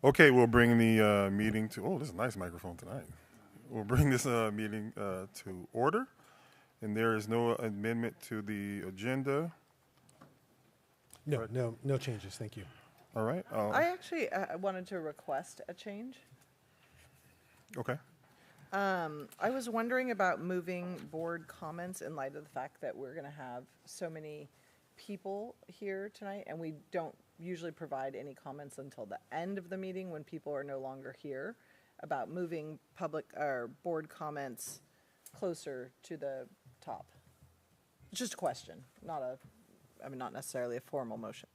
Okay, we'll bring the meeting to. Oh, this is a nice microphone tonight. We'll bring this meeting to order, and there is no amendment to the agenda. No, no changes. Thank you. All right. I actually wanted to request a change. Okay. I was wondering about moving board comments in light of the fact that we're going to have so many people here tonight, and we don't usually provide any comments until the end of the meeting when people are no longer here, about moving public or board comments closer to the top. Just a question, not necessarily a formal motion.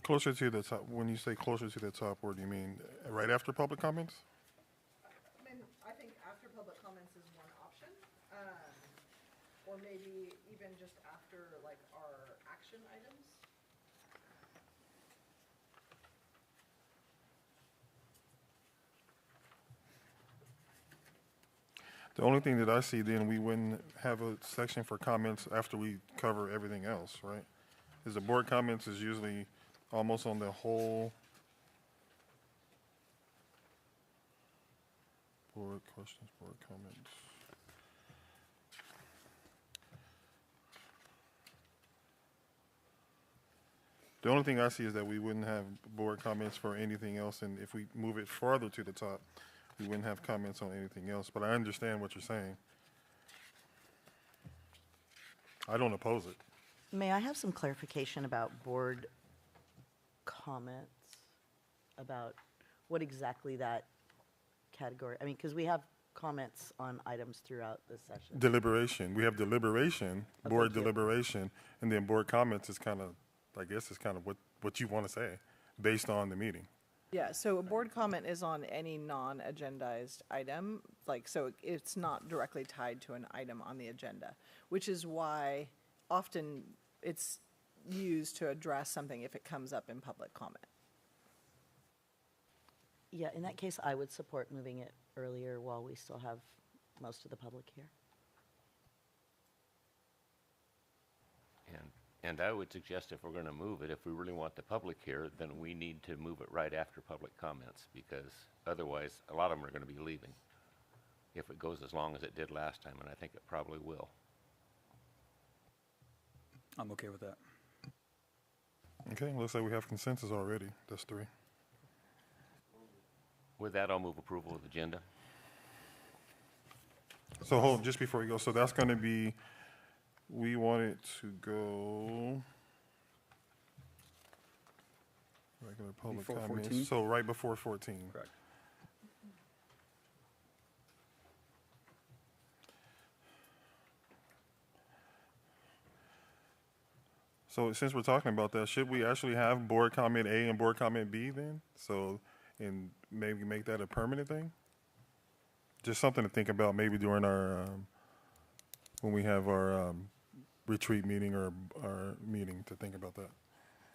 Closer to the top. When you say closer to the top, what do you mean? Right after public comments? I think after public comments is one option, or maybe even just after like our action items. The only thing that I see then, we wouldn't have a section for comments after we cover everything else, right? Is the board comments is usually almost on the whole. Board questions, board comments. The only thing I see is that we wouldn't have board comments for anything else, and if we move it farther to the top, we wouldn't have comments on anything else. But I understand what you're saying. I don't oppose it. May I have some clarification about board comments, about what exactly that category, I mean, because we have comments on items throughout the session. Deliberation. We have deliberation, Okay, board thank you. deliberation, and then board comments is kind of, I guess, is kind of what you want to say based on the meeting. Yeah, so a board comment is on any non-agendized item, like, so it's not directly tied to an item on the agenda, which is why often it's used to address something if it comes up in public comment. Yeah, in that case, I would support moving it earlier while we still have most of the public here. And I would suggest if we're going to move it, if we really want the public here, then we need to move it right after public comments, because otherwise, a lot of them are going to be leaving if it goes as long as it did last time, and I think it probably will. I'm okay with that. Okay, looks like we have consensus already. That's 3. With that, I'll move approval of the agenda. So hold, just before we go, so that's going to be, we want it to go regular public Before comments. 14? So right before 14. Correct. So since we're talking about that, should we actually have board comment A and board comment B then? So, and maybe make that a permanent thing? Just something to think about maybe during our, when we have our retreat meeting or our meeting, to think about that.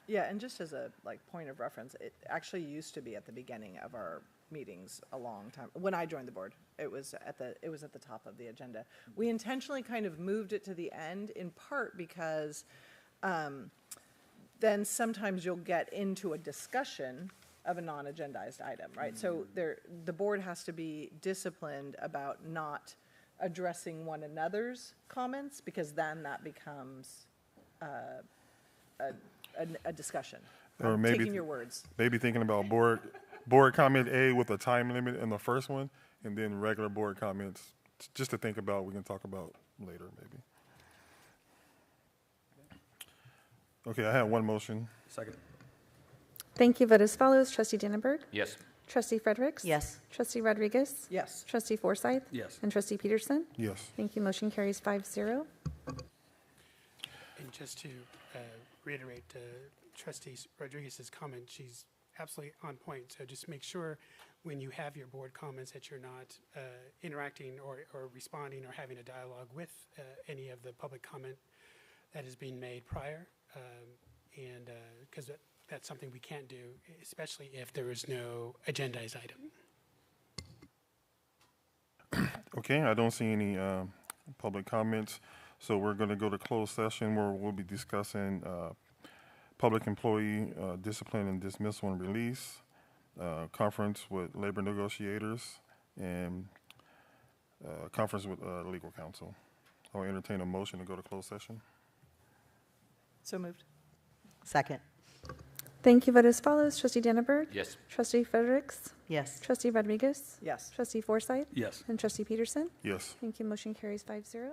Yeah, and just as a like point of reference, it actually used to be at the beginning of our meetings a long time. When I joined the board, it was at the top of the agenda. We intentionally kind of moved it to the end, in part because then sometimes you'll get into a discussion of a non-agendized item, right? So the board has to be disciplined about not addressing one another's comments, because then that becomes a discussion. Or I'm maybe taking your words. Maybe thinking about board comment A with a time limit in the first one, and then regular board comments, just to think about, we can talk about later maybe. Okay, I have one motion. Second. Thank you. Vote as follows. Trustee Dannenberg. Yes. Trustee Fredericks. Yes. Trustee Rodriguez. Yes. Trustee Forsythe. Yes. And Trustee Peterson. Yes. Thank you. Motion carries 5-0. And just to reiterate Trustee Rodriguez's comment, she's absolutely on point. So just make sure when you have your board comments that you're not interacting or responding or having a dialogue with any of the public comment that is being made prior, and because that's something we can't do, especially if there is no agendized item. Okay, I don't see any public comments, so we're going to go to closed session where we'll be discussing public employee discipline and dismissal and release, conference with labor negotiators, and conference with legal counsel. I'll entertain a motion to go to closed session. So moved. Second. Thank you. Vote as follows. Trustee Danenberg. Yes. Trustee Fredericks. Yes. Trustee Rodriguez. Yes. Trustee Forsythe. Yes. And Trustee Peterson. Yes. Thank you. Motion carries 5-0.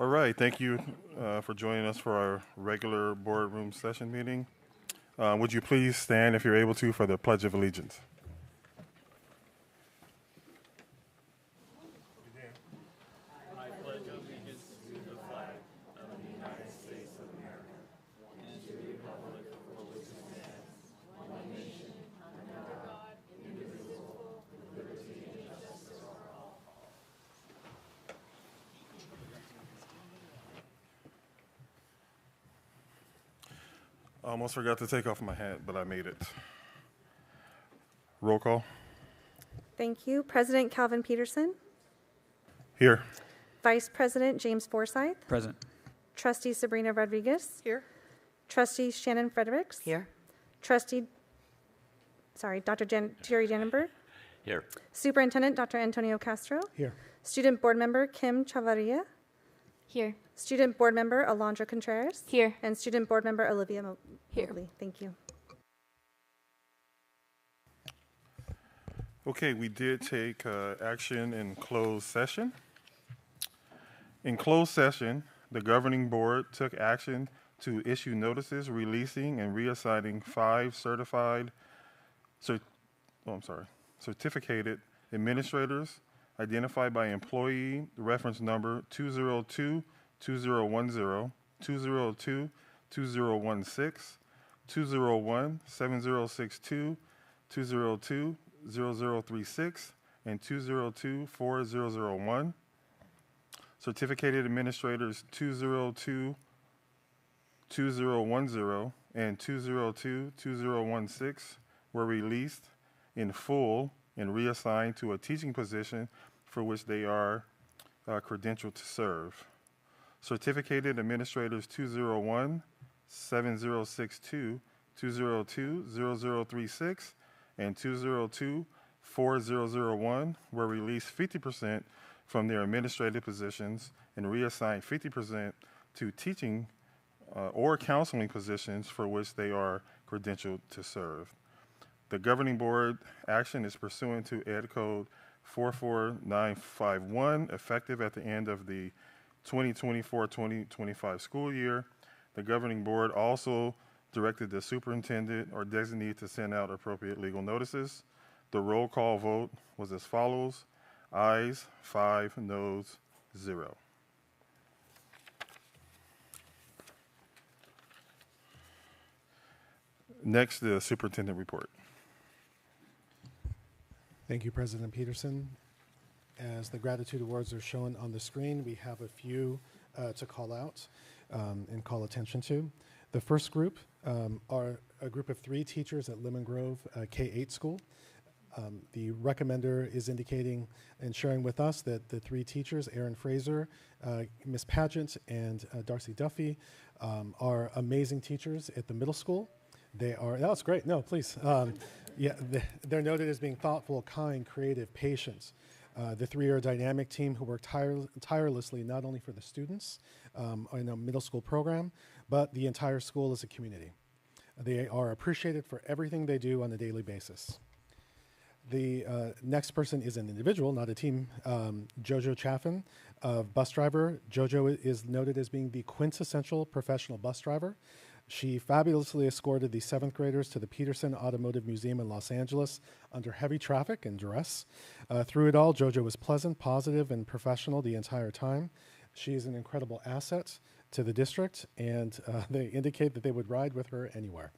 All right, thank you for joining us for our regular boardroom session meeting. Would you please stand, if you're able to, for the Pledge of Allegiance? I almost forgot to take off my hat, but I made it. Roll call. Thank you. President Calvin Peterson. Here. Vice President James Forsyth. Present. Trustee Sabrina Rodriguez. Here? Trustee Shannon Fredericks. Here? Trustee, Dr. Jerry Dannenberg. Here. Superintendent Dr. Antonio Castro. Here. Student Board Member Kim Chavarria. Here. Student Board Member Alondra Contreras. Here. And Student Board Member Olivia Here. Mobley. Thank you. Okay, we did take action in closed session. In closed session, the governing board took action to issue notices releasing and reassigning 5 certificated administrators identified by employee reference number 202-2010, 202-2016, 201-7062, 202-0036, and 202-4001. Certificated administrators 202-2010 and 202-2016 were released in full and reassigned to a teaching position for which they are credentialed to serve. Certificated administrators 201-7062, 202-0036, and 202-4001 were released 50% from their administrative positions and reassigned 50% to teaching or counseling positions for which they are credentialed to serve. The governing board action is pursuant to Ed Code 44951, effective at the end of the 2024-2025 school year. The governing board also directed the superintendent or designee to send out appropriate legal notices. The roll call vote was as follows: ayes 5, noes 0. Next, the superintendent report. Thank you, President Peterson. As the gratitude awards are shown on the screen, we have a few to call out and call attention to. The first group are a group of 3 teachers at Lemon Grove K-8 school. The recommender is indicating and sharing with us that the 3 teachers, Erin Fraser, Ms. Pageant, and Darcy Duffy, are amazing teachers at the middle school. They are, that's great, no, please. They're noted as being thoughtful, kind, creative, patient. The 3 are a dynamic team who work tirelessly not only for the students in a middle school program, but the entire school as a community. They are appreciated for everything they do on a daily basis. The next person is an individual, not a team. Jojo Chaffin, bus driver. Jojo is noted as being the quintessential professional bus driver. She fabulously escorted the 7th graders to the Peterson Automotive Museum in Los Angeles under heavy traffic and duress. Through it all, Jojo was pleasant, positive, and professional the entire time. She is an incredible asset to the district, and they indicate that they would ride with her anywhere.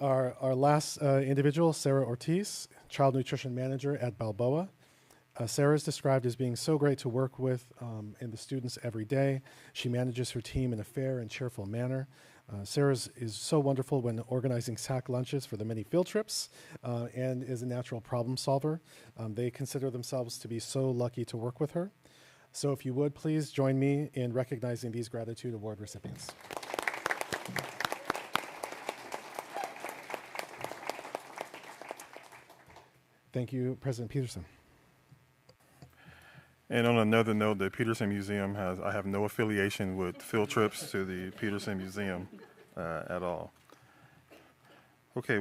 Our last individual, Sarah Ortiz, Child Nutrition Manager at Balboa. Sarah is described as being so great to work with and the students every day. She manages her team in a fair and cheerful manner. Sarah is so wonderful when organizing sack lunches for the many field trips and is a natural problem solver. They consider themselves to be so lucky to work with her. So if you would, please join me in recognizing these Gratitude Award recipients. Thank you, President Peterson. And on another note, the Peterson Museum I have no affiliation with field trips to the Peterson Museum at all. Okay,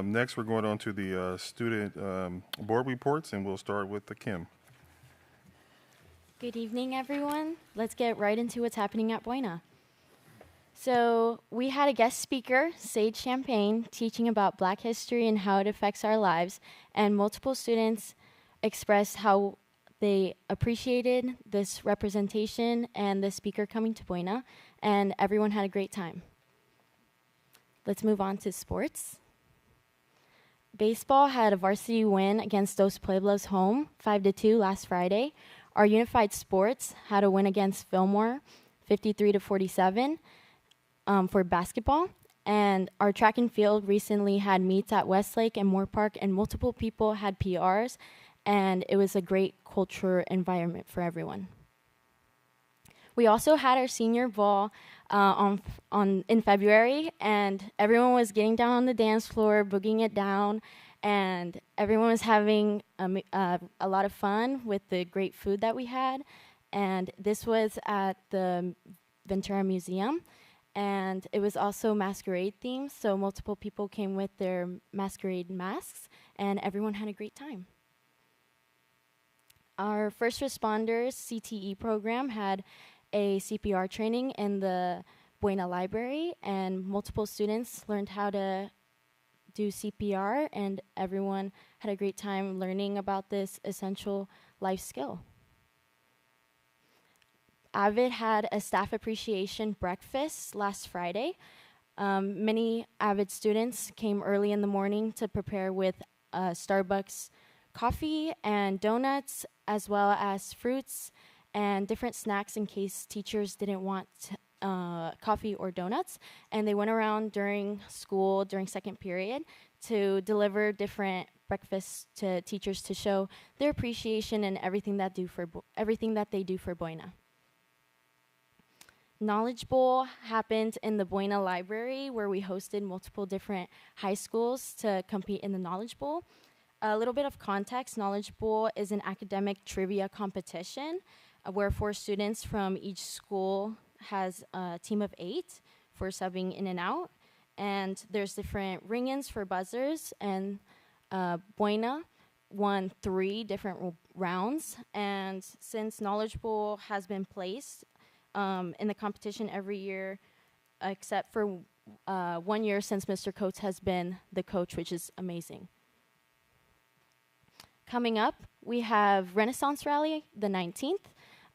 next we're going on to the student board reports, and we'll start with the Kim. Good evening, everyone. Let's get right into what's happening at Buena. So we had a guest speaker, Sage Champagne, teaching about Black history and how it affects our lives, and multiple students expressed how they appreciated this representation and the speaker coming to Buena, and everyone had a great time. Let's move on to sports. Baseball had a varsity win against Dos Pueblos home, 5-2 last Friday. Our Unified Sports had a win against Fillmore, 53-47 for basketball. And our track and field recently had meets at Westlake and Moore Park, and multiple people had PRs, and it was a great culture environment for everyone. We also had our senior ball in February, and everyone was getting down on the dance floor, boogieing it down, and everyone was having a lot of fun with the great food that we had. And this was at the Ventura Museum, and it was also masquerade themed, so multiple people came with their masquerade masks, and everyone had a great time. Our first responders CTE program had a CPR training in the Buena Library, and multiple students learned how to do CPR, and everyone had a great time learning about this essential life skill. Avid had a staff appreciation breakfast last Friday. Many Avid students came early in the morning to prepare with Starbucks coffee and donuts, as well as fruits and different snacks in case teachers didn't want coffee or donuts. And they went around during school, during second period, to deliver different breakfasts to teachers to show their appreciation and everything that they do for Buena. Knowledge Bowl happened in the Buena Library, where we hosted multiple different high schools to compete in the Knowledge Bowl. A little bit of context, Knowledge Bowl is an academic trivia competition where 4 students from each school has a team of 8 for subbing in and out. And there's different ring-ins for buzzers, and Buena won 3 different rounds. And since Knowledge Bowl has been placed in the competition every year, except for 1 year since Mr. Coates has been the coach, which is amazing. Coming up, we have Renaissance Rally, the 19th.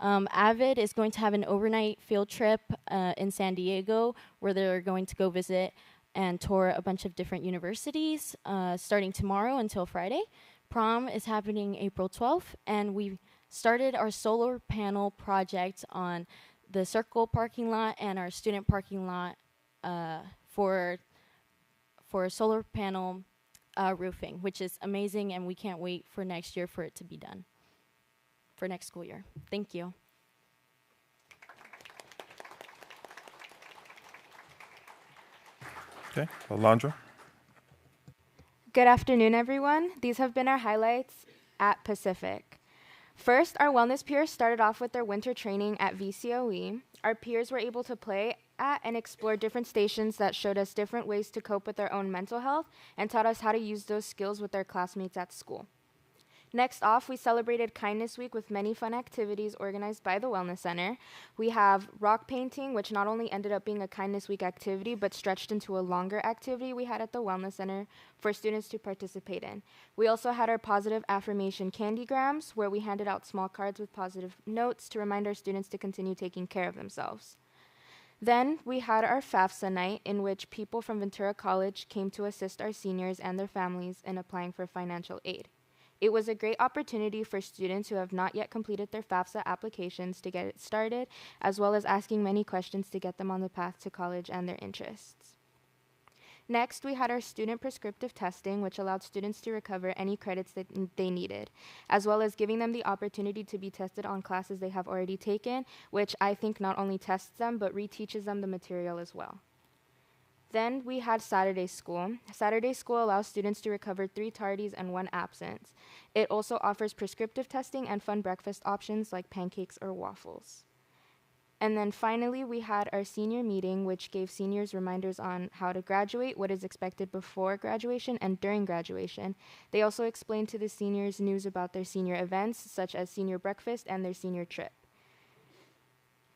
Avid is going to have an overnight field trip in San Diego, where they're going to go visit and tour a bunch of different universities, starting tomorrow until Friday. Prom is happening April 12th, and we started our solar panel project on the Circle parking lot and our student parking lot for solar panel roofing, which is amazing, and we can't wait for next year for it to be done, for next school year. Thank you. Okay, Alondra. Good afternoon, everyone. These have been our highlights at Pacific. First, our wellness peers started off with their winter training at VCOE. Our peers were able to play at and explore different stations that showed us different ways to cope with our own mental health and taught us how to use those skills with our classmates at school. Next off, we celebrated Kindness Week with many fun activities organized by the Wellness Center. We have rock painting, which not only ended up being a Kindness Week activity, but stretched into a longer activity we had at the Wellness Center for students to participate in. We also had our positive affirmation candygrams, where we handed out small cards with positive notes to remind our students to continue taking care of themselves. Then we had our FAFSA night, in which people from Ventura College came to assist our seniors and their families in applying for financial aid. It was a great opportunity for students who have not yet completed their FAFSA applications to get it started, as well as asking many questions to get them on the path to college and their interests. Next, we had our student prescriptive testing, which allowed students to recover any credits that they needed, as well as giving them the opportunity to be tested on classes they have already taken, which I think not only tests them, but reteaches them the material as well. Then we had Saturday School. Saturday School allows students to recover 3 tardies and 1 absence. It also offers prescriptive testing and fun breakfast options like pancakes or waffles. And then finally, we had our senior meeting, which gave seniors reminders on how to graduate, what is expected before graduation and during graduation. They also explained to the seniors news about their senior events, such as senior breakfast and their senior trip.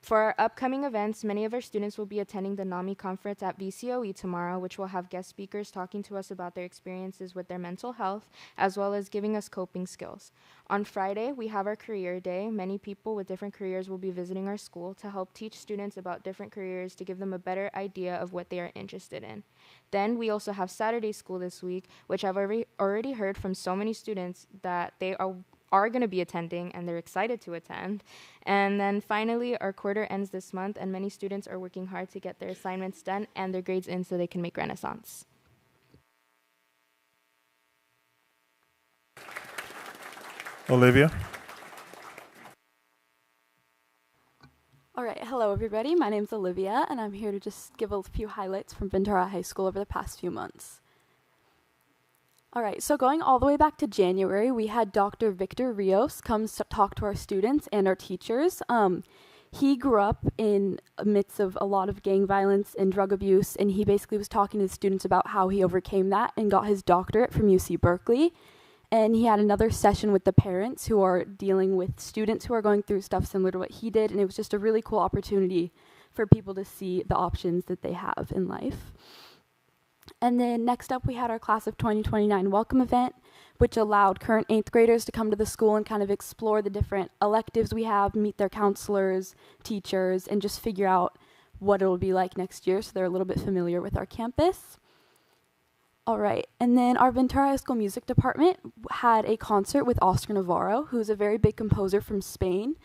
For our upcoming events, many of our students will be attending the NAMI conference at VCOE tomorrow, which will have guest speakers talking to us about their experiences with their mental health, as well as giving us coping skills. On Friday, we have our career day. Many people with different careers will be visiting our school to help teach students about different careers to give them a better idea of what they are interested in. Then we also have Saturday school this week, which I've already heard from so many students that they are going to be attending and they're excited to attend. And then finally, our quarter ends this month and many students are working hard to get their assignments done and their grades in so they can make Renaissance. Olivia? All right, hello everybody. My name's Olivia, and I'm here to just give a few highlights from Ventura High School over the past few months. All right, so going all the way back to January, we had Dr. Victor Rios come talk to our students and our teachers. He grew up in the midst of a lot of gang violence and drug abuse, and he basically was talking to the students about how he overcame that and got his doctorate from UC Berkeley. And he had another session with the parents who are dealing with students who are going through stuff similar to what he did, and it was just a really cool opportunity for people to see the options that they have in life. And then next up, we had our Class of 2029 welcome event, which allowed current 8th graders to come to the school and kind of explore the different electives we have, meet their counselors, teachers, and just figure out what it'll be like next year so they're a little bit familiar with our campus. All right, and then our Ventura High School Music Department had a concert with Oscar Navarro, who's a very big composer from Spain.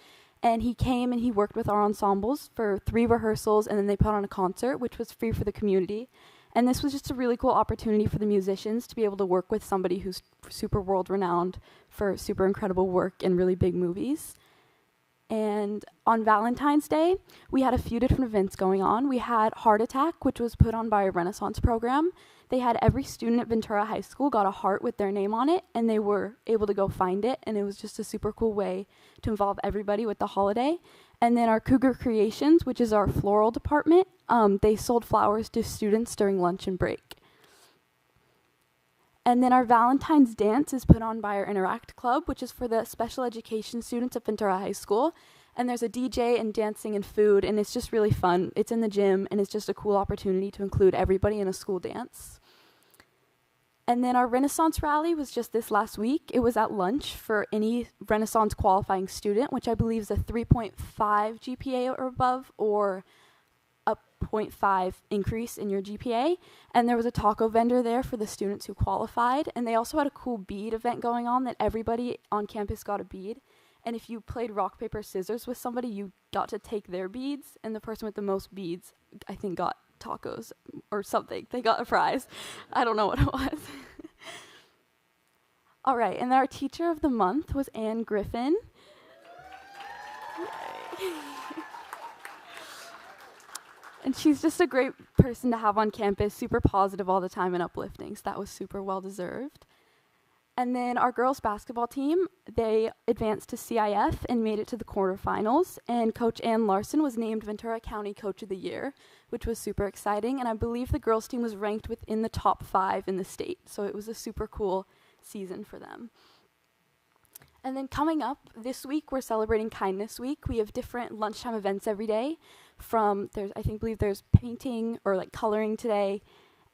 And he came and he worked with our ensembles for 3 rehearsals, and then they put on a concert, which was free for the community. And this was just a really cool opportunity for the musicians to be able to work with somebody who's super world-renowned for super incredible work in really big movies. And on Valentine's Day, we had a few different events going on. We had Heart Attack, which was put on by a Renaissance program. They had every student at Ventura High School got a heart with their name on it, and they were able to go find it, and it was just a super cool way to involve everybody with the holiday. And then our Cougar Creations, which is our floral department, they sold flowers to students during lunch and break. And then our Valentine's Dance is put on by our Interact Club, which is for the special education students at Ventura High School. And there's a DJ and dancing and food, and it's just really fun. It's in the gym, and it's just a cool opportunity to include everybody in a school dance. And then our Renaissance rally was just this last week. It was at lunch for any Renaissance qualifying student, which I believe is a 3.5 GPA or above, or a 0.5 increase in your GPA. And there was a taco vendor there for the students who qualified. And they also had a cool bead event going on that everybody on campus got a bead. And if you played rock, paper, scissors with somebody, you got to take their beads. And the person with the most beads, I think, got tacos or something. They got a prize. I don't know what it was. All right, and then our teacher of the month was Anne Griffin. And she's just a great person to have on campus, super positive all the time and uplifting, so that was super well deserved. And then our girls basketball team, they advanced to CIF and made it to the quarterfinals. And Coach Ann Larson was named Ventura County Coach of the Year, which was super exciting. And I believe the girls team was ranked within the top 5 in the state. So it was a super cool season for them. And then coming up this week, we're celebrating Kindness Week. We have different lunchtime events every day. Believe there's painting or like coloring today.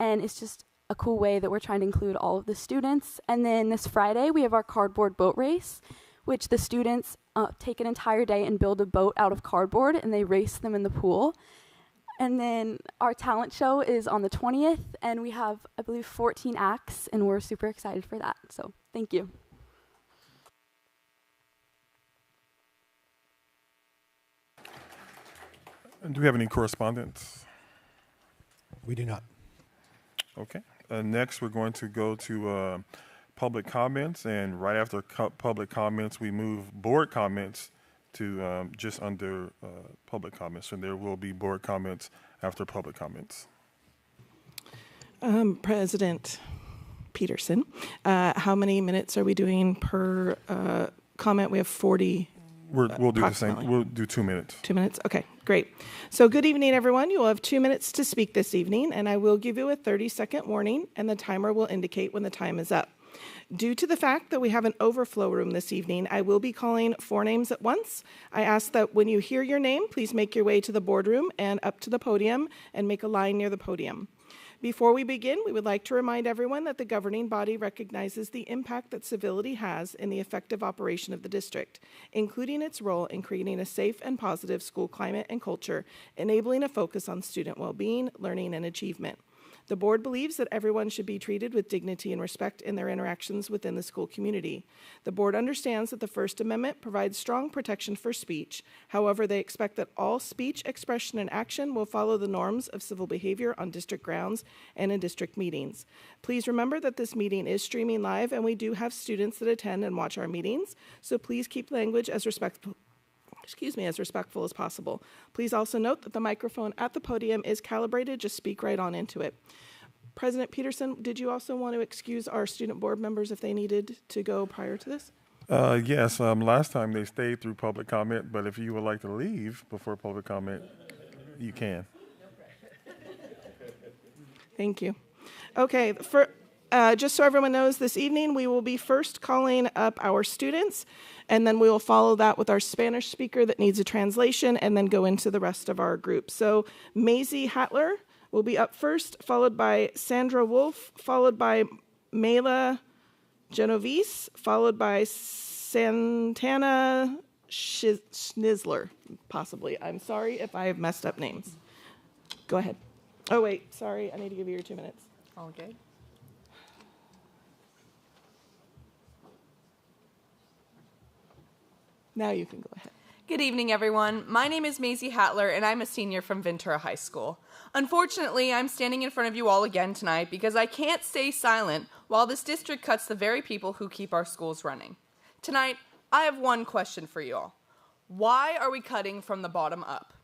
And it's just a cool way that we're trying to include all of the students. And then this Friday, we have our cardboard boat race, which the students take an entire day and build a boat out of cardboard, and they race them in the pool. And then our talent show is on the 20th, and we have, I believe, 14 acts, and we're super excited for that. So thank you. And do we have any correspondence? We do not. Okay. Next, we're going to go to public comments, and right after public comments, we move board comments to just under public comments, and there will be board comments after public comments. President Peterson, how many minutes are we doing per comment? We have 40. We'll do the same. approximately? We'll do 2 minutes. 2 minutes? Okay, great. So good evening, everyone. You will have 2 minutes to speak this evening, and I will give you a 30-second warning, and the timer will indicate when the time is up. Due to the fact that we have an overflow room this evening, I will be calling 4 names at once. I ask that when you hear your name, please make your way to the boardroom and up to the podium and make a line near the podium. Before we begin, we would like to remind everyone that the governing body recognizes the impact that civility has in the effective operation of the district, including its role in creating a safe and positive school climate and culture, enabling a focus on student well-being, learning, and achievement. The board believes that everyone should be treated with dignity and respect in their interactions within the school community. The board understands that the First Amendment provides strong protection for speech. However, they expect that all speech, expression, and action will follow the norms of civil behavior on district grounds and in district meetings. Please remember that this meeting is streaming live, and we do have students that attend and watch our meetings, so please keep language as respectful as possible. Please also note that the microphone at the podium is calibrated. Just speak right on into it. President Peterson, did you also want to excuse our student board members if they needed to go prior to this? Yes, last time they stayed through public comment, but if you would like to leave before public comment, you can. Thank you. Okay, just so everyone knows, this evening we will be first calling up our students, and then we will follow that with our Spanish speaker that needs a translation, and then go into the rest of our group. So Maisie Hatler will be up first, followed by Sandra Wolf, followed by Mela Genovese, followed by Santana Schnitzler, possibly. I'm sorry if I have messed up names. Go ahead. Oh, wait, sorry, I need to give you your 2 minutes. Okay. Now you can go ahead. Good evening, everyone. My name is Maisie Hatler, and I'm a senior from Ventura High School. Unfortunately, I'm standing in front of you all again tonight because I can't stay silent while this district cuts the very people who keep our schools running. Tonight, I have one question for you all. Why are we cutting from the bottom up?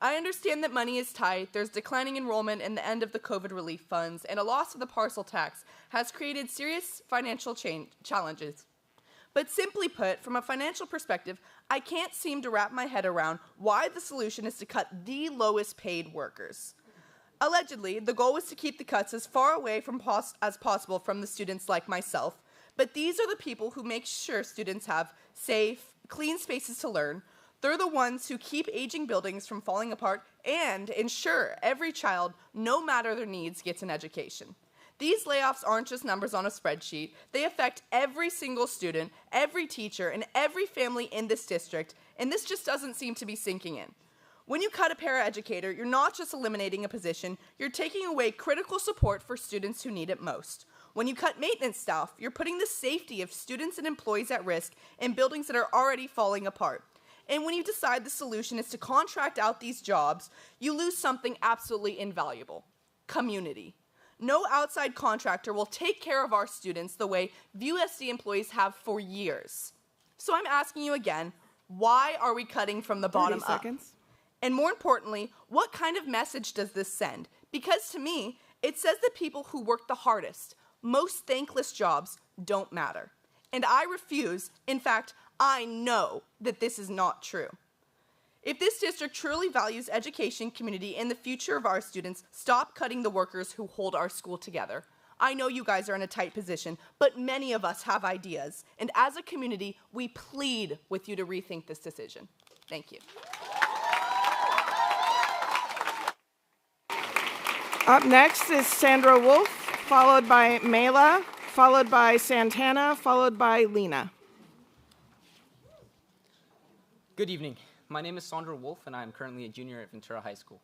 I understand that money is tight, there's declining enrollment and the end of the COVID relief funds, and a loss of the parcel tax has created serious financial challenges. But simply put, from a financial perspective, I can't seem to wrap my head around why the solution is to cut the lowest paid workers. Allegedly, the goal was to keep the cuts as far away as possible from the students like myself, but these are the people who make sure students have safe, clean spaces to learn. They're the ones who keep aging buildings from falling apart and ensure every child, no matter their needs, gets an education. These layoffs aren't just numbers on a spreadsheet. They affect every single student, every teacher, and every family in this district, and this just doesn't seem to be sinking in. When you cut a paraeducator, you're not just eliminating a position, you're taking away critical support for students who need it most. When you cut maintenance staff, you're putting the safety of students and employees at risk in buildings that are already falling apart. And when you decide the solution is to contract out these jobs, you lose something absolutely invaluable: community. No outside contractor will take care of our students the way VUSD employees have for years. So I'm asking you again, why are we cutting from the bottom 30 seconds. up? And more importantly, what kind of message does this send? Because to me, it says that people who work the hardest, most thankless jobs don't matter. And I refuse, in fact, I know that this is not true. If this district truly values education, community, and the future of our students, stop cutting the workers who hold our school together. I know you guys are in a tight position, but many of us have ideas. And as a community, we plead with you to rethink this decision. Thank you. Up next is Sandra Wolf, followed by Mela, followed by Santana, followed by Lena. Good evening. My name is Sandra Wolf, and I am currently a junior at Ventura High School.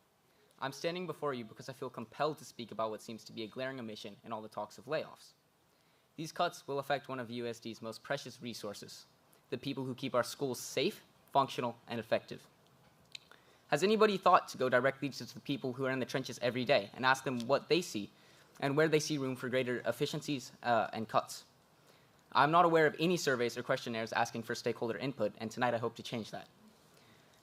I'm standing before you because I feel compelled to speak about what seems to be a glaring omission in all the talks of layoffs. These cuts will affect one of VUSD's most precious resources, the people who keep our schools safe, functional, and effective. Has anybody thought to go directly to the people who are in the trenches every day and ask them what they see and where they see room for greater efficiencies and cuts? I'm not aware of any surveys or questionnaires asking for stakeholder input, and tonight I hope to change that.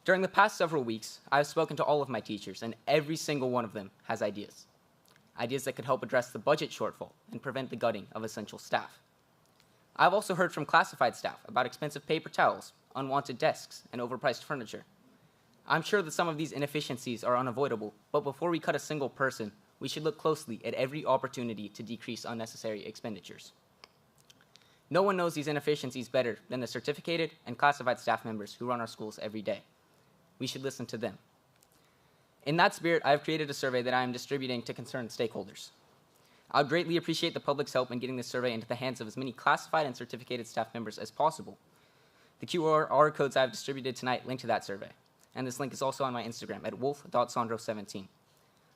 During the past several weeks, I have spoken to all of my teachers, and every single one of them has ideas. Ideas that could help address the budget shortfall and prevent the gutting of essential staff. I've also heard from classified staff about expensive paper towels, unwanted desks, and overpriced furniture. I'm sure that some of these inefficiencies are unavoidable, but before we cut a single person, we should look closely at every opportunity to decrease unnecessary expenditures. No one knows these inefficiencies better than the certificated and classified staff members who run our schools every day. We should listen to them. In that spirit, I have created a survey that I am distributing to concerned stakeholders. I would greatly appreciate the public's help in getting this survey into the hands of as many classified and certificated staff members as possible. The QR codes I have distributed tonight link to that survey, and this link is also on my Instagram at wolf.sandro17.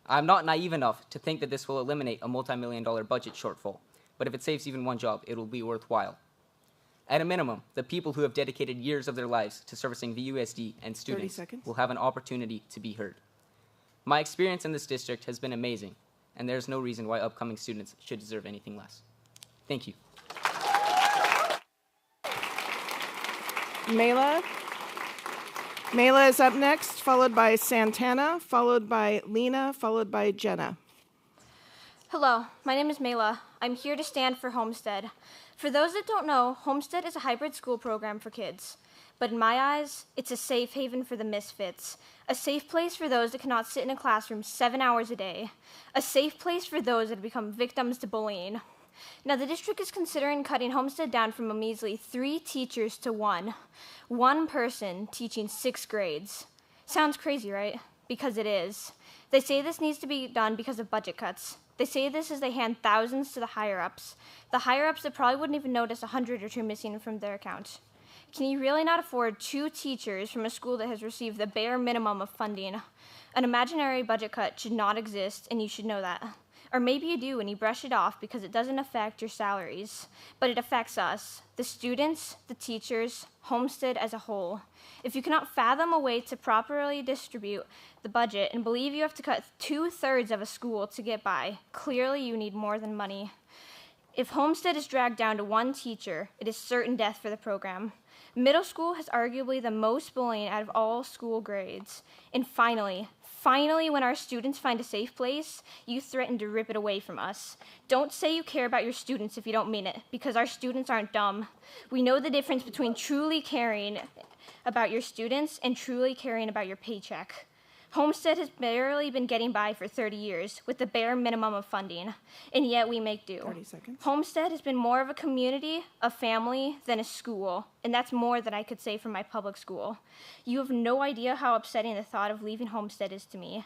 I'm not naive enough to think that this will eliminate a multi-million-dollar budget shortfall, but if it saves even one job, it will be worthwhile. At a minimum, the people who have dedicated years of their lives to servicing VUSD and students will have an opportunity to be heard. My experience in this district has been amazing, and there's no reason why upcoming students should deserve anything less. Thank you. Mela. Mela is up next, followed by Santana, followed by Lena, followed by Jenna. Hello, my name is Mela. I'm here to stand for Homestead. For those that don't know, Homestead is a hybrid school program for kids. But in my eyes, it's a safe haven for the misfits. A safe place for those that cannot sit in a classroom 7 hours a day. A safe place for those that have become victims to bullying. Now, the district is considering cutting Homestead down from a measly 3 teachers to 1. One person teaching 6 grades. Sounds crazy, right? Because it is. They say this needs to be done because of budget cuts. They say this as they hand thousands to the higher-ups. The higher-ups that probably wouldn't even notice 100 or 2 missing from their account. Can you really not afford 2 teachers from a school that has received the bare minimum of funding? An imaginary budget cut should not exist, and you should know that. Or maybe you do and you brush it off because it doesn't affect your salaries. But it affects us, the students, the teachers, Homestead as a whole. If you cannot fathom a way to properly distribute the budget and believe you have to cut 2/3 of a school to get by, clearly you need more than money. If Homestead is dragged down to 1 teacher, it is certain death for the program. Middle school has arguably the most bullying out of all school grades. And finally, when our students find a safe place, you threaten to rip it away from us. Don't say you care about your students if you don't mean it, because our students aren't dumb. We know the difference between truly caring about your students and truly caring about your paycheck. Homestead has barely been getting by for 30 years with the bare minimum of funding, and yet we make do. 30 seconds. Homestead has been more of a community, a family, than a school, and that's more than I could say for my public school. You have no idea how upsetting the thought of leaving Homestead is to me.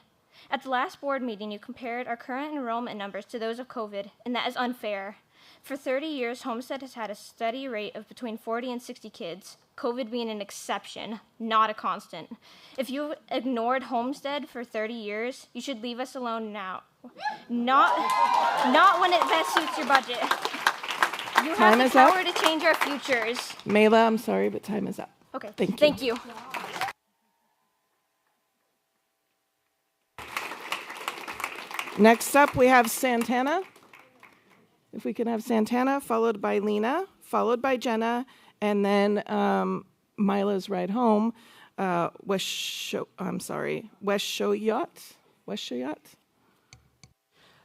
At the last board meeting, you compared our current enrollment numbers to those of COVID, and that is unfair. For 30 years, Homestead has had a steady rate of between 40 and 60 kids, COVID being an exception, not a constant. If you've ignored Homestead for 30 years, you should leave us alone now. Not when it best suits your budget. You have the power to change our futures. Mela, I'm sorry, but time is up. Okay. Thank you. Next up, we have Santana. If we can have Santana, followed by Lena, followed by Jenna, and then Mila's ride home, West Shoyot.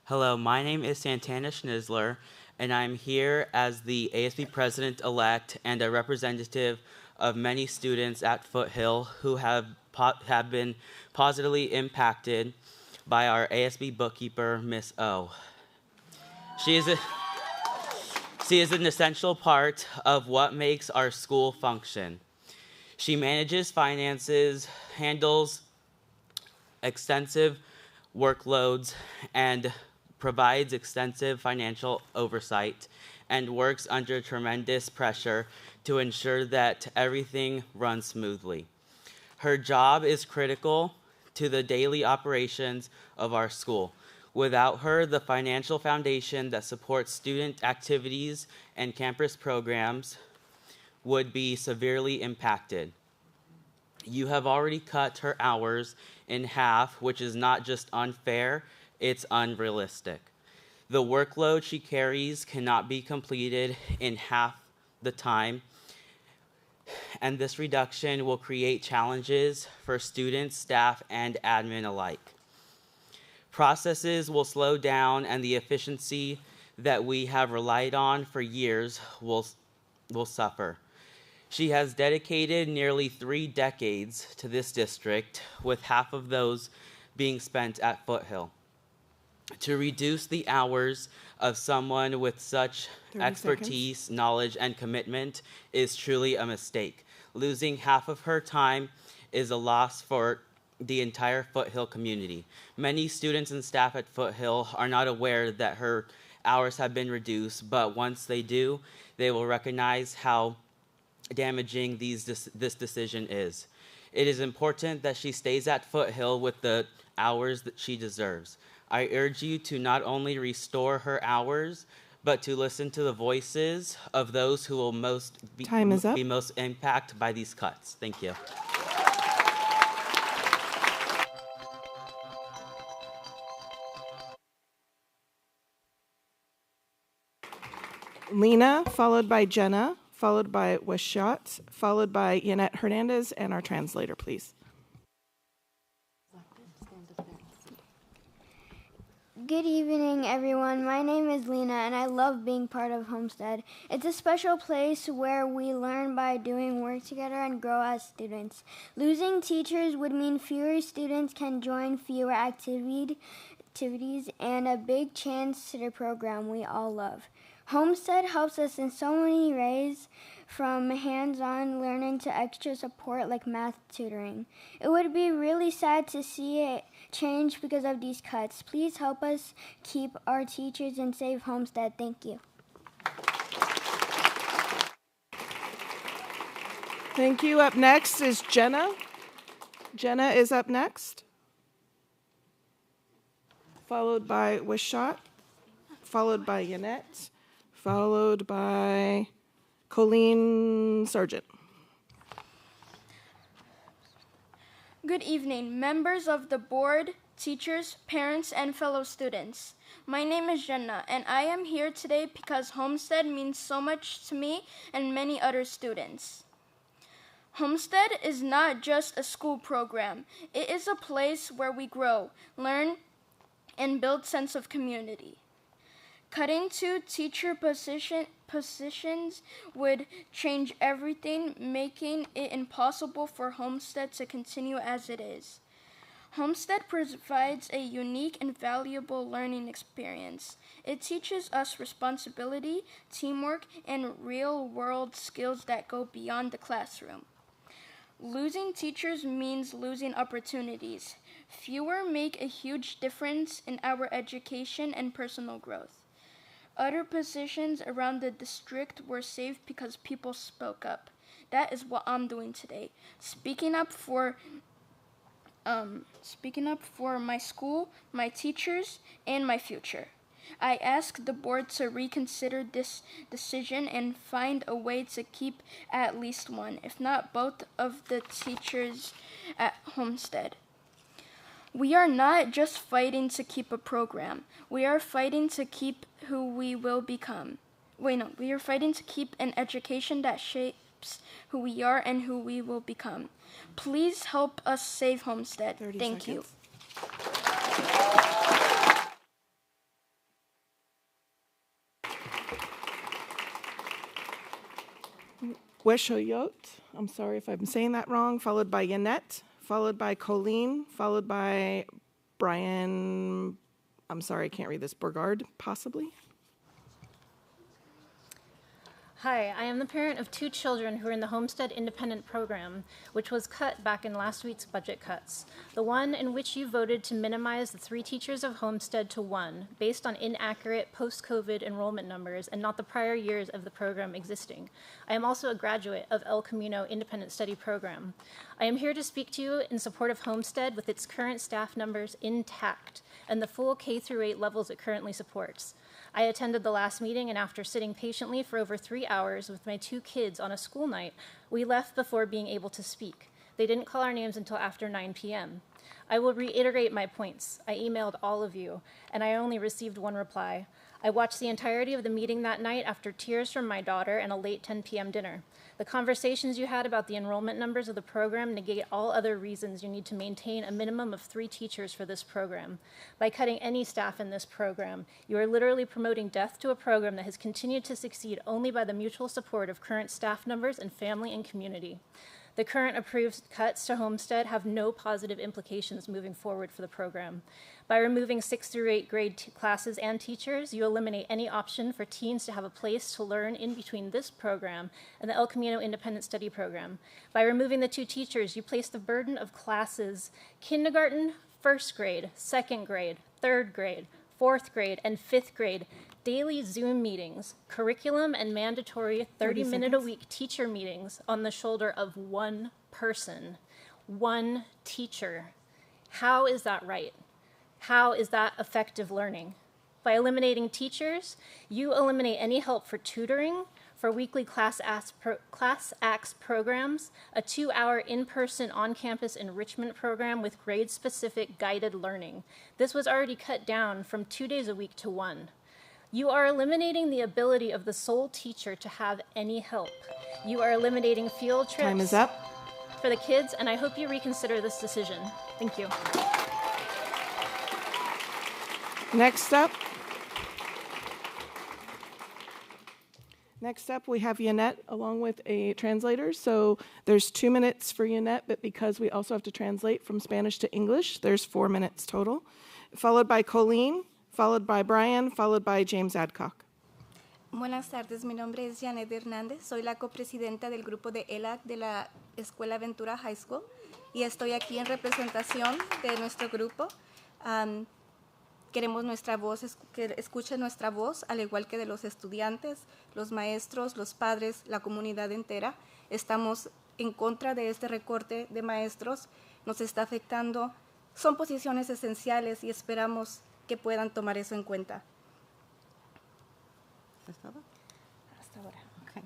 Hello, my name is Santana Schnitzler, and I'm here as the ASB president-elect and a representative of many students at Foothill who have been positively impacted by our ASB bookkeeper, Miss O. She is an essential part of what makes our school function. She manages finances, handles extensive workloads, and provides extensive financial oversight, and works under tremendous pressure to ensure that everything runs smoothly. Her job is critical to the daily operations of our school. Without her, the financial foundation that supports student activities and campus programs would be severely impacted. You have already cut her hours in half, which is not just unfair, it's unrealistic. The workload she carries cannot be completed in half the time, and this reduction will create challenges for students, staff, and admin alike. Processes will slow down, and the efficiency that we have relied on for years will will suffer. She has dedicated nearly 3 decades to this district, with half of those being spent at Foothill. To reduce the hours of someone with such 30 expertise, knowledge, and commitment is truly a mistake. Losing half of her time is a loss for the entire Foothill community. Many students and staff at Foothill are not aware that her hours have been reduced, but once they do, they will recognize how damaging this decision is. It is important that she stays at Foothill with the hours that she deserves. I urge you to not only restore her hours, but to listen to the voices of those who will Time is up. be most impacted by these cuts. Thank you. Lena, followed by Jenna, followed by Washat, followed by Yanette Hernandez, and our translator, please. Good evening, everyone. My name is Lena, and I love being part of Homestead. It's a special place where we learn by doing work together and grow as students. Losing teachers would mean fewer students can join fewer activities and a big chance to the program we all love. Homestead helps us in so many ways, from hands-on learning to extra support like math tutoring. It would be really sad to see it change because of these cuts. Please help us keep our teachers and save Homestead. Thank you. Thank you. Up next is Jenna. Jenna is up next, followed by Washat, followed by Yanette, followed by Colleen Sargent. Good evening, members of the board, teachers, parents, and fellow students. My name is Jenna, and I am here today because Homestead means so much to me and many other students. Homestead is not just a school program. It is a place where we grow, learn, and build sense of community. Cutting 2 teacher positions would change everything, making it impossible for Homestead to continue as it is. Homestead provides a unique and valuable learning experience. It teaches us responsibility, teamwork, and real-world skills that go beyond the classroom. Losing teachers means losing opportunities. Fewer make a huge difference in our education and personal growth. Other positions around the district were saved because people spoke up. That is what I'm doing today, speaking up for my school, my teachers, and my future. I ask the board to reconsider this decision and find a way to keep at least one, if not both, of the teachers at Homestead. We are not just fighting to keep a program. We are fighting to keep who we will become. We are fighting to keep an education that shapes who we are and who we will become. Please help us save Homestead. Thank you. Weshoyot, I'm sorry if I'm saying that wrong, followed by Yanette, followed by Colleen, followed by Brian, I'm sorry, I can't read this, Burgard, possibly. Hi, I am the parent of 2 children who are in the Homestead Independent Program, which was cut back in last week's budget cuts. The one in which you voted to minimize the 3 teachers of Homestead to 1, based on inaccurate post-COVID enrollment numbers and not the prior years of the program existing. I am also a graduate of El Camino Independent Study Program. I am here to speak to you in support of Homestead with its current staff numbers intact and the full K-8 levels it currently supports. I attended the last meeting, and after sitting patiently for over 3 hours with my 2 kids on a school night, we left before being able to speak. They didn't call our names until after 9 p.m. I will reiterate my points. I emailed all of you, and I only received 1 reply. I watched the entirety of the meeting that night after tears from my daughter and a late 10 p.m. dinner. The conversations you had about the enrollment numbers of the program negate all other reasons you need to maintain a minimum of 3 teachers for this program. By cutting any staff in this program, you are literally promoting death to a program that has continued to succeed only by the mutual support of current staff numbers and family and community. The current approved cuts to Homestead have no positive implications moving forward for the program. By removing 6th through 8th grade classes and teachers, you eliminate any option for teens to have a place to learn in between this program and the El Camino Independent Study Program. By removing the 2 teachers, you place the burden of classes kindergarten, 1st grade, 2nd grade, 3rd grade, 4th grade, and 5th grade, daily Zoom meetings, curriculum and mandatory 30-minute-a-week teacher meetings on the shoulder of one person, one teacher. How is that right? How is that effective learning? By eliminating teachers, you eliminate any help for tutoring, for weekly class acts programs, a 2-hour in-person on-campus enrichment program with grade-specific guided learning. This was already cut down from 2 days a week to 1. You are eliminating the ability of the sole teacher to have any help. You are eliminating field trips. Time is up. For the kids, and I hope you reconsider this decision. Thank you. Next up, we have Yannette along with a translator. So there's 2 minutes for Yannette, but because we also have to translate from Spanish to English, there's 4 minutes total. Followed by Colleen, followed by Brian, followed by James Adcock. Buenas tardes, mi nombre es Janet Hernández, soy la copresidenta del grupo de ELAC de la Escuela Ventura High School y estoy aquí en representación de nuestro grupo. Queremos nuestra voz, que escuchen nuestra voz, al igual que de los estudiantes, los maestros, los padres, la comunidad entera. Estamos en contra de este recorte de maestros, nos está afectando. Son posiciones esenciales y esperamos que puedan tomar eso en cuenta. Hasta ahora. Okay.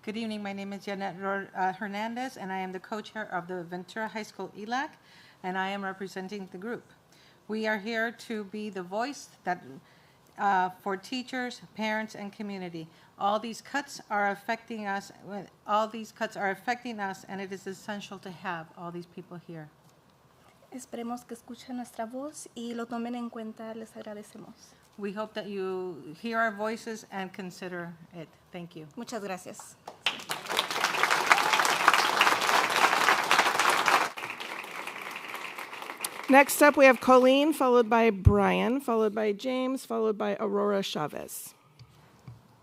Good evening. My name is Janet Hernandez, and I am the co-chair of the Ventura High School ELAC, and I am representing the group. We are here to be the voice that for teachers, parents, and community. All these cuts are affecting us. And it is essential to have all these people here. Esperemos que escuchen nuestra voz y lo tomen en cuenta. Les agradecemos. We hope that you hear our voices and consider it. Thank you. Muchas gracias. Next up, we have Colleen, followed by Brian, followed by James, followed by Aurora Chavez.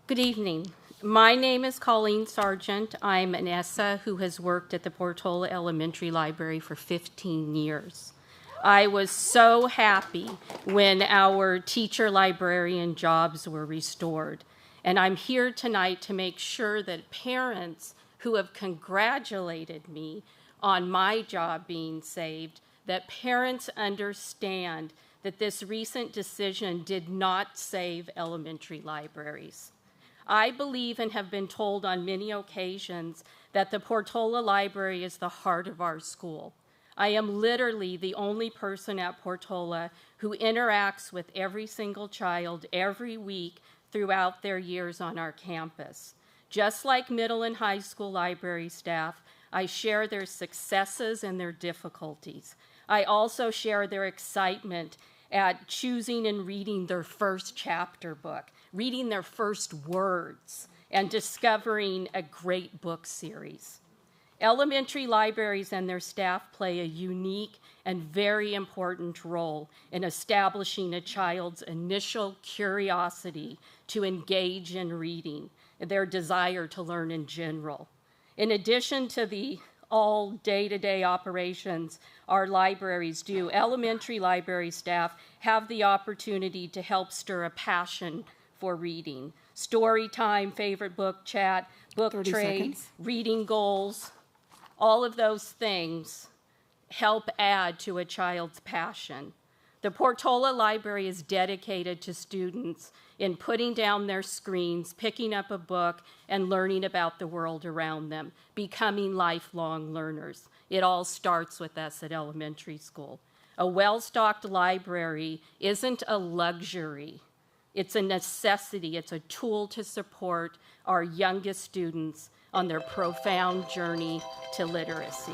Good evening. My name is Colleen Sargent. I'm an ESSA who has worked at the Portola Elementary Library for 15 years. I was so happy when our teacher librarian jobs were restored. And I'm here tonight to make sure that parents who have congratulated me on my job being saved, that parents understand that this recent decision did not save elementary libraries. I believe and have been told on many occasions that the Portola Library is the heart of our school. I am literally the only person at Portola who interacts with every single child every week throughout their years on our campus. Just like middle and high school library staff, I share their successes and their difficulties. I also share their excitement at choosing and reading their first chapter book, reading their first words, and discovering a great book series. Elementary libraries and their staff play a unique and very important role in establishing a child's initial curiosity to engage in reading, their desire to learn in general. In addition to the all day-to-day operations our libraries do, elementary library staff have the opportunity to help stir a passion for reading. Story time, favorite book chat, book trade, reading goals, all of those things help add to a child's passion. The Portola Library is dedicated to students in putting down their screens, picking up a book, and learning about the world around them, becoming lifelong learners. It all starts with us at elementary school. A well-stocked library isn't a luxury. It's a necessity. It's a tool to support our youngest students on their profound journey to literacy.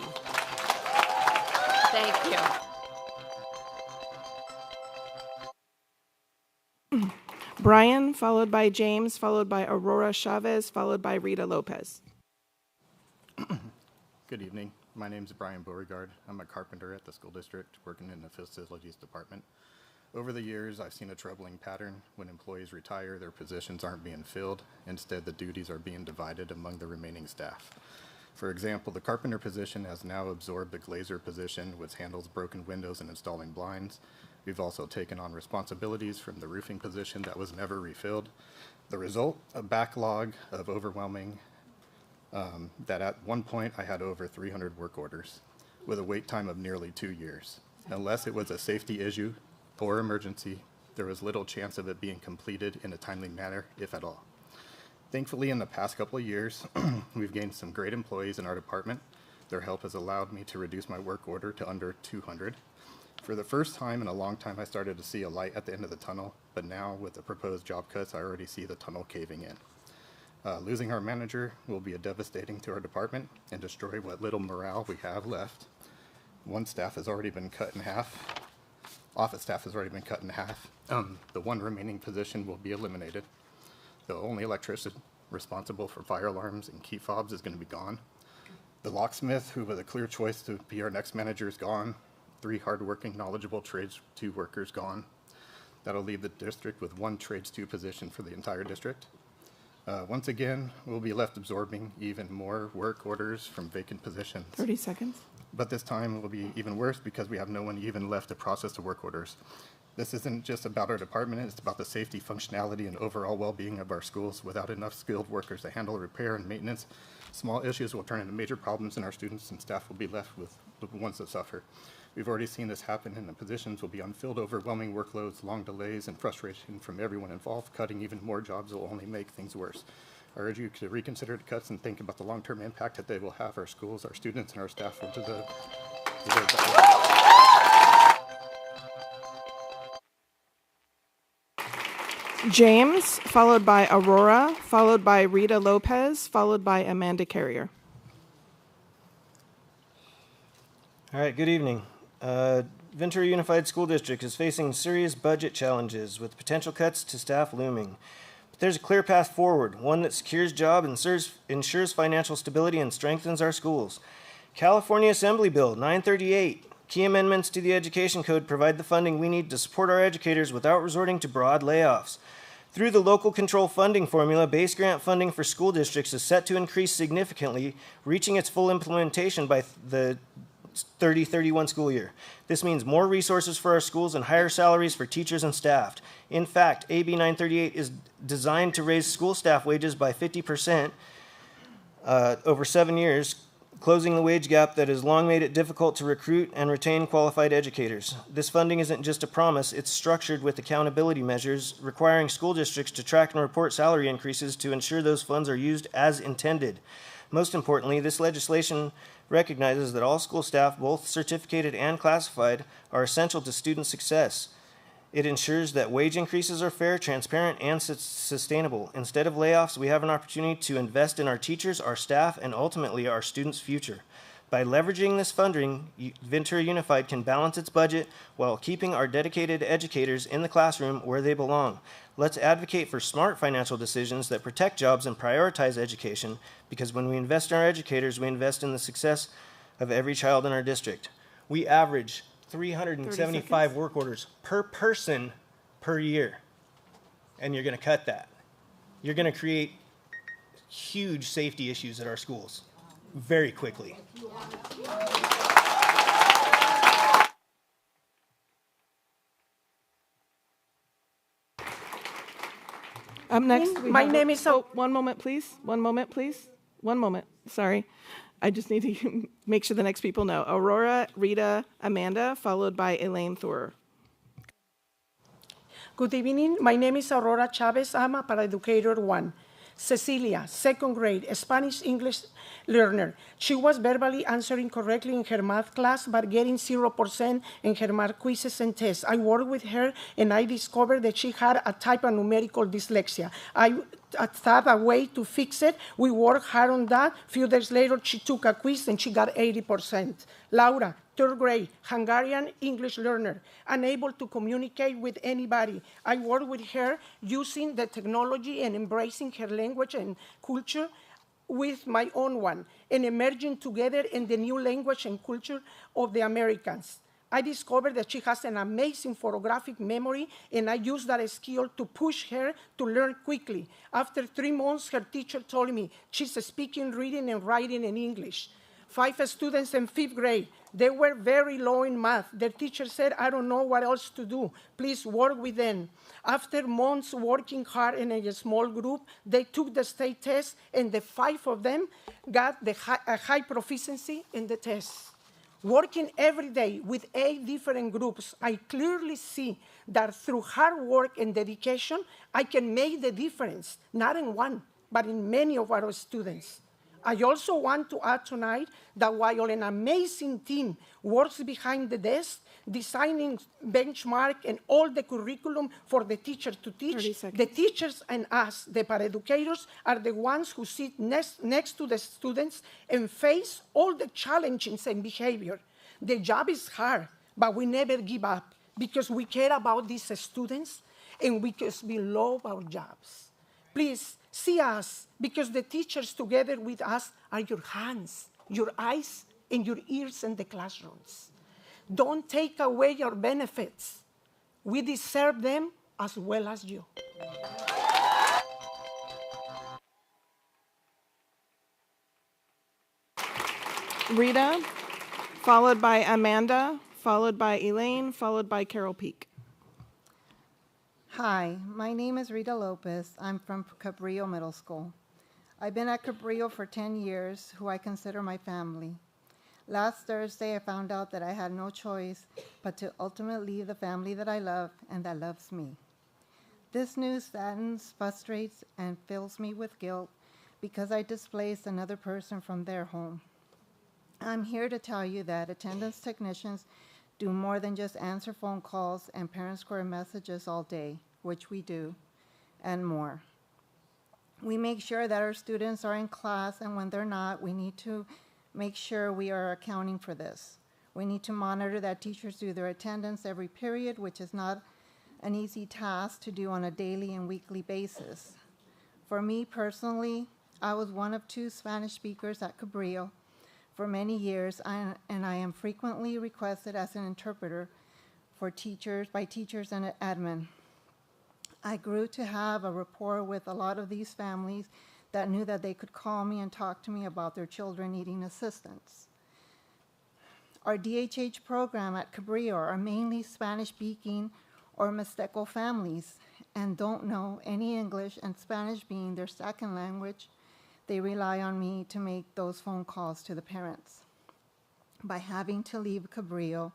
Thank you. Brian, followed by James, followed by Aurora Chavez, followed by Rita Lopez. Good evening. My name is Brian Beauregard. I'm a carpenter at the school district working in the facilities department. Over the years, I've seen a troubling pattern. When employees retire, their positions aren't being filled. Instead, the duties are being divided among the remaining staff. For example, the carpenter position has now absorbed the glazer position, which handles broken windows and installing blinds. We've also taken on responsibilities from the roofing position that was never refilled. The result, a backlog of overwhelming that at one point I had over 300 work orders with a wait time of nearly 2 years. Unless it was a safety issue or emergency, there was little chance of it being completed in a timely manner, if at all. Thankfully, in the past couple of years, we've gained some great employees in our department. Their help has allowed me to reduce my work order to under 200. For the first time in a long time, I started to see a light at the end of the tunnel, but now with the proposed job cuts, I already see the tunnel caving in. Losing our manager will be devastating to our department and destroy what little morale we have left. One staff has already been cut in half. Office staff has already been cut in half. The one remaining position will be eliminated. The only electrician responsible for fire alarms and key fobs is going to be gone. The locksmith, who was a clear choice to be our next manager, is gone. 3 hardworking, knowledgeable trades 2 workers gone. That'll leave the district with 1 trades 2 position for the entire district. Once again, we'll be left absorbing even more work orders from vacant positions. 30 seconds. But this time it will be even worse because we have no one even left to process the work orders. This isn't just about our department, it's about the safety, functionality, and overall well-being of our schools. Without enough skilled workers to handle repair and maintenance, small issues will turn into major problems and our students and staff will be left with the ones that suffer. We've already seen this happen and the positions will be unfilled, overwhelming workloads, long delays, and frustration from everyone involved. Cutting even more jobs will only make things worse. I urge you to reconsider the cuts and think about the long-term impact that they will have our schools, our students, and our staff will deserve better. James, followed by Aurora, followed by Rita Lopez, followed by Amanda Carrier. All right, good evening. Ventura Unified School District is facing serious budget challenges with potential cuts to staff looming. But there's a clear path forward, one that secures jobs and ensures financial stability and strengthens our schools. California Assembly Bill 938. Key amendments to the Education Code provide the funding we need to support our educators without resorting to broad layoffs. Through the local control funding formula, base grant funding for school districts is set to increase significantly, reaching its full implementation by the 30-31 school year. This means more resources for our schools and higher salaries for teachers and staff. In fact, AB 938 is designed to raise school staff wages by 50% over 7 years, closing the wage gap that has long made it difficult to recruit and retain qualified educators. This funding isn't just a promise, it's structured with accountability measures requiring school districts to track and report salary increases to ensure those funds are used as intended. Most importantly, this legislation recognizes that all school staff, both certificated and classified, are essential to student success. It ensures that wage increases are fair, transparent, and sustainable. Instead of layoffs, we have an opportunity to invest in our teachers, our staff, and ultimately our students' future. By leveraging this funding, Ventura Unified can balance its budget while keeping our dedicated educators in the classroom where they belong. Let's advocate for smart financial decisions that protect jobs and prioritize education, because when we invest in our educators, we invest in the success of every child in our district. We average 375 work orders per person per year. And you're going to cut that. You're going to create huge safety issues at our schools very quickly. Up next, my name is... one moment, please. One moment, please. One moment. Sorry. I just need to make sure the next people know. Aurora, Rita, Amanda, followed by Elaine Thorer. Good evening. My name is Aurora Chavez. I'm a paraeducator 1. Cecilia, 2nd grade, Spanish-English learner. She was verbally answering correctly in her math class, but getting 0% in her math quizzes and tests. I worked with her, and I discovered that she had a type of numerical dyslexia. I thought a way to fix it. We worked hard on that. A few days later, she took a quiz and she got 80%. Laura, third grade, Hungarian English learner, unable to communicate with anybody. I worked with her using the technology and embracing her language and culture with my own one, and emerging together in the new language and culture of the Americans. I discovered that she has an amazing photographic memory, and I used that skill to push her to learn quickly. After 3 months, her teacher told me she's speaking, reading, and writing in English. 5 students in 5th grade. They were very low in math. Their teacher said, I don't know what else to do. Please work with them. After months working hard in a small group, they took the state test, and the 5 of them got a high proficiency in the test. Working every day with 8 different groups, I clearly see that through hard work and dedication, I can make the difference, not in one, but in many of our students. I also want to add tonight that while an amazing team works behind the desk, designing benchmark and all the curriculum for the teachers to teach, the teachers and us, the paraeducators, are the ones who sit next to the students and face all the challenges and behavior. The job is hard, but we never give up because we care about these students and because we love our jobs. Please, see us, because the teachers together with us are your hands, your eyes, and your ears in the classrooms. Don't take away your benefits. We deserve them as well as you. Rita, followed by Amanda, followed by Elaine, followed by Carol Peak. Hi, my name is Rita Lopez. I'm from Cabrillo Middle School. I've been at Cabrillo for 10 years, who I consider my family. Last Thursday, I found out that I had no choice but to ultimately leave the family that I love and that loves me. This news saddens, frustrates, and fills me with guilt because I displaced another person from their home. I'm here to tell you that attendance technicians do more than just answer phone calls and parent square messages all day, which we do, and more. We make sure that our students are in class, and when they're not, we need to make sure we are accounting for this. We need to monitor that teachers do their attendance every period, which is not an easy task to do on a daily and weekly basis. For me personally, I was one of 2 Spanish speakers at Cabrillo for many years, and I am frequently requested as an interpreter for teachers, by teachers and admin. I grew to have a rapport with a lot of these families that knew that they could call me and talk to me about their children needing assistance. Our DHH program at Cabrillo are mainly Spanish-speaking or Mixteco families and don't know any English, and Spanish being their second language, they rely on me to make those phone calls to the parents. By having to leave Cabrillo,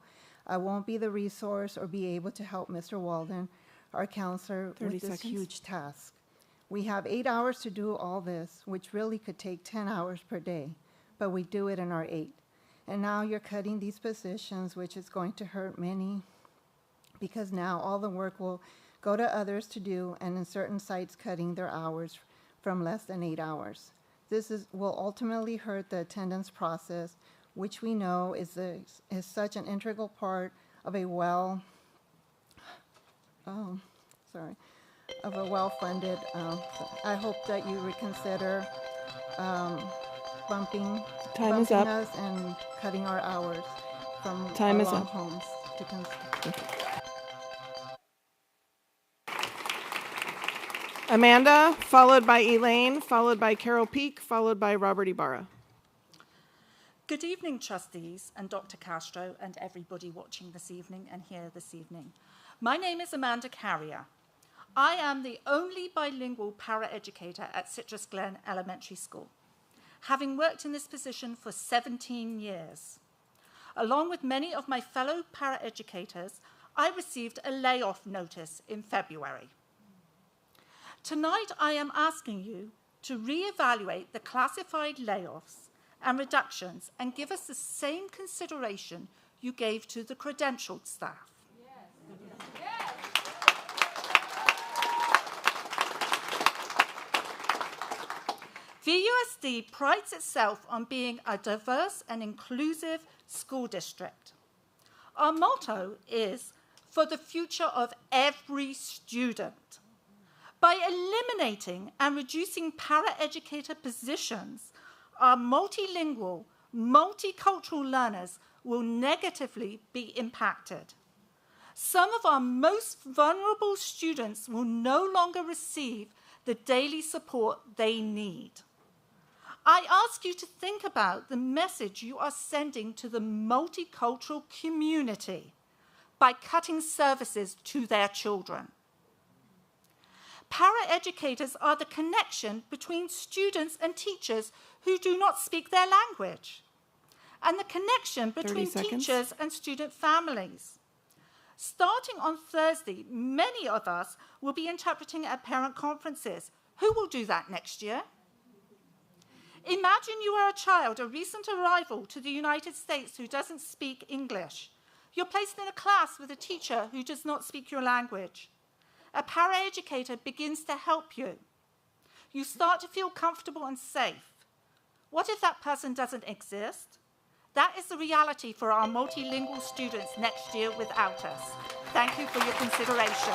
I won't be the resource or be able to help Mr. Walden, our counselor, with this huge task. We have 8 hours to do all this, which really could take 10 hours per day, but we do it in our 8. And now you're cutting these positions, which is going to hurt many, because now all the work will go to others to do, and in certain sites cutting their hours from less than 8 hours. This will ultimately hurt the attendance process, which we know is such an integral part of a well-funded. I hope that you reconsider bumping us and cutting our hours from our long homes to Amanda, followed by Elaine, followed by Carol Peak, followed by Robert Ibarra. Good evening, trustees and Dr. Castro and everybody watching this evening and here this evening. My name is Amanda Carrier. I am the only bilingual paraeducator at Citrus Glen Elementary School, having worked in this position for 17 years. Along with many of my fellow paraeducators, I received a layoff notice in February. Tonight, I am asking you to reevaluate the classified layoffs and reductions and give us the same consideration you gave to the credentialed staff. VUSD prides itself on being a diverse and inclusive school district. Our motto is, for the future of every student. By eliminating and reducing paraeducator positions, our multilingual, multicultural learners will negatively be impacted. Some of our most vulnerable students will no longer receive the daily support they need. I ask you to think about the message you are sending to the multicultural community by cutting services to their children. Paraeducators are the connection between students and teachers who do not speak their language, and the connection between teachers and student families. Starting on Thursday, many of us will be interpreting at parent conferences. Who will do that next year? Imagine you are a child, a recent arrival to the United States who doesn't speak English. You're placed in a class with a teacher who does not speak your language. A paraeducator begins to help you. You start to feel comfortable and safe. What if that person doesn't exist? That is the reality for our multilingual students next year without us. Thank you for your consideration.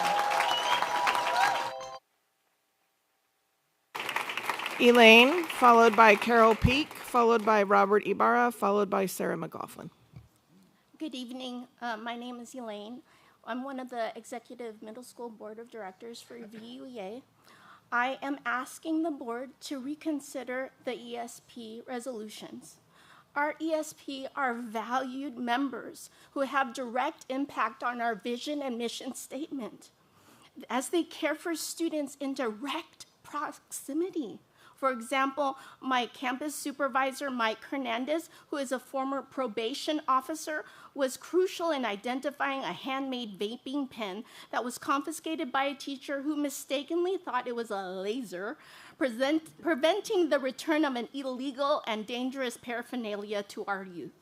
Elaine, followed by Carol Peak, followed by Robert Ibarra, followed by Sarah McLaughlin. Good evening. My name is Elaine. I'm one of the Executive Middle School Board of Directors for VUEA. I am asking the board to reconsider the ESP resolutions. Our ESP are valued members who have direct impact on our vision and mission statement as they care for students in direct proximity. For example, my campus supervisor, Mike Hernandez, who is a former probation officer, was crucial in identifying a handmade vaping pen that was confiscated by a teacher who mistakenly thought it was a laser, preventing the return of an illegal and dangerous paraphernalia to our youth.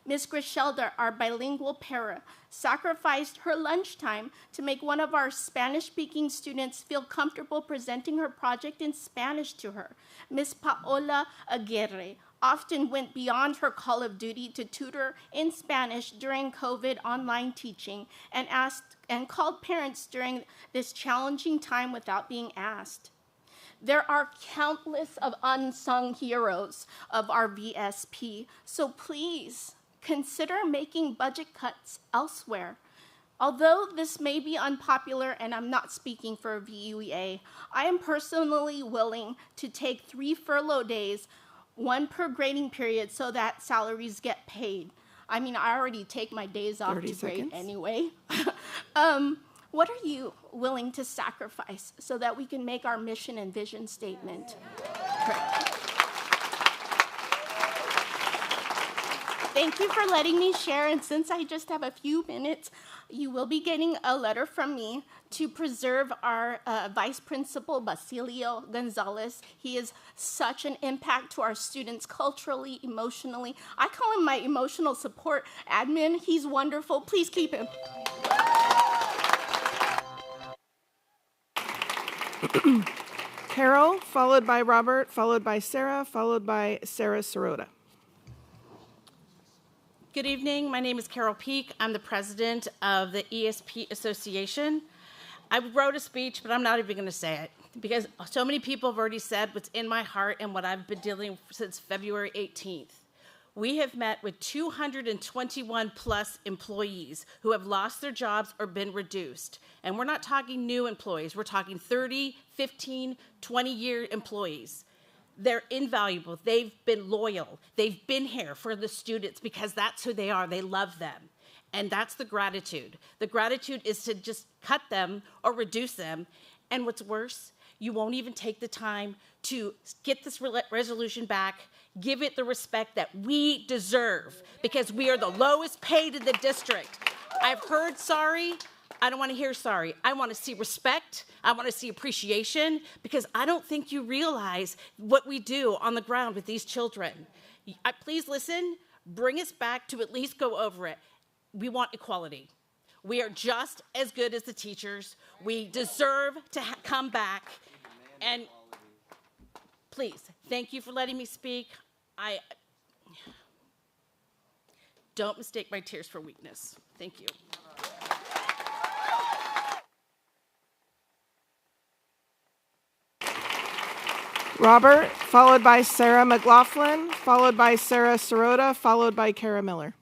Ms. Griselda, our bilingual para, sacrificed her lunchtime to make one of our Spanish-speaking students feel comfortable presenting her project in Spanish to her. Ms. Paola Aguirre often went beyond her call of duty to tutor in Spanish during COVID online teaching and called parents during this challenging time without being asked. There are countless of unsung heroes of our VSP, so please, consider making budget cuts elsewhere. Although this may be unpopular, and I'm not speaking for VUEA, I am personally willing to take 3 furlough days, 1 per grading period, so that salaries get paid. I mean, I already take my days off to grade anyway. What are you willing to sacrifice so that we can make our mission and vision statement correct? Thank you for letting me share, and since I just have a few minutes, you will be getting a letter from me to preserve our Vice Principal, Basilio Gonzalez. He is such an impact to our students culturally, emotionally. I call him my emotional support admin. He's wonderful. Please keep him. Carol, followed by Robert, followed by Sarah, followed by Sarah Sirota. Good evening. My name is Carol Peak. I'm the president of the ESP Association. I wrote a speech, but I'm not even going to say it because so many people have already said what's in my heart and what I've been dealing with since February 18th. We have met with 221 plus employees who have lost their jobs or been reduced. And we're not talking new employees. We're talking 30, 15, 20-year employees. They're invaluable. They've been loyal. They've been here for the students because that's who they are. They love them. And that's the gratitude. The gratitude is to just cut them or reduce them. And what's worse, you won't even take the time to get this resolution back, give it the respect that we deserve because we are the lowest paid in the district. I've heard sorry. I don't want to hear sorry. I want to see respect. I want to see appreciation because I don't think you realize what we do on the ground with these children. Please listen, bring us back to at least go over it. We want equality. We are just as good as the teachers. We deserve to come back and please, thank you for letting me speak. Don't mistake my tears for weakness. Thank you. Robert, followed by Sarah McLaughlin, followed by Sarah Sirota, followed by Kara Miller.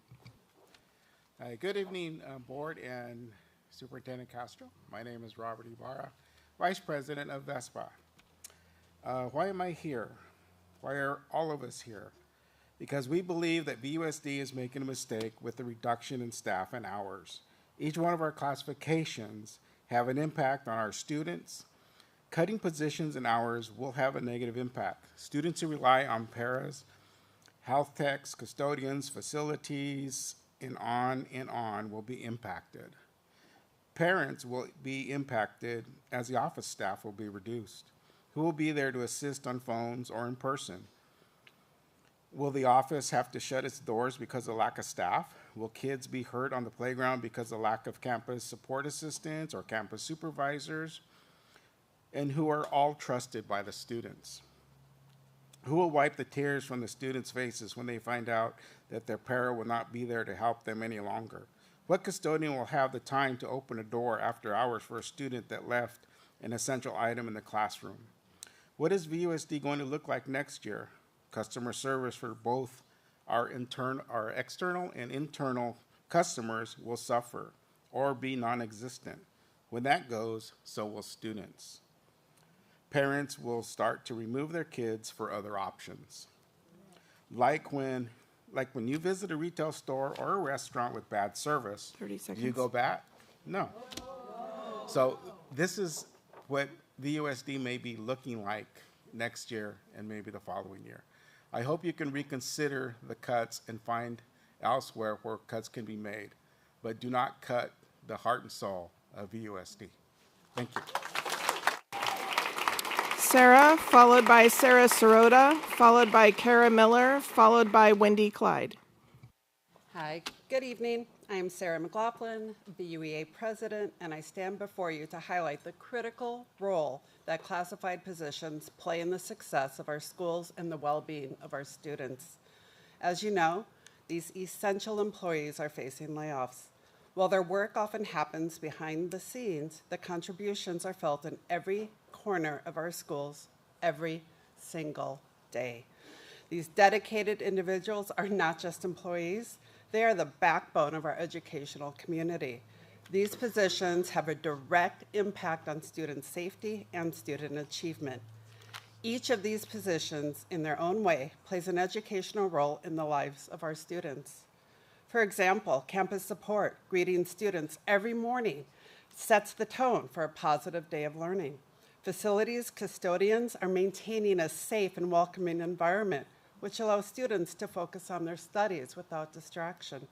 Good evening, Board and Superintendent Castro. My name is Robert Ibarra, Vice President of VESPA. Why am I here? Why are all of us here? Because we believe that VUSD is making a mistake with the reduction in staff and hours. Each one of our classifications have an impact on our students. Cutting positions and hours will have a negative impact. Students who rely on paras, health techs, custodians, facilities, and on will be impacted. Parents will be impacted as the office staff will be reduced. Who will be there to assist on phones or in person? Will the office have to shut its doors because of lack of staff? Will kids be hurt on the playground because of lack of campus support assistants or campus supervisors? And who are all trusted by the students? Who will wipe the tears from the students' faces when they find out that their para will not be there to help them any longer? What custodian will have the time to open a door after hours for a student that left an essential item in the classroom? What is VUSD going to look like next year? Customer service for both our external and internal customers will suffer or be non-existent. When that goes, so will students. Parents will start to remove their kids for other options. Like when you visit a retail store or a restaurant with bad service, 30 seconds. do you go back? No. So this is what VUSD may be looking like next year and maybe the following year. I hope you can reconsider the cuts and find elsewhere where cuts can be made, but do not cut the heart and soul of VUSD. Thank you. Sarah, followed by Sarah Sirota, followed by Kara Miller, followed by Wendy Clyde. Hi, good evening. I am Sarah McLaughlin, VUEA President, and I stand before you to highlight the critical role that classified positions play in the success of our schools and the well-being of our students. As you know, these essential employees are facing layoffs. While their work often happens behind the scenes, the contributions are felt in every corner of our schools every single day. These dedicated individuals are not just employees, they are the backbone of our educational community. These positions have a direct impact on student safety and student achievement. Each of these positions, in their own way, plays an educational role in the lives of our students. For example, campus support, greeting students every morning, sets the tone for a positive day of learning. Facilities custodians are maintaining a safe and welcoming environment, which allows students to focus on their studies without distraction.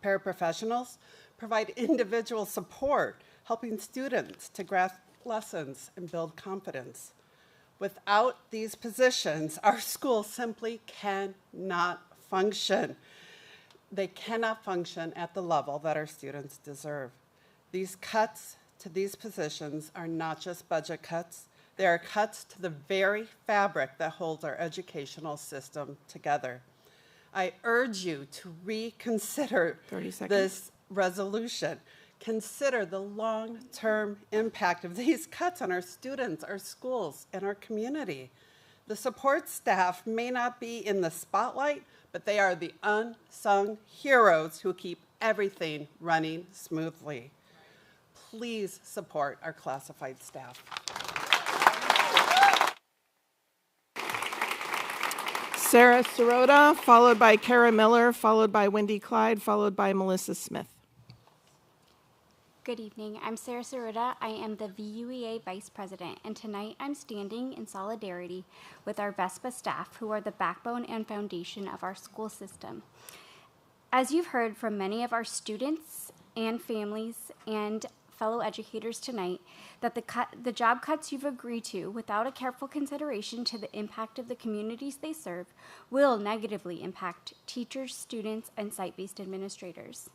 Paraprofessionals provide individual support, helping students to grasp lessons and build confidence. Without these positions, our schools simply cannot function. They cannot function at the level that our students deserve. These cuts to these positions are not just budget cuts, they are cuts to the very fabric that holds our educational system together. I urge you to reconsider this resolution. Consider the long-term impact of these cuts on our students, our schools, and our community. The support staff may not be in the spotlight, but they are the unsung heroes who keep everything running smoothly. Please support our classified staff. Sarah Sirota, followed by Kara Miller, followed by Wendy Clyde, followed by Melissa Smith. Good evening. I'm Sarah Sirota. I am the VUEA Vice President, and tonight I'm standing in solidarity with our VESPA staff, who are the backbone and foundation of our school system. As you've heard from many of our students and families and fellow educators tonight, that the job cuts you've agreed to, without a careful consideration to the impact of the communities they serve, will negatively impact teachers, students, and site-based administrators.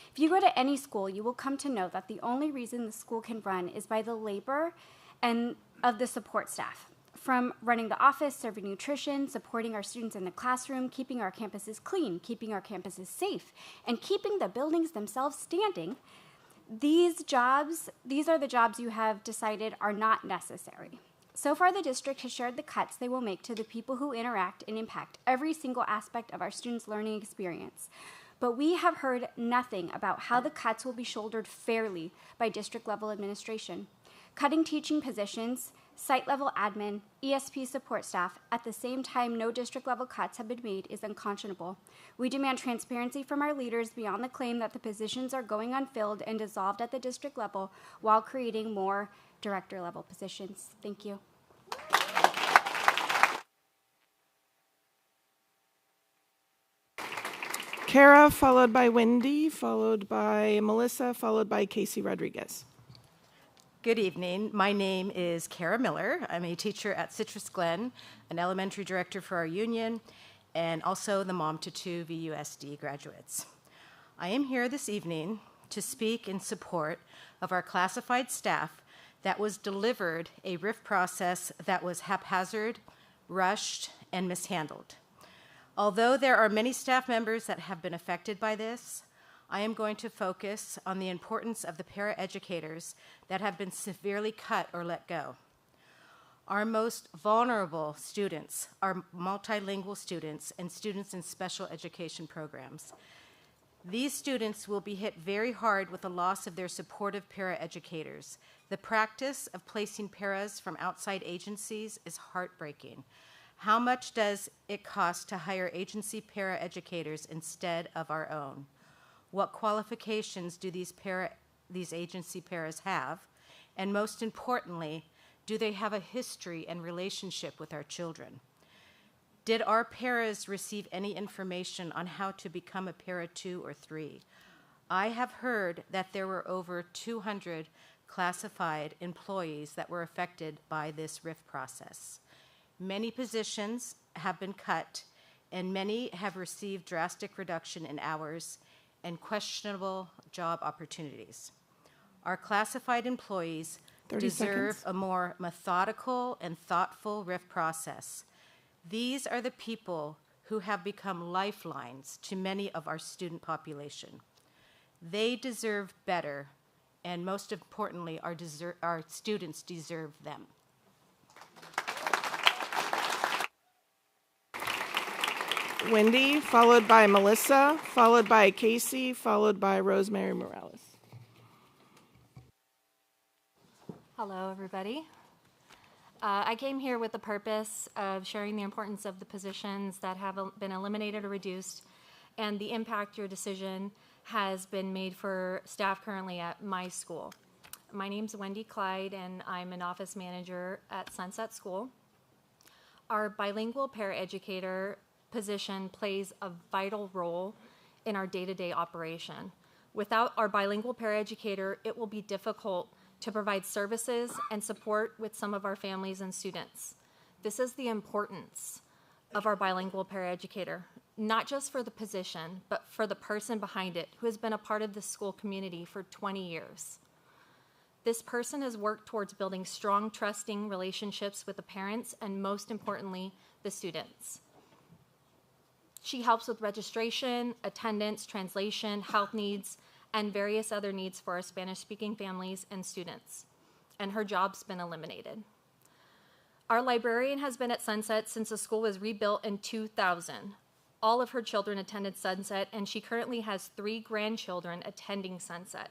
If you go to any school, you will come to know that the only reason the school can run is by the labor and of the support staff. from running the office, serving nutrition, supporting our students in the classroom, keeping our campuses clean, keeping our campuses safe, and keeping the buildings themselves standing, these are the jobs you have decided are not necessary. So far, the district has shared the cuts they will make to the people who interact and impact every single aspect of our students' learning experience. But we have heard nothing about how the cuts will be shouldered fairly by district-level administration. Cutting teaching positions, site-level admin, ESP support staff, at the same time no district-level cuts have been made is unconscionable. We demand transparency from our leaders beyond the claim that the positions are going unfilled and dissolved at the district level while creating more director-level positions. Thank you. Kara, followed by Wendy, followed by Melissa, followed by Casey Rodriguez. Good evening. My name is Kara Miller. I'm a teacher at Citrus Glen, an elementary director for our union, and also the mom to 2 VUSD graduates. I am here this evening to speak in support of our classified staff that was delivered a RIF process that was haphazard, rushed, and mishandled. Although there are many staff members that have been affected by this, I am going to focus on the importance of the paraeducators that have been severely cut or let go. Our most vulnerable students are multilingual students and students in special education programs. These students will be hit very hard with the loss of their supportive paraeducators. The practice of placing paras from outside agencies is heartbreaking. How much does it cost to hire agency paraeducators instead of our own? What qualifications do these agency paras have? And most importantly, do they have a history and relationship with our children? Did our paras receive any information on how to become a para 2 or 3? I have heard that there were over 200 classified employees that were affected by this RIF process. Many positions have been cut, and many have received drastic reduction in hours and questionable job opportunities. Our classified employees 30 deserve seconds. a more methodical and thoughtful RIF process. These are the people who have become lifelines to many of our student population. They deserve better, and most importantly, our students deserve them. Wendy, followed by Melissa, followed by Casey, followed by Rosemary Morales. Hello, everybody. I came here with the purpose of sharing the importance of the positions that have been eliminated or reduced and the impact your decision has been made for staff currently at my school. My name's Wendy Clyde, and I'm an office manager at Sunset School. Our bilingual paraeducator position plays a vital role in our day-to-day operation. Without our bilingual paraeducator, it will be difficult to provide services and support with some of our families and students. This is the importance of our bilingual paraeducator, not just for the position, but for the person behind it who has been a part of the school community for 20 years. This person has worked towards building strong, trusting relationships with the parents and, most importantly, the students. She helps with registration, attendance, translation, health needs, and various other needs for our Spanish-speaking families and students. And her job's been eliminated. Our librarian has been at Sunset since the school was rebuilt in 2000. All of her children attended Sunset, and she currently has 3 grandchildren attending Sunset.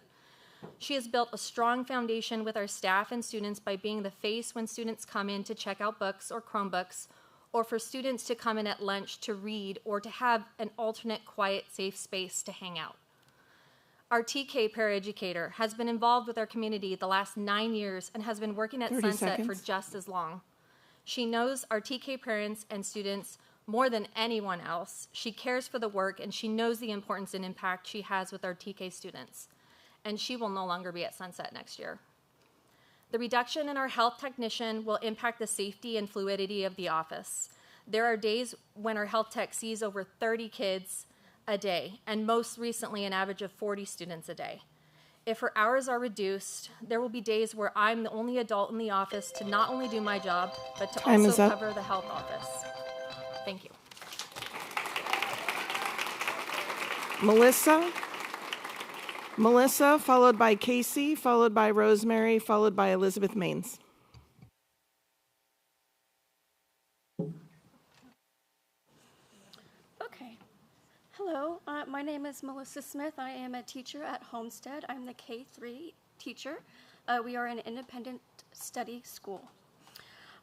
She has built a strong foundation with our staff and students by being the face when students come in to check out books or Chromebooks, or for students to come in at lunch to read or to have an alternate, quiet, safe space to hang out. Our TK paraeducator has been involved with our community the last 9 years and has been working at 30 Sunset seconds. for just as long. She knows our TK parents and students more than anyone else. She cares for the work, and she knows the importance and impact she has with our TK students. And she will no longer be at Sunset next year. The reduction in our health technician will impact the safety and fluidity of the office. There are days when our health tech sees over 30 kids a day, and most recently an average of 40 students a day. if her hours are reduced, there will be days where I'm the only adult in the office to not only do my job, but to Time is also up. cover the health office. Thank you. Melissa, followed by Casey, followed by Rosemary, followed by Elizabeth Maines. Okay. Hello, my name is Melissa Smith. I am a teacher at Homestead. I'm the K-3 teacher. We are an independent study school.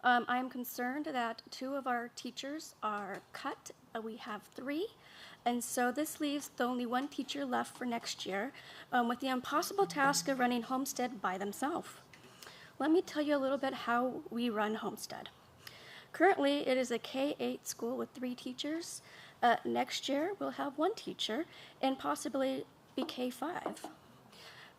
I am concerned that 2 of our teachers are cut. We have 3. And so this leaves only 1 teacher left for next year with the impossible task of running Homestead by themselves. Let me tell you a little bit how we run Homestead. Currently, it is a K-8 school with 3 teachers. Next year, we'll have 1 teacher and possibly be K-5.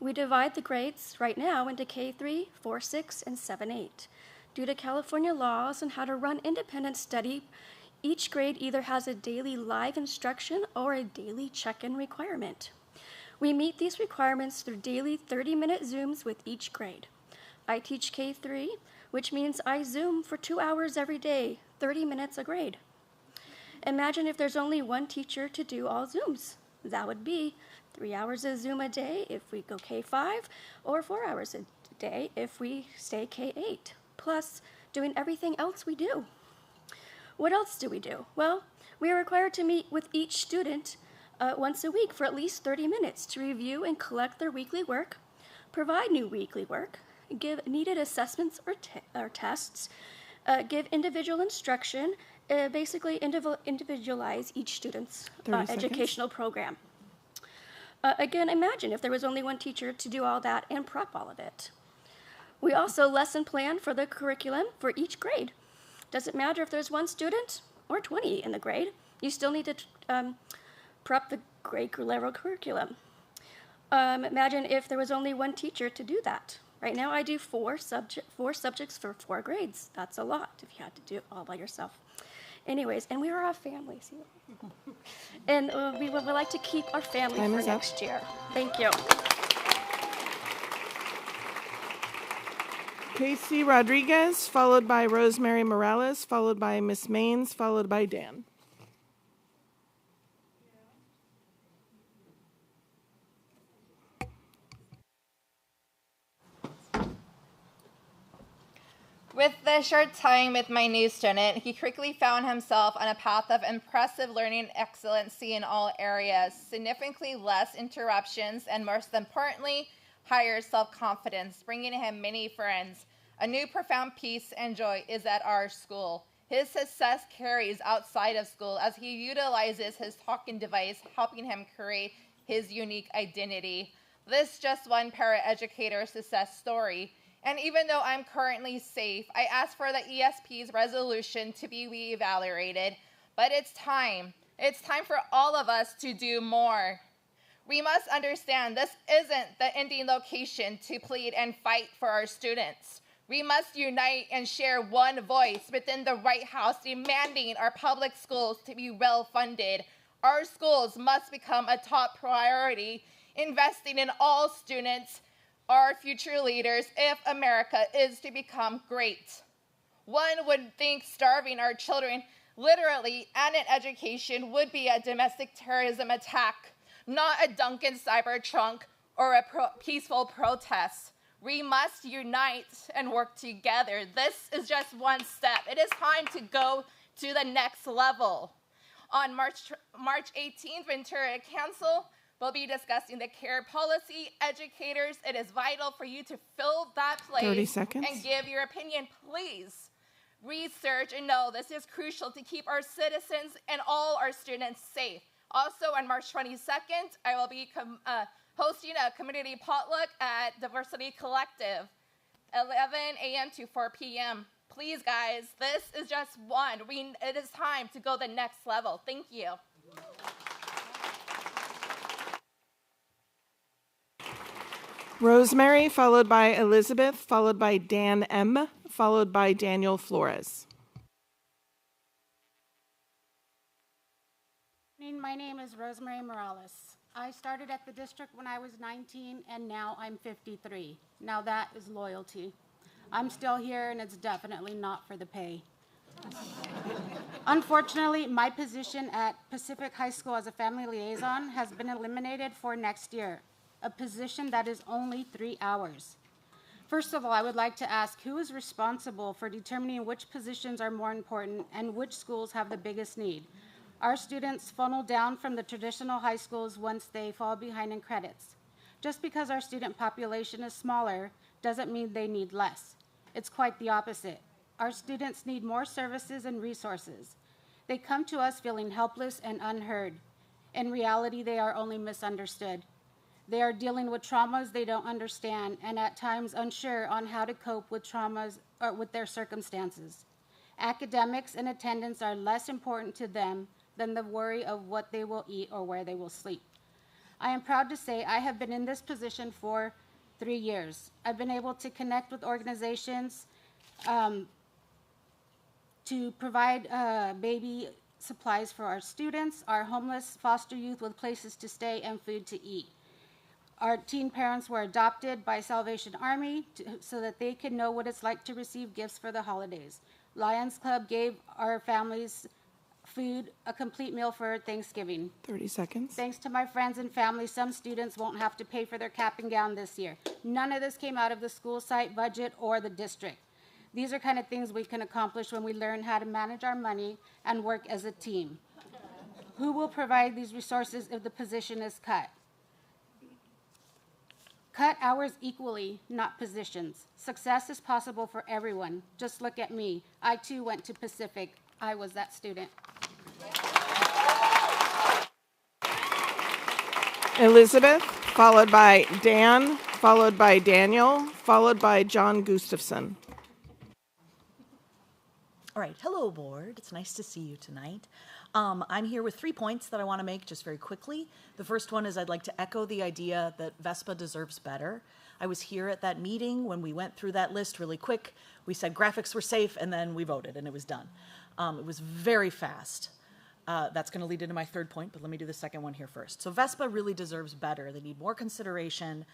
We divide the grades right now into K-3, 4, 6, and 7, 8. Due to California laws on how to run independent study, each grade either has a daily live instruction or a daily check-in requirement. We meet these requirements through daily 30-minute Zooms with each grade. I teach K-3, which means I Zoom for 2 hours every day, 30 minutes a grade. Imagine if there's only 1 teacher to do all Zooms. That would be 3 hours of Zoom a day if we go K-5, or 4 hours a day if we stay K-8, plus doing everything else we do. What else do we do? Well, we are required to meet with each student once a week for at least 30 minutes to review and collect their weekly work, provide new weekly work, give needed assessments or tests, give individual instruction, basically individualize each student's educational program. Again, imagine if there was only 1 teacher to do all that and prep all of it. We also lesson plan for the curriculum for each grade. Doesn't matter if there's 1 student or 20 in the grade, you still need to prep the grade level curriculum. Imagine if there was only 1 teacher to do that. Right now I do 4 subjects for 4 grades. That's a lot if you had to do it all by yourself. Anyways, and we are a family, see? And we would like to keep our family for next year. Thank you. Casey Rodriguez, followed by Rosemary Morales, followed by Miss Maines, followed by Dan. With the short time with my new student, he quickly found himself on a path of impressive learning excellency in all areas, significantly less interruptions, and most importantly, higher self-confidence, bringing him many friends. A new profound peace and joy is at our school. His success carries outside of school as he utilizes his talking device, helping him create his unique identity. This is just one paraeducator success story. And even though I'm currently safe, I asked for the ESP's resolution to be reevaluated. But it's time. It's time for all of us to do more. We must understand this isn't the ending location to plead and fight for our students. We must unite and share one voice within the White House demanding our public schools to be well-funded. Our schools must become a top priority, investing in all students, our future leaders, if America is to become great. One would think starving our children literally and in education would be a domestic terrorism attack, not a Duncan Cybertrunk or a peaceful protest. We must unite and work together. This is just one step. It is time to go to the next level. On March 18th, Ventura Council will be discussing the care policy. Educators, it is vital for you to fill that place 30 seconds. And give your opinion. Please research and know this is crucial to keep our citizens and all our students safe. Also, on March 22nd, I will be hosting a community potluck at Diversity Collective, 11 a.m. to 4 p.m. Please, guys, this is just one. It is time to go the next level. Thank you. Rosemary, followed by Elizabeth, followed by Dan M., followed by Daniel Flores. My name is Rosemary Morales. I started at the district when I was 19, and now I'm 53. Now that is loyalty. I'm still here, and it's definitely not for the pay. Unfortunately, my position at Pacific High School as a family liaison has been eliminated for next year, a position that is only 3 hours. First of all, I would like to ask who is responsible for determining which positions are more important and which schools have the biggest need. Our students funnel down from the traditional high schools once they fall behind in credits. Just because our student population is smaller doesn't mean they need less. It's quite the opposite. Our students need more services and resources. They come to us feeling helpless and unheard. In reality, they are only misunderstood. They are dealing with traumas they don't understand and at times unsure on how to cope with traumas or with their circumstances. Academics and attendance are less important to them than the worry of what they will eat or where they will sleep. I am proud to say I have been in this position for 3 years. I've been able to connect with organizations to provide baby supplies for our students, our homeless foster youth with places to stay and food to eat. Our teen parents were adopted by Salvation Army so that they could know what it's like to receive gifts for the holidays. Lions Club gave our families food, a complete meal for Thanksgiving. 30 seconds. Thanks to my friends and family, some students won't have to pay for their cap and gown this year. None of this came out of the school site budget or the district. These are kind of things we can accomplish when we learn how to manage our money and work as a team. Who will provide these resources if the position is cut? Cut hours equally, not positions. Success is possible for everyone. Just look at me. I too went to Pacific. I was that student. Elizabeth, followed by Dan, followed by Daniel, followed by John Gustafson. All right, hello board. It's nice to see you tonight. I'm here with 3 points that I want to make just very quickly. The first one is I'd like to echo the idea that VESPA deserves better. I was here at that meeting when we went through that list really quick. We said graphics were safe, and then we voted, and it was done. It was very fast. That's going to lead into my third point, but let me do the second one here first. So VESPA really deserves better. They need more consideration.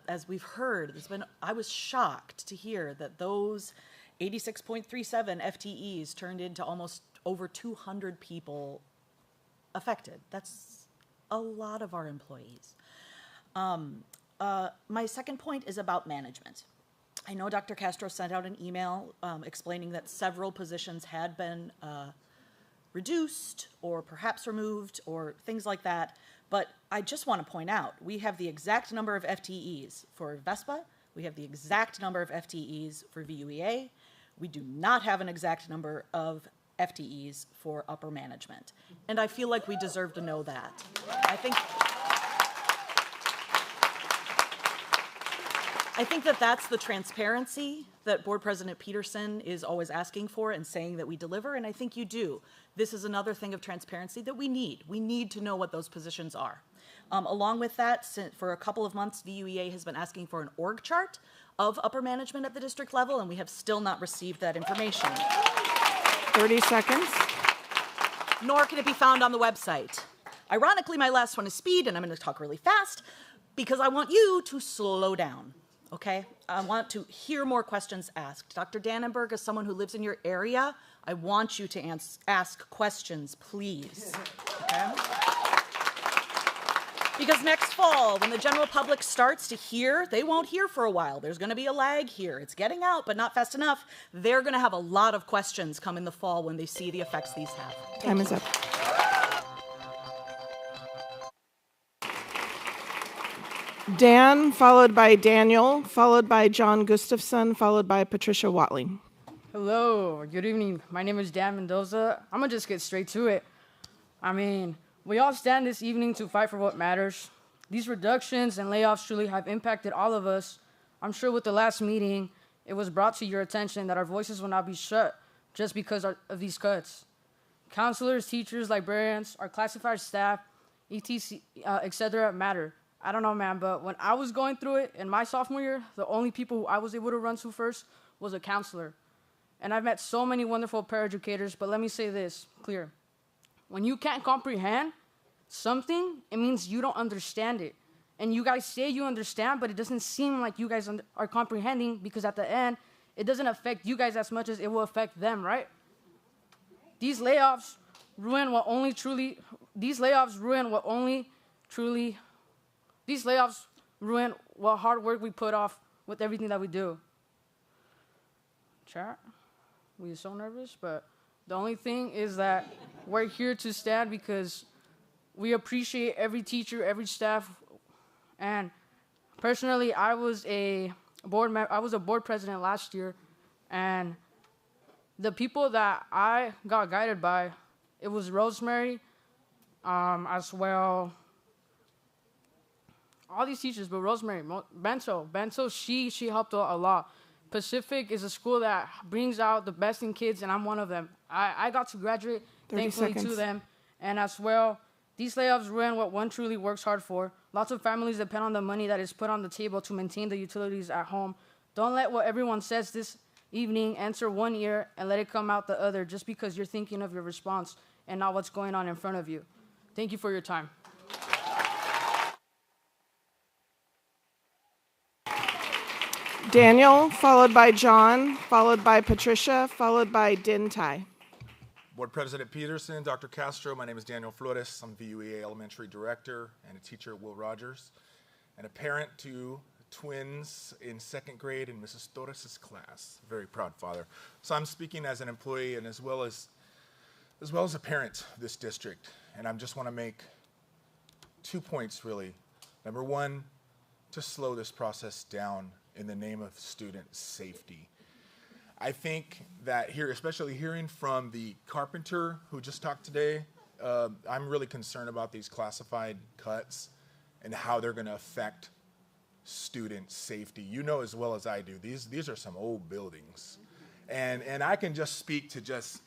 As we've heard, I was shocked to hear that those 86.37 FTEs turned into almost over 200 people affected. That's a lot of our employees. My second point is about management. I know Dr. Castro sent out an email explaining that several positions had been reduced or perhaps removed or things like that, but I just want to point out, we have the exact number of FTEs for VESPA, we have the exact number of FTEs for VUEA, we do not have an exact number of FTEs for upper management. And I feel like we deserve to know that. I think that that's the transparency that Board President Peterson is always asking for and saying that we deliver, and I think you do. This is another thing of transparency that we need. We need to know what those positions are. Along with that, for a couple of months, VUEA has been asking for an org chart of upper management at the district level, and we have still not received that information. 30 seconds. Nor can it be found on the website. Ironically, my last one is speed, and I'm going to talk really fast because I want you to slow down, okay? I want to hear more questions asked. Dr. Dannenberg, as someone who lives in your area, I want you to ask questions, please, okay? Because next fall, when the general public starts to hear, they won't hear for a while. There's going to be a lag here. It's getting out, but not fast enough. They're going to have a lot of questions come in the fall when they see the effects these have. Time is up. Dan, followed by Daniel, followed by John Gustafson, followed by Patricia Watling. Hello, good evening. My name is Dan Mendoza. I'm going to just get straight to it. We all stand this evening to fight for what matters. These reductions and layoffs truly have impacted all of us. I'm sure with the last meeting, it was brought to your attention that our voices will not be shut just because of these cuts. Counselors, teachers, librarians, our classified staff, etc., etc. matter. I don't know, man, but when I was going through it in my sophomore year, the only people who I was able to run to first was a counselor. And I've met so many wonderful paraeducators, but let me say this clear. When you can't comprehend, something, it means you don't understand it. And you guys say you understand, but it doesn't seem like you guys are comprehending, because at the end, it doesn't affect you guys as much as it will affect them, right? These layoffs ruin what hard work we put off with everything that we do. Chat, we are so nervous, but the only thing is that we're here to stand because we appreciate every teacher, every staff, and personally, I was a board president last year, and the people that I got guided by, it was Rosemary, as well. All these teachers, but Rosemary, Bento, she helped a lot. Pacific is a school that brings out the best in kids, and I'm one of them. I got to graduate, thankfully, to them. And as well, these layoffs ruin what one truly works hard for. Lots of families depend on the money that is put on the table to maintain the utilities at home. Don't let what everyone says this evening enter one ear and let it come out the other, just because you're thinking of your response and not what's going on in front of you. Thank you for your time. Daniel, followed by John, followed by Patricia, followed by Din Tai. Board President Peterson, Dr. Castro, my name is Daniel Flores. I'm VUEA Elementary Director and a teacher at Will Rogers, and a parent to twins in second grade in Mrs. Torres' class. Very proud father. So I'm speaking as an employee and as well as a parent of this district. And I just want to make 2 points, really. Number one, to slow this process down in the name of student safety. I think that here, especially hearing from the carpenter who just talked today, I'm really concerned about these classified cuts and how they're going to affect student safety. You know as well as I do, these are some old buildings. And I can just speak to just,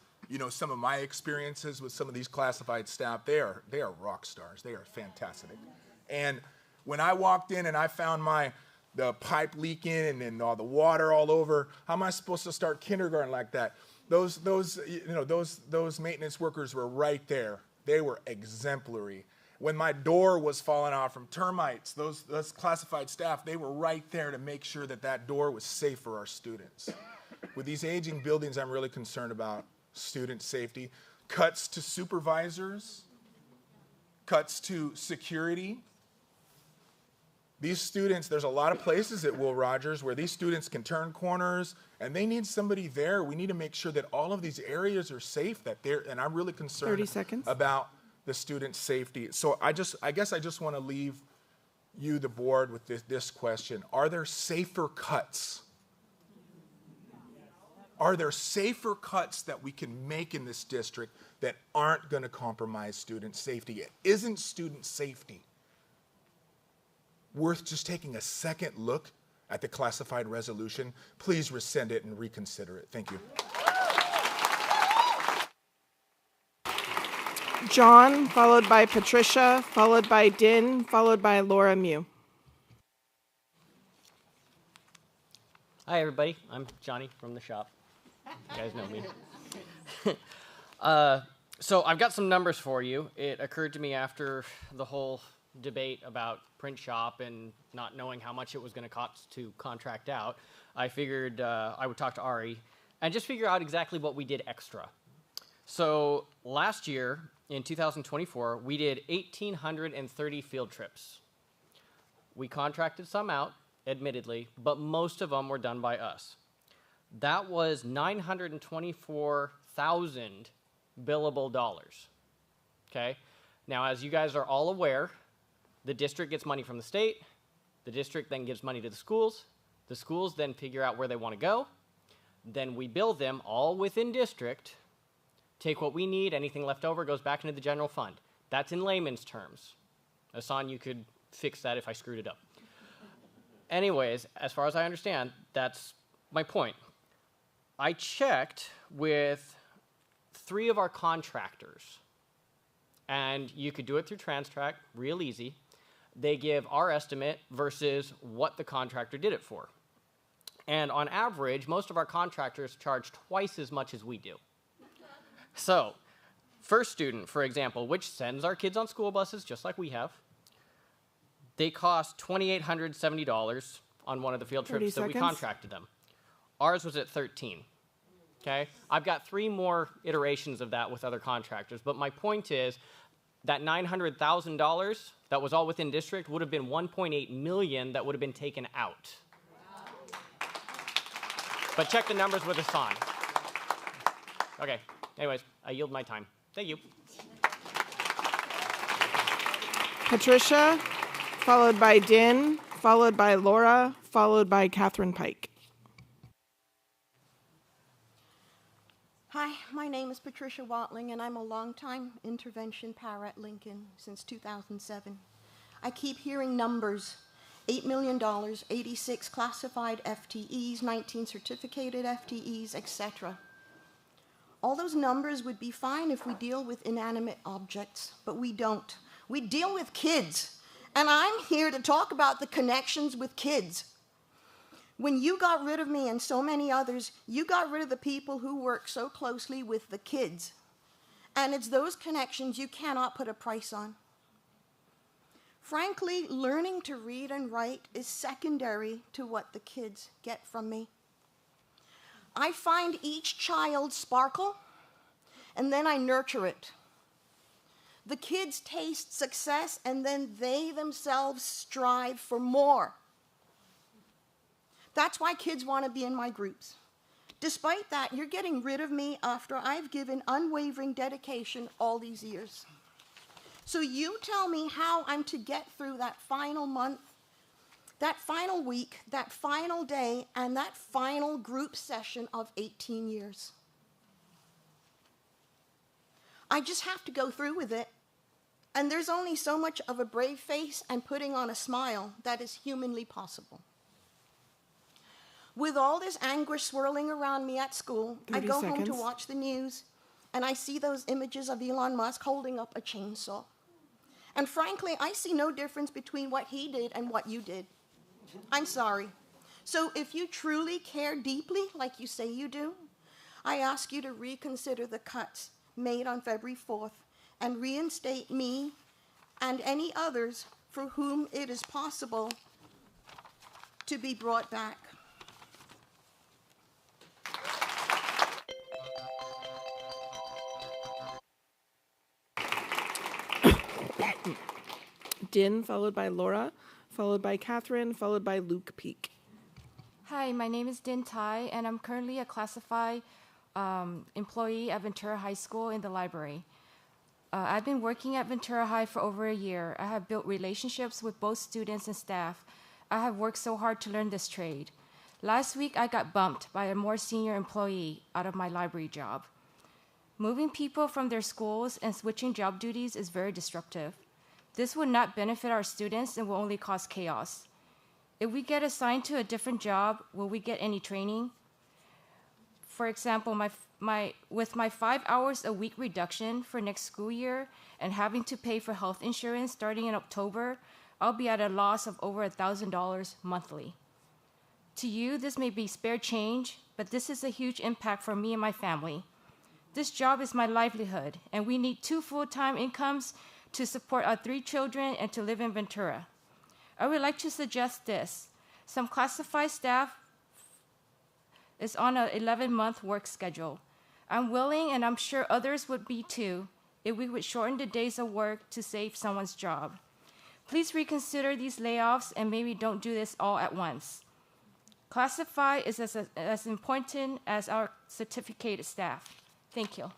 some of my experiences with some of these classified staff. They are rock stars. They are fantastic. And when I walked in and I found the pipe leaking and all the water all over, how am I supposed to start kindergarten like that? Those maintenance workers were right there. They were exemplary. When my door was falling off from termites, those classified staff, they were right there to make sure that door was safe for our students. With these aging buildings, I'm really concerned about student safety. Cuts to supervisors, cuts to security. These students, there's a lot of places at Will Rogers where these students can turn corners, and they need somebody there. We need to make sure that all of these areas are safe, and I'm really concerned 30 seconds. About the student safety. So I guess I just want to leave you, the board, with this question. Are there safer cuts? Are there safer cuts that we can make in this district that aren't going to compromise student safety? It isn't student safety worth just taking a second look at the classified resolution? Please rescind it and reconsider it. Thank you. John, followed by Patricia, followed by Din, followed by Laura Mew. Hi, everybody. I'm Johnny from the shop. You guys know me. So I've got some numbers for you. It occurred to me after the whole debate about print shop and not knowing how much it was going to cost to contract out. I figured I would talk to Ari and just figure out exactly what we did extra. So last year, in 2024, we did 1,830 field trips. We contracted some out, admittedly, but most of them were done by us. That was 924,000 billable dollars. Okay? Now, as you guys are all aware, the district gets money from the state. The district then gives money to the schools. The schools then figure out where they want to go. Then we bill them all within district, take what we need, anything left over goes back into the general fund. That's in layman's terms. Hassan, you could fix that if I screwed it up. Anyways, as far as I understand, that's my point. I checked with 3 of our contractors, and you could do it through TransTrack, real easy. They give our estimate versus what the contractor did it for. And on average, most of our contractors charge twice as much as we do. So First Student, for example, which sends our kids on school buses just like we have, they cost $2,870 on one of the field 30 trips that we seconds. contracted them. Ours was at 13. Okay? I've got 3 more iterations of that with other contractors, but my point is that $900,000 that was all within district would have been $1.8 million that would have been taken out. But check the numbers with us on. Okay, anyways, I yield my time. Thank you. Patricia, followed by Din, followed by Laura, followed by Catherine Pike. Hi, my name is Patricia Watling, and I'm a longtime intervention para at Lincoln since 2007. I keep hearing numbers, $8 million, 86 classified FTEs, 19 certificated FTEs, etc. All those numbers would be fine if we deal with inanimate objects, but we don't. We deal with kids, and I'm here to talk about the connections with kids. When you got rid of me and so many others, you got rid of the people who work so closely with the kids. And it's those connections you cannot put a price on. Frankly, learning to read and write is secondary to what the kids get from me. I find each child sparkle, and then I nurture it. The kids taste success, and then they themselves strive for more. That's why kids want to be in my groups. Despite that, you're getting rid of me after I've given unwavering dedication all these years. So you tell me how I'm to get through that final month, that final week, that final day, and that final group session of 18 years. I just have to go through with it. And there's only so much of a brave face and putting on a smile that is humanly possible. With all this anguish swirling around me at school, I go home to watch the news, and I see those images of Elon Musk holding up a chainsaw. And frankly, I see no difference between what he did and what you did. I'm sorry. So if you truly care deeply, like you say you do, I ask you to reconsider the cuts made on February 4th and reinstate me and any others for whom it is possible to be brought back. Din, followed by Laura, followed by Catherine, followed by Luke Peak. Hi, my name is Din Tai, and I'm currently a classified employee at Ventura High School in the library. I've been working at Ventura High for over a year. I have built relationships with both students and staff. I have worked so hard to learn this trade. Last week, I got bumped by a more senior employee out of my library job. Moving people from their schools and switching job duties is very disruptive. This would not benefit our students and will only cause chaos. If we get assigned to a different job, will we get any training? For example, with my 5 hours a week reduction for next school year and having to pay for health insurance starting in October, I'll be at a loss of over $1,000 monthly. To you, this may be spare change, but this is a huge impact for me and my family. This job is my livelihood, and we need 2 full-time incomes to support our 3 children and to live in Ventura. I would like to suggest this. Some classified staff is on an 11-month work schedule. I'm willing, and I'm sure others would be too, if we would shorten the days of work to save someone's job. Please reconsider these layoffs and maybe don't do this all at once. Classified is as important as our certificated staff. Thank you.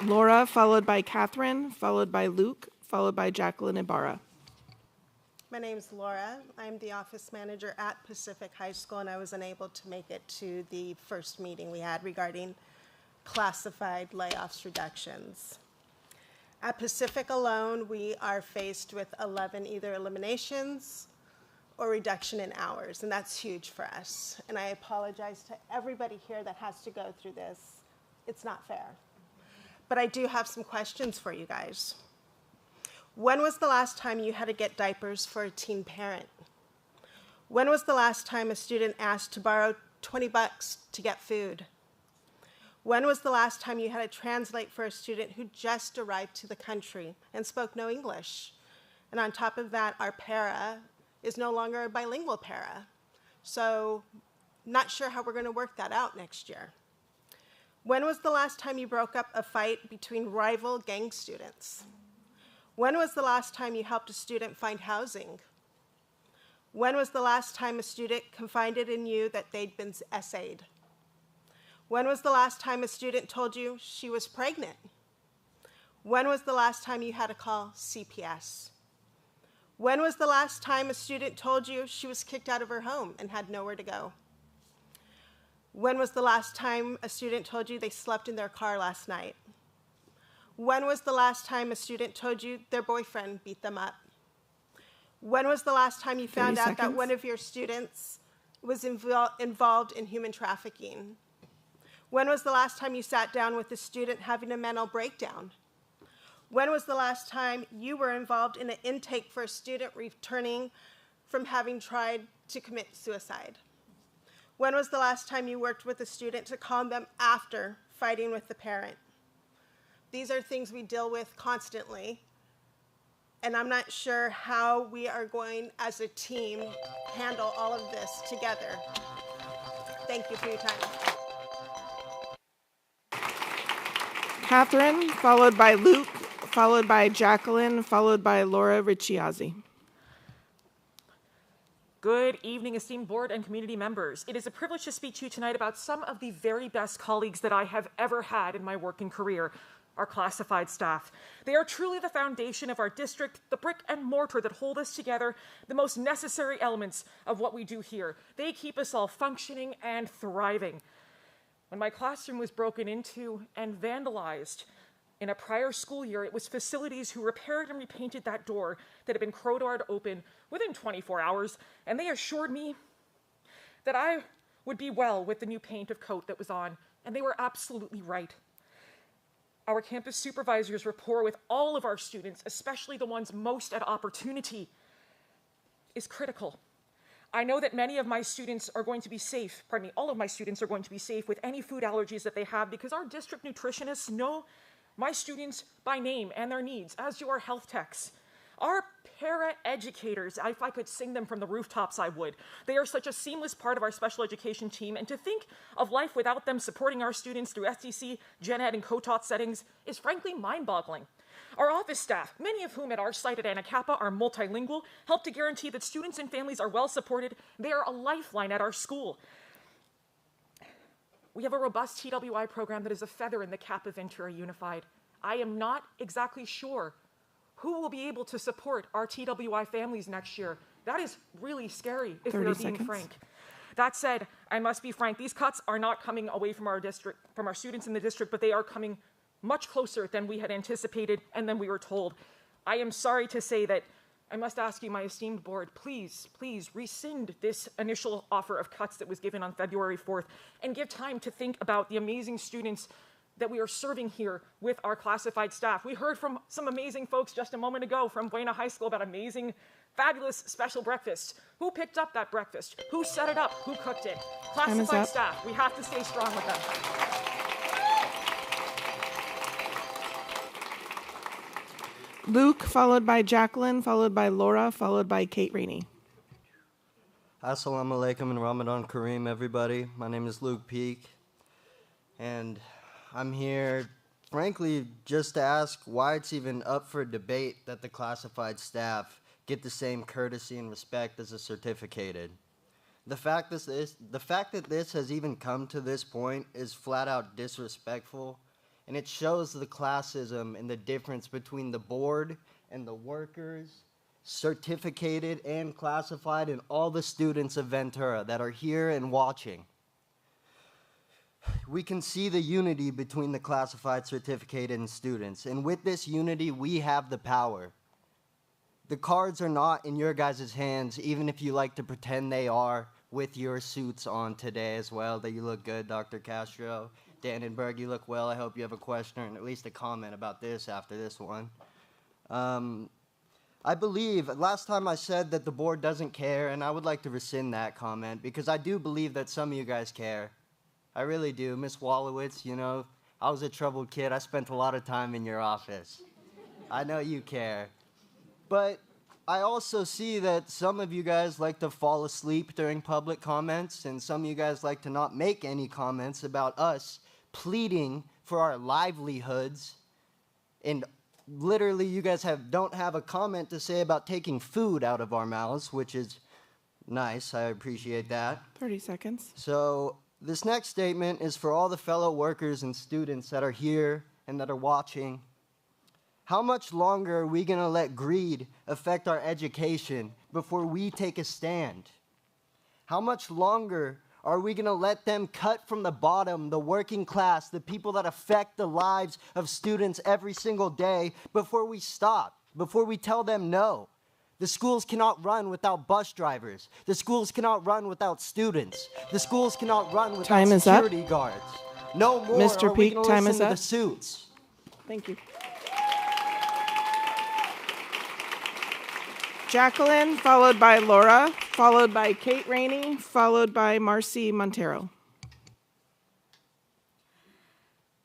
Laura, followed by Catherine, followed by Luke, followed by Jacqueline Ibarra. My name is Laura. I'm the office manager at Pacific High School, and I was unable to make it to the first meeting we had regarding classified layoffs reductions. At Pacific alone, we are faced with 11 either eliminations or reduction in hours, and that's huge for us. And I apologize to everybody here that has to go through this. It's not fair. But I do have some questions for you guys. When was the last time you had to get diapers for a teen parent? When was the last time a student asked to borrow 20 bucks to get food? When was the last time you had to translate for a student who just arrived to the country and spoke no English? And on top of that, our para is no longer a bilingual para. So not sure how we're going to work that out next year. When was the last time you broke up a fight between rival gang students? When was the last time you helped a student find housing? When was the last time a student confided in you that they'd been essayed? When was the last time a student told you she was pregnant? When was the last time you had to call CPS? When was the last time a student told you she was kicked out of her home and had nowhere to go? When was the last time a student told you they slept in their car last night? When was the last time a student told you their boyfriend beat them up? When was the last time you found out that one of your students was involved in human trafficking? When was the last time you sat down with a student having a mental breakdown? When was the last time you were involved in an intake for a student returning from having tried to commit suicide? When was the last time you worked with a student to calm them after fighting with the parent? These are things we deal with constantly, and I'm not sure how we are going as a team handle all of this together. Thank you for your time. Catherine, followed by Luke, followed by Jacqueline, followed by Laura Ricciazzi. Good evening, esteemed board and community members. It is a privilege to speak to you tonight about some of the very best colleagues that I have ever had in my working career, our classified staff. They are truly the foundation of our district, the brick and mortar that hold us together, the most necessary elements of what we do here. They keep us all functioning and thriving. When my classroom was broken into and vandalized in a prior school year, it was facilities who repaired and repainted that door that had been crowbarred open within 24 hours, and they assured me that I would be well with the new paint of coat that was on, and they were absolutely right. Our campus supervisors rapport with all of our students, especially the ones most at opportunity, is critical. I know that many of my students are going to be safe, pardon me, all of my students are going to be safe with any food allergies that they have because our district nutritionists know my students by name and their needs, as do our health techs. Our para-educators, if I could sing them from the rooftops, I would. They are such a seamless part of our special education team, and to think of life without them supporting our students through STC, Gen Ed, and co-taught settings is frankly mind-boggling. Our office staff, many of whom at our site at Anacapa are multilingual, help to guarantee that students and families are well supported. They are a lifeline at our school. We have a robust TWI program that is a feather in the cap of Ventura Unified. I am not exactly sure who will be able to support our TWI families next year. That is really scary if we're being frank. That said, I must be frank, these cuts are not coming away from our district, from our students in the district, but they are coming much closer than we had anticipated and than we were told. I am sorry to say that I must ask you, my esteemed board, please rescind this initial offer of cuts that was given on February 4th and give time to think about the amazing students that we are serving here with our classified staff. We heard from some amazing folks just a moment ago from Buena High School about amazing, fabulous special breakfasts. Who picked up that breakfast? Who set it up? Who cooked it? Classified staff, we have to stay strong with them. Luke, followed by Jacqueline, followed by Laura, followed by Kate Rainey. Assalamu alaikum and Ramadan Kareem, everybody. My name is Luke Peak, and I'm here, frankly, just to ask why it's even up for debate that the classified staff get the same courtesy and respect as the certificated. The fact that this has even come to this point is flat out disrespectful, and it shows the classism and the difference between the board and the workers, certificated and classified, and all the students of Ventura that are here and watching. We can see the unity between the classified, certificated, and students, and with this unity, we have the power. The cards are not in your guys' hands, even if you like to pretend they are with your suits on today as well, that you look good, Dr. Castro. Dannenberg, you look well. I hope you have a question or at least a comment about this after this one. I believe, last time I said that the board doesn't care, and I would like to rescind that comment because I do believe that some of you guys care. I really do. Miss Wallowitz, you know, I was a troubled kid. I spent a lot of time in your office. I know you care. But I also see that some of you guys like to fall asleep during public comments, and some of you guys like to not make any comments about us pleading for our livelihoods. And literally, you guys don't have a comment to say about taking food out of our mouths, which is nice. I appreciate that. 30 seconds. So this next statement is for all the fellow workers and students that are here and that are watching. How much longer are we going to let greed affect our education before we take a stand? How much longer are we going to let them cut from the bottom, the working class, the people that affect the lives of students every single day before we stop, before we tell them no? The schools cannot run without bus drivers. The schools cannot run without students. The schools cannot run without Time is security up. guards. No more Mr. are we Peak, going to time listen is to up. the suits. Thank you. Jacqueline, followed by Laura, followed by Kate Rainey, followed by Marcy Montero.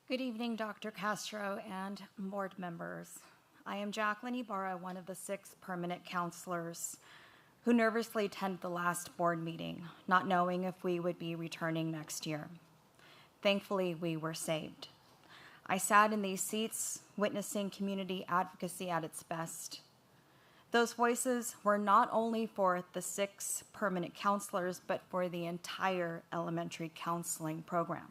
Good evening, Dr. Castro and board members. I am Jacqueline Ibarra, one of the 6 permanent counselors who nervously attended the last board meeting, not knowing if we would be returning next year. Thankfully, we were saved. I sat in these seats witnessing community advocacy at its best. Those voices were not only for the 6 permanent counselors, but for the entire elementary counseling program.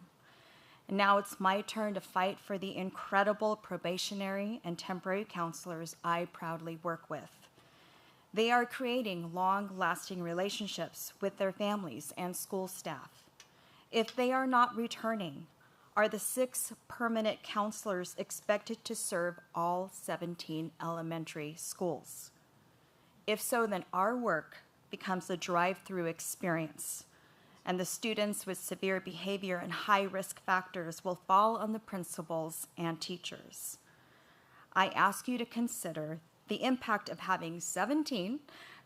And now it's my turn to fight for the incredible probationary and temporary counselors I proudly work with. They are creating long-lasting relationships with their families and school staff. If they are not returning, are the 6 permanent counselors expected to serve all 17 elementary schools? If so, then our work becomes a drive-through experience, and the students with severe behavior and high-risk factors will fall on the principals and teachers. I ask you to consider the impact of having 17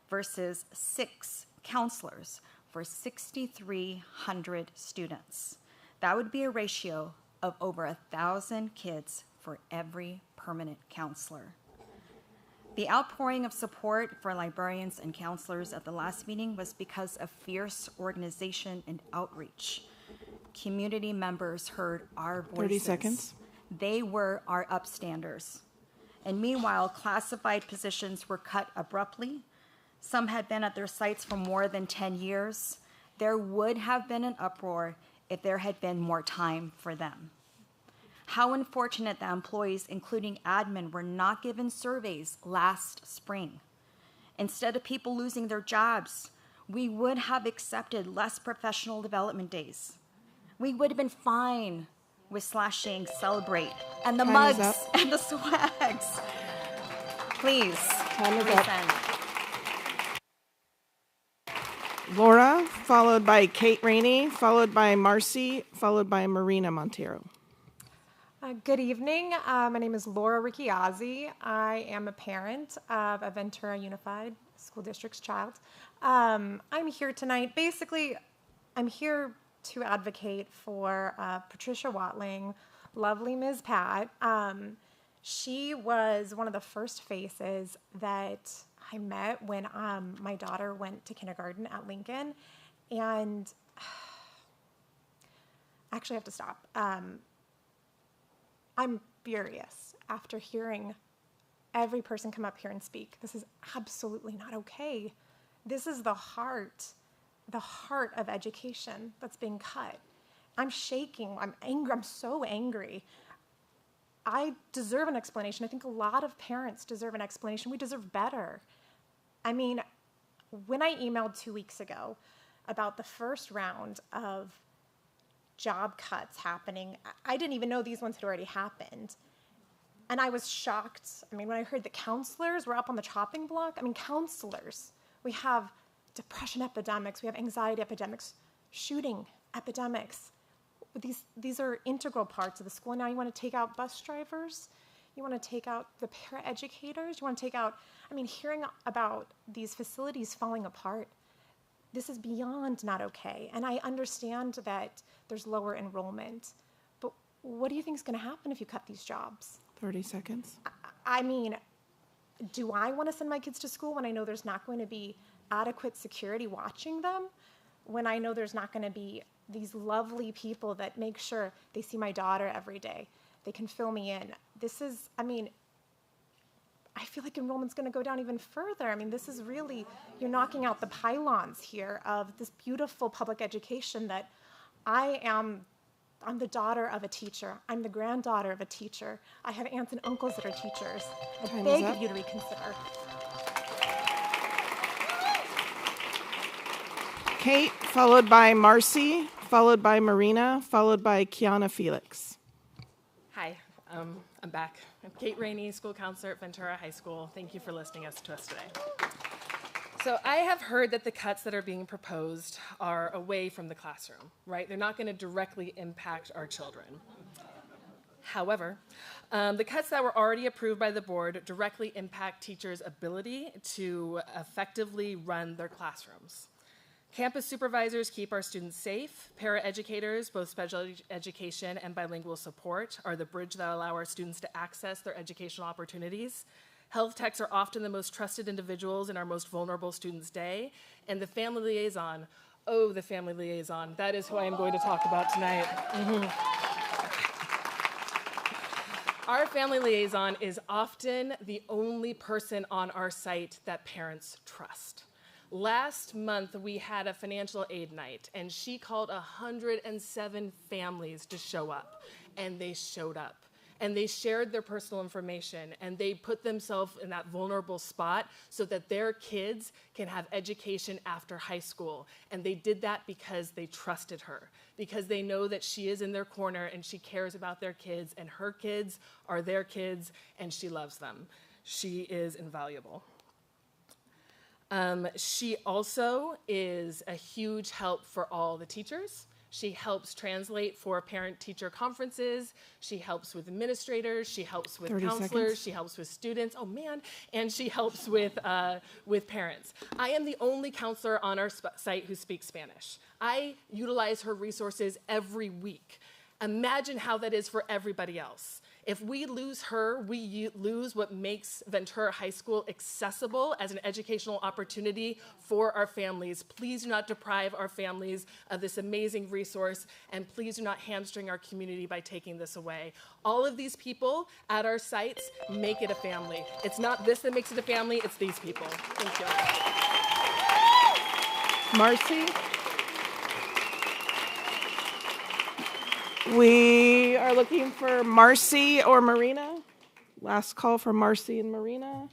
versus 6 counselors for 6,300 students. That would be a ratio of over 1,000 kids for every permanent counselor. The outpouring of support for librarians and counselors at the last meeting was because of fierce organization and outreach. Community members heard our voices. 30 seconds. They were our upstanders. And meanwhile, classified positions were cut abruptly. Some had been at their sites for more than 10 years. There would have been an uproar if there had been more time for them. How unfortunate that employees, including admin, were not given surveys last spring. Instead of people losing their jobs, we would have accepted less professional development days. We would have been fine with slashing Celebrate and the Time is mugs up. and the swags. Please, Time is up. resend. Laura, followed by Kate Rainey, followed by Marcy, followed by Marina Montero. Good evening. My name is Laura Ricciazzi. I am a parent of a Ventura Unified School District's child. I'm here tonight. Basically, I'm here to advocate for Patricia Watling, lovely Ms. Pat. She was one of the first faces that I met when my daughter went to kindergarten at Lincoln. And actually, I have to stop. I'm furious after hearing every person come up here and speak. This is absolutely not okay. This is the heart of education that's being cut. I'm shaking. I'm angry. I'm so angry. I deserve an explanation. I think a lot of parents deserve an explanation. We deserve better. I mean, when I emailed 2 weeks ago about the first round of job cuts happening, I didn't even know these ones had already happened. And I was shocked. I mean, when I heard the counselors were up on the chopping block, I mean, counselors. We have depression epidemics, we have anxiety epidemics, shooting epidemics. These are integral parts of the school. Now you want to take out bus drivers? You want to take out the paraeducators? You want to take out, hearing about these facilities falling apart, this is beyond not okay. And I understand that there's lower enrollment, but what do you think is going to happen if you cut these jobs? 30 seconds. Do I want to send my kids to school when I know there's not going to be adequate security watching them? When I know there's not going to be these lovely people that make sure they see my daughter every day, they can fill me in. I feel like enrollment's going to go down even further. This is really, you're knocking out the pylons here of this beautiful public education that I'm the daughter of a teacher. I'm the granddaughter of a teacher. I have aunts and uncles that are teachers. I beg of you to reconsider. Kate, followed by Marcy, followed by Marina, followed by Kiana Felix. Hi, I'm back. I'm Kate Rainey, school counselor at Ventura High School. Thank you for listening to us today. So I have heard that the cuts that are being proposed are away from the classroom, right? They're not going to directly impact our children. However, the cuts that were already approved by the board directly impact teachers' ability to effectively run their classrooms. Campus supervisors keep our students safe. Paraeducators, both special education and bilingual support, are the bridge that allow our students to access their educational opportunities. Health techs are often the most trusted individuals in our most vulnerable students' day. And the family liaison, the family liaison, that is who I am going to talk about tonight. Our family liaison is often the only person on our site that parents trust. Last month, we had a financial aid night, and she called 107 families to show up, and they showed up. And they shared their personal information, and they put themselves in that vulnerable spot so that their kids can have education after high school. And they did that because they trusted her, because they know that she is in their corner and she cares about their kids, and her kids are their kids, and she loves them. She is invaluable. She also is a huge help for all the teachers. She helps translate for parent-teacher conferences. She helps with administrators. She helps with counselors. Seconds. She helps with students. And she helps with parents. I am the only counselor on our site who speaks Spanish. I utilize her resources every week. Imagine how that is for everybody else. If we lose her, we lose what makes Ventura High School accessible as an educational opportunity for our families. Please do not deprive our families of this amazing resource, and please do not hamstring our community by taking this away. All of these people at our sites make it a family. It's not this that makes it a family, it's these people. Thank you. Marcy? We are looking for Marcy or Marina. Last call for Marcy and Marina.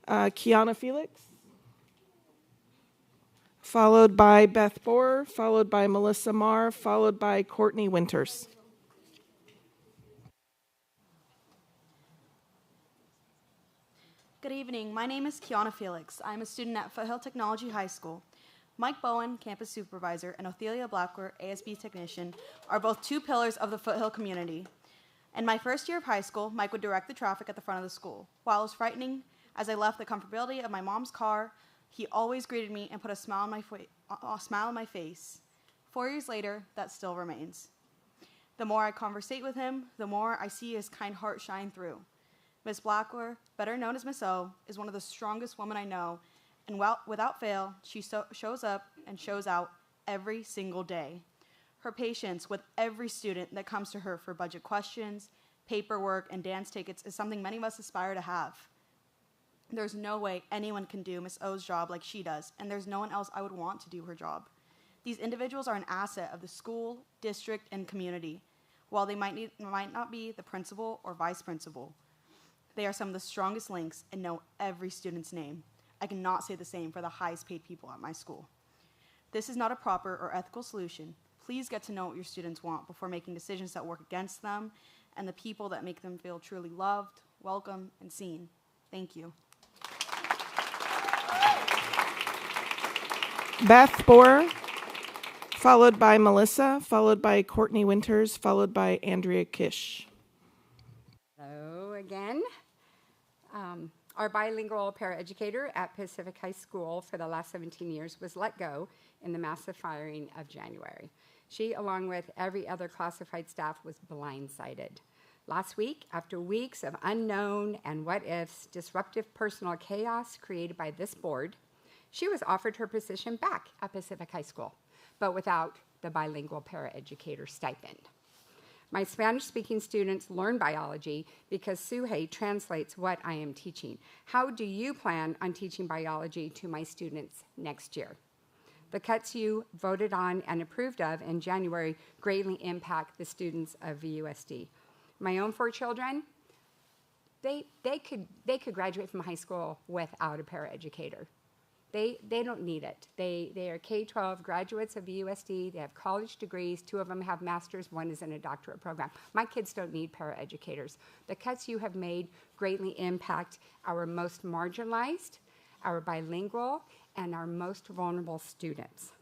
Kiana Felix. Followed by Beth Boer, followed by Melissa Marr, followed by Courtney Winters. Good evening. My name is Kiana Felix. I'm a student at Foothill Technology High School. Mike Bowen, campus supervisor, and Othelia Blackwer, ASB technician, are both two pillars of the Foothill community. In my first year of high school, Mike would direct the traffic at the front of the school. While it was frightening, as I left the comfortability of my mom's car, he always greeted me and put a smile on my face. 4 years later, that still remains. The more I conversate with him, the more I see his kind heart shine through. Miss Blackwer, better known as Miss O, is one of the strongest women I know, and without fail, she shows up and shows out every single day. Her patience with every student that comes to her for budget questions, paperwork, and dance tickets is something many of us aspire to have. There's no way anyone can do Miss O's job like she does, and there's no one else I would want to do her job. These individuals are an asset of the school, district, and community. While they might not be the principal or vice principal, they are some of the strongest links and know every student's name. I cannot say the same for the highest paid people at my school. This is not a proper or ethical solution. Please get to know what your students want before making decisions that work against them and the people that make them feel truly loved, welcome, and seen. Thank you. Beth Boer, followed by Melissa, followed by Courtney Winters, followed by Andrea Kish. Hello, again. Our bilingual paraeducator at Pacific High School for the last 17 years was let go in the massive firing of January. She, along with every other classified staff, was blindsided. Last week, after weeks of unknown and what-ifs, disruptive personal chaos created by this board, she was offered her position back at Pacific High School, but without the bilingual paraeducator stipend. My Spanish-speaking students learn biology because Suhei translates what I am teaching. How do you plan on teaching biology to my students next year? The cuts you voted on and approved of in January greatly impact the students of VUSD. My own 4 children, they could graduate from high school without a paraeducator. They don't need it. They are K-12 graduates of VUSD. They have college degrees. 2 of them have masters. 1 is in a doctorate program. My kids don't need paraeducators. The cuts you have made greatly impact our most marginalized, our bilingual, and our most vulnerable students.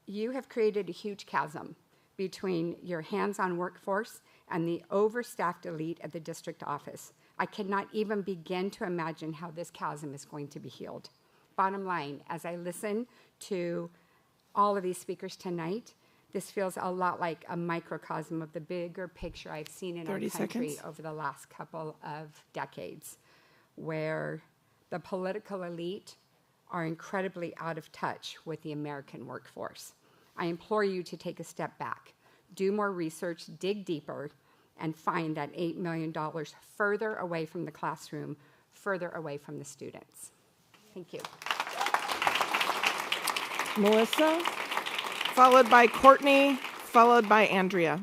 You have created a huge chasm between your hands-on workforce and the overstaffed elite at the district office. I cannot even begin to imagine how this chasm is going to be healed. Bottom line, as I listen to all of these speakers tonight, this feels a lot like a microcosm of the bigger picture I've seen in our country over the last couple of decades, where the political elite are incredibly out of touch with the American workforce. I implore you to take a step back, do more research, dig deeper, and find that $8 million further away from the classroom, further away from the students. Thank you. Melissa, followed by Courtney, followed by Andrea.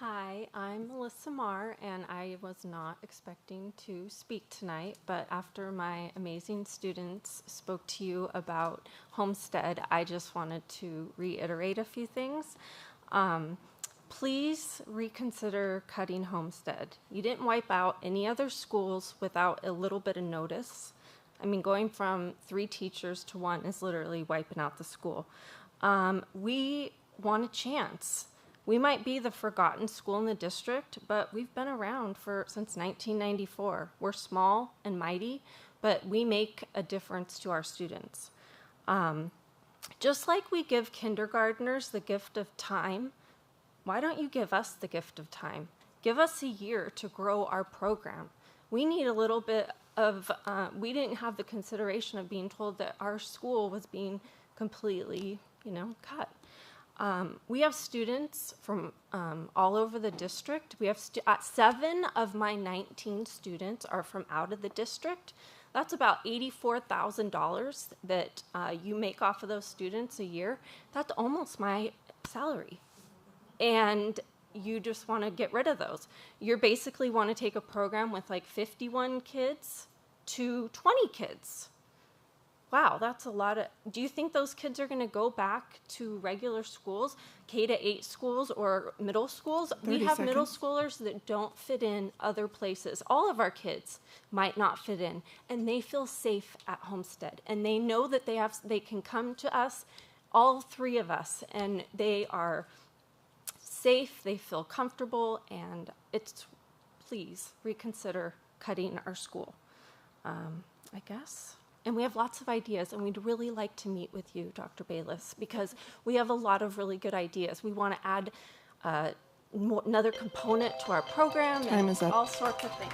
Hi, I'm Melissa Marr, and I was not expecting to speak tonight, but after my amazing students spoke to you about Homestead, I just wanted to reiterate a few things. Please reconsider cutting Homestead. You didn't wipe out any other schools without a little bit of notice. I mean, going from 3 teachers to 1 is literally wiping out the school. We want a chance. We might be the forgotten school in the district, but we've been around since 1994. We're small and mighty, but we make a difference to our students. Just like we give kindergartners the gift of time, why don't you give us the gift of time? Give us a year to grow our program. We need a little bit of, we didn't have the consideration of being told that our school was being completely, cut. We have students from all over the district. We have 7 of my 19 students are from out of the district. That's about $84,000 that you make off of those students a year. That's almost my salary. And you just want to get rid of those. You basically want to take a program with like 51 kids to 20 kids. Wow, that's a lot of, do you think those kids are going to go back to regular schools, K-8 schools or middle schools? We have middle schoolers that don't fit in other places. All of our kids might not fit in, and they feel safe at Homestead, and they know that they can come to us, all 3 of us, and they are safe, they feel comfortable, and please reconsider cutting our school, I guess. And we have lots of ideas, and we'd really like to meet with you, Dr. Bayless, because we have a lot of really good ideas. We want to add another component to our program and all sorts of things.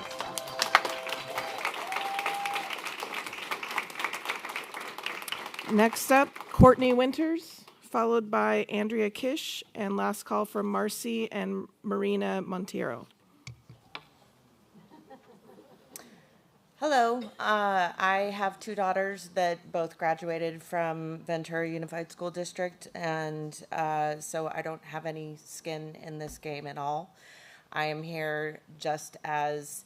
Next up, Courtney Winters, followed by Andrea Kish, and last call from Marcy and Marina Monteiro. Hello, I have 2 daughters that both graduated from Ventura Unified School District, and so I don't have any skin in this game at all. I am here just as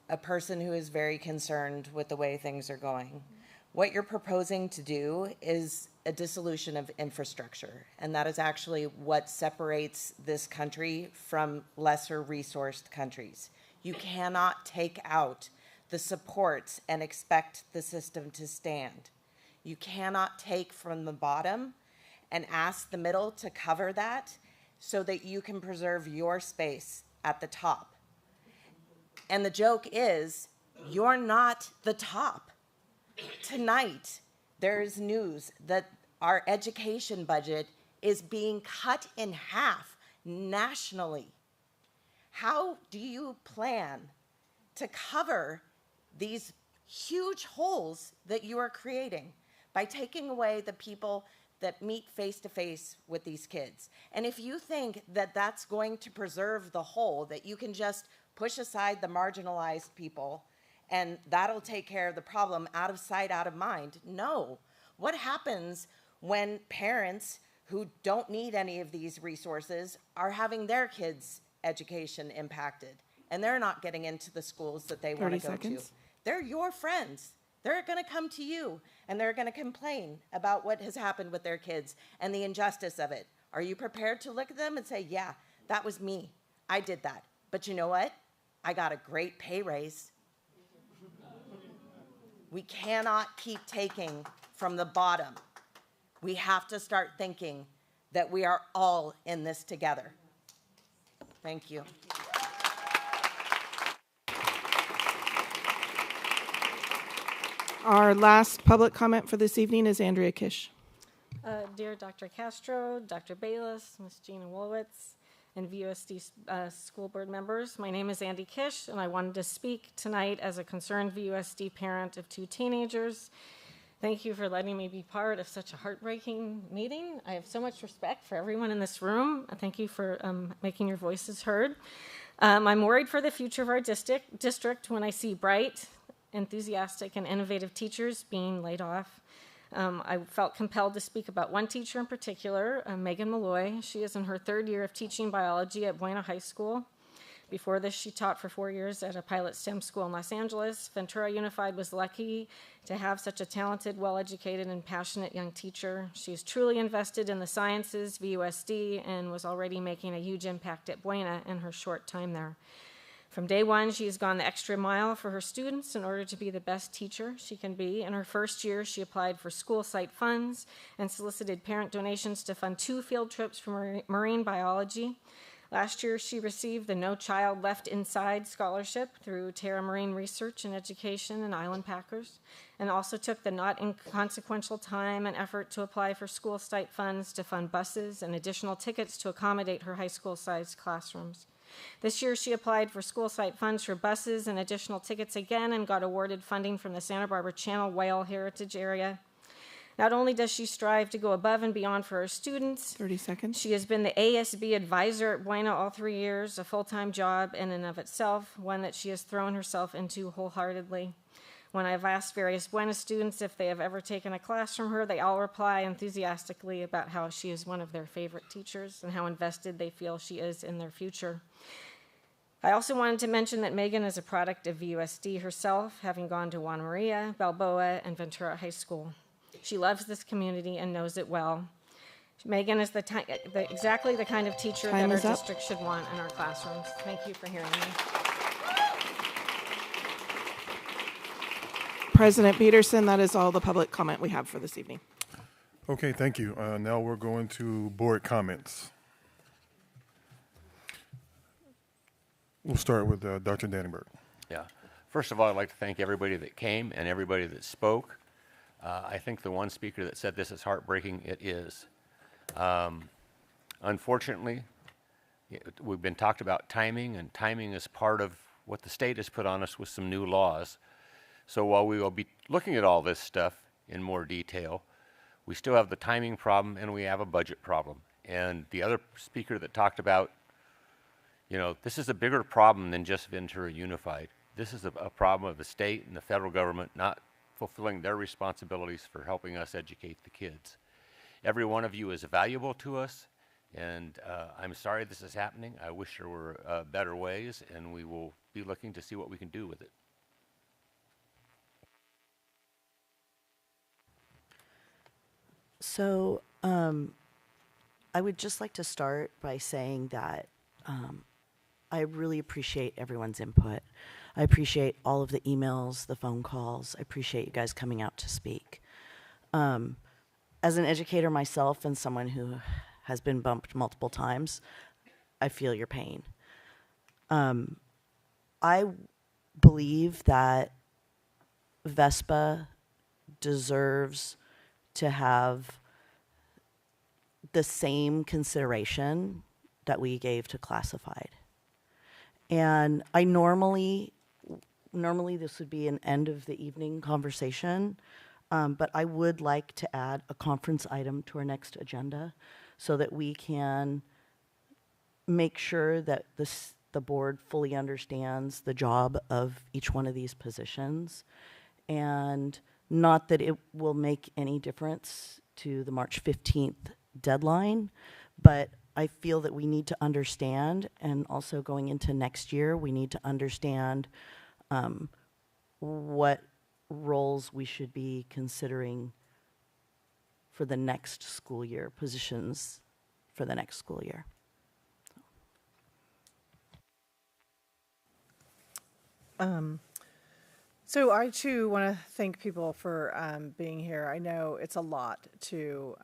a person who is very concerned with the way things are going. What you're proposing to do is a dissolution of infrastructure, and that is actually what separates this country from lesser resourced countries. You cannot take out the supports and expect the system to stand. You cannot take from the bottom and ask the middle to cover that so that you can preserve your space at the top. And the joke is, you're not the top. Tonight, there is news that our education budget is being cut in half nationally. How do you plan to cover these huge holes that you are creating by taking away the people that meet face to face with these kids? And if you think that that's going to preserve the whole, that you can just push aside the marginalized people and that'll take care of the problem, out of sight, out of mind, no. What happens when parents who don't need any of these resources are having their kids' education impacted and they're not getting into the schools that they want to go to? They're your friends. They're going to come to you and they're going to complain about what has happened with their kids and the injustice of it. Are you prepared to look at them and say, yeah, that was me. I did that. But you know what? I got a great pay raise. We cannot keep taking from the bottom. We have to start thinking that we are all in this together. Thank you. Our last public comment for this evening is Andrea Kish. Dear Dr. Castro, Dr. Bayless, Ms. Gina Wolowitz, and VUSD school board members, my name is Andy Kish, and I wanted to speak tonight as a concerned VUSD parent of 2 teenagers. Thank you for letting me be part of such a heartbreaking meeting. I have so much respect for everyone in this room. Thank you for making your voices heard. I'm worried for the future of our district when I see bright, enthusiastic, and innovative teachers being laid off. I felt compelled to speak about one teacher in particular, Megan Malloy. She is in her 3rd year of teaching biology at Buena High School. Before this, she taught for 4 years at a pilot STEM school in Los Angeles. Ventura Unified was lucky to have such a talented, well-educated, and passionate young teacher. She is truly invested in the sciences, VUSD, and was already making a huge impact at Buena in her short time there. From day one, she has gone the extra mile for her students in order to be the best teacher she can be. In her 1st year, she applied for school site funds and solicited parent donations to fund 2 field trips for marine biology. Last year, she received the No Child Left Inside scholarship through Terra Marine Research and Education and Island Packers, and also took the not inconsequential time and effort to apply for school site funds to fund buses and additional tickets to accommodate her high school-sized classrooms. This year, she applied for school site funds for buses and additional tickets again and got awarded funding from the Santa Barbara Channel Whale Heritage Area. Not only does she strive to go above and beyond for her students, 30 seconds. She has been the ASB advisor at Buena all 3 years, a full-time job in and of itself, one that she has thrown herself into wholeheartedly. When I've asked various Buena students if they have ever taken a class from her, they all reply enthusiastically about how she is one of their favorite teachers and how invested they feel she is in their future. I also wanted to mention that Megan is a product of VUSD herself, having gone to Juan Maria, Balboa, and Ventura High School. She loves this community and knows it well. Megan is exactly the kind of teacher that our district should want in our classrooms. Thank you for hearing me. President Peterson, that is all the public comment we have for this evening. Okay, thank you. Now we're going to board comments. We'll start with Dr. Dannenberg. Yeah. First of all, I'd like to thank everybody that came and everybody that spoke. I think the one speaker that said this is heartbreaking, it is. Unfortunately, we've been talked about timing, and timing is part of what the state has put on us with some new laws. So while we will be looking at all this stuff in more detail, we still have the timing problem and we have a budget problem. And the other speaker that talked about, you know, this is a bigger problem than just Ventura Unified. This is a problem of the state and the federal government not fulfilling their responsibilities for helping us educate the kids. Every one of you is valuable to us, and I'm sorry this is happening. I wish there were better ways, and we will be looking to see what we can do with it. So I would just like to start by saying that I really appreciate everyone's input. I appreciate all of the emails, the phone calls. I appreciate you guys coming out to speak. As an educator myself and someone who has been bumped multiple times. I feel your pain. I believe that VESPA deserves to have the same consideration that we gave to classified. And I normally this would be an end of the evening conversation, but I would like to add a conference item to our next agenda so that we can make sure that the board fully understands the job of each one of these positions, and not that it will make any difference to the March 15th deadline, but I feel that we need to understand, and also going into next year, we need to understand what roles we should be considering for the next school year, positions for the next school year. So I too want to thank people for being here. I know it's a lot to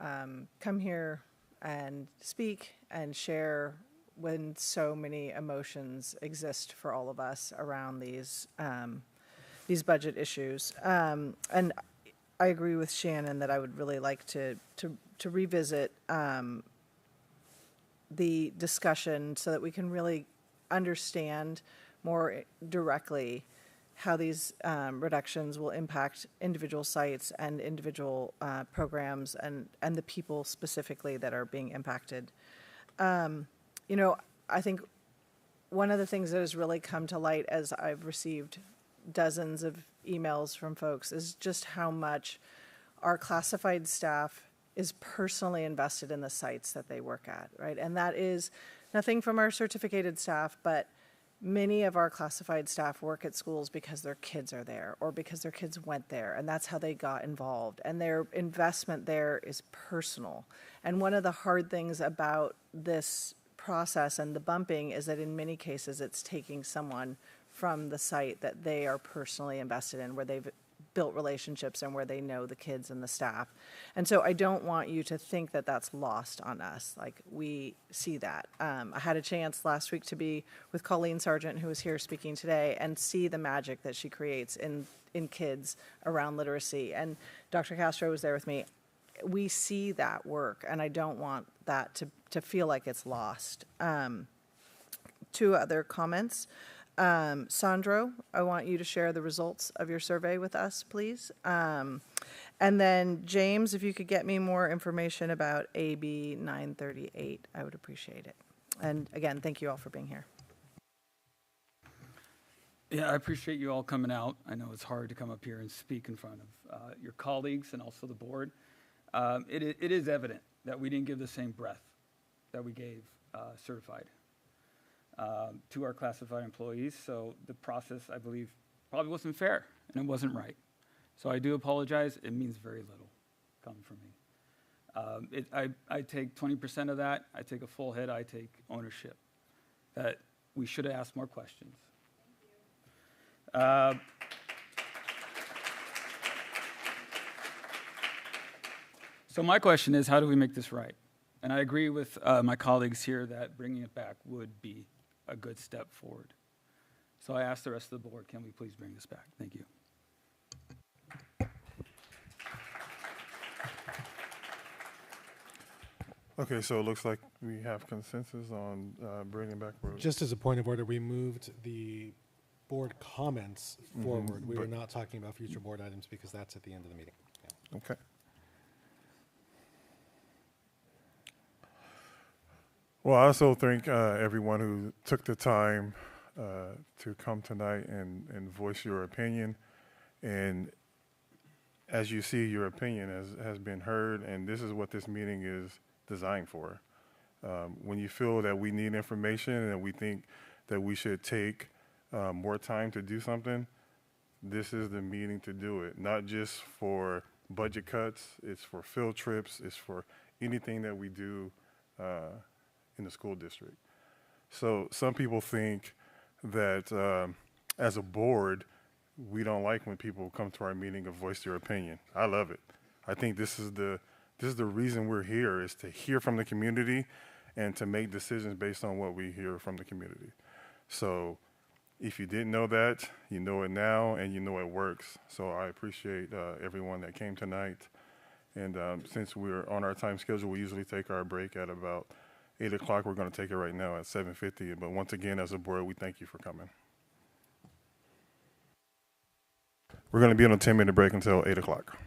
come here and speak and share when so many emotions exist for all of us around these budget issues. And I agree with Shannon that I would really like to revisit the discussion so that we can really understand more directly how these reductions will impact individual sites and individual programs and the people specifically that are being impacted. You know, I think one of the things that has really come to light as I've received dozens of emails from folks is just how much our classified staff is personally invested in the sites that they work at, right? And that is nothing from our certificated staff, but many of our classified staff work at schools because their kids are there or because their kids went there, and that's how they got involved. And their investment there is personal. And one of the hard things about this process and the bumping is that in many cases it's taking someone from the site that they are personally invested in, where they've built relationships and where they know the kids and the staff. And so I don't want you to think that that's lost on us. Like, we see that. I had a chance last week to be with Colleen Sargent, who was here speaking today, and see the magic that she creates in kids around literacy. And Dr. Castro was there with me. We see that work, and I don't want that to feel like it's lost. Two other comments. Sandro, I want you to share the results of your survey with us, please. And then James, if you could get me more information about AB 938, I would appreciate it. And again, thank you all for being here. Yeah, I appreciate you all coming out. I know it's hard to come up here and speak in front of your colleagues and also the board. It is evident that we didn't give the same breadth that we gave certified to our classified employees. So the process, I believe, probably wasn't fair and it wasn't right. So I do apologize. It means very little coming from me. I take 20% of that. I take a full hit. I take ownership that we should have asked more questions. So my question is, how do we make this right? And I agree with my colleagues here that bringing it back would be a good step forward. So I ask the rest of the board, can we please bring this back? Thank you. Okay, so it looks like we have consensus on bringing back. Just as a point of order, we moved the board comments forward. We were not talking about future board items because that's at the end of the meeting. Yeah. Okay. Well, I also thank everyone who took the time to come tonight and voice your opinion. And as you see, your opinion has been heard, and this is what this meeting is designed for. When you feel that we need information and we think that we should take more time to do something, this is the meeting to do it. Not just for budget cuts, it's for field trips, it's for anything that we do in the school district. So some people think that as a board, we don't like when people come to our meeting and voice their opinion. I love it. I think this is the This is the reason we're here, is to hear from the community and to make decisions based on what we hear from the community. So if you didn't know that, you know it now, and you know it works. So I appreciate everyone that came tonight. And since we're on our time schedule, we usually take our break at about 8 o'clock. We're going to take it right now at 7:50. But once again, as a board, we thank you for coming. We're going to be on a 10-minute break until 8 o'clock.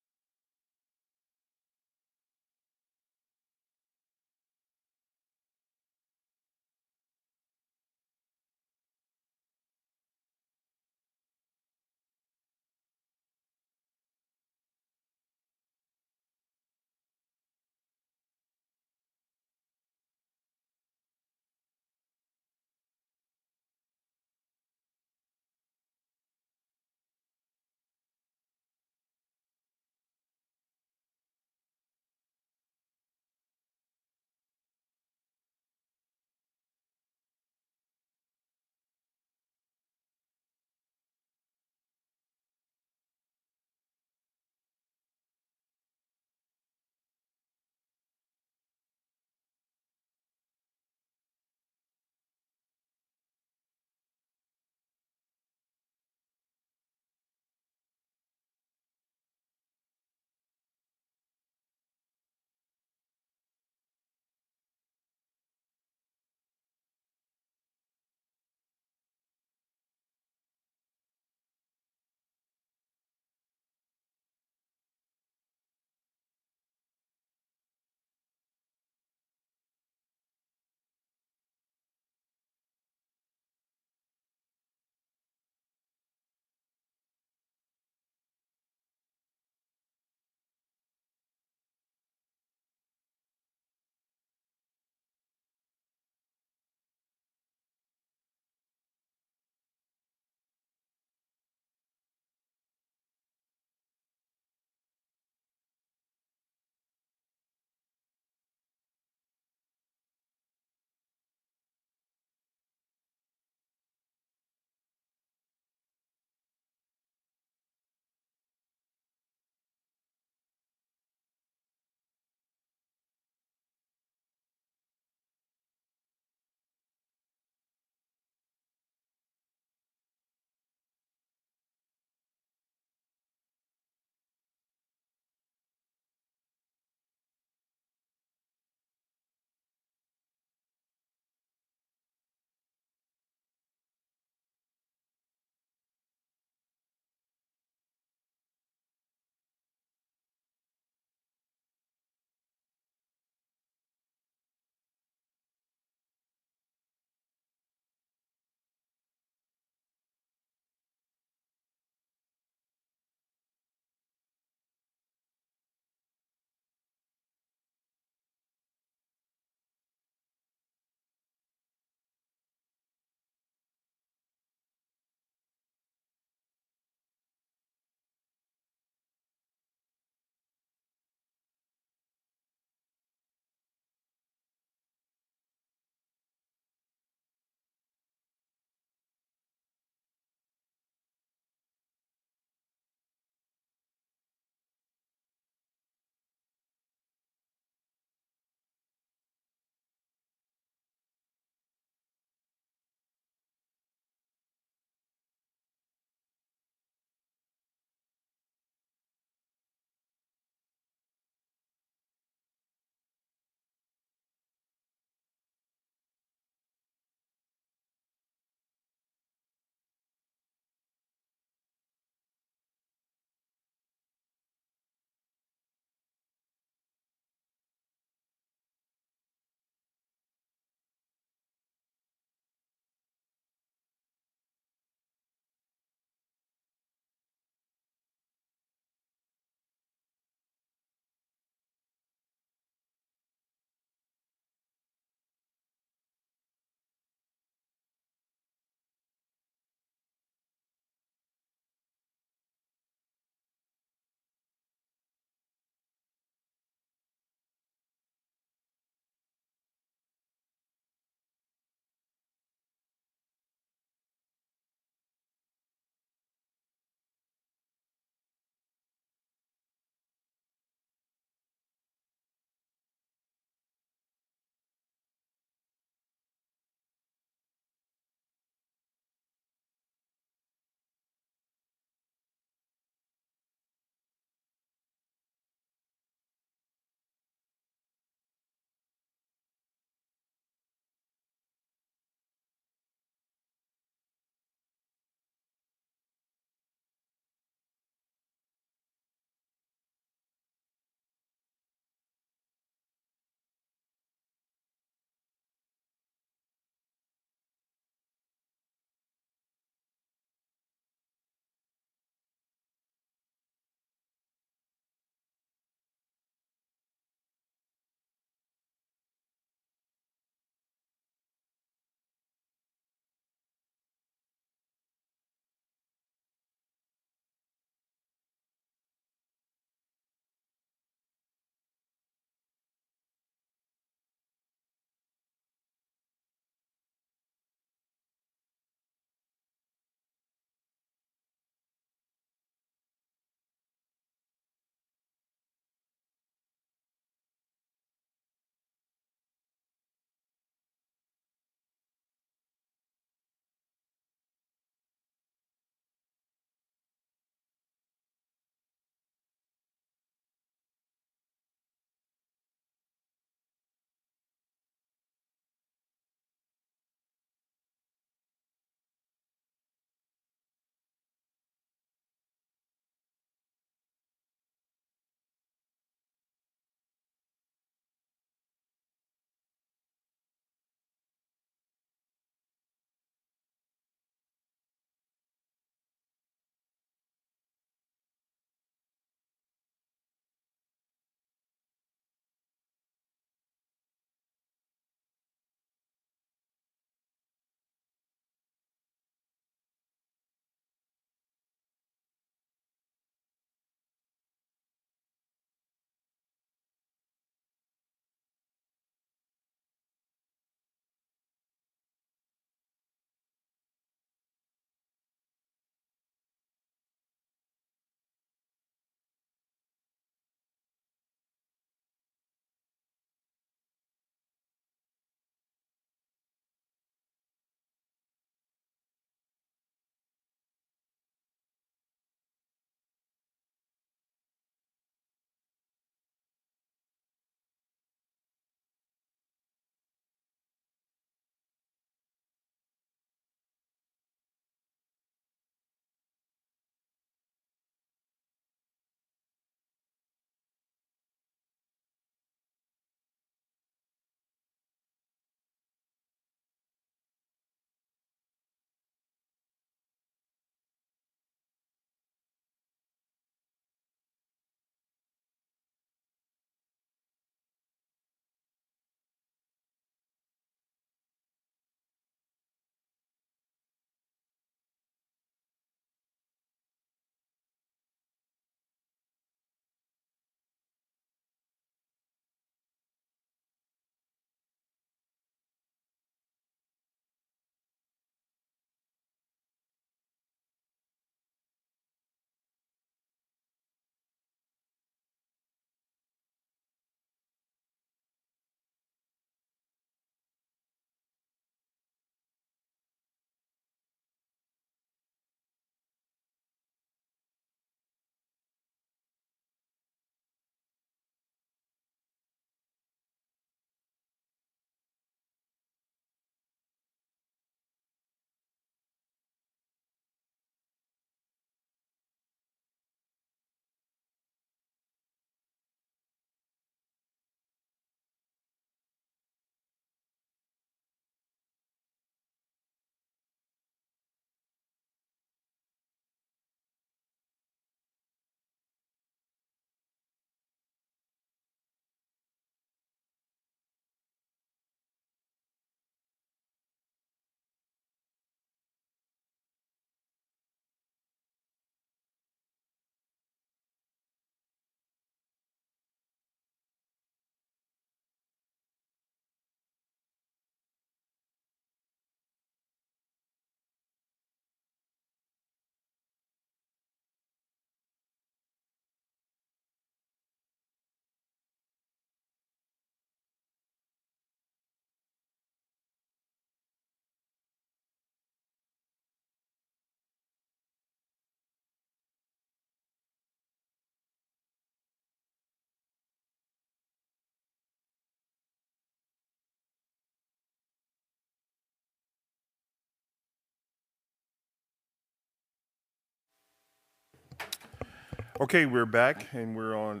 Okay, we're back, and we're on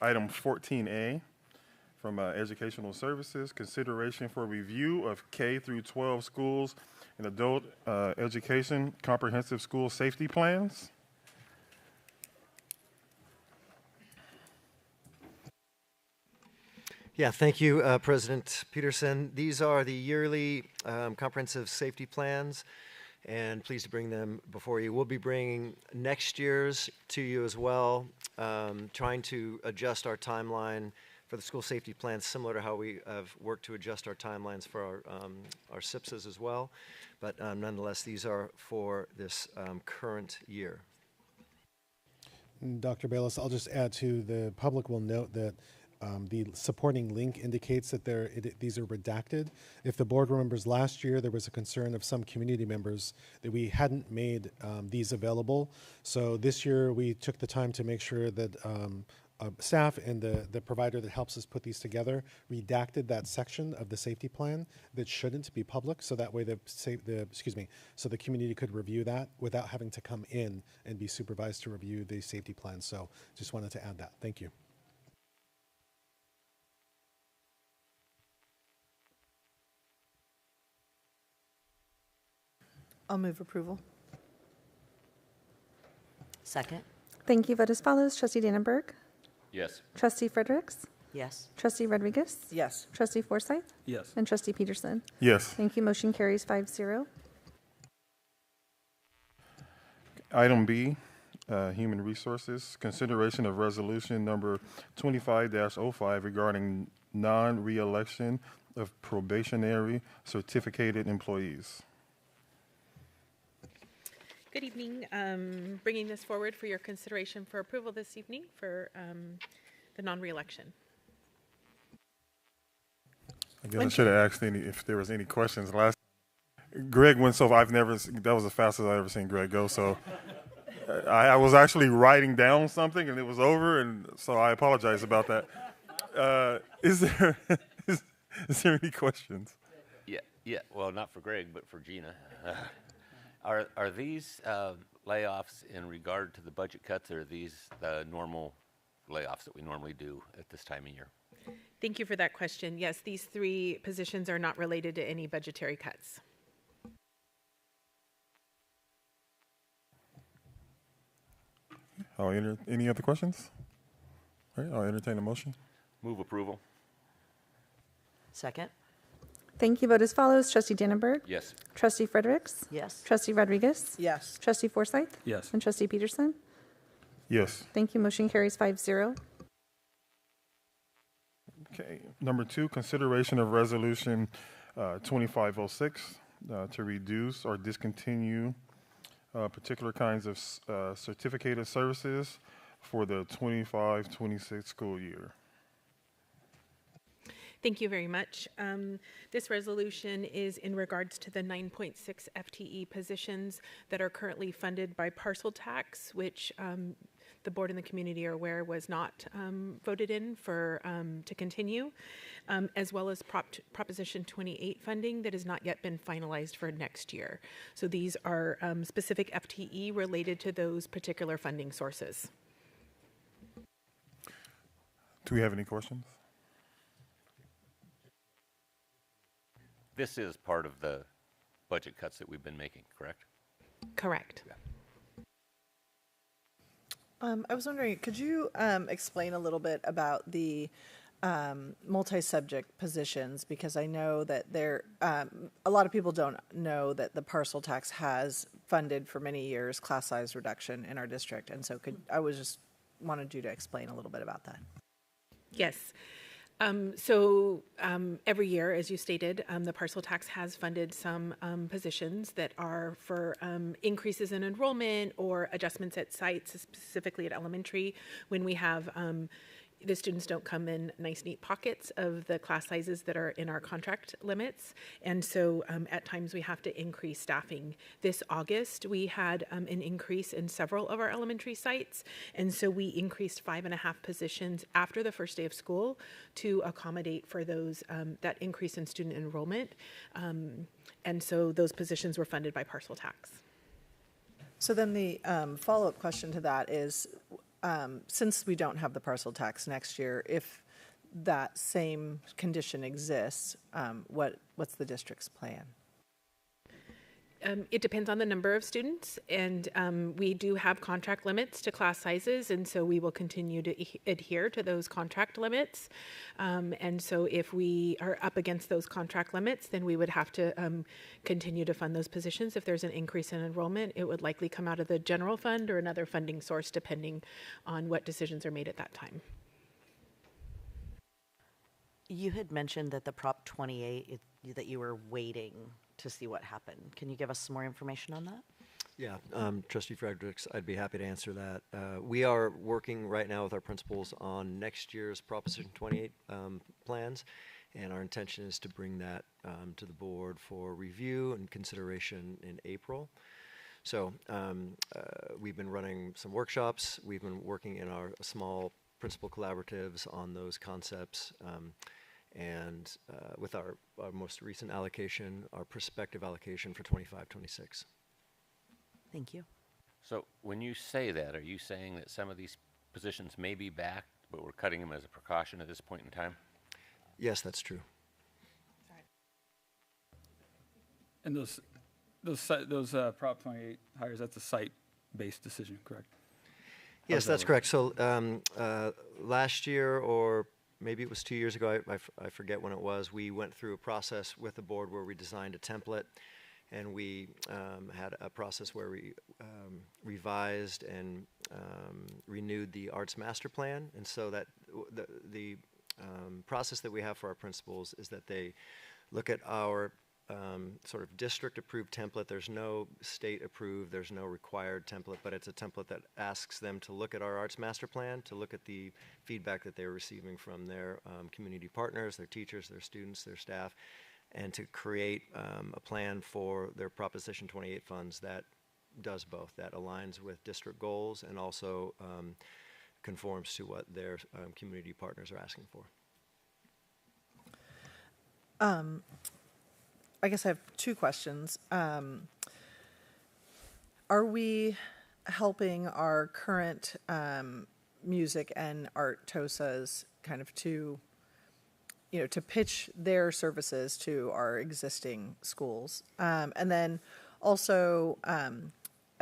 item 14A from Educational Services, consideration for review of K through 12 schools and adult education comprehensive school safety plans. Yeah, thank you, President Peterson. These are the yearly comprehensive safety plans, and pleased to bring them before you. We'll be bringing next year's to you as well, trying to adjust our timeline for the school safety plans, similar to how we have worked to adjust our timelines for our SIPSs as well. But nonetheless, these are for this current year. Dr. Bayless, I'll just add to the public will note that the supporting link indicates that these are redacted. If the board remembers last year, there was a concern of some community members that we hadn't made these available. So this year we took the time to make sure that staff and the provider that helps us put these together redacted that section of the safety plan that shouldn't be public, so that way so the community could review that without having to come in and be supervised to review the safety plan. So just wanted to add that. Thank you. I'll move approval. Second. Thank you. Vote as follows. Trustee Dannenberg. Yes. Trustee Fredericks. Yes. Trustee Rodriguez. Yes. Trustee Forsythe. Yes. And Trustee Peterson. Yes. Thank you. Motion carries 5-0. Item B, Human Resources, consideration of resolution number 25-05 regarding non-reelection of probationary certificated employees. Good evening. Bringing this forward for your consideration for approval this evening for the non-reelection. I guess I should have asked if there was any questions last. Greg went so that was the fastest I've ever seen Greg go. So I was actually writing down something and it was over, and so I apologize about that. Is there any questions? Yeah. Well, not for Greg, but for Gina. Are these layoffs in regard to the budget cuts, or are these the normal layoffs that we normally do at this time of year? Thank you for that question. Yes, these 3 positions are not related to any budgetary cuts. Any other questions? All right, I'll entertain a motion. Move approval. Second. Thank you. Vote as follows. Trustee Dannenberg. Yes. Trustee Fredericks. Yes. Trustee Rodriguez. Yes. Trustee Forsythe. Yes. And Trustee Peterson. Yes. Thank you. Motion carries 5-0. Okay. Number 2, consideration of resolution 2506 to reduce or discontinue particular kinds of certificated services for the 25-26 school year. Thank you very much. This resolution is in regards to the 9.6 FTE positions that are currently funded by parcel tax, which the board and the community are aware was not voted in for to continue, as well as Proposition 28 funding that has not yet been finalized for next year. So these are specific FTE related to those particular funding sources. Do we have any questions? This is part of the budget cuts that we've been making, correct? Correct. Yeah. I was wondering, could you explain a little bit about the multi-subject positions? Because I know that a lot of people don't know that the parcel tax has funded for many years class size reduction in our district. And so I just wanted you to explain a little bit about that. Yes. Every year, as you stated, the parcel tax has funded some positions that are for increases in enrollment or adjustments at sites, specifically at elementary, when we have the students don't come in nice, neat pockets of the class sizes that are in our contract limits. And so at times we have to increase staffing. This August, we had an increase in several of our elementary sites. And so we increased 5.5 positions after the first day of school to accommodate for those that increase in student enrollment. And so those positions were funded by parcel tax. So then the follow-up question to that is, since we don't have the parcel tax next year, if that same condition exists, what's the district's plan? It depends on the number of students, and we do have contract limits to class sizes, and so we will continue to adhere to those contract limits. And so if we are up against those contract limits, then we would have to continue to fund those positions. If there's an increase in enrollment, it would likely come out of the general fund or another funding source, depending on what decisions are made at that time. You had mentioned that the Prop 28, that you were waiting to see what happened. Can you give us some more information on that? Yeah, Trustee Fredericks, I'd be happy to answer that. We are working right now with our principals on next year's Proposition 28 plans, and our intention is to bring that to the board for review and consideration in April. So we've been running some workshops. We've been working in our small principal collaboratives on those concepts. And with our most recent allocation, our prospective allocation for 25-26. Thank you. So when you say that, are you saying that some of these positions may be back, but we're cutting them as a precaution at this point in time? Yes, that's true. And those Prop 28 hires, that's a site-based decision, correct? Yes, that's correct. So last year, or maybe it was 2 years ago, I forget when it was, we went through a process with the board where we designed a template, and we had a process where we revised and renewed the arts master plan. And so that the process that we have for our principals is that they look at our sort of district approved template. There's no state approved, there's no required template, but it's a template that asks them to look at our arts master plan, to look at the feedback that they're receiving from their community partners, their teachers, their students, their staff, and to create a plan for their Proposition 28 funds that does both, that aligns with district goals and also conforms to what their community partners are asking for. I guess I have two questions. Are we helping our current music and art TOSAs kind of to pitch their services to our existing schools? And then also, I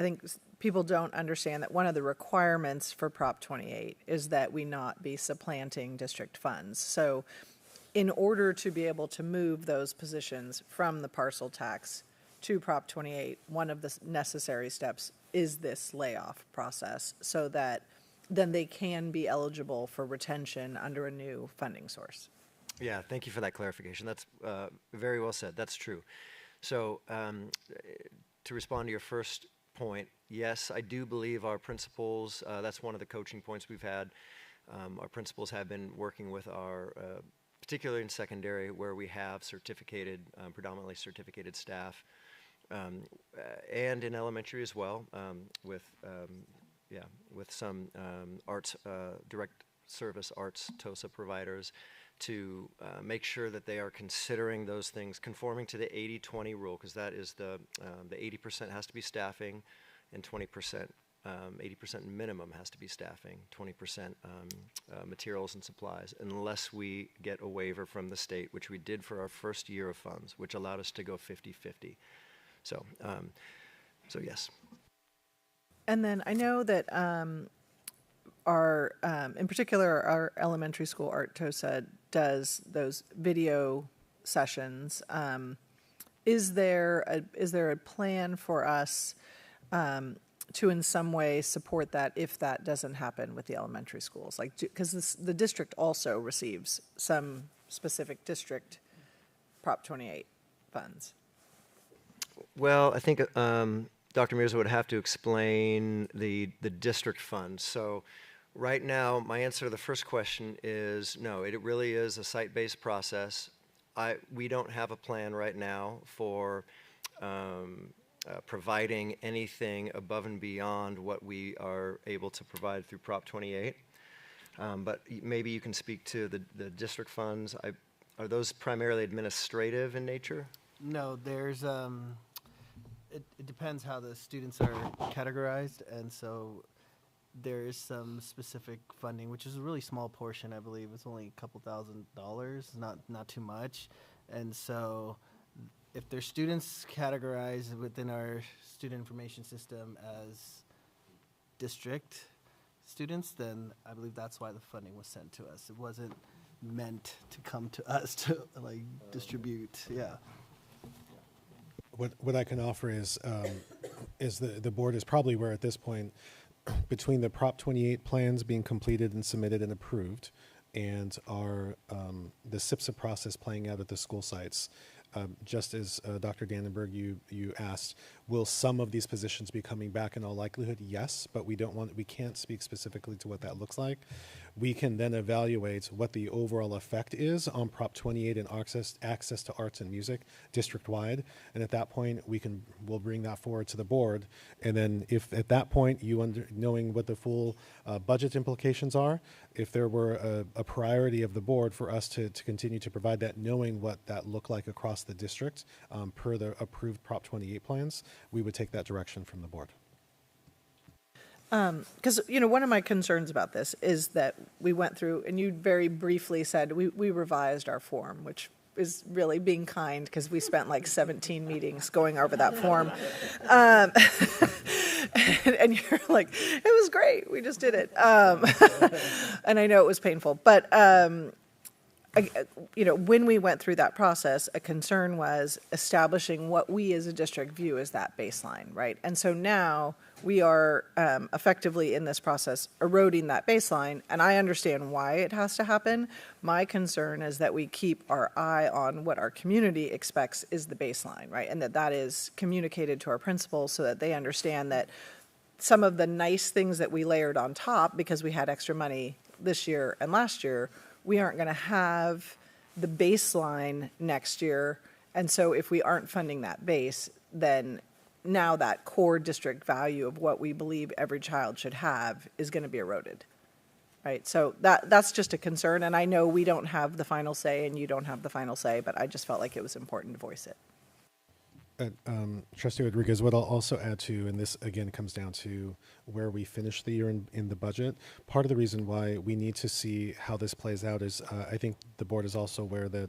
think people don't understand that one of the requirements for Prop 28 is that we not be supplanting district funds. So in order to be able to move those positions from the parcel tax to Prop 28, one of the necessary steps is this layoff process so that then they can be eligible for retention under a new funding source. Yeah, thank you for that clarification. That's very well said. That's true. So to respond to your first point, yes, I do believe our principals, that's one of the coaching points we've had. Our principals have been working with our particularly in secondary, where we have certificated, predominantly certificated staff, and in elementary as well, with some arts, direct service arts TOSA providers, to make sure that they are considering those things, conforming to the 80-20 rule, because that is the 80% has to be staffing, and 20%. 80% minimum has to be staffing, 20% materials and supplies, unless we get a waiver from the state, which we did for our first year of funds, which allowed us to go 50-50. So yes. And then I know that our, in particular, our elementary school art TOSA does those video sessions. Is there a plan for us to in some way support that if that doesn't happen with the elementary schools? Like, because the district also receives some specific district Prop 28 funds. Well, I think Dr. Mirza would have to explain the district funds. So right now, my answer to the first question is no, it really is a site-based process. We don't have a plan right now for providing anything above and beyond what we are able to provide through Prop 28. But maybe you can speak to the district funds. Are those primarily administrative in nature? No, there's it depends how the students are categorized, and so there is some specific funding, which is a really small portion, I believe. It's only a couple $1,000s, not too much. And so if there's students categorized within our student information system as district students, then I believe that's why the funding was sent to us. It wasn't meant to come to us to like distribute. Yeah. What I can offer is the board is probably aware at this point, between the Prop 28 plans being completed and submitted and approved, and our the SIPSA process playing out at the school sites. Just as Dr. Dannenberg, you asked, will some of these positions be coming back? In all likelihood, yes, but we can't speak specifically to what that looks like. We can then evaluate what the overall effect is on Prop 28 and access to arts and music district-wide, and at that point we'll bring that forward to the board, and then if at that point knowing what the full budget implications are, if there were a priority of the board for us to continue to provide that, knowing what that looked like across the district per the approved Prop 28 plans, we would take that direction from the board. Because, one of my concerns about this is that we went through, and you very briefly said we revised our form, which is really being kind, because we spent like 17 meetings going over that form. And you're like, it was great, we just did it. And I know it was painful, but when we went through that process, a concern was establishing what we as a district view as that baseline, right? And so now we are effectively in this process eroding that baseline, and I understand why it has to happen. My concern is that we keep our eye on what our community expects is the baseline, right? And that is communicated to our principals so that they understand that some of the nice things that we layered on top because we had extra money this year and last year, we aren't going to have the baseline next year. And so if we aren't funding that base, then now that core district value of what we believe every child should have is going to be eroded, right? So that's just a concern, and I know we don't have the final say and you don't have the final say, but I just felt like it was important to voice it. Trustee Rodriguez, what I'll also add to, and this again comes down to where we finish the year in the budget, part of the reason why we need to see how this plays out is I think the board is also aware that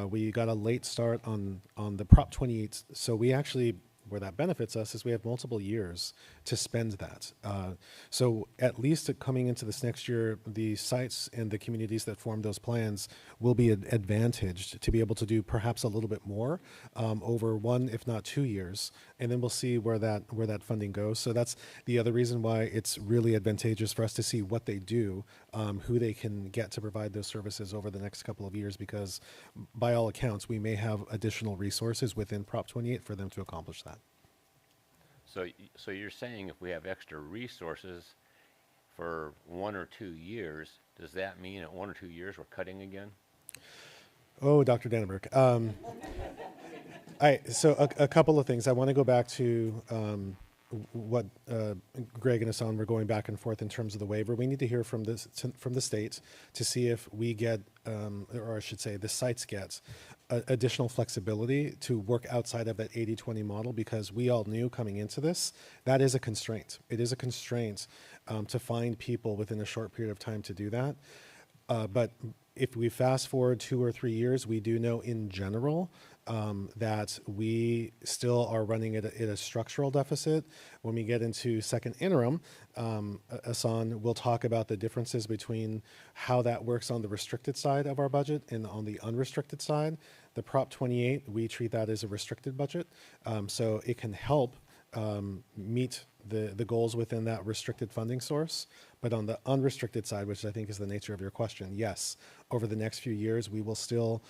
we got a late start on the Prop 28, so we actually, where that benefits us is we have multiple years to spend that. So at least coming into this next year, the sites and the communities that form those plans will be advantaged to be able to do perhaps a little bit more over 1, if not 2 years, and then we'll see where that funding goes. So that's the other reason why it's really advantageous for us to see what they do, who they can get to provide those services over the next couple of years, because by all accounts, we may have additional resources within Prop 28 for them to accomplish that. So you're saying if we have extra resources for 1 or 2 years, does that mean at 1 or 2 years we're cutting again? Oh, Dr. Dannenberg. So a couple of things. I want to go back to what Greg and Hassan were going back and forth in terms of the waiver. We need to hear from the state to see if we get, or I should say the sites get, additional flexibility to work outside of that 80-20 model, because we all knew coming into this, that is a constraint. It is a constraint to find people within a short period of time to do that. But if we fast forward 2 or 3 years, we do know in general that we still are running at a structural deficit. When we get into second interim, Hassan will talk about the differences between how that works on the restricted side of our budget and on the unrestricted side. The Prop 28, we treat that as a restricted budget, so it can help meet the goals within that restricted funding source. But on the unrestricted side, which I think is the nature of your question, yes, over the next few years, we will still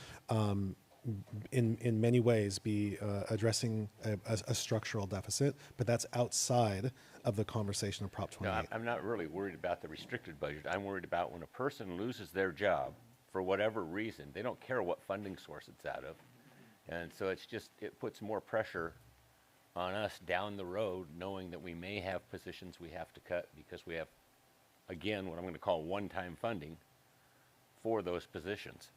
in many ways be addressing a structural deficit, but that's outside of the conversation of Prop 28. No, I'm not really worried about the restricted budget. I'm worried about when a person loses their job for whatever reason. They don't care what funding source it's out of. And so it puts more pressure on us down the road, knowing that we may have positions we have to cut because we have, again, what I'm going to call one-time funding for those positions.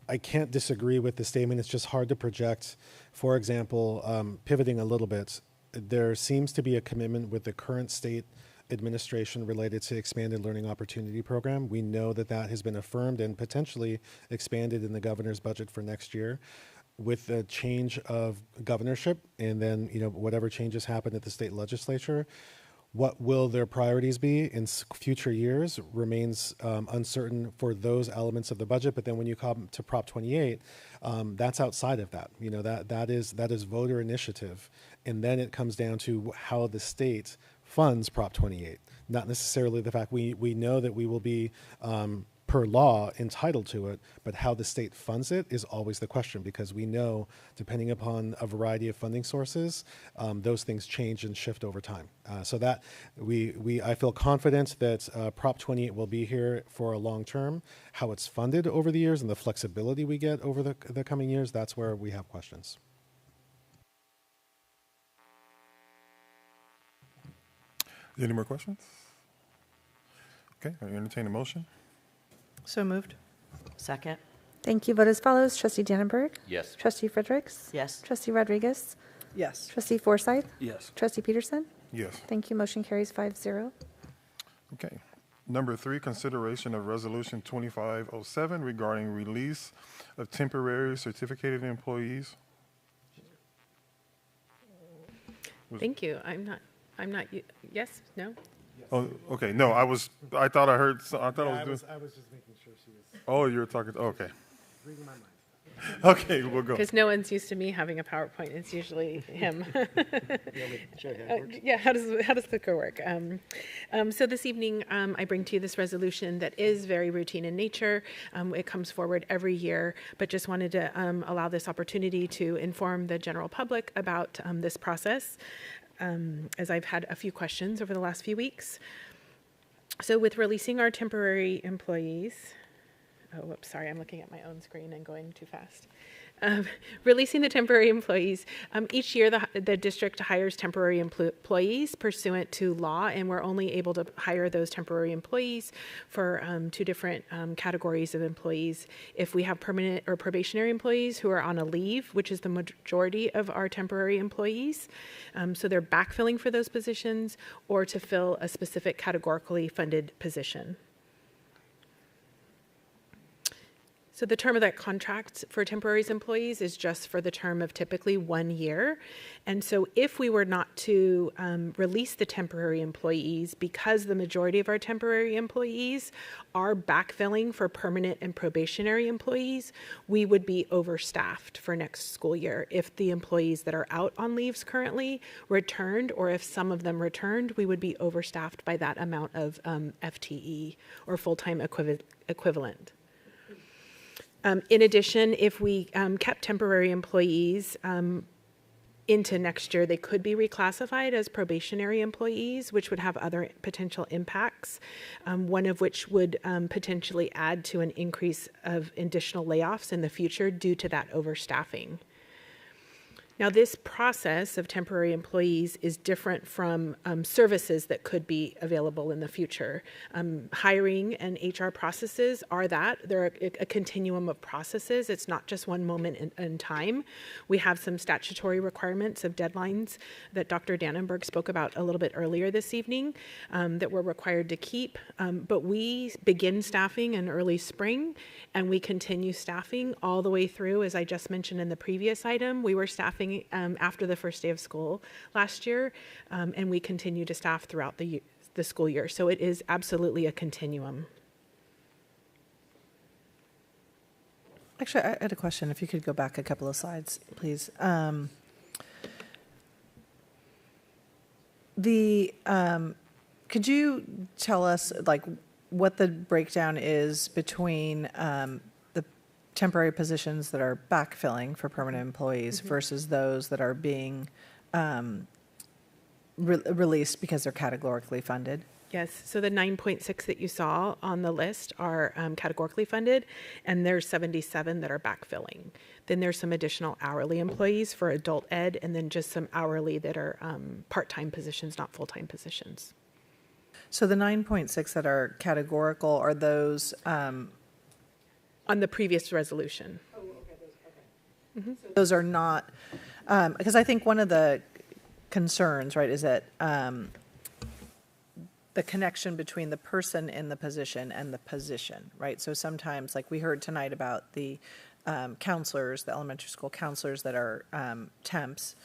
I can't disagree with the statement. It's just hard to project. For example, pivoting a little bit, there seems to be a commitment with the current state administration related to expanded learning opportunity program. We know that that has been affirmed and potentially expanded in the governor's budget for next year. With the change of governorship and then, whatever changes happen at the state legislature, what will their priorities be in future years remains uncertain for those elements of the budget. But then when you come to Prop 28, that's outside of that. That is voter initiative. And then it comes down to how the state funds Prop 28, not necessarily the fact we know that we will be per law entitled to it, but how the state funds it is always the question, because we know, depending upon a variety of funding sources, those things change and shift over time. So that I feel confident that Prop 28 will be here for a long term. How it's funded over the years and the flexibility we get over the coming years, that's where we have questions. Any more questions? Okay, I entertain a motion. So moved. Second. Thank you. Vote as follows. Trustee Dannenberg? Yes. Trustee Fredericks? Yes. Trustee Rodriguez? Yes. Trustee Forsythe? Yes. Trustee Peterson? Yes. Thank you. Motion carries 5-0. Okay. Number 3, consideration of Resolution 2507 regarding release of temporary certificated employees. Thank you. I'm not, yes, no? Oh, okay. No, I thought I heard, I thought I was doing. I was just making sure she was. Oh, you were talking, okay. Reading my mind. Okay, we'll go. Because no one's used to me having a PowerPoint. It's usually him. Yeah, how does clicker work? So this evening, I bring to you this resolution that is very routine in nature. It comes forward every year, but just wanted to allow this opportunity to inform the general public about this process, as I've had a few questions over the last few weeks. So with releasing our temporary employees, oh, whoops, sorry, I'm looking at my own screen and going too fast. Releasing the temporary employees. Each year, the district hires temporary employees pursuant to law, and we're only able to hire those temporary employees for 2 different categories of employees. If we have permanent or probationary employees who are on a leave, which is the majority of our temporary employees, so they're backfilling for those positions or to fill a specific categorically funded position. So the term of that contract for temporary employees is just for the term of typically 1 year. And so if we were not to release the temporary employees, because the majority of our temporary employees are backfilling for permanent and probationary employees, we would be overstaffed for next school year. If the employees that are out on leaves currently returned, or if some of them returned, we would be overstaffed by that amount of FTE or full-time equivalent. In addition, if we kept temporary employees into next year, they could be reclassified as probationary employees, which would have other potential impacts, one of which would potentially add to an increase of additional layoffs in the future due to that overstaffing. Now, this process of temporary employees is different from services that could be available in the future. Hiring and HR processes are that. They're a continuum of processes. It's not just one moment in time. We have some statutory requirements of deadlines that Dr. Dannenberg spoke about a little bit earlier this evening that we're required to keep. But we begin staffing in early spring, and we continue staffing all the way through. As I just mentioned in the previous item, we were staffing after the first day of school last year, and we continue to staff throughout the school year. So it is absolutely a continuum. Actually, I had a question. If you could go back a couple of slides, please. Could you tell us what the breakdown is between the temporary positions that are backfilling for permanent employees versus those that are being released because they're categorically funded? Yes, so the 9.6 that you saw on the list are categorically funded, and there's 77 that are backfilling. Then there's some additional hourly employees for adult ed, and then just some hourly that are part-time positions, not full-time positions. So the 9.6 that are categorical, are those on On the previous resolution. Those are not, because I think one of the concerns, right, is that the connection between the person in the position and the position, right? So sometimes, like we heard tonight about the counselors, the elementary school counselors that are temps,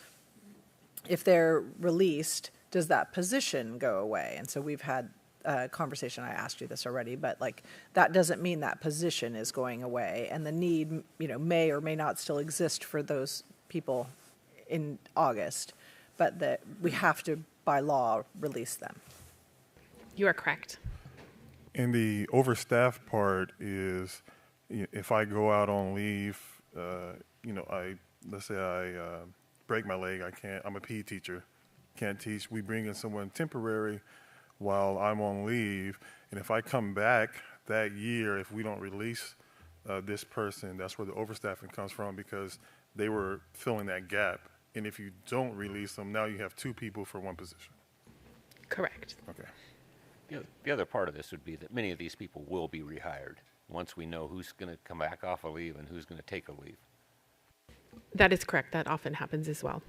if they're released, does that position go away? And so we've had a conversation, I asked you this already, but like that doesn't mean that position is going away, and the need, may or may not still exist for those people in August, but that we have to, by law, release them. You are correct. And the overstaffed part is, if I go out on leave, let's say I break my leg, I'm a PE teacher, can't teach. We bring in someone temporary while I'm on leave, and if I come back that year, if we don't release this person, that's where the overstaffing comes from, because they were filling that gap. And if you don't release them, now you have 2 people for 1 position. Correct. Okay. The other part of this would be that many of these people will be rehired once we know who's going to come back off a leave and who's going to take a leave. That is correct. That often happens as well.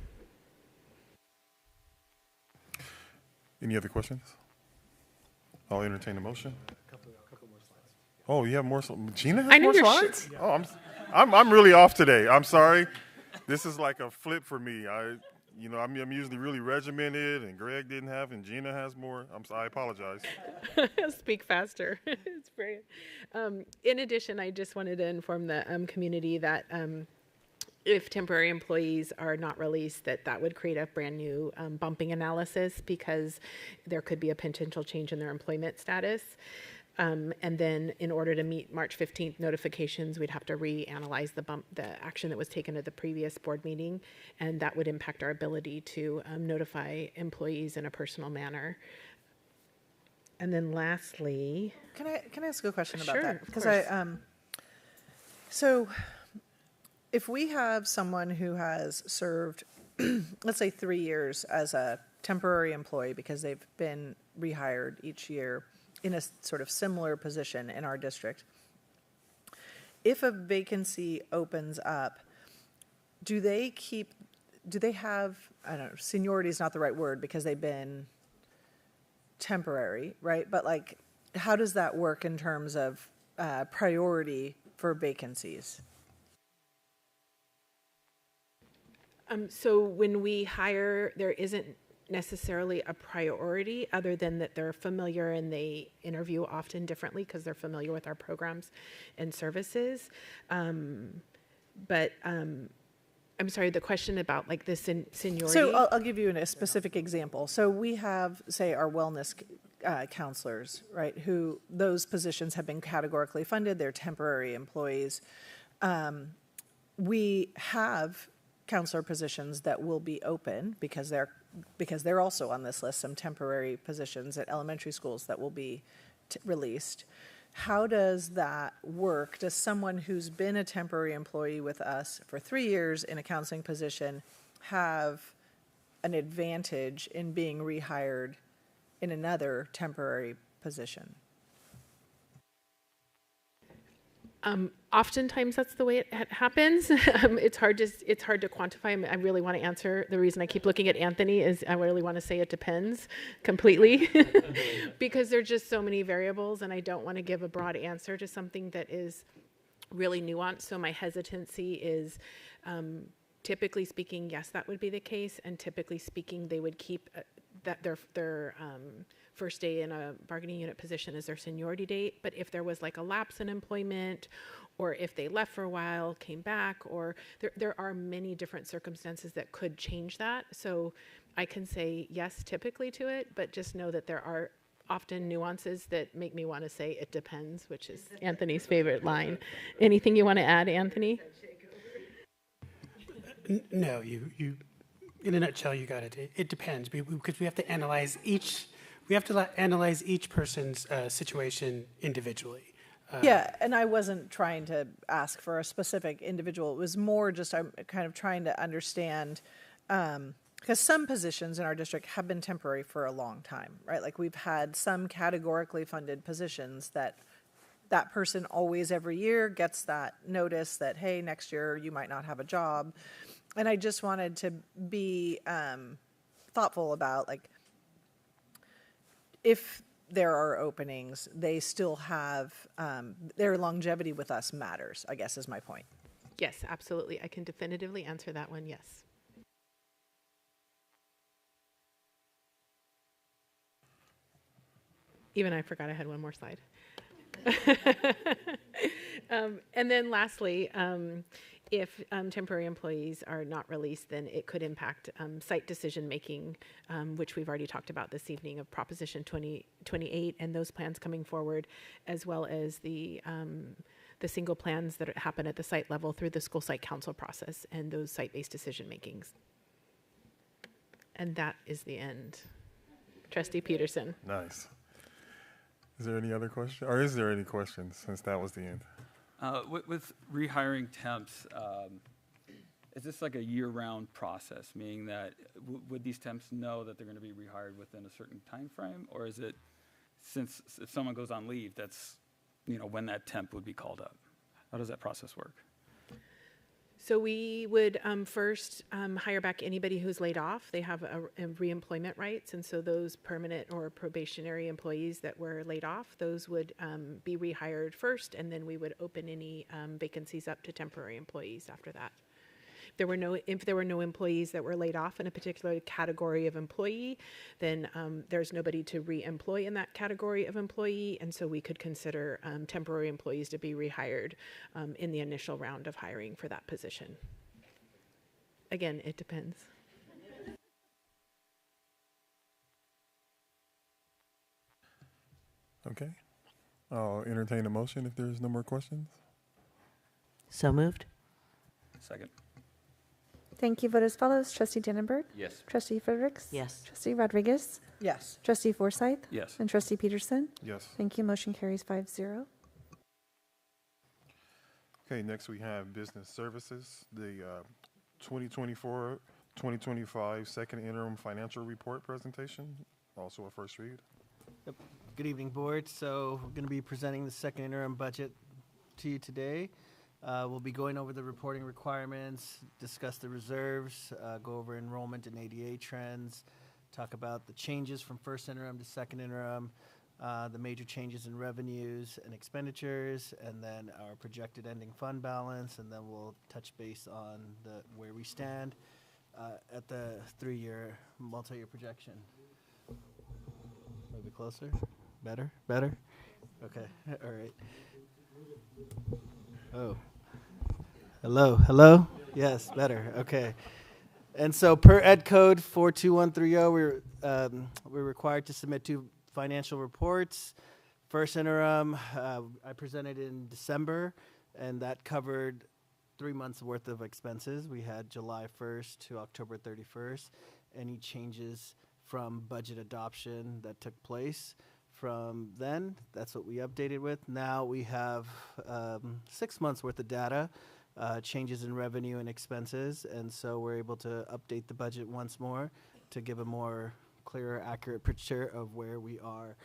Any other questions? I'll entertain a motion. Oh, you have more slides? Gina has more slides? Oh, I'm really off today. I'm sorry. This is like a flip for me. I'm usually really regimented, and Greg didn't have, and Gina has more. I apologize. Speak faster. It's brilliant. In addition, I just wanted to inform the community that if temporary employees are not released, that would create a brand new bumping analysis, because there could be a potential change in their employment status. And then in order to meet March 15th notifications, we'd have to reanalyze the action that was taken at the previous board meeting, and that would impact our ability to notify employees in a personal manner. And then lastly... Can I ask a question about Sure, that? Because so if we have someone who has served, let's say 3 years as a temporary employee because they've been rehired each year in a sort of similar position in our district, if a vacancy opens up, do they have, I don't know, seniority is not the right word because they've been temporary, right? But like, how does that work in terms of priority for vacancies? So when we hire, there isn't necessarily a priority other than that they're familiar and they interview often differently because they're familiar with our programs and services. But I'm sorry, the question about like the seniority. So I'll give you a specific example. So we have, say, our wellness counselors, right, who those positions have been categorically funded. They're temporary employees. We have counselor positions that will be open because they're also on this list, some temporary positions at elementary schools that will be released. How does that work? Does someone who's been a temporary employee with us for 3 years in a counseling position have an advantage in being rehired in another temporary position? Oftentimes that's the way it happens. It's hard to quantify. I really want to answer. The reason I keep looking at Anthony is I really want to say it depends completely because there's just so many variables, and I don't want to give a broad answer to something that is really nuanced. So my hesitancy is, typically speaking, yes, that would be the case, and typically speaking, they would keep that their first day in a bargaining unit position is their seniority date. But if there was like a lapse in employment, or if they left for a while, came back, or there are many different circumstances that could change that. So I can say yes typically to it, but just know that there are often nuances that make me want to say it depends, which is Anthony's favorite line. Anything you want to add, Anthony? No, you in a nutshell, you got it. It depends because we have to analyze each. We have to analyze each person's situation individually. Yeah, and I wasn't trying to ask for a specific individual. It was more just I'm kind of trying to understand, because some positions in our district have been temporary for a long time, right? Like we've had some categorically funded positions that that person always every year gets that notice that, hey, next year you might not have a job. And I just wanted to be thoughtful about, like, if there are openings, they still have, their longevity with us matters, I guess is my point. Yes, absolutely. I can definitively answer that one, yes. Even I forgot I had one more slide. And then lastly, if temporary employees are not released, then it could impact site decision-making, which we've already talked about this evening, of Proposition 2028 and those plans coming forward, as well as the single plans that happen at the site level through the school site council process and those site-based decision-makings. And that is the end. Trustee Peterson. Nice. Is there any other question? Or is there any questions, since that was the end? With rehiring temps, is this like a year-round process, meaning that would these temps know that they're going to be rehired within a certain time frame, or is it, since if someone goes on leave, that's, you know, when that temp would be called up? How does that process work? So we would first hire back anybody who's laid off. They have a reemployment rights, and so those permanent or probationary employees that were laid off, those would be rehired first, and then we would open any vacancies up to temporary employees after that. If there were no employees that were laid off in a particular category of employee, then there's nobody to re-employ in that category of employee, and so we could consider temporary employees to be rehired in the initial round of hiring for that position. Again, it depends. Okay. I'll entertain a motion if there's no more questions. So moved. Second. Thank you. Vote as follows. Trustee Dannenberg? Yes. Trustee Fredericks? Yes. Trustee Rodriguez? Yes. Trustee Forsythe? Yes. And Trustee Peterson? Yes. Thank you. Motion carries 5-0. Okay, next we have business services, the 2024-2025 second interim financial report presentation, also a first read. Yep. Good evening, board. So we're going to be presenting the second interim budget to you today. We'll be going over the reporting requirements, discuss the reserves, go over enrollment and ADA trends, talk about the changes from first interim to second interim, the major changes in revenues and expenditures, and then our projected ending fund balance, and then we'll touch base on where we stand at the 3-year multi-year projection. Maybe closer? Better? Better? Okay. All right. Oh. Hello? Yes, better. Okay. And so per Ed Code 42130, we're required to submit 2 financial reports. First interim, I presented in December, and that covered 3 months worth of expenses. We had July 1st to October 31st. Any changes from budget adoption that took place from then, that's what we updated with. Now we have 6 months worth of data, changes in revenue and expenses, and so we're able to update the budget once more to give a more clearer, accurate picture of where we are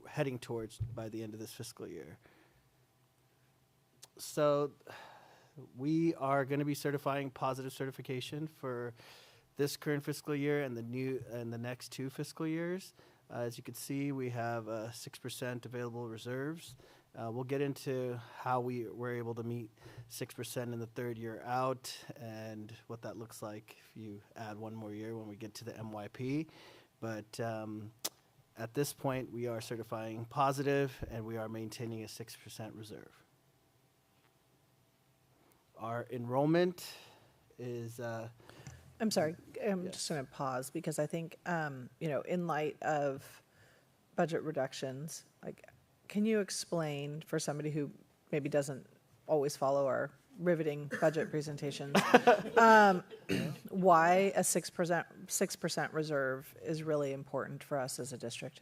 heading towards by the end of this fiscal year. So we are going to be certifying positive certification for this current fiscal year and the next 2 fiscal years. As you can see, we have 6% available reserves. We'll get into how we were able to meet 6% in the 3rd year out and what that looks like if you add 1 more year when we get to the MYP. But at this point, we are certifying positive, and we are maintaining a 6% reserve. Our enrollment is... I'm sorry, I'm just going to pause because I think, in light of budget reductions, like, can you explain for somebody who maybe doesn't always follow our riveting budget presentations, why a 6% reserve is really important for us as a district?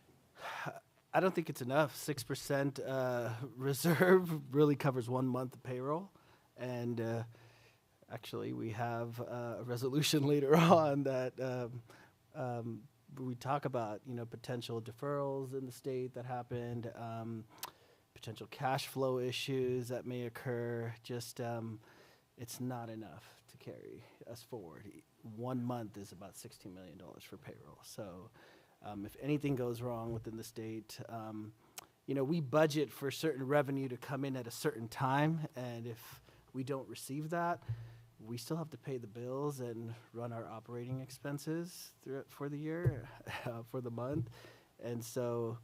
I don't think it's enough. 6% reserve really covers 1 month of payroll, and actually, we have a resolution later on that we talk about, potential deferrals in the state that happened, potential cash flow issues that may occur. Just it's not enough to carry us forward. 1 month is about $16 million for payroll. So if anything goes wrong within the state, we budget for certain revenue to come in at a certain time, and if we don't receive that, we still have to pay the bills and run our operating expenses for the year, for the month. And so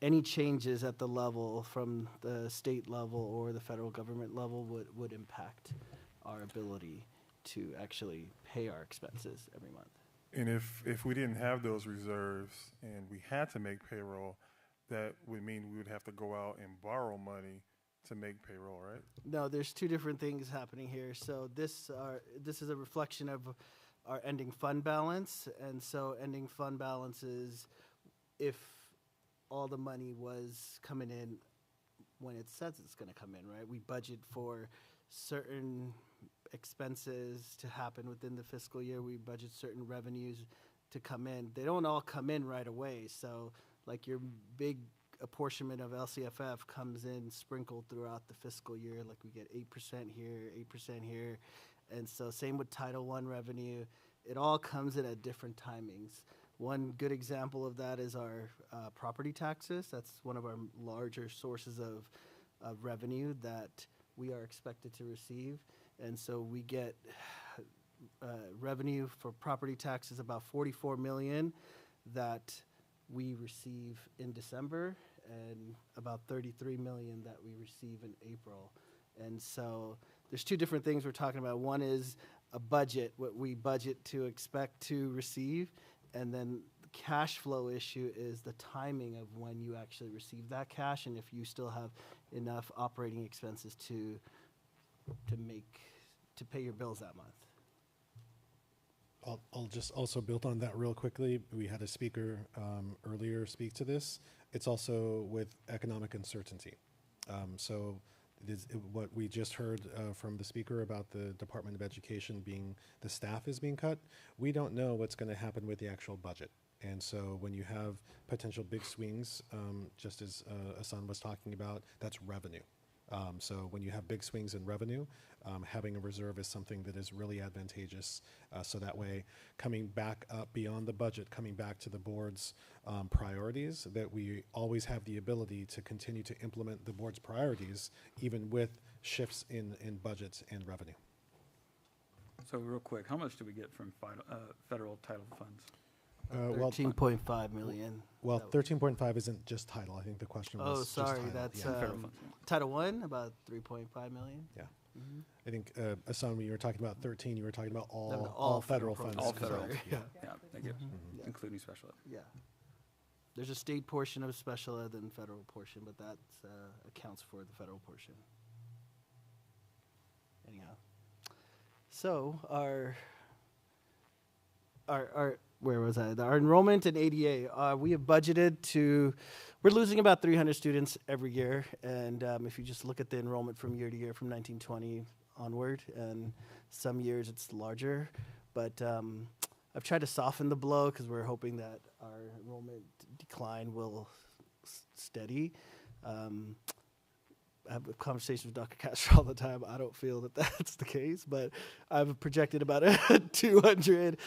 any changes at the level from the state level or the federal government level would impact our ability to actually pay our expenses every month. And if we didn't have those reserves and we had to make payroll, that would mean we would have to go out and borrow money to make payroll, right? No, there's two different things happening here. So this is a reflection of our ending fund balance. And so ending fund balance is if all the money was coming in when it says it's going to come in, right? We budget for certain expenses to happen within the fiscal year. We budget certain revenues to come in. They don't all come in right away. So like your big apportionment of LCFF comes in sprinkled throughout the fiscal year. Like we get 8% here, 8% here. And so same with Title I revenue. It all comes in at different timings. One good example of that is our property taxes. That's one of our larger sources of revenue that we are expected to receive. And so we get revenue for property taxes, about $44 million that we receive in December, and about $33 million that we receive in April. And so there's two different things we're talking about. One is a budget, what we budget to expect to receive, and then the cash flow issue is the timing of when you actually receive that cash, and if you still have enough operating expenses to pay your bills that month. I'll just also build on that real quickly. We had a speaker earlier speak to this. It's also with economic uncertainty. So what we just heard from the speaker about the Department of Education the staff is being cut, we don't know what's going to happen with the actual budget. And so when you have potential big swings, just as Asan was talking about, that's revenue. So when you have big swings in revenue, having a reserve is something that is really advantageous. So that way, coming back up beyond the budget, coming back to the board's priorities, that we always have the ability to continue to implement the board's priorities, even with shifts in budgets and revenue. So real quick, how much do we get from federal title funds? 13.5 million. Well, 13.5 isn't just title. I think the question was. Oh, sorry, just that's title. Title I, about 3.5 million. Yeah. Mm-hmm. I think, Asan, when you were talking about 13, you were talking about all federal funds. All federal. Correct. Yeah, thank you. Mm-hmm. Yeah. Including special ed. Yeah. There's a state portion of special ed and federal portion, but that accounts for the federal portion. Anyhow. So our where was I? Our enrollment in ADA, we have budgeted we're losing about 300 students every year. And if you just look at the enrollment from year to year from 1920 onward, and some years it's larger. But I've tried to soften the blow because we're hoping that our enrollment decline will steady. I have conversations with Dr. Castro all the time. I don't feel that that's the case, but I've projected about a 200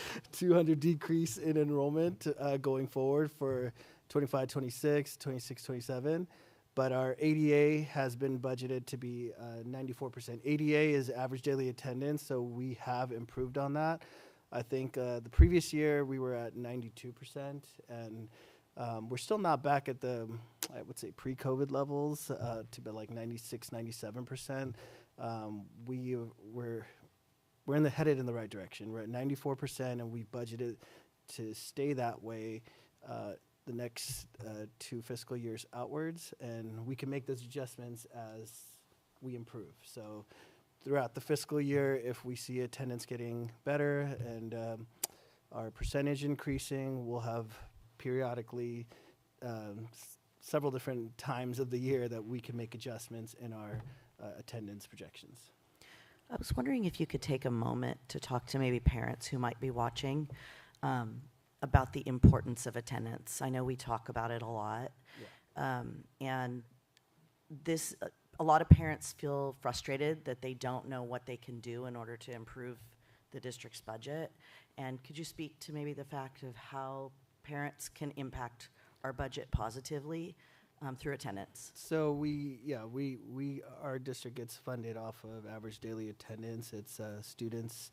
decrease in enrollment going forward for 25, 26, 26, 27. But our ADA has been budgeted to be 94%. ADA is average daily attendance, so we have improved on that. I think the previous year we were at 92%, and we're still not back at the, I would say, pre-COVID levels to be like 96, 97%. We're headed in the right direction. We're at 94%, and we budgeted to stay that way the next 2 fiscal years outwards, and we can make those adjustments as we improve. So throughout the fiscal year, if we see attendance getting better and our percentage increasing, we'll have periodically several different times of the year that we can make adjustments in our attendance projections. I was wondering if you could take a moment to talk to maybe parents who might be watching about the importance of attendance. I know we talk about it a lot, and this, a lot of parents feel frustrated that they don't know what they can do in order to improve the district's budget. And could you speak to maybe the fact of how parents can impact our budget positively through attendance? So our district gets funded off of average daily attendance. It's students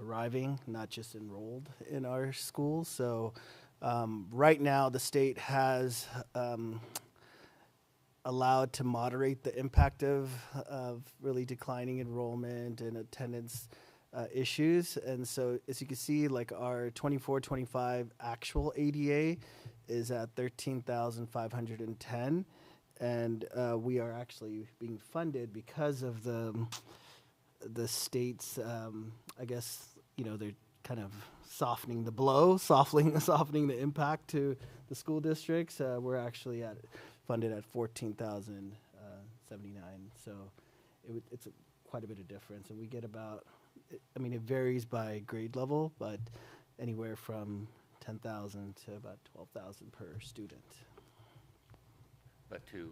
arriving, not just enrolled in our schools. So right now the state has allowed to moderate the impact of really declining enrollment and attendance issues. And so as you can see, like our 24-25 actual ADA is at 13,510. And we are actually being funded because of the state's, I guess, they're kind of softening the blow, softening the impact to the school districts. We're actually funded at 14,079. So it's quite a bit of difference. And we get about, it varies by grade level, but anywhere from 10,000 to about 12,000 per student. But to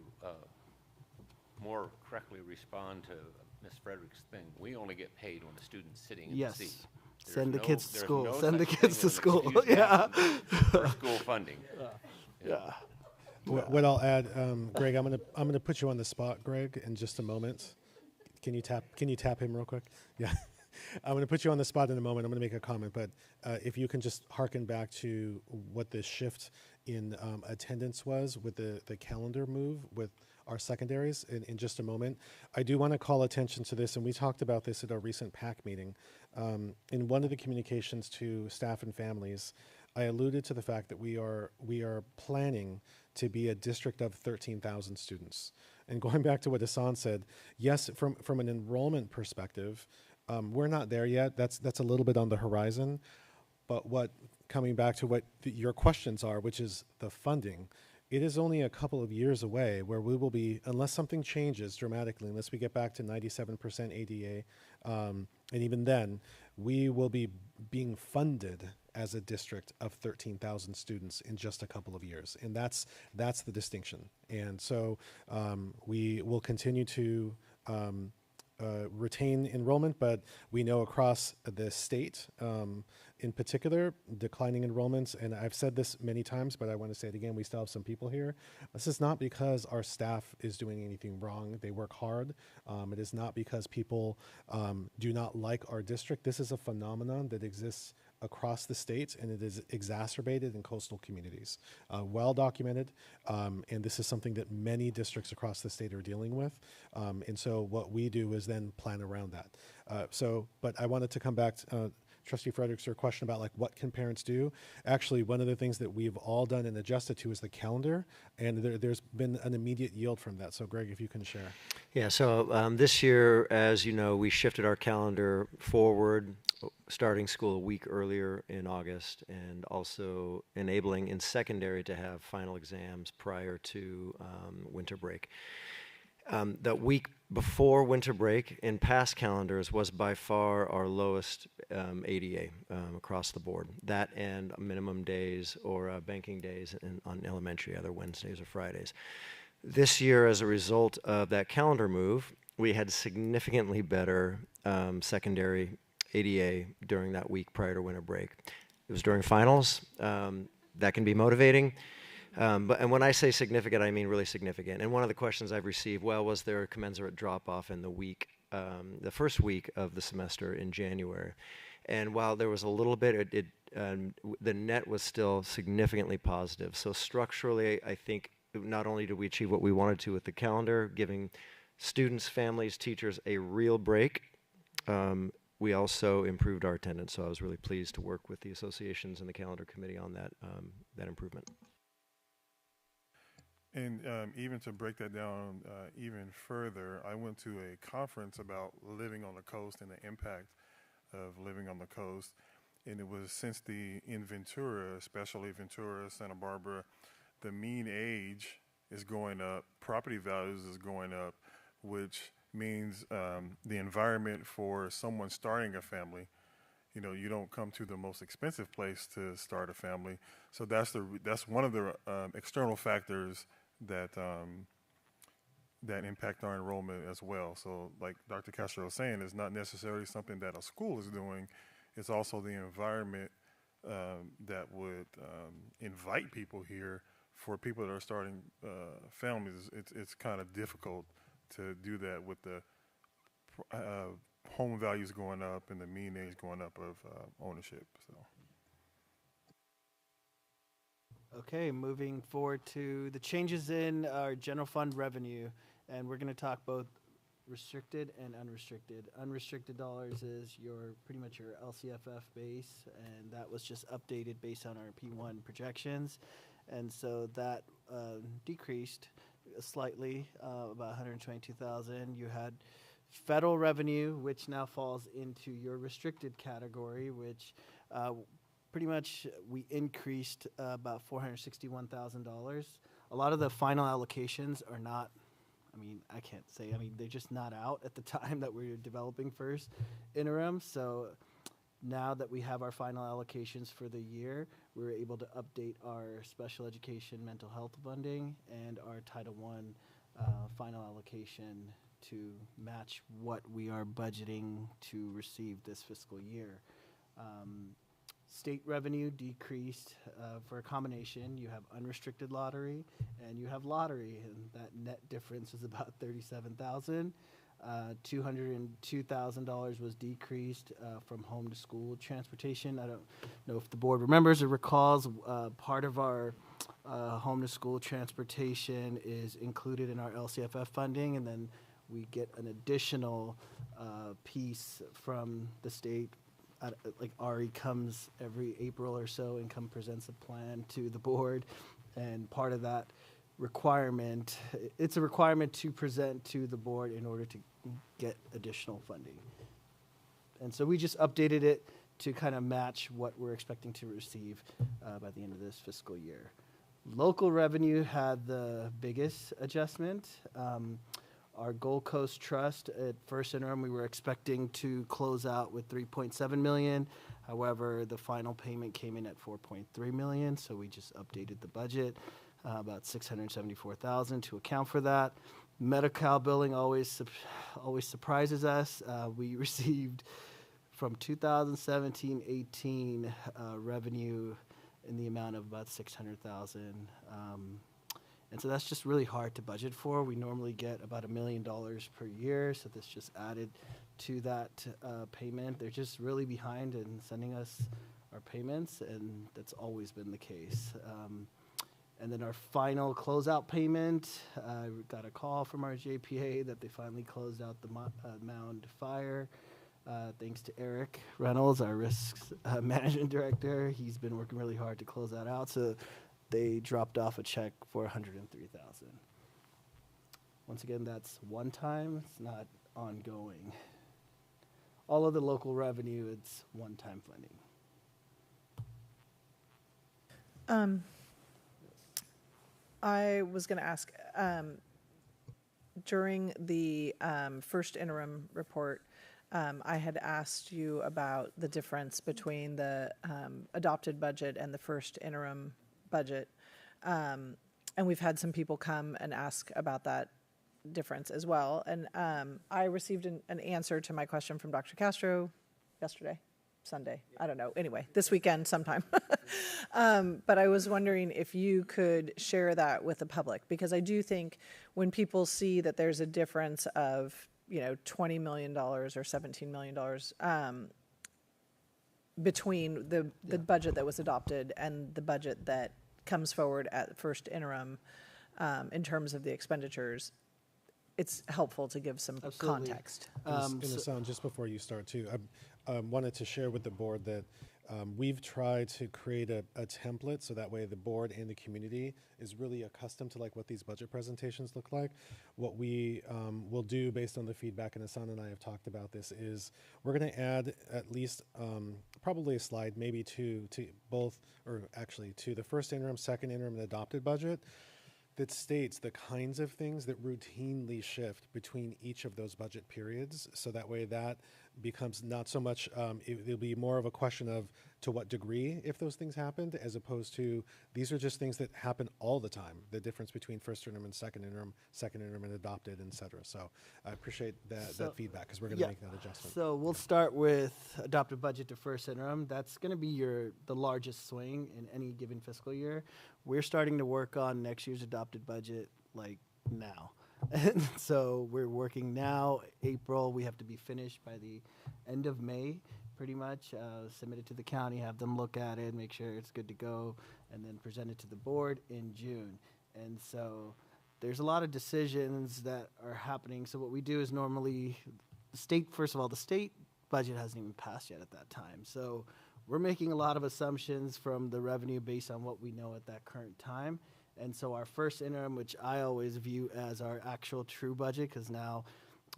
more correctly respond to Ms. Frederick's thing, we only get paid when the student's sitting in the seat. Send the kids to school. No Send the such kids to thing school. as an excuse Yeah. for school funding. Yeah. What I'll add, Greg, I'm gonna put you on the spot, Greg, in just a moment. Can you tap him real quick? Yeah. I'm going to put you on the spot in a moment. I'm going to make a comment, but if you can just hearken back to what the shift in attendance was with the calendar move with our secondaries in just a moment. I do want to call attention to this, and we talked about this at our recent PAC meeting. In one of the communications to staff and families, I alluded to the fact that we are planning to be a district of 13,000 students. And going back to what Hassan said, yes, from an enrollment perspective, we're not there yet. That's a little bit on the horizon. But coming back to what your questions are, which is the funding, it is only a couple of years away where we will be, unless something changes dramatically, unless we get back to 97% ADA, and even then, we will be being funded as a district of 13,000 students in just a couple of years. And that's the distinction. And so we will continue to retain enrollment, but we know across the state, in particular, declining enrollments, and I've said this many times, but I want to say it again, we still have some people here. This is not because our staff is doing anything wrong. They work hard. It is not because people do not like our district. This is a phenomenon that exists across the state, and it is exacerbated in coastal communities. Well documented, and this is something that many districts across the state are dealing with. And so what we do is then plan around that. But I wanted to come back to Trustee Fredericks, your question about what can parents do? Actually, one of the things that we've all done and adjusted to is the calendar, and there's been an immediate yield from that. So Greg, if you can share. Yeah, so this year, as you know, we shifted our calendar forward, starting school a week earlier in August, and also enabling in secondary to have final exams prior to winter break. The week before winter break in past calendars was by far our lowest ADA across the board. That and minimum days or banking days on elementary, either Wednesdays or Fridays. This year, as a result of that calendar move, we had significantly better secondary ADA during that week prior to winter break. It was during finals. That can be motivating. And when I say significant, I mean really significant. And one of the questions I've received, was there a commensurate drop-off in the week, the first week of the semester in January? And while there was a little bit, the net was still significantly positive. So structurally, I think not only did we achieve what we wanted to with the calendar, giving students, families, teachers a real break, we also improved our attendance. So I was really pleased to work with the associations and the calendar committee on that improvement. And even to break that down even further, I went to a conference about living on the coast and the impact of living on the coast. And it was since in Ventura, especially Ventura, Santa Barbara, the mean age is going up, property values is going up, which means the environment for someone starting a family, you don't come to the most expensive place to start a family. So that's one of the external factors that that impact our enrollment as well. So like Dr. Castro was saying, it's not necessarily something that a school is doing. It's also the environment that would invite people here. For people that are starting families, it's kind of difficult to do that with the home values going up and the mean age going up of ownership. So. Okay, moving forward to the changes in our general fund revenue, and we're going to talk both restricted and unrestricted. Unrestricted dollars is pretty much your LCFF base, and that was just updated based on our P1 projections, and so that decreased slightly, about 122,000. You had federal revenue, which now falls into your restricted category, which pretty much we increased about $461,000. A lot of the final allocations are not, I can't say, they're just not out at the time that we were developing first interim. So now that we have our final allocations for the year, we were able to update our special education mental health funding and our Title I final allocation to match what we are budgeting to receive this fiscal year. State revenue decreased for a combination. You have unrestricted lottery and you have lottery, and that net difference is about $37,000. $202,000 was decreased from home to school transportation. I don't know if the board remembers or recalls, part of our home to school transportation is included in our LCFF funding, and then we get an additional piece from the state. Like Ari comes every April or so and presents a plan to the board, and part of that requirement, it's a requirement to present to the board in order to get additional funding. And so we just updated it to kind of match what we're expecting to receive by the end of this fiscal year. Local revenue had the biggest adjustment. Our Gold Coast Trust at first interim, we were expecting to close out with $3.7 million. However, the final payment came in at $4.3 million, so we just updated the budget about $674,000 to account for that. Medi-Cal billing always surprises us. We received from 2017-18 revenue in the amount of about $600,000. And so that's just really hard to budget for. We normally get about $1 million per year, so this just added to that payment. They're just really behind in sending us our payments, and that's always been the case. And then our final closeout payment, we got a call from our JPA that they finally closed out the Mound Fire. Thanks to Eric Reynolds, our risks management director. He's been working really hard to close that out. So they dropped off a check for $103,000. Once again, that's one time, it's not ongoing. All of the local revenue, it's one-time funding. I was going to ask, during the first interim report, I had asked you about the difference between the adopted budget and the first interim budget. And we've had some people come and ask about that difference as well. And I received an answer to my question from Dr. Castro yesterday, Sunday, I don't know. Anyway, this weekend sometime. But I was wondering if you could share that with the public, because I do think when people see that there's a difference of, $20 million or $17 million between the budget that was adopted and the budget that comes forward at the first interim in terms of the expenditures, it's helpful to give some context. Just before you start too, I wanted to share with the board that we've tried to create a template so that way the board and the community is really accustomed to what these budget presentations look like. What we will do based on the feedback, and Hassan and I have talked about this, is we're going to add at least probably a slide, maybe two, to both, or actually to the first interim, second interim, and adopted budget, that states the kinds of things that routinely shift between each of those budget periods, so that way that becomes not so much, it'll be more of a question of to what degree if those things happened, as opposed to these are just things that happen all the time, the difference between first interim and second interim and adopted, et cetera. So I appreciate that feedback, because we're going to make that adjustment. So we'll start with adopted budget to first interim. That's going to be the largest swing in any given fiscal year. We're starting to work on next year's adopted budget like now. And so we're working now, April. We have to be finished by the end of May, pretty much. Submit it to the county, have them look at it, make sure it's good to go, and then present it to the board in June. And so there's a lot of decisions that are happening. So what we do is normally, first of all, the state budget hasn't even passed yet at that time. So we're making a lot of assumptions from the revenue based on what we know at that current time. And so our first interim, which I always view as our actual true budget, because now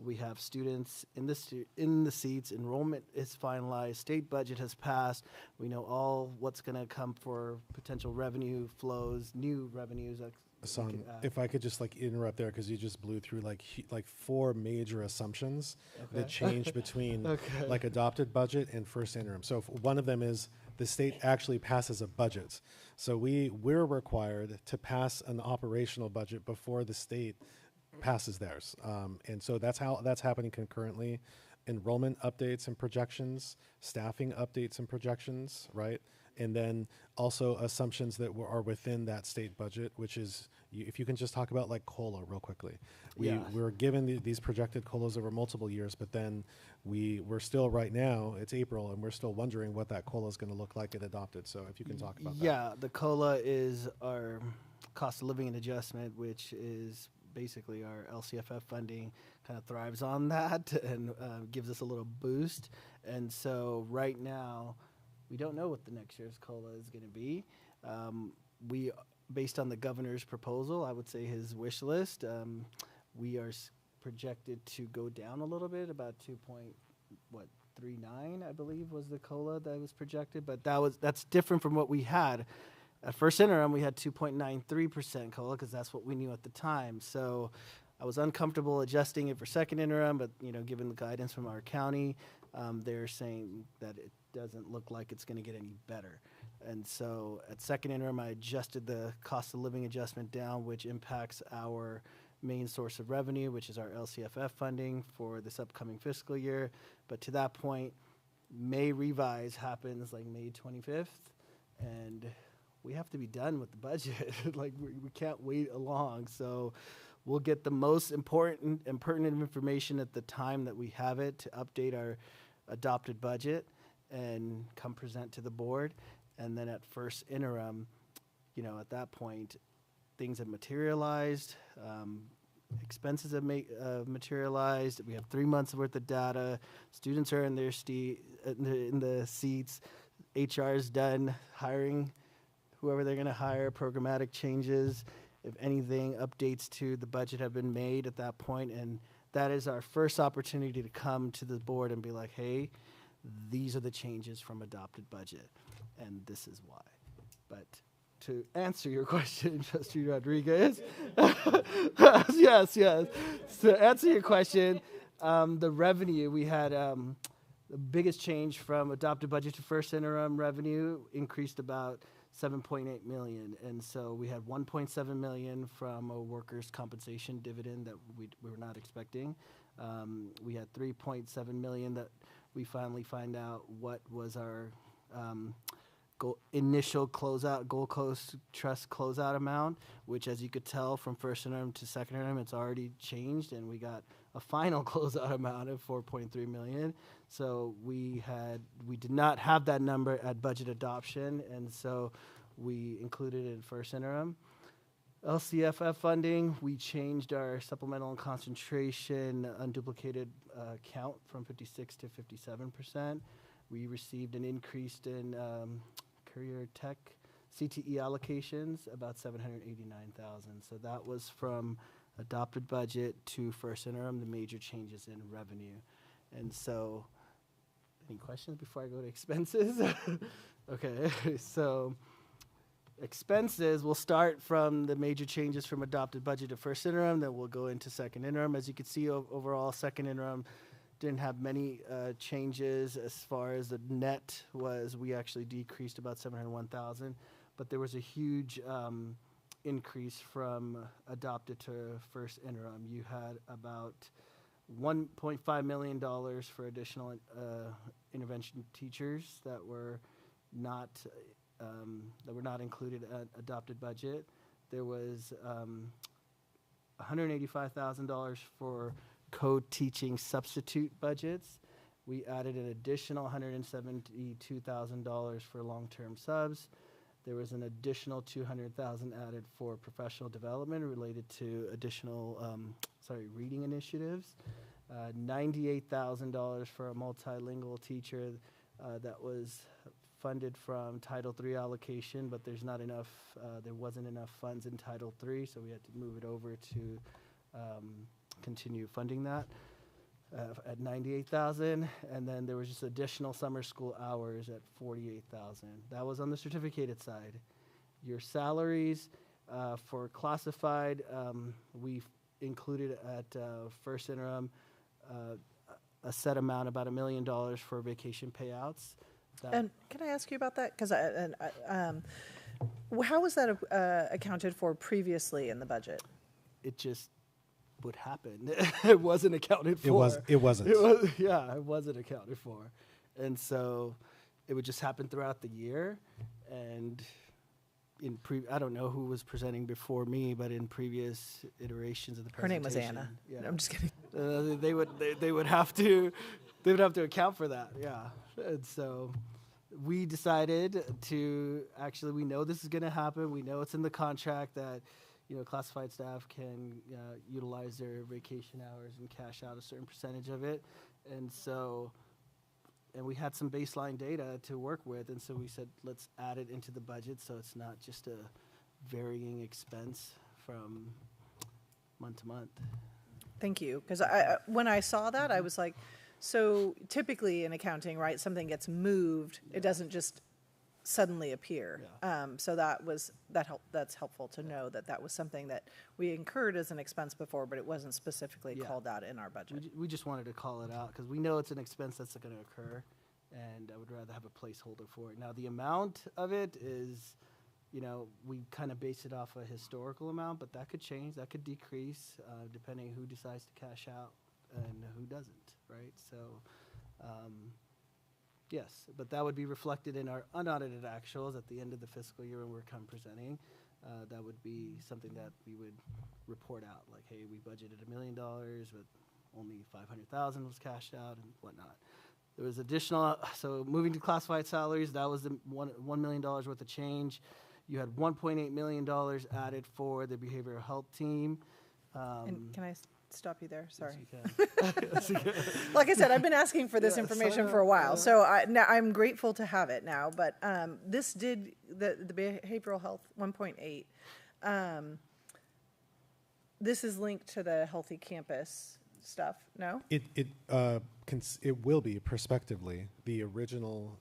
we have students in the seats, enrollment is finalized, state budget has passed, we know all what's going to come for potential revenue flows, new revenues. Hassan, if I could just interrupt there, because you just blew through like 4 major assumptions that change between adopted budget and first interim. So if one of them is the state actually passes a budget. So we're required to pass an operational budget before the state passes theirs. And so that's happening concurrently. Enrollment updates and projections, staffing updates and projections, right? And then also assumptions that are within that state budget, which is, if you can just talk about COLA real quickly. We're given these projected COLAs over multiple years, but then we're still right now, it's April, and we're still wondering what that COLA is going to look like and adopted. So if you can talk about that. Yeah, the COLA is our cost of living and adjustment, which is basically our LCFF funding kind of thrives on that and gives us a little boost. And so right now, we don't know what the next year's COLA is going to be. Based on the governor's proposal, I would say his wish list, we are projected to go down a little bit, about 2.39, I believe, was the COLA that was projected. But that's different from what we had. At first interim, we had 2.93% COLA because that's what we knew at the time. So I was uncomfortable adjusting it for second interim, but given the guidance from our county, they're saying that it doesn't look like it's going to get any better. And so at second interim, I adjusted the cost of living adjustment down, which impacts our main source of revenue, which is our LCFF funding for this upcoming fiscal year. But to that point, May revise happens May 25th, and we have to be done with the budget. We can't wait along. So we'll get the most important and pertinent information at the time that we have it to update our adopted budget and come present to the board. And then at first interim, at that point, things have materialized, expenses have materialized. We have 3 months worth of data. Students are in their in the seats. HR is done hiring whoever they're going to hire. Programmatic changes, if anything, updates to the budget have been made at that point, and that is our first opportunity to come to the board and be like, hey, these are the changes from adopted budget, and this is why. But to answer your question, Trustee Rodriguez, yes. To answer your question, the revenue, we had the biggest change from adopted budget to first interim revenue increased about $7.8 million, and so we had $1.7 million from a workers' compensation dividend that we were not expecting. We had $3.7 million that we finally find out what was our initial closeout, Gold Coast Trust closeout amount, which, as you could tell from first interim to second interim, it's already changed, and we got a final closeout amount of $4.3 million. So we did not have that number at budget adoption, and so we included it in first interim. LCFF funding, we changed our supplemental and concentration unduplicated count from 56 to 57%. We received an increase in career tech CTE allocations, about $789,000. So that was from adopted budget to first interim, the major changes in revenue. And so, any questions before I go to expenses? Okay, so expenses, we'll start from the major changes from adopted budget to first interim, then we'll go into second interim. As you can see, overall, second interim, didn't have many changes as far as the net was. We actually decreased about 701,000, but there was a huge increase from adopted to first interim. You had about $1.5 million for additional intervention teachers that were not included at adopted budget. There was $185,000 for co-teaching substitute budgets. We added an additional $172,000 for long-term subs. There was an additional $200,000 added for professional development related to additional reading initiatives. $98,000 for a multilingual teacher that was funded from Title III allocation, but there wasn't enough funds in Title III, so we had to move it over to continue funding that at $98,000, and then there was just additional summer school hours at $48,000. That was on the certificated side. Your salaries for classified, we included at first interim a set amount, about $1 million for vacation payouts. And can I ask you about that? Because how was that accounted for previously in the budget? It just would happen. It wasn't accounted for. It wasn't. It wasn't accounted for. And so it would just happen throughout the year. And I don't know who was presenting before me, but in previous iterations of the Her name presentation. was Anna. Yeah. No, I'm just kidding. They would have to account for that. Yeah. And so we decided to we know this is going to happen. We know it's in the contract that classified staff can utilize their vacation hours and cash out a certain percentage of it. And we had some baseline data to work with, and so we said, let's add it into the budget so it's not just a varying expense from month to month. Thank you. Because when I saw that, I was like, so typically in accounting, right, something gets moved, it doesn't just suddenly appear. Yeah. So that's helpful to know that was something that we incurred as an expense before, but it wasn't specifically called out in our budget. We just wanted to call it out because we know it's an expense that's going to occur, and I would rather have a placeholder for it. Now, the amount of it is, we kind of base it off a historical amount, but that could change, that could decrease, depending who decides to cash out and who doesn't, right? So, yes, but that would be reflected in our unaudited actuals at the end of the fiscal year when we're presenting. That would be something that we would report out, like, hey, we budgeted $1 million, but only $500,000 was cashed out and whatnot. There was additional, so moving to classified salaries, that was the $1 million worth of change. You had $1.8 million added for the behavioral health team. And can I stop you there? Sorry. Yes, you can. Like I said, I've been asking for this information for a while, so now I'm grateful to have it now. But this did the behavioral health 1.8. This is linked to the healthy campus stuff. No, it will be prospectively. The original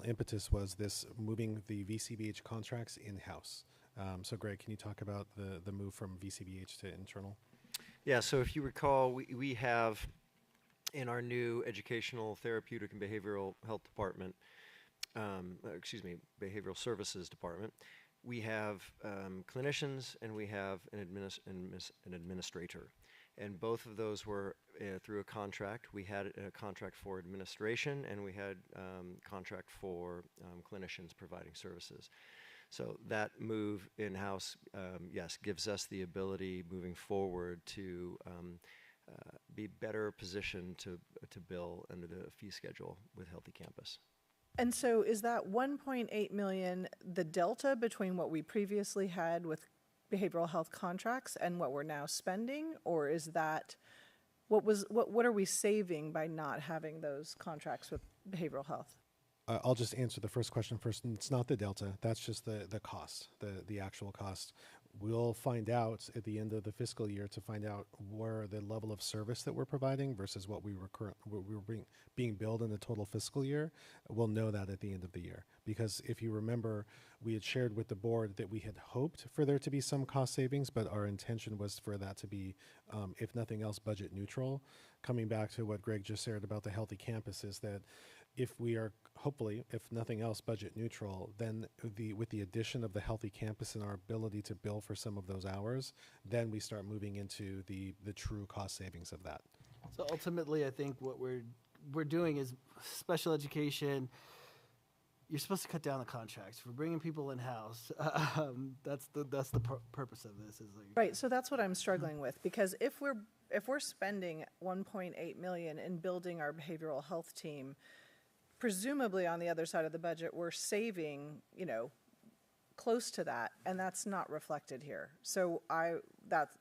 impetus was this moving the VCBH contracts in house. So, Greg, can you talk about the move from VCBH to internal? Yeah, so if you recall, we have in our new Educational, Therapeutic, and Behavioral Health Department, Behavioral Services Department, we have clinicians and we have an administrator. And both of those were through a contract. We had a contract for administration and we had contract for clinicians providing services. So that move in-house, yes, gives us the ability moving forward to be better positioned to bill under the fee schedule with Healthy Campus. And so is that 1.8 million the delta between what we previously had with behavioral health contracts and what we're now spending, or is that what are we saving by not having those contracts with behavioral health? I'll just answer the first question first. It's not the delta. That's just the cost, the actual cost. we'll find out at the end of the fiscal year to find out where the level of service that we're providing versus what we were being billed in the total fiscal year. We'll know that at the end of the year, because if you remember, we had shared with the board that we had hoped for there to be some cost savings, but our intention was for that to be, if nothing else, budget neutral. Coming back to what Greg just shared about the healthy campus, is that if we are hopefully, if nothing else, budget neutral, then with the addition of the healthy campus and our ability to bill for some of those hours, then we start moving into the true cost savings of that. So ultimately, I think what we're doing is special education. You're supposed to cut down the contracts. We're bringing people in house. That's the purpose of this. Is like Right. So that's what I'm struggling with, because if we're spending 1.8 million in building our behavioral health team, presumably on the other side of the budget, we're saving, close to that, and that's not reflected here. So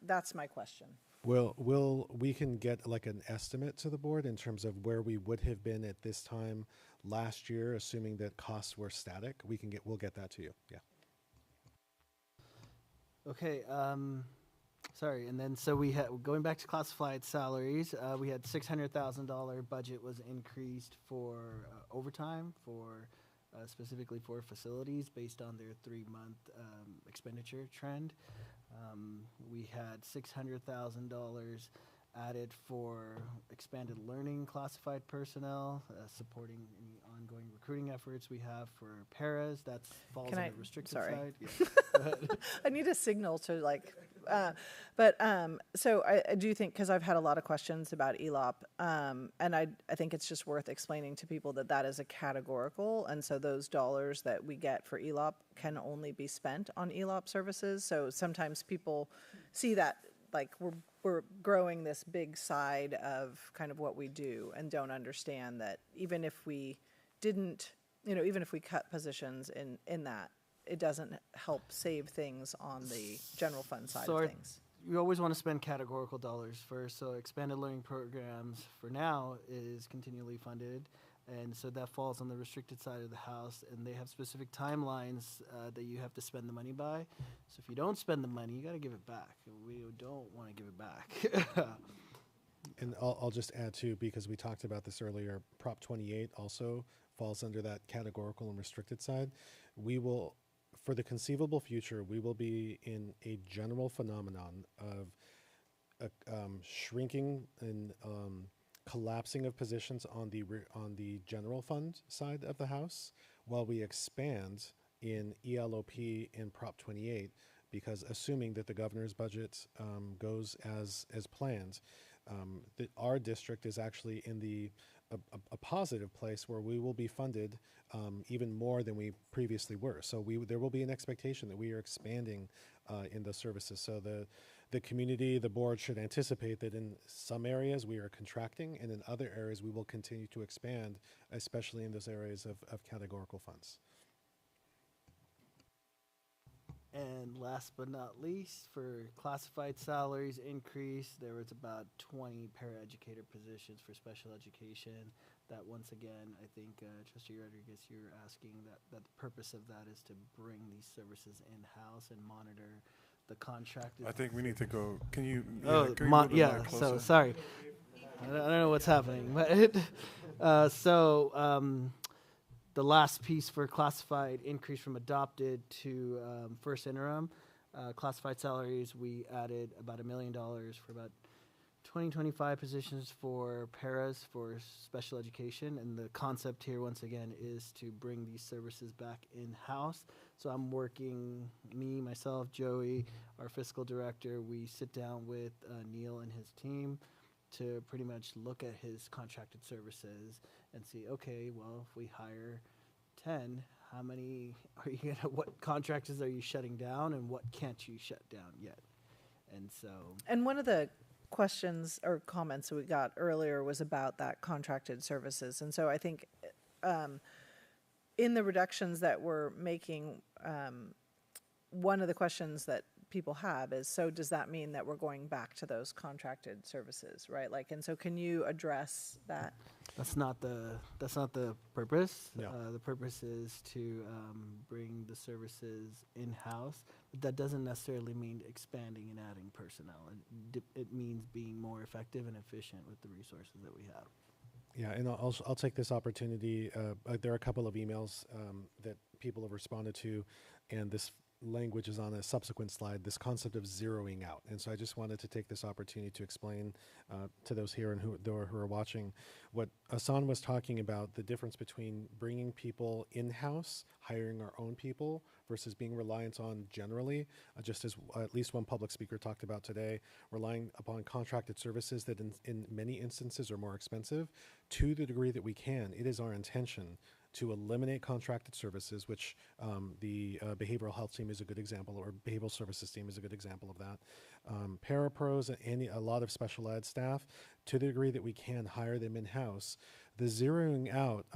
that's my question. We can get like an estimate to the board in terms of where we would have been at this time last year, assuming that costs were static. We'll get that to you. Yeah. Okay. Sorry, and then so we had, going back to classified salaries, we had $600,000 budget was increased for overtime for specifically for facilities based on their 3-month expenditure trend. We had $600,000 added for expanded learning classified personnel, supporting any ongoing recruiting efforts we have for paras. That falls on the restricted side. Yeah. I need a signal to so I do think, because I've had a lot of questions about ELOP, and I think it's just worth explaining to people that is a categorical, and so those dollars that we get for ELOP can only be spent on ELOP services. So sometimes people see that like we're growing this big side of kind of what we do, and don't understand that even if we didn't, even if we cut positions in that, it doesn't help save things on the general fund side of things. You always want to spend categorical dollars first. So expanded learning programs for now is continually funded. And so that falls on the restricted side of the house, and they have specific timelines that you have to spend the money by. So if you don't spend the money, you got to give it back. We don't want to give it back. And I'll just add too, because we talked about this earlier, Prop 28 also falls under that categorical and restricted side. We will, for the conceivable future, we will be in a general phenomenon of shrinking and collapsing of positions on the general fund side of the house, while we expand in ELOP and Prop 28, because assuming that the governor's budget goes as planned, our district is actually in a positive place where we will be funded even more than we previously were. So there will be an expectation that we are expanding in those services. So the community, the board should anticipate that in some areas we are contracting, and in other areas we will continue to expand, especially in those areas of categorical funds. And last but not least, for classified salaries increase, there was about 20 paraeducator positions for special education. That once again, I think, Trustee Rodriguez, you're asking that the purpose of that is to bring these services in-house and monitor the contract. I think we need to go. Can you? So sorry, I don't know what's happening, but the last piece for classified increase from adopted to first interim classified salaries, we added about $1 million for about 20-25 positions for paras for special education, and the concept here once again is to bring these services back in-house. So I'm working, myself, Joey, our fiscal director, we sit down with Neil and his team to pretty much look at his contracted services and see, okay, well, if we hire 10, how many are you gonna, what contractors are you shutting down and what can't you shut down yet? And so. And one of the questions or comments that we got earlier was about that contracted services. And so I think in the reductions that we're making, one of the questions that people have is, so does that mean that we're going back to those contracted services, right? Like, and so can you address that? That's not the purpose. No. The purpose is to bring the services in-house. But that doesn't necessarily mean expanding and adding personnel. It means being more effective and efficient with the resources that we have. Yeah, and I'll take this opportunity. There are a couple of emails that people have responded to, and this language is on a subsequent slide, this concept of zeroing out. And so I just wanted to take this opportunity to explain to those here and who are watching what Hassan was talking about, the difference between bringing people in-house, hiring our own people, versus being reliant on generally, just as at least one public speaker talked about today, relying upon contracted services that in many instances are more expensive. To the degree that we can, it is our intention to eliminate contracted services, which the behavioral health team is a good example, or behavioral services team is a good example of that. Parapros and a lot of special ed staff, to the degree that we can hire them in-house. The zeroing out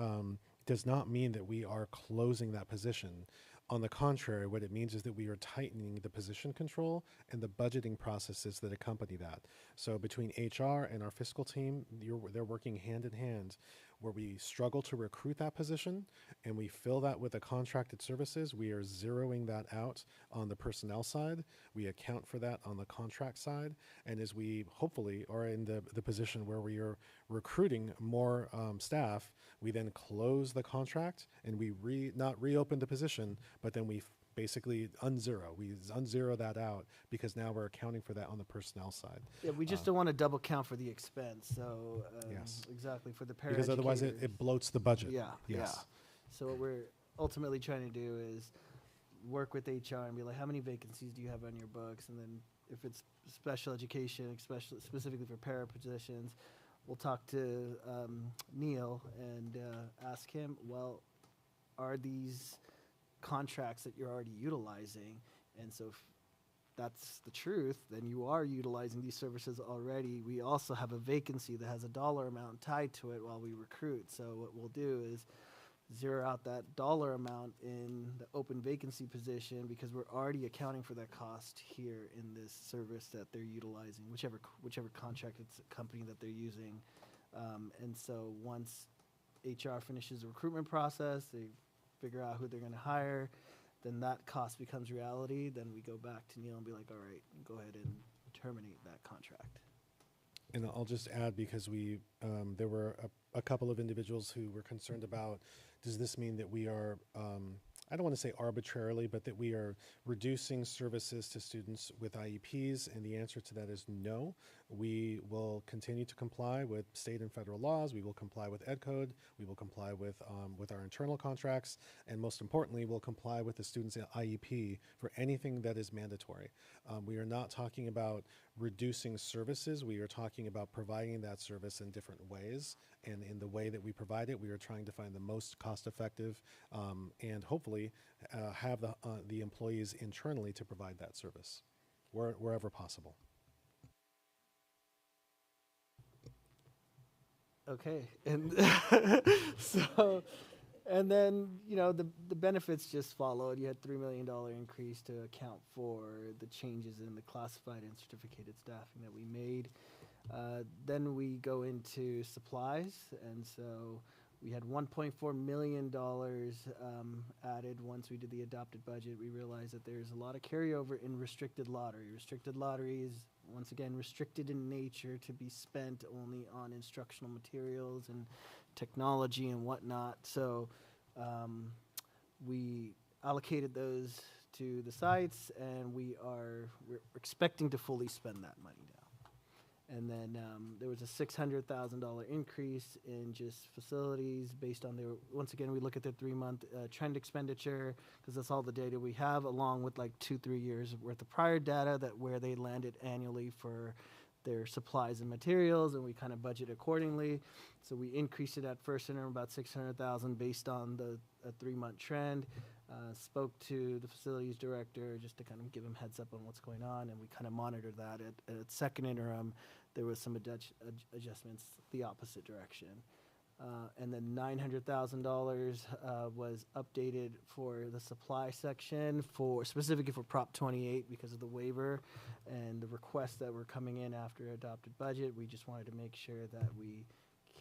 does not mean that we are closing that position. On the contrary, what it means is that we are tightening the position control and the budgeting processes that accompany that. So between HR and our fiscal team, they're working hand in hand. Where we struggle to recruit that position and we fill that with the contracted services, we are zeroing that out on the personnel side. We account for that on the contract side. And as we hopefully are in the position where we are recruiting more staff, we then close the contract and we not reopen the position, but then we basically unzero. We unzero that out because now we're accounting for that on the personnel side. Yeah, we just don't want to double count for the expense. So yes, exactly for the paraeducators. Because otherwise it bloats the budget. Yeah, yes. Yeah. So what we're ultimately trying to do is work with HR and be like, how many vacancies do you have on your books? And then if it's special education, specifically for para positions, we'll talk to Neil and ask him, well, are these contracts that you're already utilizing? And so if that's the truth, then you are utilizing these services already. We also have a vacancy that has a dollar amount tied to it while we recruit. So what we'll do is zero out that dollar amount in the open vacancy position because we're already accounting for that cost here in this service that they're utilizing, whichever contracted company that they're using. And so once HR finishes the recruitment process, they figure out who they're going to hire, then that cost becomes reality. Then we go back to Neil and be like, all right, go ahead and terminate that contract. And I'll just add, because there were a couple of individuals who were concerned about, does this mean that we are, I don't want to say arbitrarily, but that we are reducing services to students with IEPs? And the answer to that is no. We will continue to comply with state and federal laws. We will comply with Ed Code. We will comply with our internal contracts. And most importantly, we'll comply with the student's IEP for anything that is mandatory. We are not talking about reducing services. We are talking about providing that service in different ways. And in the way that we provide it, we are trying to find the most cost-effective and hopefully have the employees internally to provide that service wherever possible. Okay, and so, and then, you know, the benefits just followed. You had $3 million increase to account for the changes in the classified and certificated staffing that we made. Then we go into supplies, and so we had $1.4 million added once we did the adopted budget. We realized that there's a lot of carryover in restricted lottery. Restricted lottery is, once again, restricted in nature to be spent only on instructional materials and technology and whatnot. So we allocated those to the sites, and we're expecting to fully spend that money now. And then there was a $600,000 increase in just facilities based on once again, we look at the 3-month trend expenditure, because that's all the data we have, along with like 2-3 years worth of prior data where they landed annually for their supplies and materials, and we kind of budget accordingly. So we increased it at first interim about $600,000 based on the 3-month trend. Spoke to the facilities director just to kind of give him heads up on what's going on, and we kind of monitored that. At second interim, there was some adjustments the opposite direction. And then $900,000 was updated for the supply section, specifically for Prop 28 because of the waiver and the requests that were coming in after adopted budget. We just wanted to make sure that we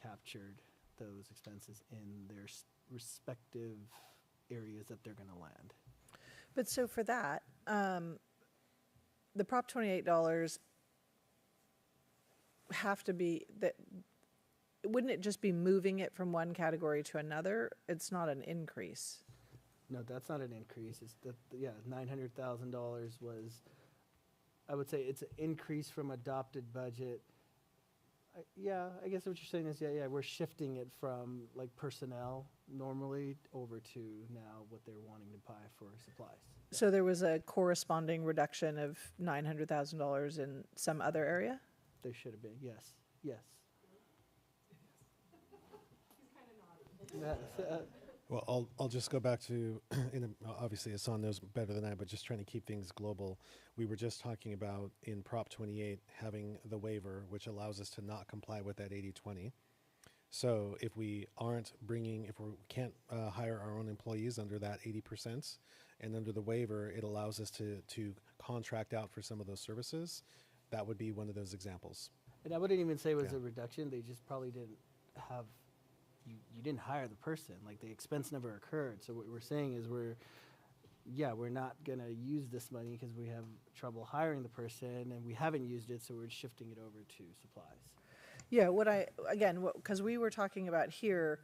captured those expenses in their respective areas that they're going to land. But so for that, the Prop $28 have to be that. Wouldn't it just be moving it from one category to another? It's not an increase. No, that's not an increase. It's $900,000 was, I would say it's an increase from adopted budget. I guess what you're saying is, we're shifting it from like personnel normally over to now what they're wanting to buy for supplies. So there was a corresponding reduction of $900,000 in some other area? There should have been, yes. Well, I'll just go back to, obviously Hassan knows better than I, but just trying to keep things global. We were just talking about in Prop 28 having the waiver, which allows us to not comply with that 80-20. So if we can't hire our own employees under that 80%, and under the waiver, it allows us to contract out for some of those services. That would be one of those examples. And I wouldn't even say it was a reduction. They just probably didn't have, you didn't hire the person. Like the expense never occurred. So what we're saying is we're not going to use this money because we have trouble hiring the person and we haven't used it. So we're shifting it over to supplies. Yeah, because we were talking about here,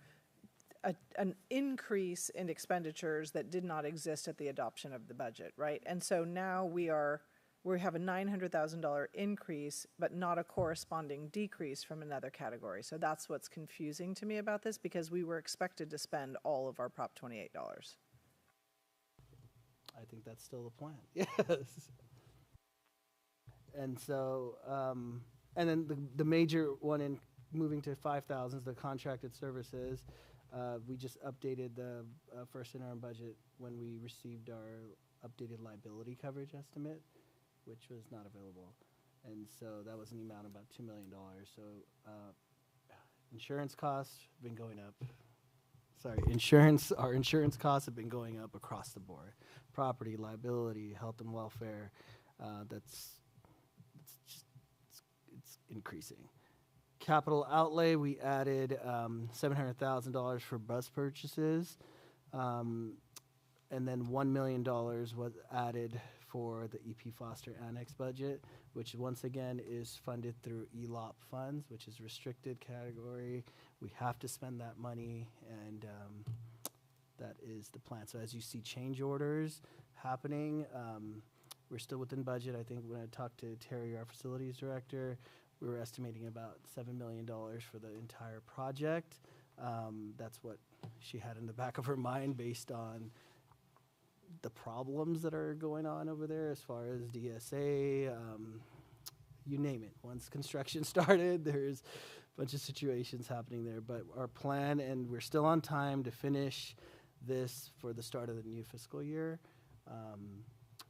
an increase in expenditures that did not exist at the adoption of the budget, right? And so now we have a $900,000 increase, but not a corresponding decrease from another category. So that's what's confusing to me about this, because we were expected to spend all of our Prop $28. I think that's still the plan. Yes. And so, and then the major one in moving to 5,000 is the contracted services. We just updated the first interim budget when we received our updated liability coverage estimate, which was not available. And so that was an amount of about $2 million. So insurance costs have been going up. Our insurance costs have been going up across the board. Property, liability, health and welfare, it's increasing. Capital outlay, we added $700,000 for bus purchases. And then $1 million was added for the EP Foster Annex budget, which once again is funded through ELOP funds, which is restricted category. We have to spend that money, and that is the plan. So as you see change orders happening, we're still within budget. I think when I talked to Terry, our facilities director, we were estimating about $7 million for the entire project. That's what she had in the back of her mind based on the problems that are going on over there as far as DSA, you name it. Once construction started, there's a bunch of situations happening there. But our plan, and we're still on time to finish this for the start of the new fiscal year.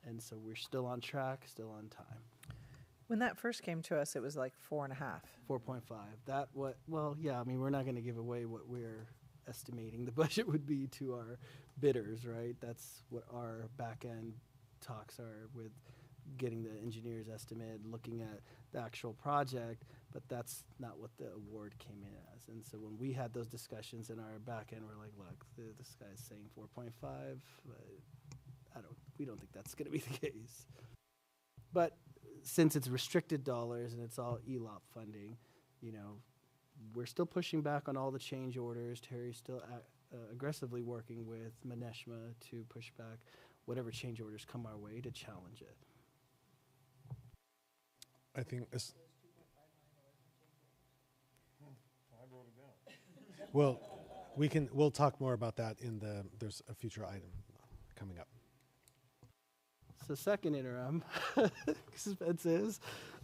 And so we're still on track, still on time. When that first came to us, it was like 4.5. 4.5. We're not going to give away what we're estimating the budget would be to our bidders, right? That's what our back end talks are with getting the engineer's estimate, looking at the actual project, but that's not what the award came in as. And so when we had those discussions in our back end, we're like, look, this guy's saying 4.5, but we don't think that's going to be the case. But since it's restricted dollars and it's all ELOP funding, we're still pushing back on all the change orders. Terry's still aggressively working with Maneshma to push back whatever change orders come our way to challenge it. I think well, we'll talk more about that there's a future item coming up. So second interim, expenses.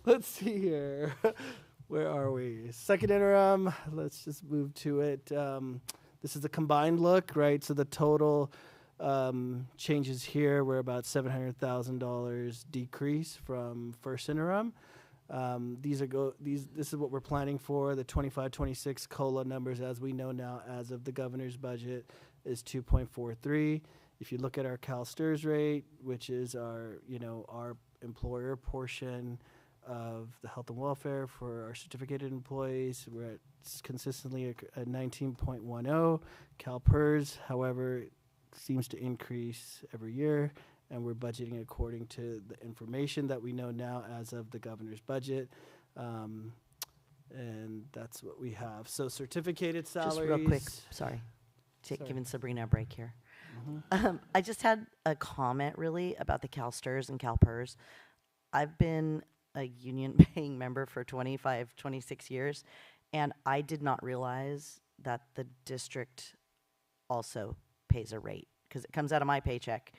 Let's see here. Where are we? Second interim, let's just move to it. This is a combined look, right? So the total changes here were about $700,000 decrease from first interim. This is what we're planning for. The 25-26 COLA numbers, as we know now, as of the governor's budget, is 2.43. If you look at our CalSTRS rate, which is our employer portion, of the health and welfare for our certificated employees. We're at consistently at 19.10. CalPERS, however, seems to increase every year, and we're budgeting according to the information that we know now as of the governor's budget. And that's what we have. So certificated salaries. Just real quick, sorry. Giving Sabrina a break here. I just had a comment really about the CalSTRS and CalPERS. I've been a union paying member for 25, 26 years, and I did not realize that the district also pays a rate because it comes out of my paycheck,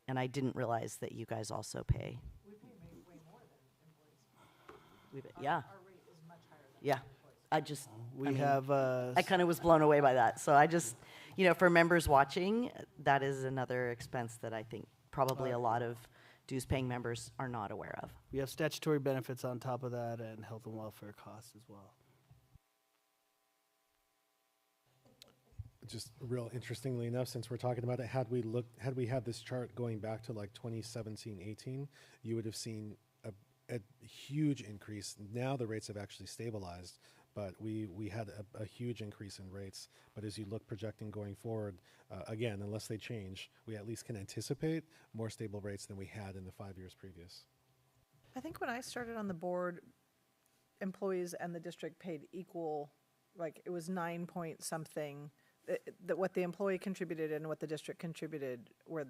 and I didn't realize that you guys also pay. We pay way more than employees. Yeah. Our rate is much higher than Yeah. I mean, have. I kind of was blown away by that. So I just, for members watching, that is another expense that I think probably a lot of dues-paying members are not aware of. We have statutory benefits on top of that and health and welfare costs as well. Just real interestingly enough, since we're talking about it, had we had this chart going back to like 2017, 18, you would have seen a huge increase. Now the rates have actually stabilized, but we had a huge increase in rates. But as you look projecting going forward, again, unless they change, we at least can anticipate more stable rates than we had in the 5 years previous. I think when I started on the board, employees and the district paid equal, like it was 9 point something. That what the employee contributed and what the district contributed were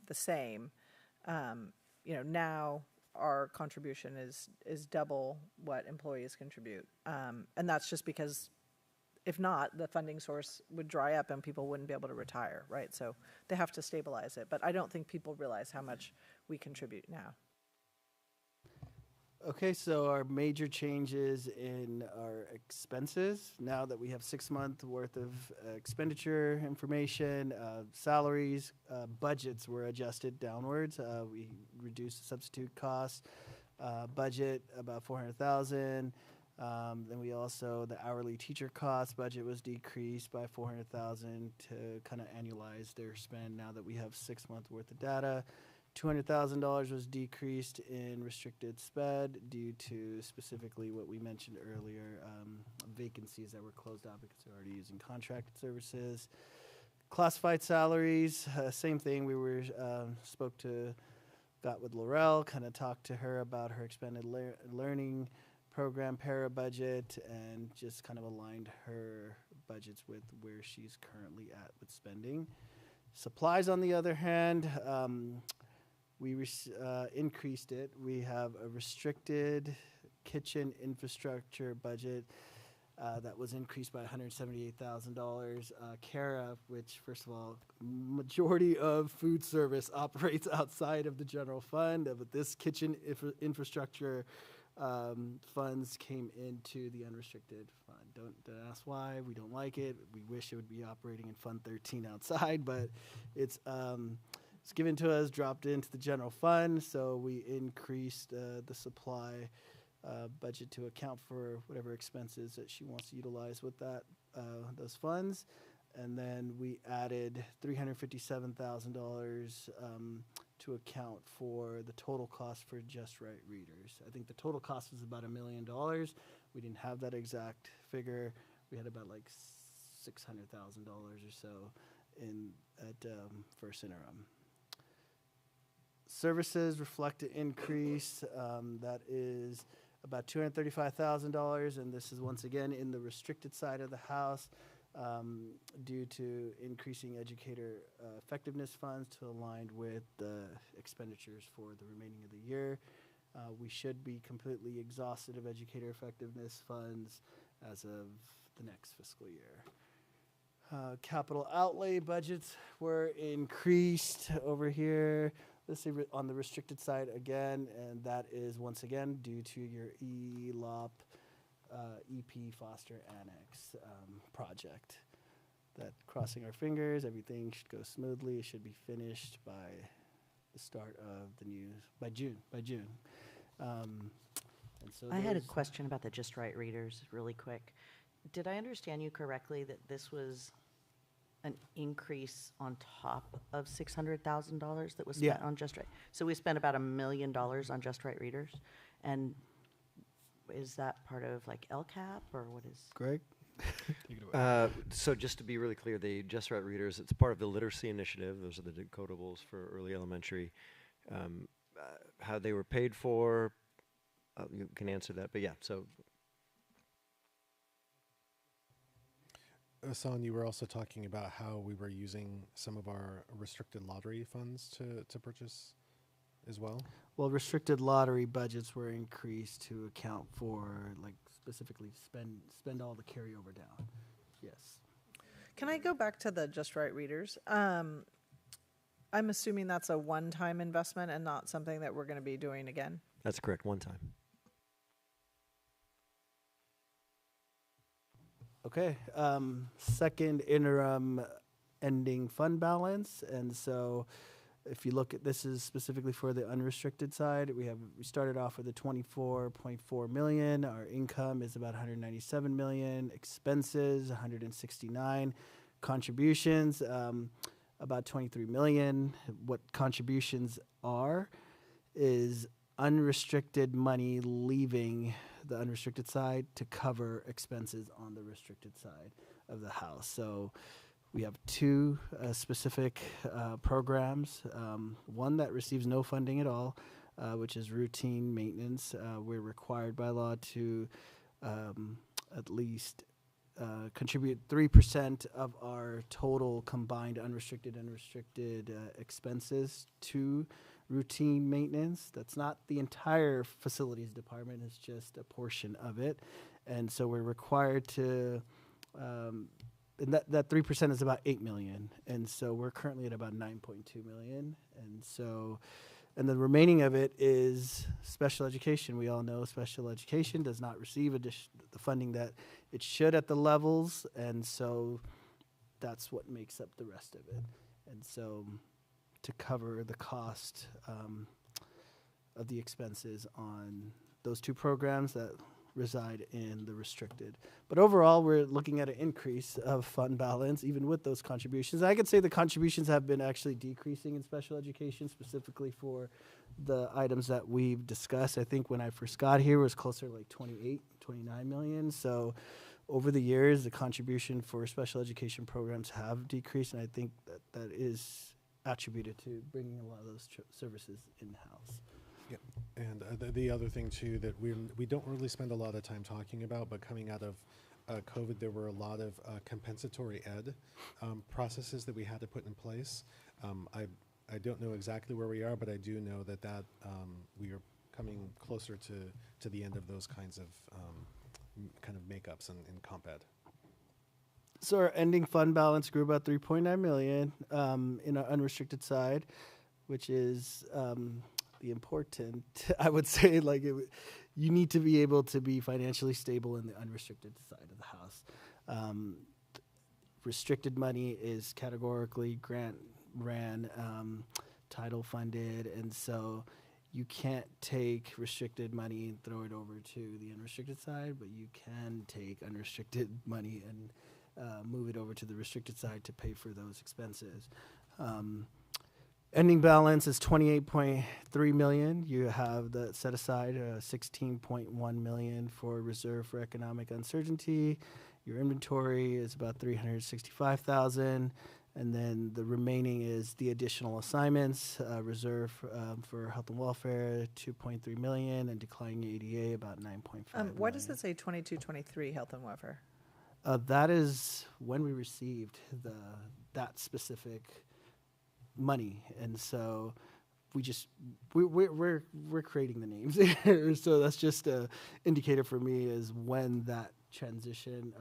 the same. Now our contribution is double what employees contribute, and that's just because if not, the funding source would dry up and people wouldn't be able to retire, right? So they have to stabilize it, but I don't think people realize how much we contribute now. Okay, so our major changes in our expenses, now that we have 6 months worth of expenditure information, salaries, budgets were adjusted downwards. We reduced the substitute cost budget about $400,000. Then we also, the hourly teacher cost budget was decreased by $400,000 to kind of annualize their spend now that we have 6 months worth of data. $200,000 was decreased in restricted sped due to specifically what we mentioned earlier, vacancies that were closed out because they're already using contracted services. Classified salaries, same thing. We were got with Laurel, kind of talked to her about her expanded learning program para budget and just kind of aligned her budgets with where she's currently at with spending. Supplies, on the other hand, we increased it. We have a restricted kitchen infrastructure budget that was increased by $178,000. CARA, which, first of all, majority of food service operates outside of the general fund, but this kitchen infrastructure funds came into the unrestricted fund. Don't ask why. We don't like it. We wish it would be operating in Fund 13 outside, but it's given to us, dropped into the general fund, so we increased the supply budget to account for whatever expenses that she wants to utilize with those funds. And then we added $357,000 to account for the total cost for Just Right readers. I think the total cost was about $1 million. We didn't have that exact figure. We had about like $600,000 or so at first interim. Services reflect an increase that is about $235,000, and this is once again in the restricted side of the house due to increasing educator effectiveness funds to align with the expenditures for the remaining of the year. We should be completely exhausted of educator effectiveness funds as of the next fiscal year. Capital outlay budgets were increased over here. Let's see, on the restricted side again, and that is once again due to your ELOP EP Foster Annex project. That, crossing our fingers, everything should go smoothly. It should be finished by the start of by June. And so I had a question about the Just Right readers really quick. Did I understand you correctly that this was an increase on top of $600,000 that was spent on Just Right? So we spent about $1 million on Just Right readers, and is that part of like LCAP or what is? Greg? So just to be really clear, the Just Right Readers, it's part of the literacy initiative. Those are the decodables for early elementary. How they were paid for, you can answer that. But yeah, so. Hassan, you were also talking about how we were using some of our restricted lottery funds to purchase as well. Well, restricted lottery budgets were increased to account for, like, specifically spend all the carryover down. Yes. Can I go back to the Just Right Readers? I'm assuming that's a one-time investment and not something that we're going to be doing again. That's correct, one time. Okay. Second interim ending fund balance. And so if you look at this is specifically for the unrestricted side, we started off with a 24.4 million. Our income is about 197 million. Expenses 169. Contributions about 23 million. What contributions are is unrestricted money leaving the unrestricted side to cover expenses on the restricted side of the house. So we have two specific programs. One that receives no funding at all, which is routine maintenance. We're required by law to at least contribute 3% of our total combined unrestricted expenses to routine maintenance. That's not the entire facilities department, it's just a portion of it. And so we're required to, and that 3% is about 8 million. And so we're currently at about 9.2 million. And so, and the remaining of it is special education. We all know special education does not receive the funding that it should at the levels. And so that's what makes up the rest of it. And so to cover the cost of the expenses on those two programs that reside in the restricted. But overall, we're looking at an increase of fund balance, even with those contributions. I could say the contributions have been actually decreasing in special education, specifically for the items that we've discussed. I think when I first got here, it was closer to like 28, 29 million. So over the years, the contribution for special education programs have decreased, and I think that is attributed to bringing a lot of those services in-house. Yep. And the other thing too that we don't really spend a lot of time talking about, but coming out of COVID, there were a lot of compensatory ed processes that we had to put in place. I don't know exactly where we are, but I do know that we are coming closer to the end of those kinds of kind of makeups in comp ed. So our ending fund balance grew about 3.9 million in our unrestricted side, which is the important, I would say, like you need to be able to be financially stable in the unrestricted side of the house. Restricted money is categorically grant ran, title funded, and so you can't take restricted money and throw it over to the unrestricted side, but you can take unrestricted money and move it over to the restricted side to pay for those expenses. Ending balance is 28.3 million. You have the set aside 16.1 million for reserve for economic uncertainty. Your inventory is about 365,000, and then the remaining is the additional assignments. Reserve for health and welfare 2.3 million, and declining ADA about 9.5. Why does it say 22-23 health and welfare? That is when we received that specific money, and so we're creating the names here. So that's just a indicator for me is when that transition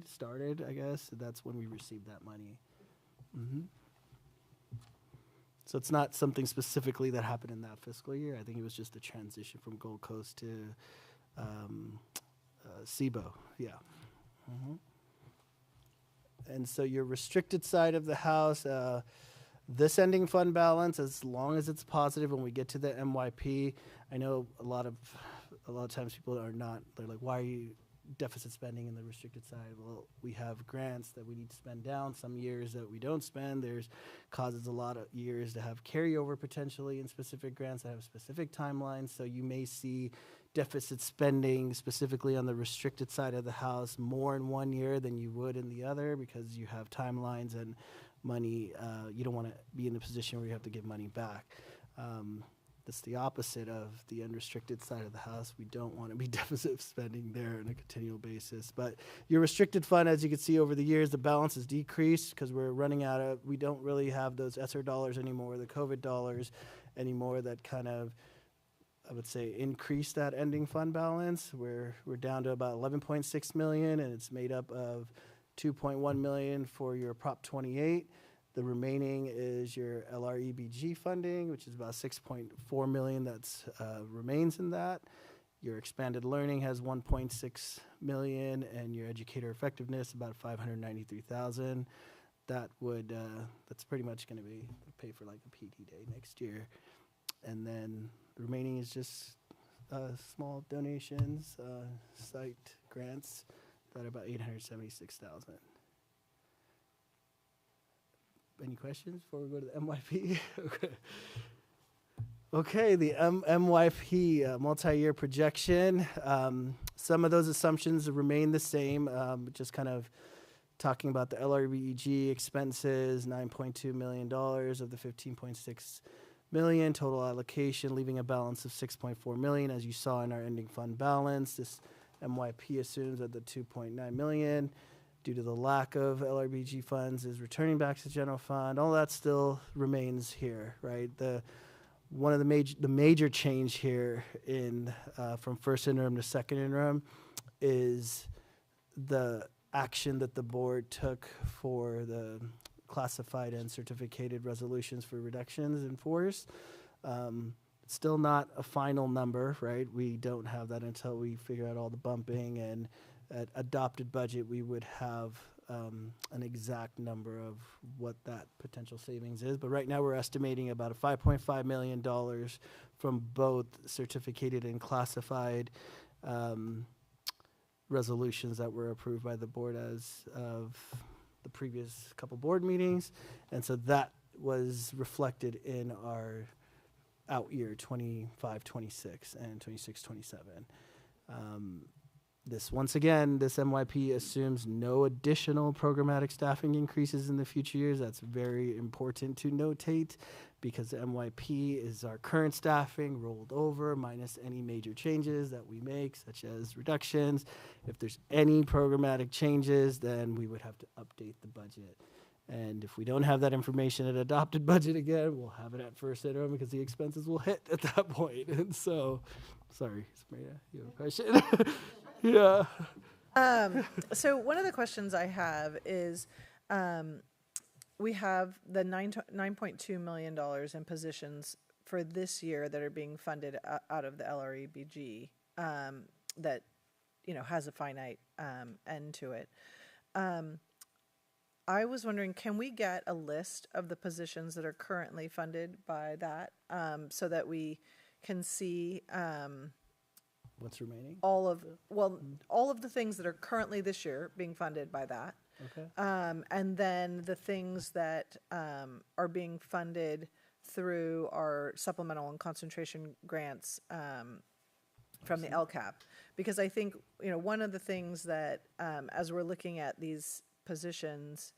started, I guess. That's when we received that money. Mm-hmm. So it's not something specifically that happened in that fiscal year. I think it was just a transition from Gold Coast to SIBO. Yeah. Mm-hmm. And so your restricted side of the house, this ending fund balance, as long as it's positive when we get to the MYP, I know a lot of times people are not, they're like, why are you deficit spending in the restricted side? Well, we have grants that we need to spend down, some years that we don't spend. There's causes a lot of years to have carryover potentially in specific grants that have specific timelines. So you may see deficit spending, specifically on the restricted side of the house, more in one year than you would in the other, because you have timelines and money. You don't want to be in a position where you have to give money back. That's the opposite of the unrestricted side of the house. We don't want to be deficit spending there on a continual basis. But your restricted fund, as you can see over the years, the balance has decreased because we're running out of, we don't really have those ESSER dollars anymore, the COVID dollars anymore that kind of, I would say, increase that ending fund balance. We're down to about 11.6 million, and it's made up of 2.1 million for your Prop 28. The remaining is your LREBG funding, which is about 6.4 million that's remains in that. Your expanded learning has 1.6 million, and your educator effectiveness about 593,000. That would that's pretty much going to be pay for like a PD day next year, and then the remaining is just small donations, site grants that are about 876,000. Any questions before we go to the MYP? Okay, the MYP, multi-year projection. Some of those assumptions remain the same, just kind of talking about the LRBEG expenses, $9.2 million of the 15.6 million total allocation, leaving a balance of 6.4 million, as you saw in our ending fund balance. This MYP assumes that the 2.9 million, due to the lack of LRBG funds, is returning back to the general fund. All that still remains here, right? One of the major change here in from first interim to second interim is the action that the board took for the classified and certificated resolutions for reductions in force. Still not a final number, right? We don't have that until we figure out all the bumping, and at adopted budget, we would have an exact number of what that potential savings is. But right now, we're estimating about a $5.5 million from both certificated and classified resolutions that were approved by the board as of the previous couple board meetings. And so that was reflected in our out year 25, 26, and 26, 27. Once again, this MYP assumes no additional programmatic staffing increases in the future years. That's very important to notate, because the MYP is our current staffing rolled over minus any major changes that we make, such as reductions. If there's any programmatic changes, then we would have to update the budget. And if we don't have that information at adopted budget again, we'll have it at first interim, because the expenses will hit at that point. And so, sorry, Maria, you have a question? Yeah. So one of the questions I have is, we have the $9.2 million in positions for this year that are being funded out of the LREBG, that, has a finite end to it. I was wondering, can we get a list of the positions that are currently funded by that, so that we can see what's remaining? All of the things that are currently this year being funded by that. Okay. And then the things that are being funded through our supplemental and concentration grants from the LCAP. Because I think, one of the things that, as we're looking at these positions,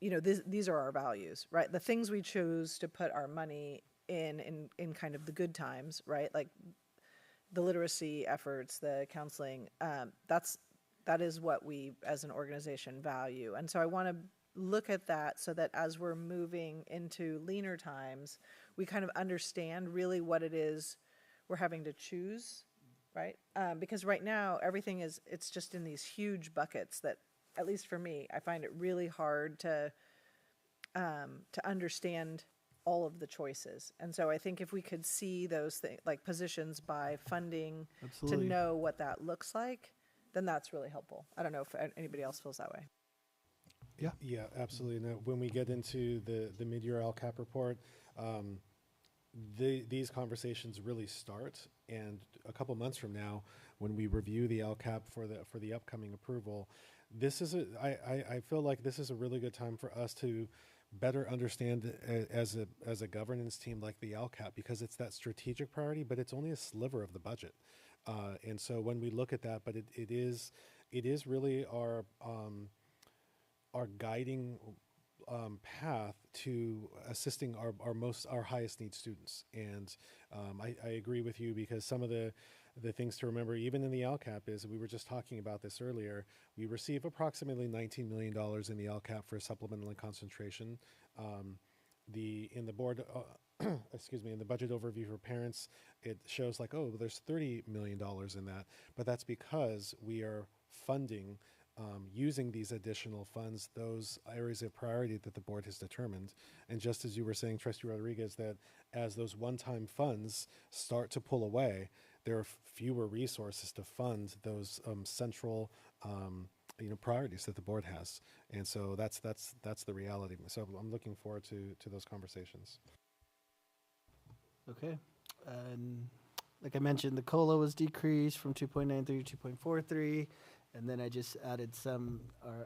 these are our values, right? The things we choose to put our money in kind of the good times, right? Like the literacy efforts, the counseling, that is what we as an organization value. And so I want to look at that so that as we're moving into leaner times, we kind of understand really what it is we're having to choose, right? Because right now everything it's just in these huge buckets that, at least for me, I find it really hard to understand all of the choices. And so I think if we could see those things, like positions by funding, Absolutely. to know what that looks like, then that's really helpful. I don't know if anybody else feels that way. Yeah, absolutely. Now, when we get into the mid-year LCAP report, these conversations really start. And a couple months from now, when we review the LCAP for the upcoming approval, I feel like this is a really good time for us to better understand as a governance team like the LCAP, because it's that strategic priority, but it's only a sliver of the budget. And so when we look at that, but it is really our guiding path to assisting our highest need students. And I agree with you, because some of the things to remember, even in the LCAP, is we were just talking about this earlier. We receive approximately $19 million in the LCAP for supplemental and concentration. In the board, excuse me, in the budget overview for parents, it shows like, oh, there's $30 million in that, but that's because we are funding using these additional funds, those areas of priority that the board has determined. And just as you were saying, Trustee Rodriguez, that as those one-time funds start to pull away, there are fewer resources to fund those central priorities that the board has. And so that's the reality. So I'm looking forward to those conversations. Okay. And like I mentioned, the COLA was decreased from 2.93 to 2.43. And then I just added some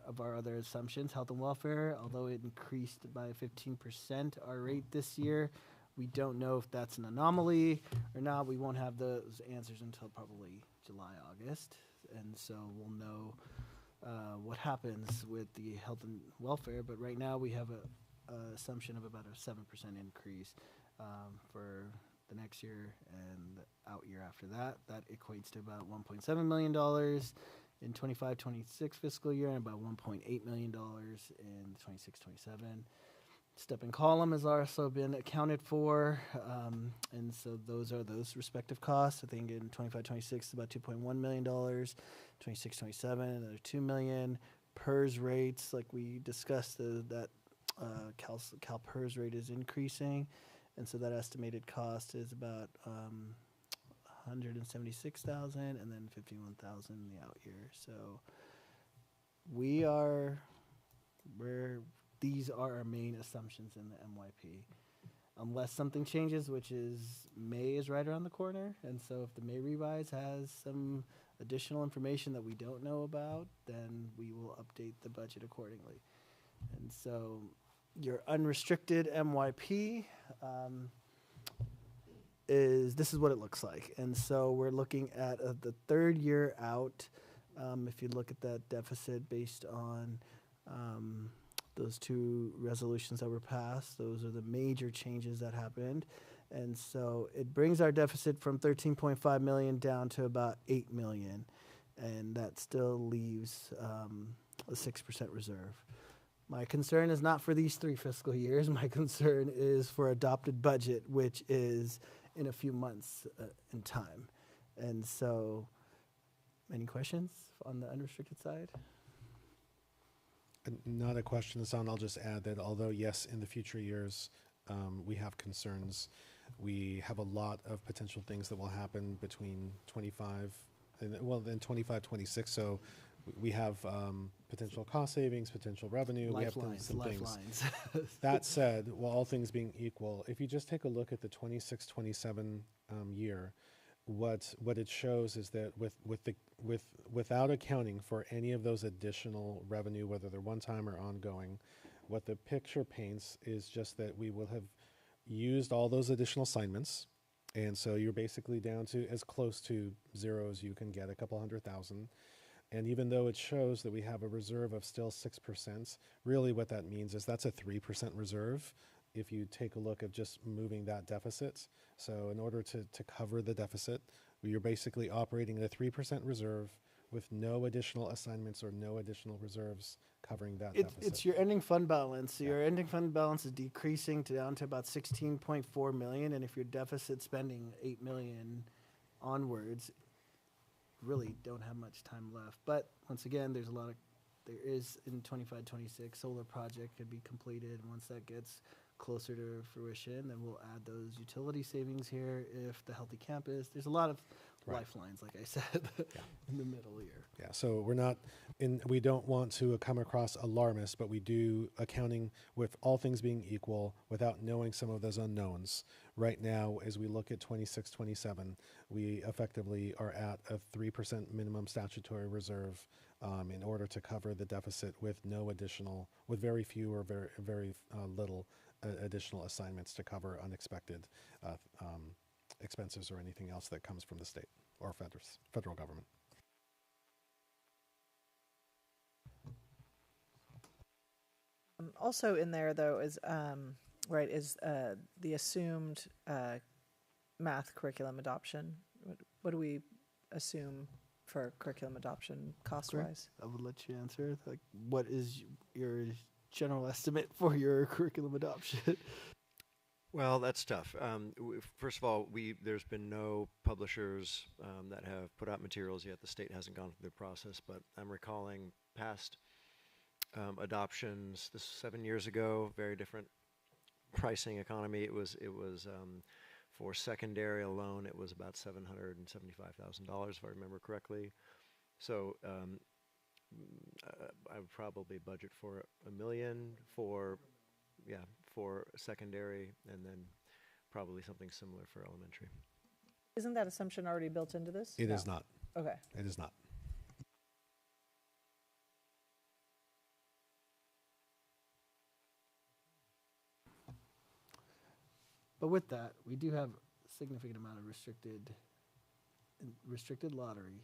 of our other assumptions. Health and welfare, although it increased by 15% our rate this year, we don't know if that's an anomaly or not. We won't have those answers until probably July, August. And so we'll know what happens with the health and welfare. But right now we have a assumption of about a 7% increase for the next year and the out year after that. That equates to about $1.7 million in 25-26 fiscal year and about $1.8 million in 26-27. Step and column has also been accounted for, and so those are those respective costs. I think in 25-26 it's about $2.1 million, 26-27 another $2 million. PERS rates, like we discussed, that Cal PERS rate is increasing, and so that estimated cost is about $176,000 and then $51,000 in the out year. So these are our main assumptions in the MYP. Unless something changes, which is May is right around the corner, and so if the May revise has some additional information that we don't know about, then we will update the budget accordingly. And so your unrestricted MYP this is what it looks like. And so we're looking at the third year out. If you look at that deficit based on those two resolutions that were passed, those are the major changes that happened. And so it brings our deficit from 13.5 million down to about 8 million. And that still leaves a 6% reserve. My concern is not for these 3 fiscal years. My concern is for adopted budget, which is in a few months in time. And so, any questions on the unrestricted side? Not a question, Hassan. I'll just add that although, yes, in the future years, we have concerns, we have a lot of potential things that will happen between 25 and, well, then 25, 26. So we have potential cost savings, potential revenue. Lifelines, we have some things. lifelines. That said, well, all things being equal, if you just take a look at the 26, 27 year, what it shows is that without accounting for any of those additional revenue, whether they're one time or ongoing, what the picture paints is just that we will have used all those additional assignments, and so you're basically down to as close to zero as you can get, a couple $100,000. And even though it shows that we have a reserve of still 6%, really what that means is that's a 3% reserve if you take a look at just moving that deficit. So in order to cover the deficit, you're basically operating at a 3% reserve with no additional assignments or no additional reserves covering that deficit. It's your ending fund balance. So your ending fund balance is decreasing down to about 16.4 million, and if your deficit spending 8 million onwards, really don't have much time left. But once again, there is in 25-26 solar project could be completed. Once that gets closer to fruition, then we'll add those utility savings here. If the healthy campus, there's a lot of lifelines, like I said, in the middle here. Yeah, so we don't want to come across alarmist, but we do accounting with all things being equal without knowing some of those unknowns. Right now, as we look at 26, 27, we effectively are at a 3% minimum statutory reserve in order to cover the deficit with with very few or very little additional assignments to cover unexpected expenses or anything else that comes from the state or federal government. Also in there though is the assumed math curriculum adoption. What do we assume for curriculum adoption cost-wise? I would let you answer. Like, what is your general estimate for your curriculum adoption? Well, that's tough. First of all, there's been no publishers that have put out materials yet. The state hasn't gone through the process, but I'm recalling past adoptions. This 7 years ago, very different pricing economy. It was for secondary alone, it was about $775,000, if I remember correctly. So I would probably budget for $1 million for secondary, and then probably something similar for elementary. Isn't that assumption already built into this? It is not. Okay. It is not. But with that, we do have a significant amount of restricted lottery,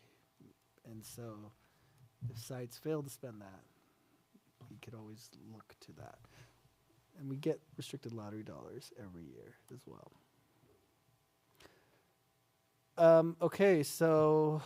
and so if sites fail to spend that, we could always look to that. And we get restricted lottery dollars every year as well. Okay, so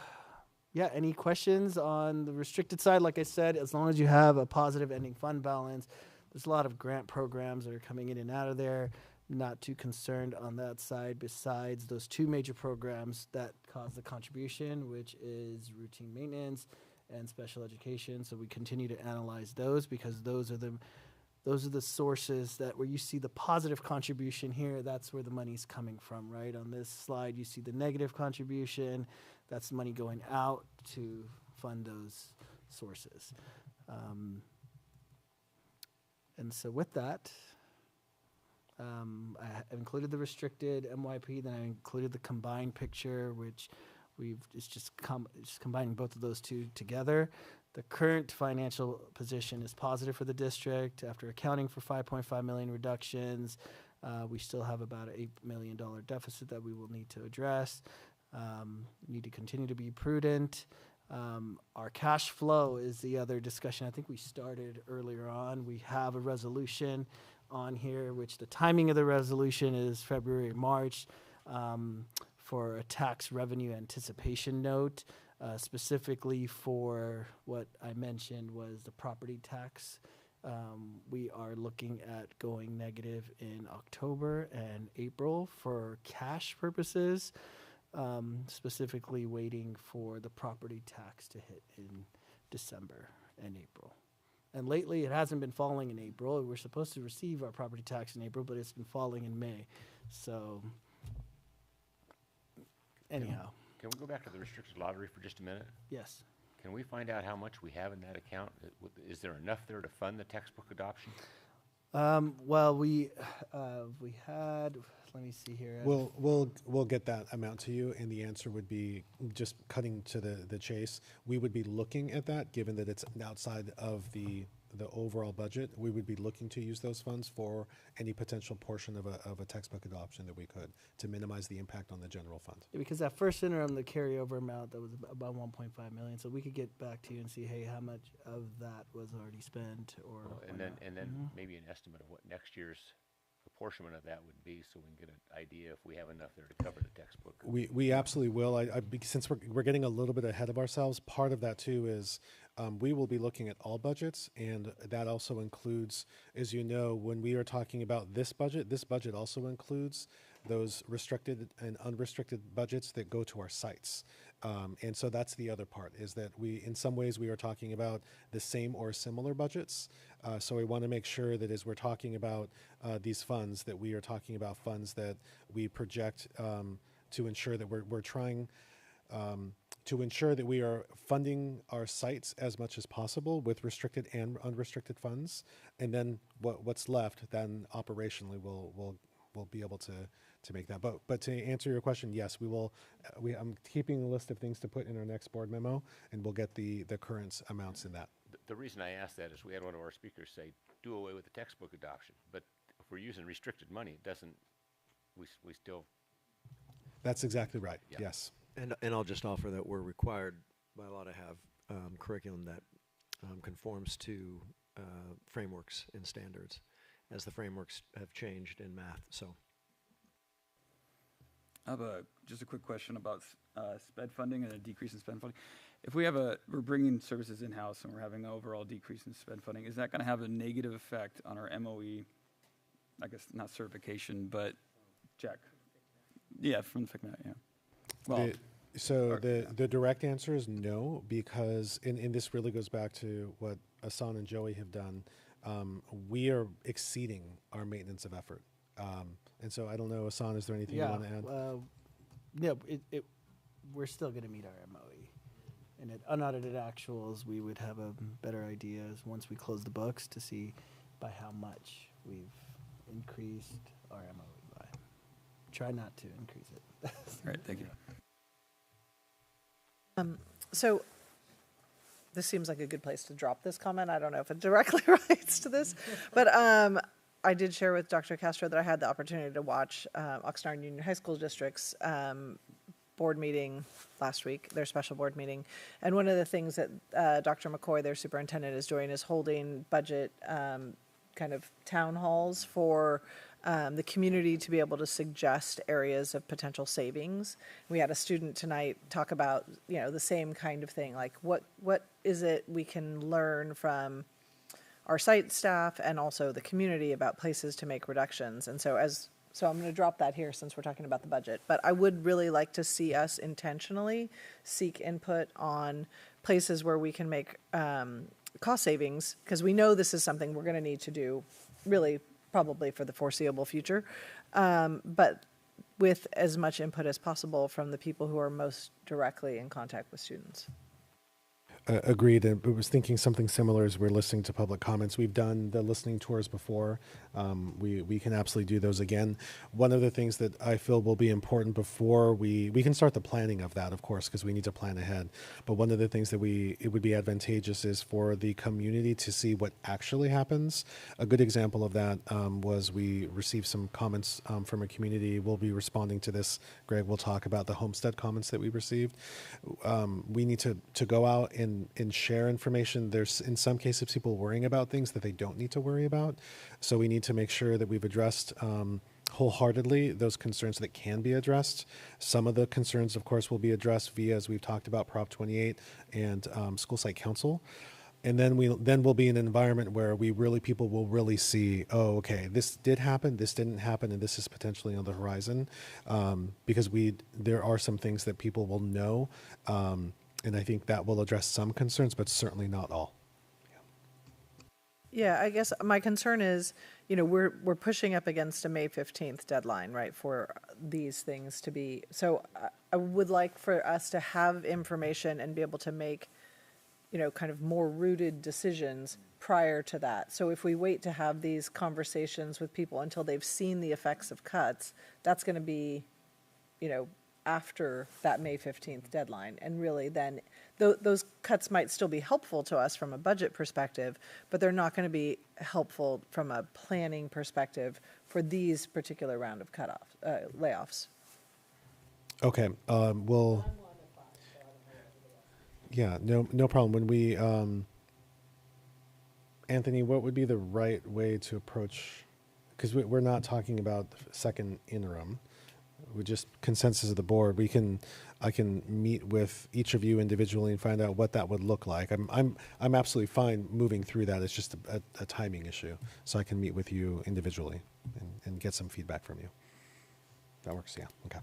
yeah, any questions on the restricted side? Like I said, as long as you have a positive ending fund balance, there's a lot of grant programs that are coming in and out of there. Not too concerned on that side, besides those two major programs that cause the contribution, which is routine maintenance and special education. So we continue to analyze those, because those are the sources that where you see the positive contribution here, that's where the money's coming from, right? On this slide, you see the negative contribution. That's money going out to fund those sources. And so with that, I included the restricted MYP, then I included the combined picture, which it's just combining both of those two together. The current financial position is positive for the district. After accounting for 5.5 million reductions, we still have about an $8 million deficit that we will need to address. Need to continue to be prudent. Our cash flow is the other discussion I think we started earlier on. We have a resolution on here, which the timing of the resolution is February, March, for a tax revenue anticipation note, specifically for what I mentioned was the property tax. We are looking at going negative in October and April for cash purposes, specifically waiting for the property tax to hit in December and April. And lately, it hasn't been falling in April. We're supposed to receive our property tax in April, but it's been falling in May. So, anyhow. Can we go back to the restricted lottery for just a minute? Yes. Can we find out how much we have in that account? Is there enough there to fund the textbook adoption? Well, we had. Let me see here. We'll get that amount to you, and the answer would be, just cutting to the chase, we would be looking at that, given that it's outside of the overall budget. We would be looking to use those funds for any potential portion of a textbook adoption that we could, to minimize the impact on the general fund. Yeah, because that first interim, the carryover amount, that was about 1.5 million. So we could get back to you and see, hey, how much of that was already spent, or and then maybe an estimate of what next year's apportionment of that would be, so we can get an idea if we have enough there to cover the textbook. We absolutely will. Since we're getting a little bit ahead of ourselves, part of that too is we will be looking at all budgets, and that also includes, as you know, when we are talking about this budget also includes those restricted and unrestricted budgets that go to our sites. And so that's the other part, is that in some ways we are talking about the same or similar budgets. So we want to make sure that as we're talking about these funds, that we are talking about funds that we project to ensure that we're trying to ensure that we are funding our sites as much as possible with restricted and unrestricted funds. And then what's left, then operationally we'll we'll be able to make that. But to answer your question, yes, we will. I'm keeping a list of things to put in our next board memo, and we'll get the current amounts in that. The reason I asked that is we had one of our speakers say, do away with the textbook adoption. But if we're using restricted money, it doesn't, we still. That's exactly right, Yeah. yes. And I'll just offer that we're required by law to have curriculum that conforms to frameworks and standards, as the frameworks have changed in math. So, I have just a quick question about SPED funding and a decrease in SPED funding. If we're bringing services in-house and we're having an overall decrease in SPED funding, is that going to have a negative effect on our MOE, I guess not certification, but check? Yeah, from the FCMAT, yeah. Well, the direct answer is no, because, and this really goes back to what Asan and Joey have done. We are exceeding our maintenance of effort. And so I don't know, Asan, is there anything you want to add? Yeah, we're still going to meet our MOE. And at unaudited actuals, we would have a better idea once we close the books to see by how much we've increased our MOE by. Try not to increase it. all right, thank you. So this seems like a good place to drop this comment. I don't know if it directly relates to this, but I did share with Dr. Castro that I had the opportunity to watch Oxnard Union High School District's board meeting last week, their special board meeting. And one of the things that Dr. McCoy, their superintendent, is doing is holding budget kind of town halls for the community to be able to suggest areas of potential savings. We had a student tonight talk about, the same kind of thing, like what is it we can learn from our site staff and also the community about places to make reductions. And so I'm going to drop that here since we're talking about the budget, but I would really like to see us intentionally seek input on places where we can make cost savings, because we know this is something we're going to need to do really probably for the foreseeable future, but with as much input as possible from the people who are most directly in contact with students. Agreed. And I was thinking something similar as we're listening to public comments. We've done the listening tours before. We can absolutely do those again. One of the things that I feel will be important before we can start the planning of that, of course, because we need to plan ahead. But one of the things that it would be advantageous is for the community to see what actually happens. A good example of that was we received some comments from a community. We'll be responding to this. Greg will talk about the homestead comments that we received. We need to go out and share information. There's in some cases people worrying about things that they don't need to worry about. So we need to make sure that we've addressed wholeheartedly those concerns that can be addressed. Some of the concerns, of course, will be addressed via, as we've talked about, Prop 28 and School Site Council. And then we'll be in an environment where people will really see, oh, okay, this did happen, this didn't happen, and this is potentially on the horizon, because there are some things that people will know. And I think that will address some concerns, but certainly not all. Yeah, I guess my concern is, we're pushing up against a May 15th deadline, right, for these things to be. So I would like for us to have information and be able to make, kind of more rooted decisions prior to that. So if we wait to have these conversations with people until they've seen the effects of cuts, that's going to be, after that May 15th deadline. And really then those cuts might still be helpful to us from a budget perspective, but they're not going to be helpful from a planning perspective for these particular round of layoffs. Okay, yeah, no problem. When we, Anthony, what would be the right way to approach, because we're not talking about the second interim. With just consensus of the board, I can meet with each of you individually and find out what that would look like. I'm absolutely fine moving through that. It's just a timing issue, so I can meet with you individually and get some feedback from you. That works, yeah. Okay.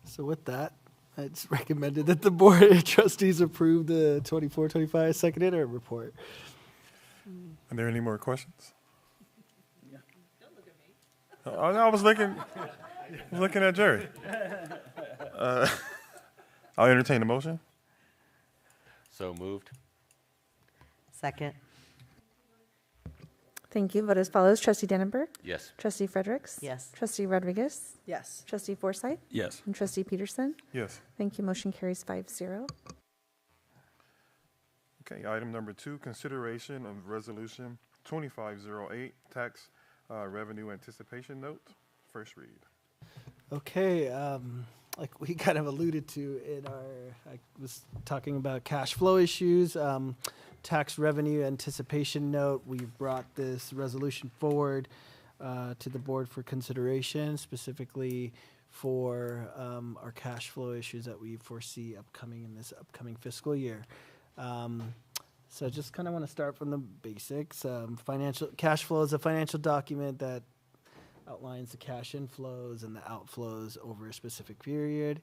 So with that, it's recommended that the board of trustees approve the 24-25 second interim report. Are there any more questions? Oh, no, I was looking at Jerry. I'll entertain the motion. So moved. Second. Thank you. Vote as follows. Trustee Dannenberg. Yes. Trustee Fredericks. Yes. Trustee Rodriguez. Yes. Trustee Forsythe. Yes. And Trustee Peterson. Yes. Thank you. Motion carries 5-0. Okay, item number 2, consideration of resolution 2508, tax revenue anticipation note. First read. Okay, like we kind of alluded to in I was talking about cash flow issues, tax revenue anticipation note. We've brought this resolution forward to the board for consideration, specifically for our cash flow issues that we foresee upcoming in this upcoming fiscal year. So just kind of want to start from the basics. Financial cash flow is a financial document that outlines the cash inflows and the outflows over a specific period,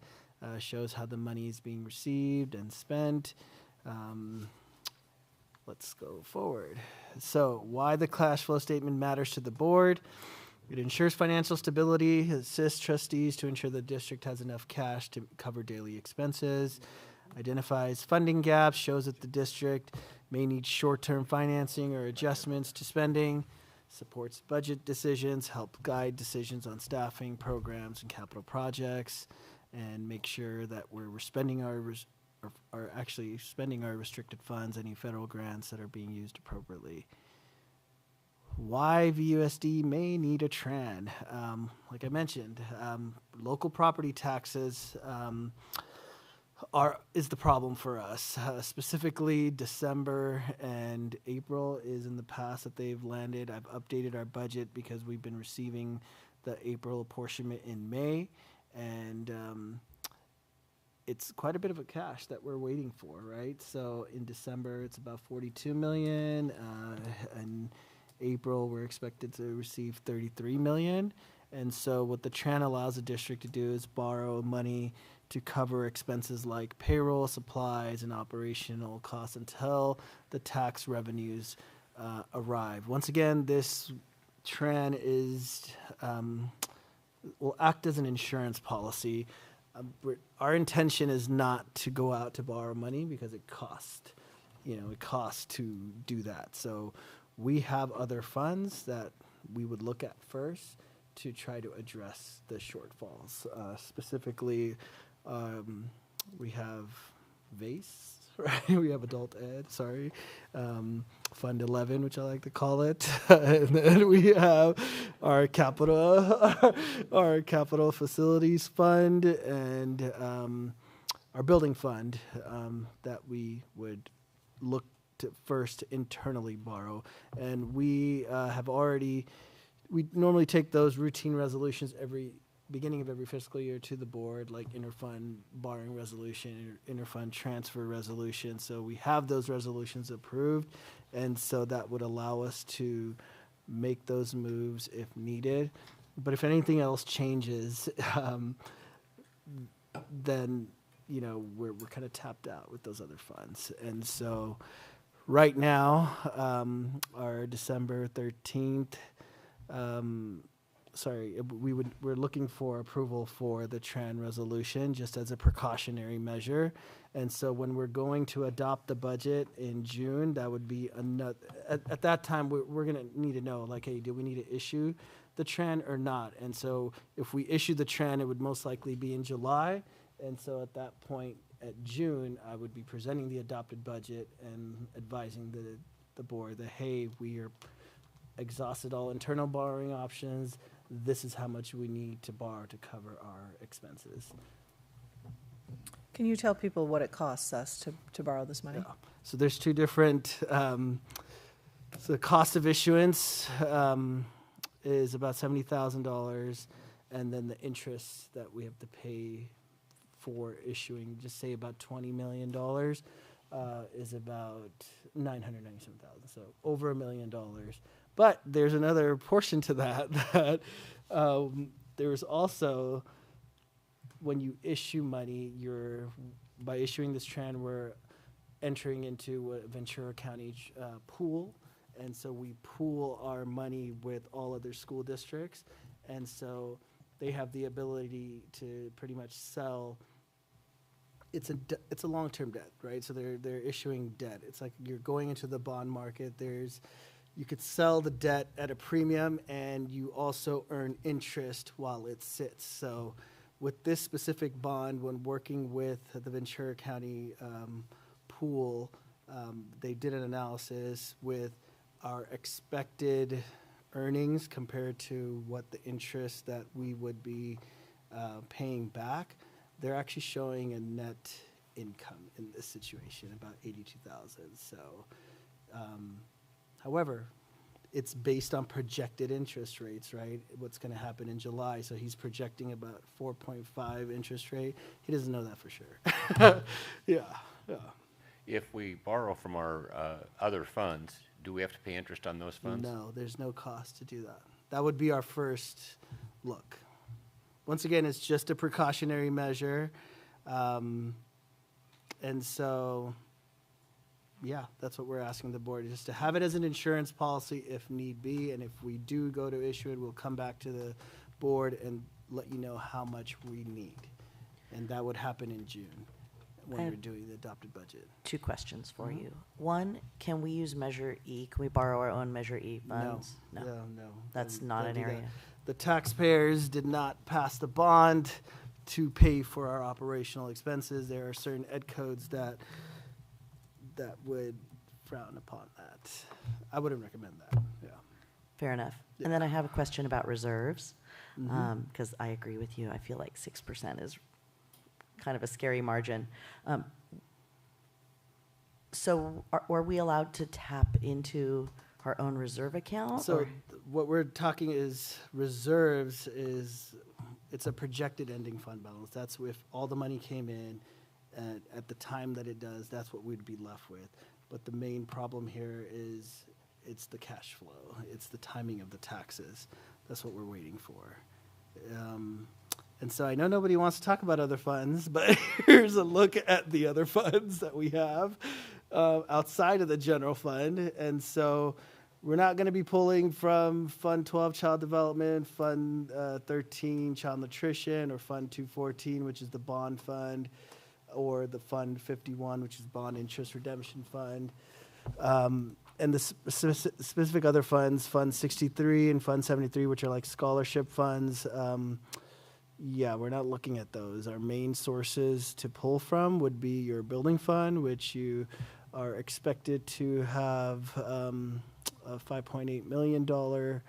shows how the money is being received and spent. Let's go forward. So why the cash flow statement matters to the board. It ensures financial stability, assists trustees to ensure the district has enough cash to cover daily expenses, identifies funding gaps, shows that the district may need short-term financing or adjustments to spending, supports budget decisions, help guide decisions on staffing, programs, and capital projects, and make sure that we're spending are actually spending our restricted funds, any federal grants that are being used appropriately. Why VUSD may need a TRAN. Like I mentioned, local property taxes is the problem for us. Specifically, December and April is in the past that they've landed. I've updated our budget because we've been receiving the April apportionment in May, and it's quite a bit of a cash that we're waiting for, right? So in December, it's about $42 million, and April, we're expected to receive $33 million. And so what the TRAN allows the district to do is borrow money to cover expenses like payroll, supplies, and operational costs until the tax revenues arrive. Once again, this TRAN will act as an insurance policy. Our intention is not to go out to borrow money because it costs to do that. So we have other funds that we would look at first to try to address the shortfalls. Specifically, we have VACE, right? We have Adult Ed, Fund 11, which I like to call it. And then we have our capital facilities fund and our building fund that we would look to first internally borrow. And we we normally take those routine resolutions beginning of every fiscal year to the board, like interfund borrowing resolution, interfund transfer resolution. So we have those resolutions approved, and so that would allow us to make those moves if needed. But if anything else changes, then we're kind of tapped out with those other funds. And so right now, our December 13th. We're looking for approval for the TRAN resolution just as a precautionary measure. And so when we're going to adopt the budget in June, that would be another, at that time, we're going to need to know, like, hey, do we need to issue the TRAN or not? And so if we issue the TRAN, it would most likely be in July. And so at that point, at June, I would be presenting the adopted budget and advising the board that, hey, we are exhausted all internal borrowing options. This is how much we need to borrow to cover our expenses. Can you tell people what it costs us to borrow this money? Yeah. So there's two different, so the cost of issuance is about $70,000, and then the interest that we have to pay for issuing, just say about $20 million, is about $997,000, so over $1 million. But there's another portion to that there's also, when you issue money, by issuing this TRAN, we're entering into a Ventura County pool. And so we pool our money with all other school districts. And so they have the ability to pretty much sell. It's a long-term debt, right? So they're issuing debt. It's like you're going into the bond market. There's you could sell the debt at a premium, and you also earn interest while it sits. So with this specific bond, when working with the Ventura County pool, they did an analysis with our expected earnings compared to what the interest that we would be paying back. They're actually showing a net income in this situation, about $82,000. So, however, it's based on projected interest rates, right? What's going to happen in July. So he's projecting about 4.5 interest rate. He doesn't know that for sure. Yeah. If we borrow from our other funds, do we have to pay interest on those funds? No, there's no cost to do that. That would be our first look. Once again, it's just a precautionary measure. And so, yeah, that's what we're asking the board, just to have it as an insurance policy if need be. And if we do go to issue it, we'll come back to the board and let you know how much we need. And that would happen in June when we're doing the adopted budget. 2 questions for you. One, can we use Measure E? Can we borrow our own Measure E funds? No. That's Don't not an do that. area. The taxpayers did not pass the bond to pay for our operational expenses. There are certain ed codes that would frown upon that. I wouldn't recommend that. Yeah. Fair enough. Yeah. And then I have a question about reserves, Mhm. because I agree with you. I feel like 6% is kind of a scary margin. So are we allowed to tap into our own reserve account? So or- what we're talking is reserves it's a projected ending fund balance. That's if all the money came in at the time that it does, that's what we'd be left with. But the main problem here is it's the cash flow. It's the timing of the taxes. That's what we're waiting for. And so I know nobody wants to talk about other funds, but here's a look at the other funds that we have outside of the general fund. And so we're not going to be pulling from Fund 12, Child Development, Fund 13, Child Nutrition, or Fund 214, which is the bond fund, or the Fund 51, which is Bond Interest Redemption Fund. And the specific other funds, Fund 63 and Fund 73, which are like scholarship funds, yeah, we're not looking at those. Our main sources to pull from would be your building fund, which you are expected to have a $5.8 million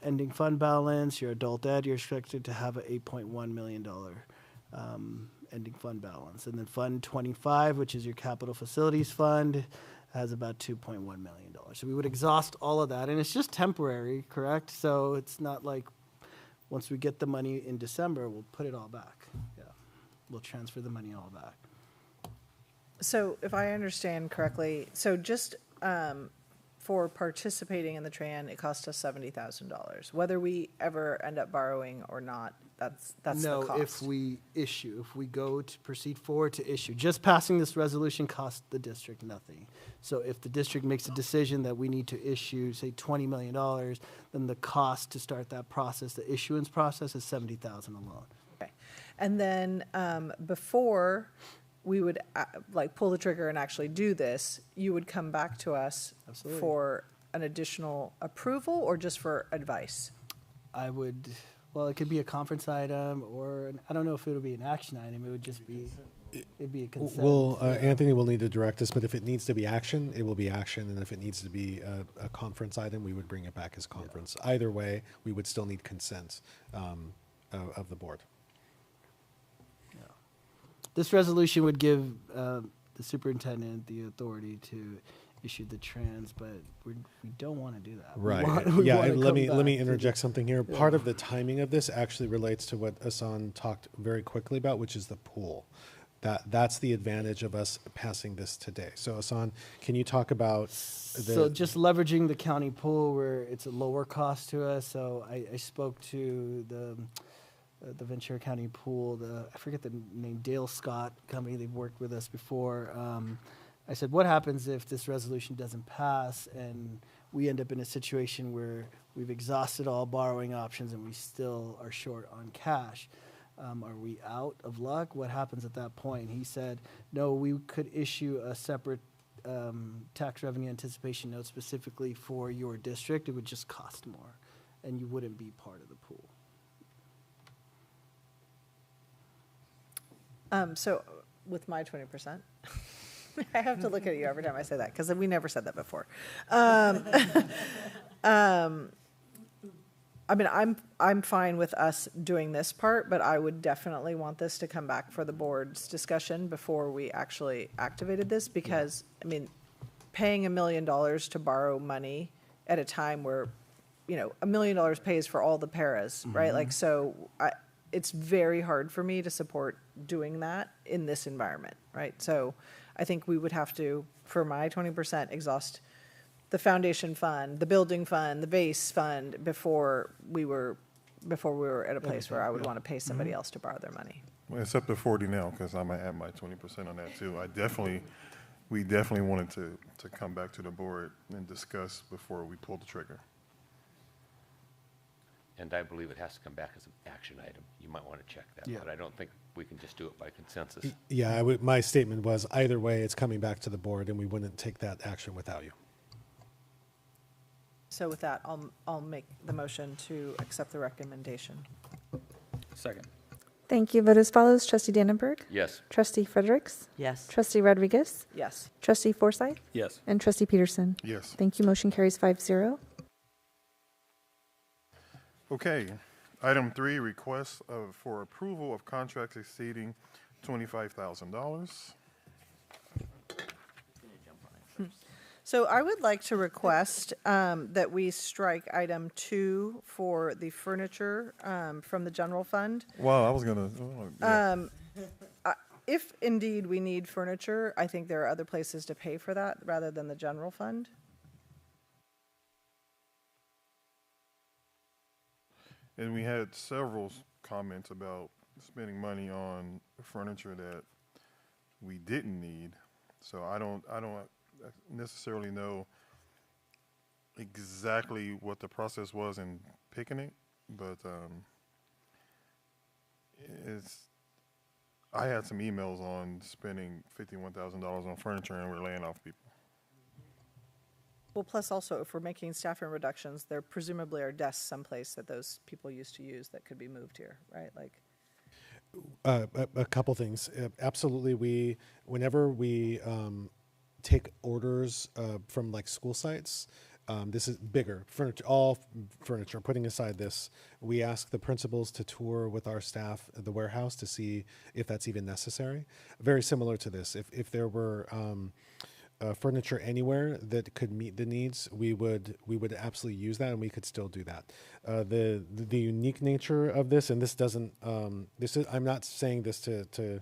ending fund balance. Your adult ed, you're expected to have a $8.1 million ending fund balance. And then Fund 25, which is your capital facilities fund, has about $2.1 million. So we would exhaust all of that. And it's just temporary, correct? So it's not like once we get the money in December, we'll put it all back. Yeah, we'll transfer the money all back. So if I understand correctly, so just for participating in the TRAN, it cost us $70,000. Whether we ever end up borrowing or not, that's no, the cost. if we go to proceed forward to issue, just passing this resolution costs the district nothing. So if the district makes a decision that we need to issue, say, $20 million, then the cost to start that process, the issuance process, is $70,000 alone. Okay. And then before we would pull the trigger and actually do this, you would come back to us Absolutely. for an additional approval or just for advice? I would, well, it could be a conference item, or I don't know if it would be an action item. It would just be, it'd be a consent. Well, Anthony will need to direct us, but if it needs to be action, it will be action. And if it needs to be a conference item, we would bring it back as conference. Yeah. Either way, we would still need consent of the board. This resolution would give the superintendent the authority to issue the trans, but we don't want to do that. Right. Let me interject something here. Part of the timing of this actually relates to what Asan talked very quickly about, which is the pool. That's the advantage of us passing this today. So Asan, can you talk about so just leveraging the county pool where it's a lower cost to us. So I spoke to the Ventura County pool, I forget the name, Dale Scott company, they've worked with us before. I said, what happens if this resolution doesn't pass and we end up in a situation where we've exhausted all borrowing options and we still are short on cash? Are we out of luck? What happens at that point? He said, no, we could issue a separate tax revenue anticipation note specifically for your district, it would just cost more, and you wouldn't be part of the pool. So with my 20%, I have to look at you every time I say that because we never said that before. I mean, I'm fine with us doing this part, but I would definitely want this to come back for the board's discussion before we actually activated this because, I mean, paying $1 million to borrow money at a time where, you know, $1 million pays for all the paras, right? Like, so it's very hard for me to support doing that in this environment, right? So I think we would have to, for my 20%, exhaust the foundation fund, the building fund, the base fund before we were at a place where I would want to pay somebody else to borrow their money. Well, it's up to 40 now because I might add my 20% on that too. We definitely wanted to come back to the board and discuss before we pull the trigger. And I believe it has to come back as an action item. You might want to check that, but I don't think we can just do it by consensus. Yeah, my statement was either way, it's coming back to the board, and we wouldn't take that action without you. So with that, I'll make the motion to accept the recommendation. Second. Thank you. Vote as follows. Trustee Dannenberg? Yes. Trustee Fredericks? Yes. Trustee Rodriguez? Yes. Trustee Forsythe? Yes. And Trustee Peterson? Yes. Thank you. Motion carries 5-0. Okay, item 3, request for approval of contracts exceeding $25,000. So I would like to request that we strike item 2 for the furniture from the general fund. Wow, I was gonna. If indeed we need furniture, I think there are other places to pay for that rather than the general fund. And we had several comments about spending money on furniture that we didn't need. So I don't necessarily know exactly what the process was in picking it, but I had some emails on spending $51,000 on furniture and we're laying off people. Well, plus also if we're making staffing reductions, there presumably are desks someplace that those people used to use that could be moved here, right? Like a couple things. Absolutely, whenever we take orders from like school sites, this is bigger furniture, all furniture. Putting aside this, we ask the principals to tour with our staff the warehouse to see if that's even necessary. Very similar to this, if there were furniture anywhere that could meet the needs, we would absolutely use that, and we could still do that. The unique nature of this, and this doesn't, I'm not saying this to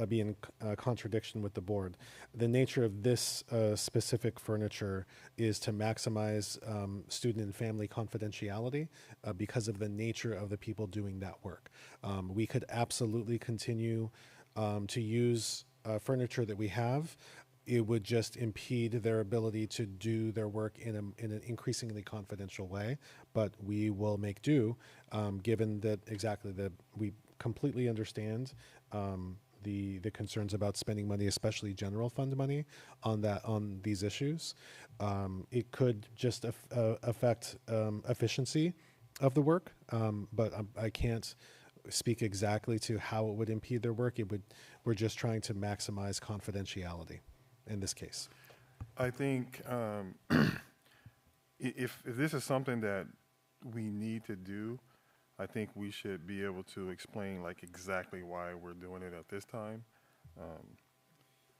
be in contradiction with the board. The nature of this specific furniture is to maximize student and family confidentiality because of the nature of the people doing that work. We could absolutely continue to use furniture that we have. It would just impede their ability to do their work in an increasingly confidential way, but we will make do, given that we completely understand the concerns about spending money, especially general fund money, on these issues. It could just affect efficiency of the work, but I can't speak exactly to how it would impede their work. We're just trying to maximize confidentiality in this case. I think if this is something that we need to do, I think we should be able to explain like exactly why we're doing it at this time.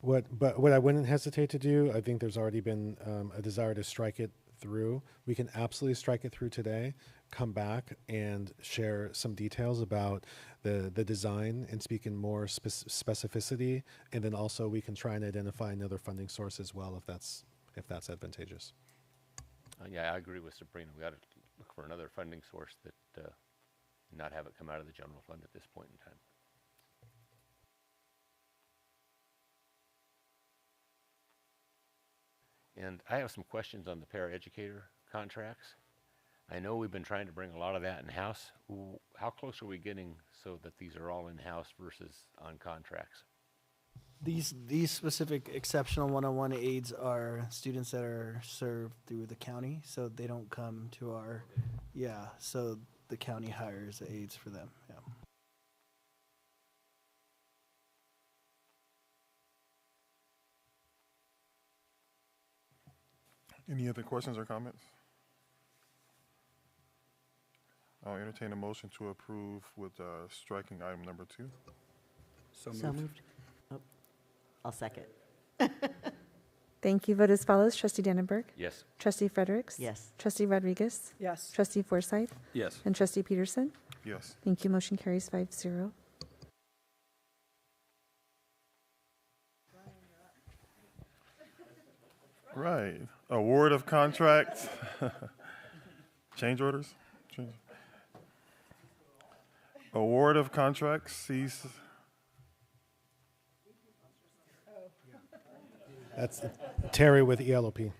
What I wouldn't hesitate to do, I think there's already been a desire to strike it through. We can absolutely strike it through today, come back and share some details about the design and speak in more specificity, and then also we can try and identify another funding source as well if that's advantageous. Yeah, I agree with Sabrina. We got to look for another funding source that not have it come out of the general fund at this point in time. And I have some questions on the paraeducator contracts. I know we've been trying to bring a lot of that in-house. How close are we getting so that these are all in-house versus on contracts? These specific exceptional one-on-one aids are students that are served through the county, so they don't come to our, yeah, so the county hires aides for them, yeah. Any other questions or comments? I'll entertain a motion to approve with striking item number 2. So moved. Oh, I'll second. Thank you. Vote as follows. Trustee Dannenberg. Yes. Trustee Fredericks. Yes. Trustee Rodriguez. Yes. Trustee Forsythe. Yes. And Trustee Peterson. Yes. Thank you. Motion carries 5-0. Right. Award of contract. Change orders. Award of contracts. Cease. That's Terry with ELOP.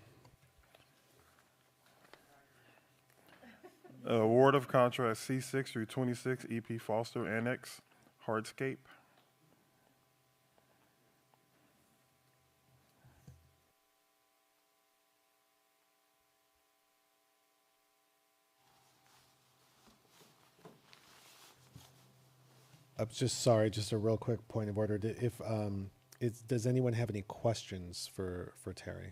Award of contract C6 through 26 EP Foster Annex Hardscape. I'm just sorry, just a real quick point of order. Does anyone have any questions for Terry?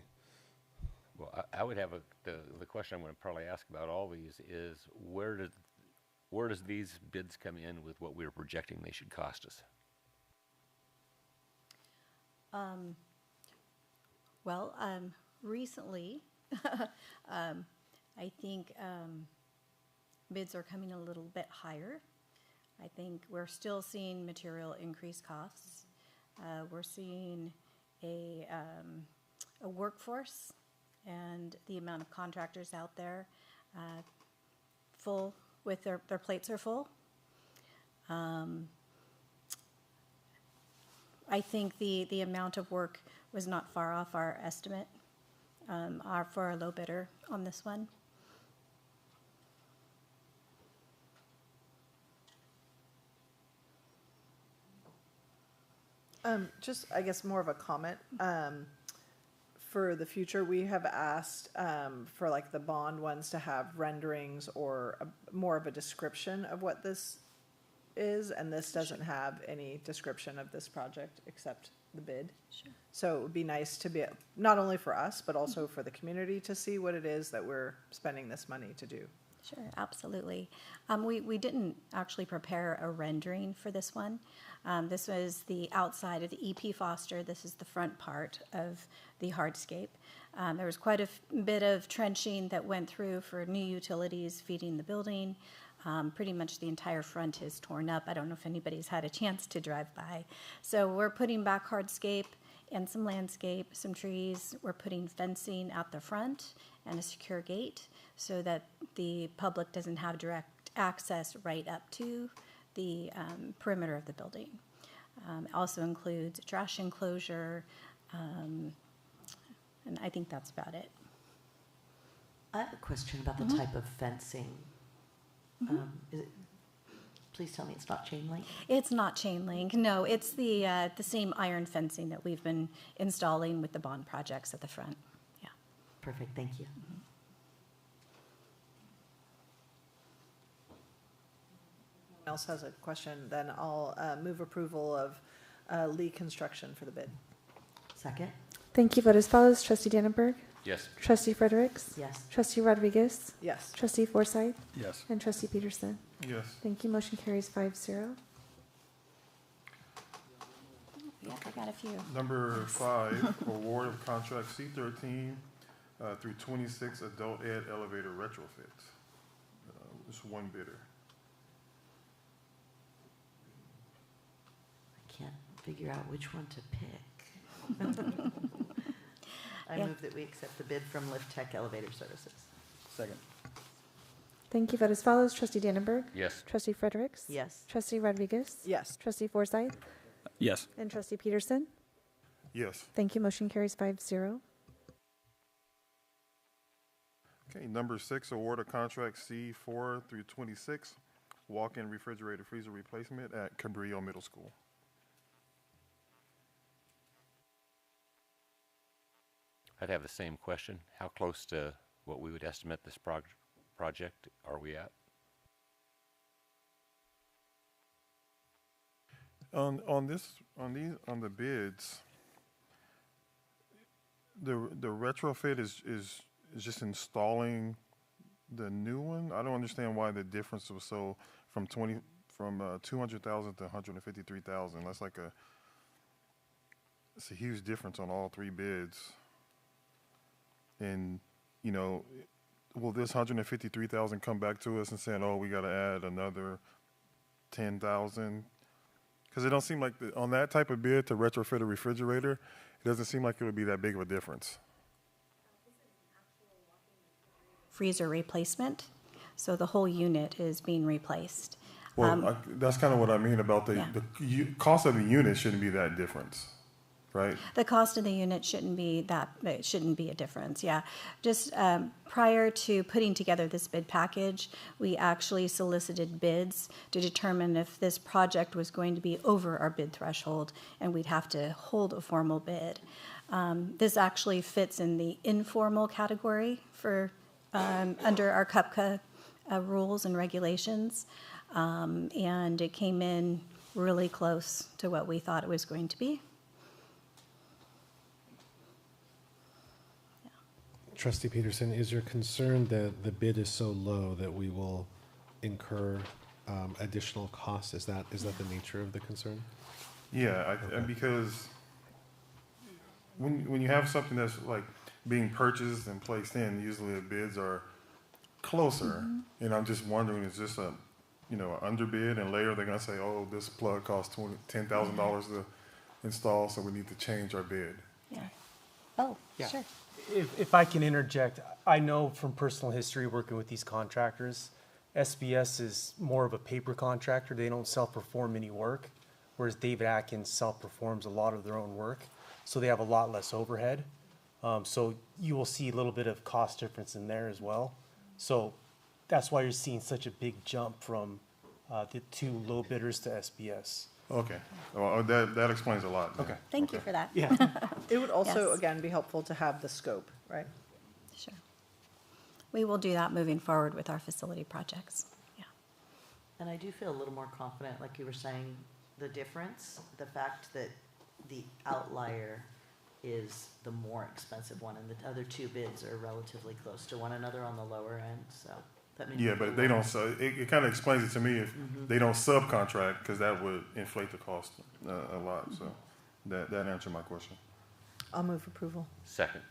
Well, I would have the question I'm going to probably ask about all these is where does these bids come in with what we were projecting they should cost us? Recently, I think bids are coming a little bit higher. I think we're still seeing material increase costs. We're seeing a workforce and the amount of contractors out there full with their plates are full. I think the amount of work was not far off our estimate for our low bidder on this one. Just, I guess, more of a comment. For the future, we have asked for like the bond ones to have renderings or more of a description of what this is, and this doesn't have any description of this project except the bid. Sure. So it would be nice to be, not only for us, but also for the community to see what it is that we're spending this money to do. Sure, absolutely. We didn't actually prepare a rendering for this one. This was the outside of the EP Foster. This is the front part of the hardscape. There was quite a bit of trenching that went through for new utilities feeding the building. Pretty much the entire front is torn up. I don't know if anybody's had a chance to drive by. So we're putting back hardscape and some landscape, some trees. We're putting fencing out the front and a secure gate so that the public doesn't have direct access right up to the perimeter of the building. Also includes a trash enclosure, and I think that's about it. I have a question about the type of fencing. Please tell me it's not chain link? It's not chain link. No, it's the same iron fencing that we've been installing with the bond projects at the front. Yeah. Perfect. Thank you. Else has a question, then I'll move approval of Lee Construction for the bid. Second. Thank you. Vote as follows. Trustee Dannenberg. Yes. Trustee Fredericks. Yes. Trustee Rodriguez. Yes. Trustee Forsythe. Yes. And Trustee Peterson. Yes. Thank you. Motion carries 5-0. Yeah, I got a few. Number 5, award of contract C13 through 26 adult ed elevator retrofit. Just one bidder. I can't figure out which one to pick. I move that we accept the bid from Lift Tech Elevator Services. Second. Thank you. Vote as follows. Trustee Dannenberg. Yes. Trustee Fredericks. Yes. Trustee Rodriguez. Yes. Trustee Forsythe. Yes. And Trustee Peterson. Yes. Thank you. Motion carries 5-0. Okay, number 6, award of contract C4 through 26, walk-in refrigerator freezer replacement at Cabrillo Middle School. I'd have the same question. How close to what we would estimate this project are we at? On the bids, the retrofit is just installing the new one. I don't understand why the difference was so from 200,000 to 153,000. That's like it's a huge difference on all three bids. And you know, will this 153,000 come back to us and saying, "Oh, we got to add another 10,000"? Because it don't seem like on that type of bid to retrofit a refrigerator, it doesn't seem like it would be that big of a difference. Freezer replacement, so the whole unit is being replaced. Well, that's kind of what I mean about the cost of the unit shouldn't be that difference, right? The cost of the unit shouldn't be it shouldn't be a difference, yeah. Just prior to putting together this bid package, we actually solicited bids to determine if this project was going to be over our bid threshold, and we'd have to hold a formal bid. This actually fits in the informal category for under our CUPCA rules and regulations, and it came in really close to what we thought it was going to be. Trustee Peterson, is your concern that the bid is so low that we will incur additional costs? Is that the nature of the concern? Yeah, because when you have something that's like being purchased and placed in, usually the bids are closer. And I'm just wondering, is this an underbid, and later they're going to say, "Oh, this plug costs $10,000 to install, so we need to change our bid." Yeah. Oh, Yeah. sure. If I can interject, I know from personal history working with these contractors, SBS is more of a paper contractor. They don't self-perform any work, whereas David Atkins self-performs a lot of their own work. So they have a lot less overhead. So you will see a little bit of cost difference in there as well. So that's why you're seeing such a big jump from the two low bidders to SBS. Okay. Well, that explains a lot. Okay. Thank you for that. Yeah. It would also, Yes. again, be helpful to have the scope, right? Sure. We will do that moving forward with our facility projects. Yeah. And I do feel a little more confident, like you were saying, the difference, the fact that the outlier is the more expensive one, and the other two bids are relatively close to one another on the lower end, so that makes Yeah, but they don't. So it kind of explains it to me if they don't subcontract, because that would inflate the cost a lot. So that answered my question. I'll move approval. Second.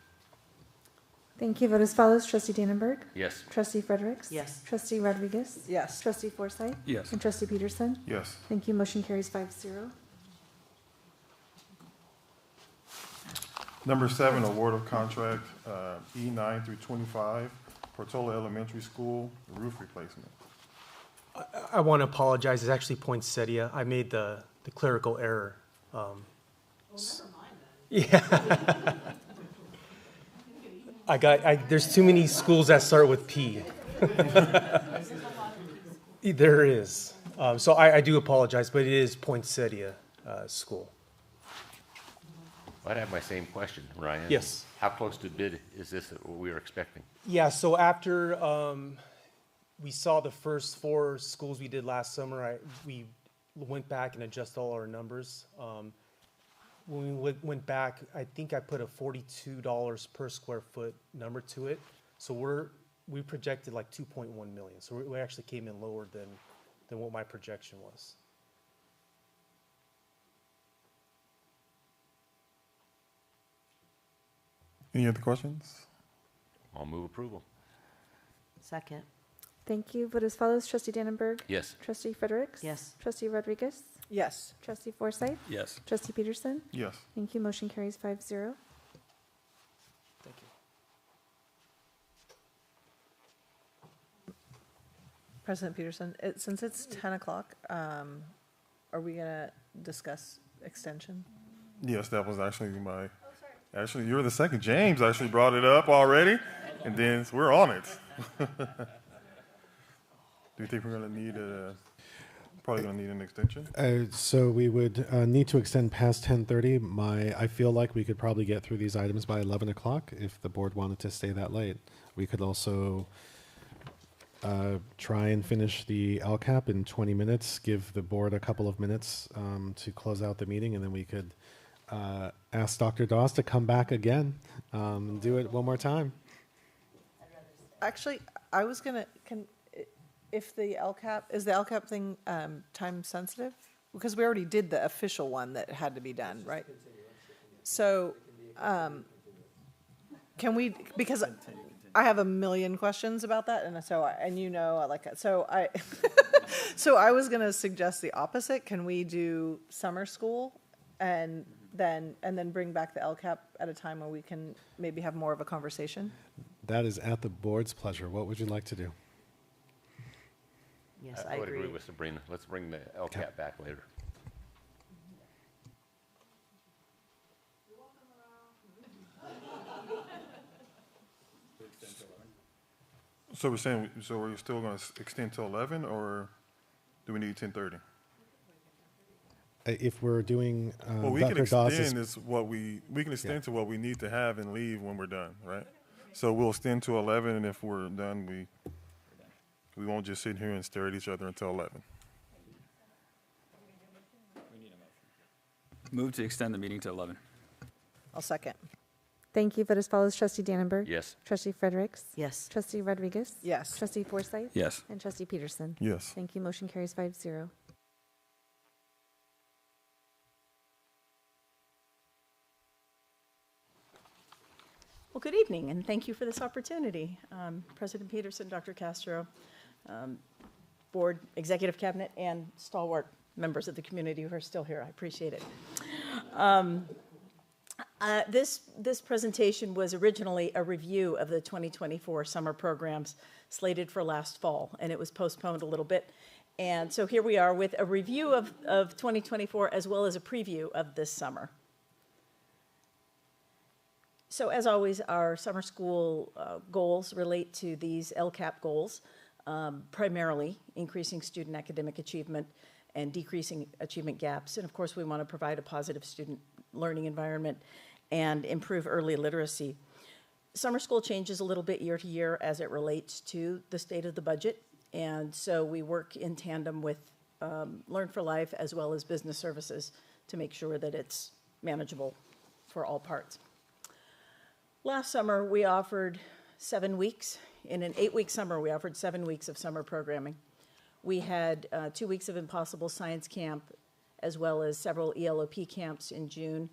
Thank you. Vote as follows. Trustee Dannenberg. Yes. Trustee Fredericks. Yes. Trustee Rodriguez. Yes. Trustee Forsythe. Yes. And Trustee Peterson. Yes. Thank you. Motion carries 5-0. Number 7, award of contract E9 through 25, Portola Elementary School roof replacement. I want to apologize. It's actually poinsettia. I made the clerical error. Well, never mind Yeah. There's too many schools that start with P. There is. So I do apologize, but it is poinsettia school. I'd have my same question, Ryan. Yes. How close to bid is this that we were expecting? Yeah, so after we saw the first 4 schools we did last summer, we went back and adjusted all our numbers. When we went back, I think I put a $42 per square foot number to it. So we projected like 2.1 million. So we actually came in lower than what my projection was. Any other questions? I'll move approval. Second. Thank you. Vote as follows. Trustee Dannenberg. Yes. Trustee Fredericks. Yes. Trustee Rodriguez. Yes. Trustee Forsythe. Yes. Trustee Peterson. Yes. Thank you. Motion carries 5-0. Thank you. President Peterson, since it's 10 o'clock, are we going to discuss extension? Yes, that was actually Actually, you were the second. James actually brought it up already, and then we're on it. Do you think we're going to need a... probably going to need an extension. So we would need to extend past 10:30. I feel like we could probably get through these items by 11 o'clock if the board wanted to stay that late. We could also try and finish the LCAP in 20 minutes, give the board a couple of minutes to close out the meeting, and then we could ask Dr. Dawes to come back again and do it one more time. Actually, I was gonna, if the LCAP, is the LCAP thing time sensitive? Because we already did the official one that had to be done, right? So, can we, because I have a million questions about that, and so, and you know, I like that. So so I was gonna suggest the opposite. Can we do summer school and then bring back the LCAP at a time where we can maybe have more of a conversation? That is at the board's pleasure. What would you like to do? Yes, I would agree with Sabrina. Let's bring the LCAP back later. So we're saying, so we're still going to extend to 11, or do we need 10:30? If we're doing Well, we Dr. can Dawes' extend is what we can extend to what we need to have and leave when we're done, right? So we'll extend to 11, and if we're done, we won't just sit here and stare at each other until 11. Move to extend the meeting to 11. I'll second. Thank you. Vote as follows. Trustee Dannenberg. Yes. Trustee Fredericks. Yes. Trustee Rodriguez. Yes. Trustee Forsythe. Yes. And Trustee Peterson. Yes. Thank you. Motion carries 5-0. Well, good evening, and thank you for this opportunity. President Peterson, Dr. Castro, Board, Executive Cabinet, and stalwart members of the community who are still here. I appreciate it. This presentation was originally a review of the 2024 summer programs slated for last fall, and it was postponed a little bit. And so here we are with a review of 2024 as well as a preview of this summer. So as always, our summer school goals relate to these LCAP goals, primarily increasing student academic achievement and decreasing achievement gaps. And of course, we want to provide a positive student learning environment and improve early literacy. Summer school changes a little bit year to year as it relates to the state of the budget. And so we work in tandem with Learn for Life as well as business services to make sure that it's manageable for all parts. Last summer, we offered 7 weeks. In an 8-week summer, we offered 7 weeks of summer programming. We had 2 weeks of Impossible Science Camp, as well as several ELOP camps in June,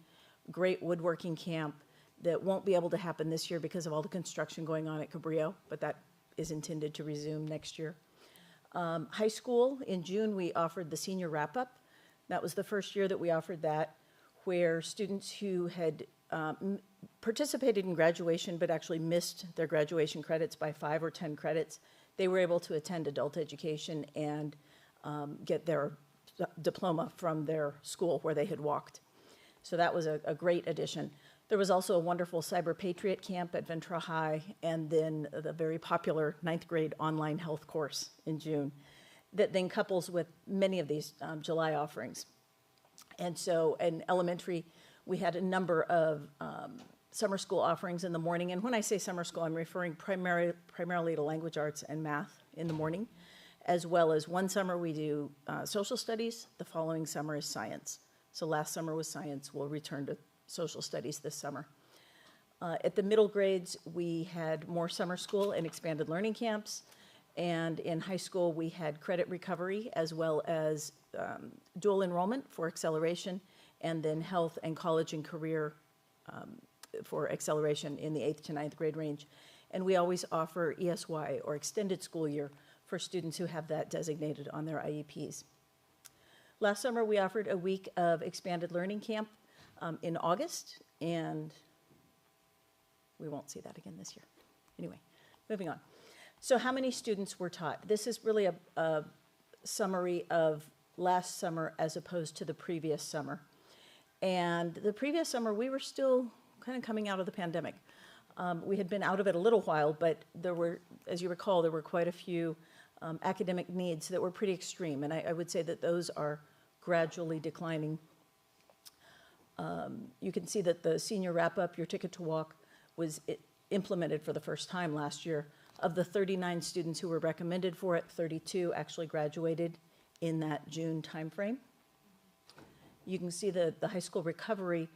great woodworking camp that won't be able to happen this year because of all the construction going on at Cabrillo, but that is intended to resume next year. High school, in June, we offered the senior wrap-up. That was the first year that we offered that, where students who had participated in graduation but actually missed their graduation credits by 5 or 10 credits, they were able to attend adult education and get their diploma from their school where they had walked. So that was a great addition. There was also a wonderful Cyber Patriot camp at Ventura High, and then the very popular 9th grade online health course in June that then couples with many of these July offerings. And so in elementary, we had a number of summer school offerings in the morning. And when I say summer school, I'm referring primarily to language arts and math in the morning, as well as one summer we do social studies. The following summer is science. So last summer was science. We'll return to social studies this summer. At the middle grades, we had more summer school and expanded learning camps. And in high school, we had credit recovery as well as dual enrollment for acceleration, and then health and college and career for acceleration in the 8th to 9th grade range. And we always offer ESY, or extended school year, for students who have that designated on their IEPs. Last summer, we offered a week of expanded learning camp in August, and we won't see that again this year. Anyway, moving on. So how many students were taught? This is really a summary of last summer as opposed to the previous summer. And the previous summer, we were still kind of coming out of the pandemic. We had been out of it a little while, but there were, as you recall, there were quite a few academic needs that were pretty extreme, and I would say that those are gradually declining. You can see that the senior wrap-up, your ticket to walk, was implemented for the first time last year. Of the 39 students who were recommended for it, 32 actually graduated in that June timeframe. You can see the high school recovery.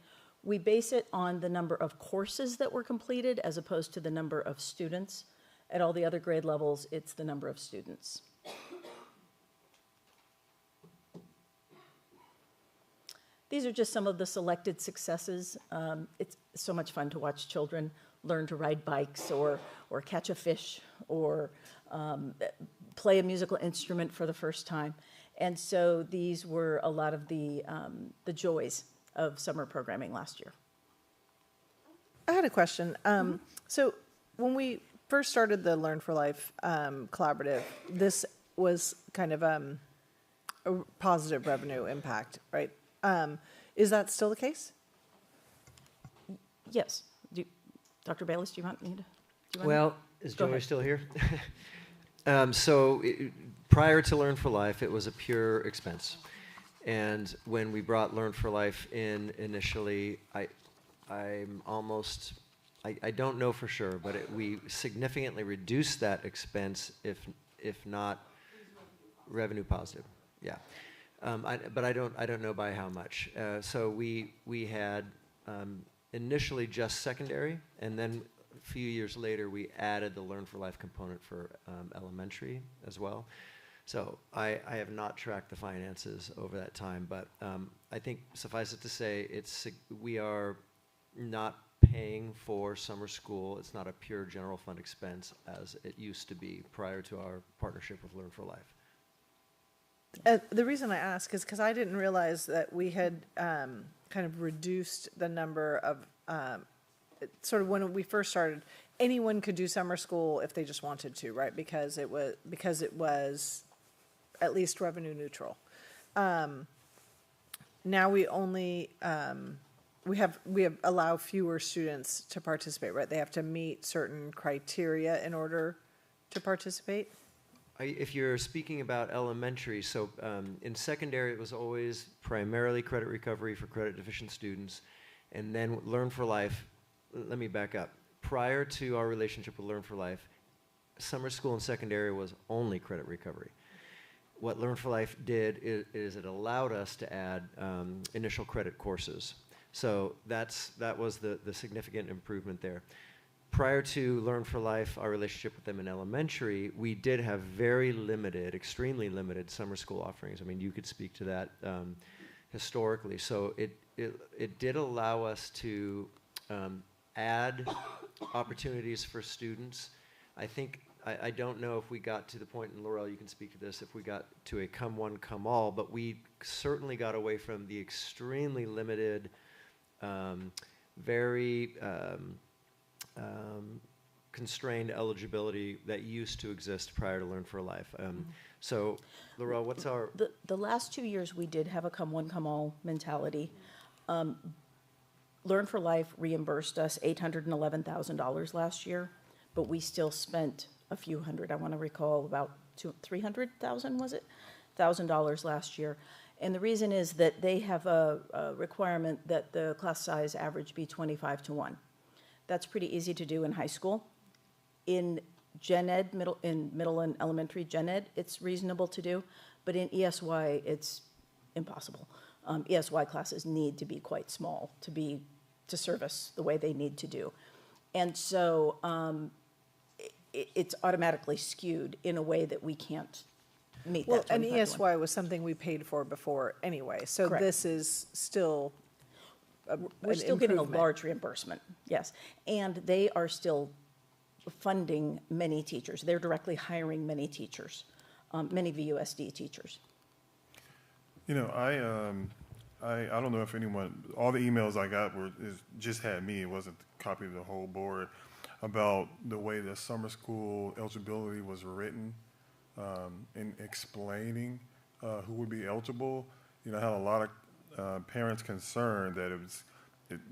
We base it on the number of courses that were completed as opposed to the number of students. At all the other grade levels, it's the number of students. These are just some of the selected successes. It's so much fun to watch children learn to ride bikes or catch a fish or play a musical instrument for the first time. And so these were a lot of the joys of summer programming last year. I had a question. So when we first started the Learn for Life collaborative, this was kind of a positive revenue impact, right? Is that still the case? Yes. Dr. Bayless, do you want me to? Well, is Go Joey ahead. still here? Prior to Learn for Life, it was a pure expense. And when we brought Learn for Life in initially, I don't know for sure, but we significantly reduced that expense, if not revenue positive. Yeah. But I don't know by how much. So we had initially just secondary, and then a few years later we added the Learn for Life component for elementary as well. So I have not tracked the finances over that time, but I think suffice it to say, we are not paying for summer school. It's not a pure general fund expense as it used to be prior to our partnership with Learn for Life. The reason I ask is because I didn't realize that we had kind of reduced the number of, sort of when we first started, anyone could do summer school if they just wanted to, right? Because it was at least revenue neutral. Now we only we have allow fewer students to participate, right? They have to meet certain criteria in order to participate. If you're speaking about elementary, so in secondary it was always primarily credit recovery for credit deficient students, and then Learn for Life. Let me back up. Prior to our relationship with Learn for Life, summer school and secondary was only credit recovery. What Learn for Life did is it allowed us to add initial credit courses. So that was the significant improvement there. Prior to Learn for Life, our relationship with them in elementary, we did have very limited, extremely limited summer school offerings. I mean, you could speak to that historically. So it did allow us to add opportunities for students. I think, I don't know if we got to the point, and Laurel, you can speak to this, if we got to a come one, come all, but we certainly got away from the extremely limited, very constrained eligibility that used to exist prior to Learn for Life. So, Laurel, what's our... The last 2 years we did have a come one, come all mentality. Learn for Life reimbursed us $811,000 last year, but we still spent a few hundred, I want to recall about $300,000, was it? $1,000 last year. And the reason is that they have a requirement that the class size average be 25 to 1. That's pretty easy to do in high school. In Gen Ed, middle and elementary Gen Ed, it's reasonable to do, but in ESY, it's impossible. ESY classes need to be quite small to service the way they need to do. And so it's automatically skewed in a way that we can't meet that 25 and to 1. ESY was something we paid for before anyway, so Correct. this is still We're still getting a large reimbursement, yes. And they are still funding many teachers. They're directly hiring many teachers, many VUSD teachers. You know, I don't know if anyone, all the emails I got just had me, it wasn't a copy of the whole board, about the way the summer school eligibility was written in explaining who would be eligible. You know, I had a lot of parents concerned that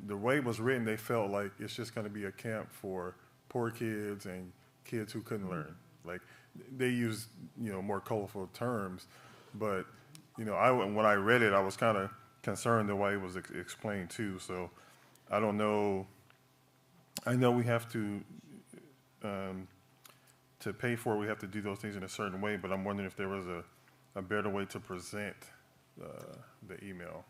the way it was written, they felt like it's just going to be a camp for poor kids and kids who couldn't learn. Like they use, more colorful terms, but, when I read it, I was kind of concerned the way it was explained too. So I don't know. I know we have to pay for it, we have to do those things in a certain way, but I'm wondering if there was a better way to present the email.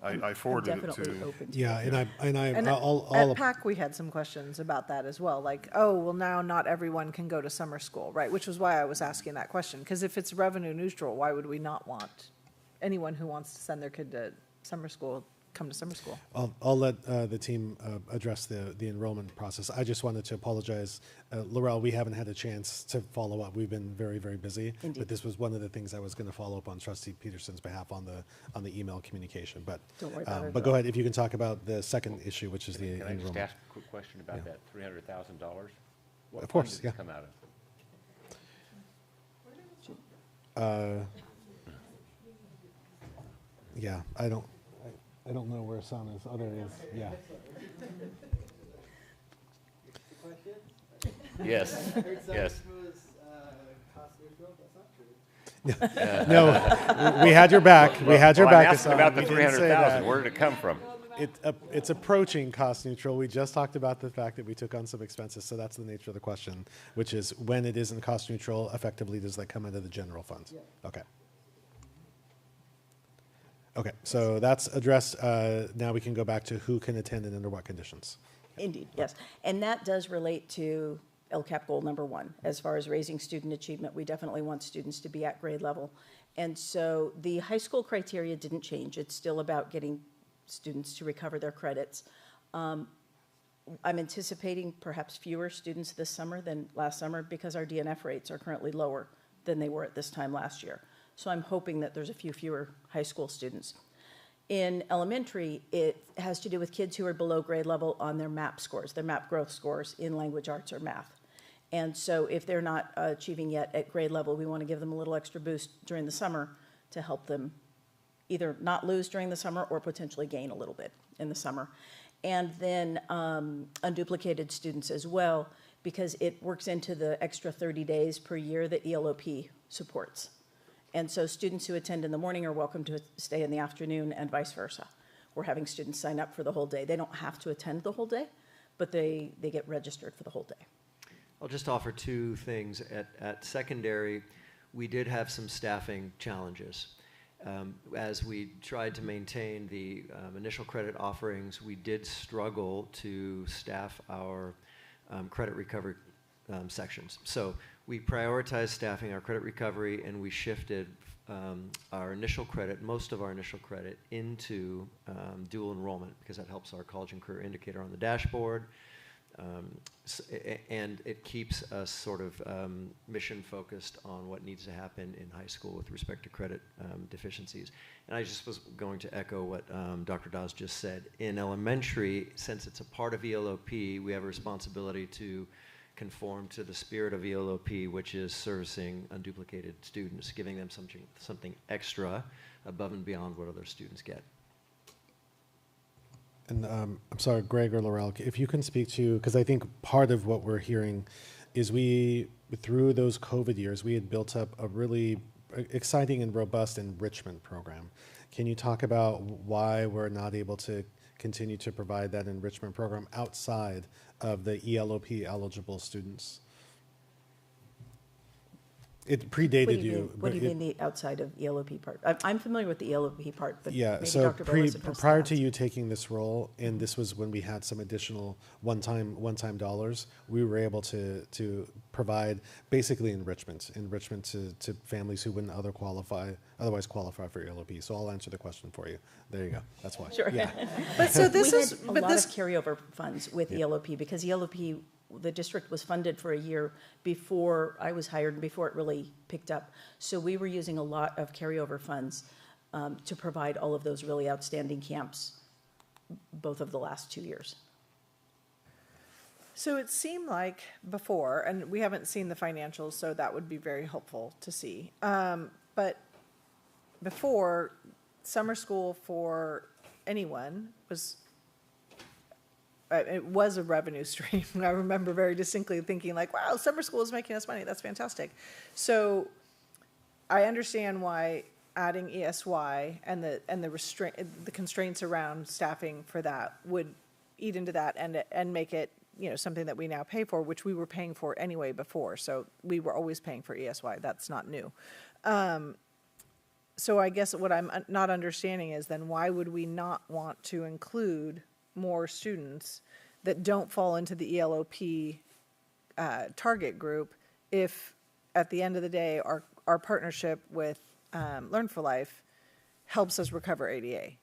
I forwarded it to. Yeah, And I'll at PAC, we had some questions about that as well. Like, oh, well, now not everyone can go to summer school, right? Which was why I was asking that question. Because if it's revenue neutral, why would we not want anyone who wants to send their kid to summer school come to summer school? I'll let the team address the enrollment process. I just wanted to apologize. Laurel, we haven't had a chance to follow up. We've been very, very busy. Indeed. But this was one of the things I was going to follow up on Trustee Peterson's behalf on the email communication. But Don't worry about it. But go ahead, if you can talk about the second issue, which is the Can I enrollment. just ask a quick question about that $300,000? What Of course, fund did yeah. it come out of? Yeah, I don't know where Sana's other is. Yeah. Yes, yes. No, we had your back. We had your back. I'm asking about the We didn't say 300,000. that. Where did it come from? It's approaching cost neutral. We just talked about the fact that we took on some expenses, so that's the nature of the question, which is when it isn't cost neutral, effectively, does that come out of the general fund? Yeah. Okay. Okay, so that's addressed. Now we can go back to who can attend and under what conditions. Indeed, yes. And that does relate to LCAP goal number 1. As far as raising student achievement, we definitely want students to be at grade level. And so the high school criteria didn't change. It's still about getting students to recover their credits. I'm anticipating perhaps fewer students this summer than last summer because our DNF rates are currently lower than they were at this time last year. So I'm hoping that there's a few fewer high school students. In elementary, it has to do with kids who are below grade level on their MAP scores, their MAP growth scores in language arts or math. And so if they're not achieving yet at grade level, we want to give them a little extra boost during the summer to help them either not lose during the summer or potentially gain a little bit in the summer. And then unduplicated students as well, because it works into the extra 30 days per year that ELOP supports. And so students who attend in the morning are welcome to stay in the afternoon and vice versa. We're having students sign up for the whole day. They don't have to attend the whole day, but they get registered for the whole day. I'll just offer two things. At secondary, we did have some staffing challenges. As we tried to maintain the initial credit offerings, we did struggle to staff our credit recovery sections. So we prioritized staffing our credit recovery, and we shifted our initial credit, most of our initial credit, into dual enrollment because that helps our college and career indicator on the dashboard. And it keeps us sort of mission focused on what needs to happen in high school with respect to credit deficiencies. And I just was going to echo what Dr. Dawes just said. In elementary, since it's a part of ELOP, we have a responsibility to conform to the spirit of ELOP, which is servicing unduplicated students, giving them something extra above and beyond what other students get. And I'm sorry, Greg or Laurel, if you can speak to, because I think part of what we're hearing is through those COVID years, we had built up a really exciting and robust enrichment program. Can you talk about why we're not able to continue to provide that enrichment program outside of the ELOP eligible students? It predated you. What do you mean the outside of ELOP part? I'm familiar with the ELOP part, but yeah, maybe so Dr. Boas addressed prior that. to you taking this role, and this was when we had some additional one-time dollars, we were able to provide basically enrichment to families who wouldn't otherwise qualify for ELOP. So I'll answer the question for you. There you go. That's why. Sure. Yeah. But so this we is had a lot of carryover funds with ELOP because ELOP, the district was funded for a year before I was hired and before it really picked up. So we were using a lot of carryover funds to provide all of those really outstanding camps, both of the last 2 years. So it seemed like before, and we haven't seen the financials, so that would be very helpful to see. But before, summer school for anyone was it was a revenue stream. I remember very distinctly thinking like, wow, summer school is making us money. That's fantastic. So I understand why adding ESY and the constraints around staffing for that would eat into that and make it, something that we now pay for, which we were paying for anyway before. So we were always paying for ESY. That's not new. So I guess what I'm not understanding is then why would we not want to include more students that don't fall into the ELOP target group if at the end of the day our partnership with Learn for Life helps us recover ADA?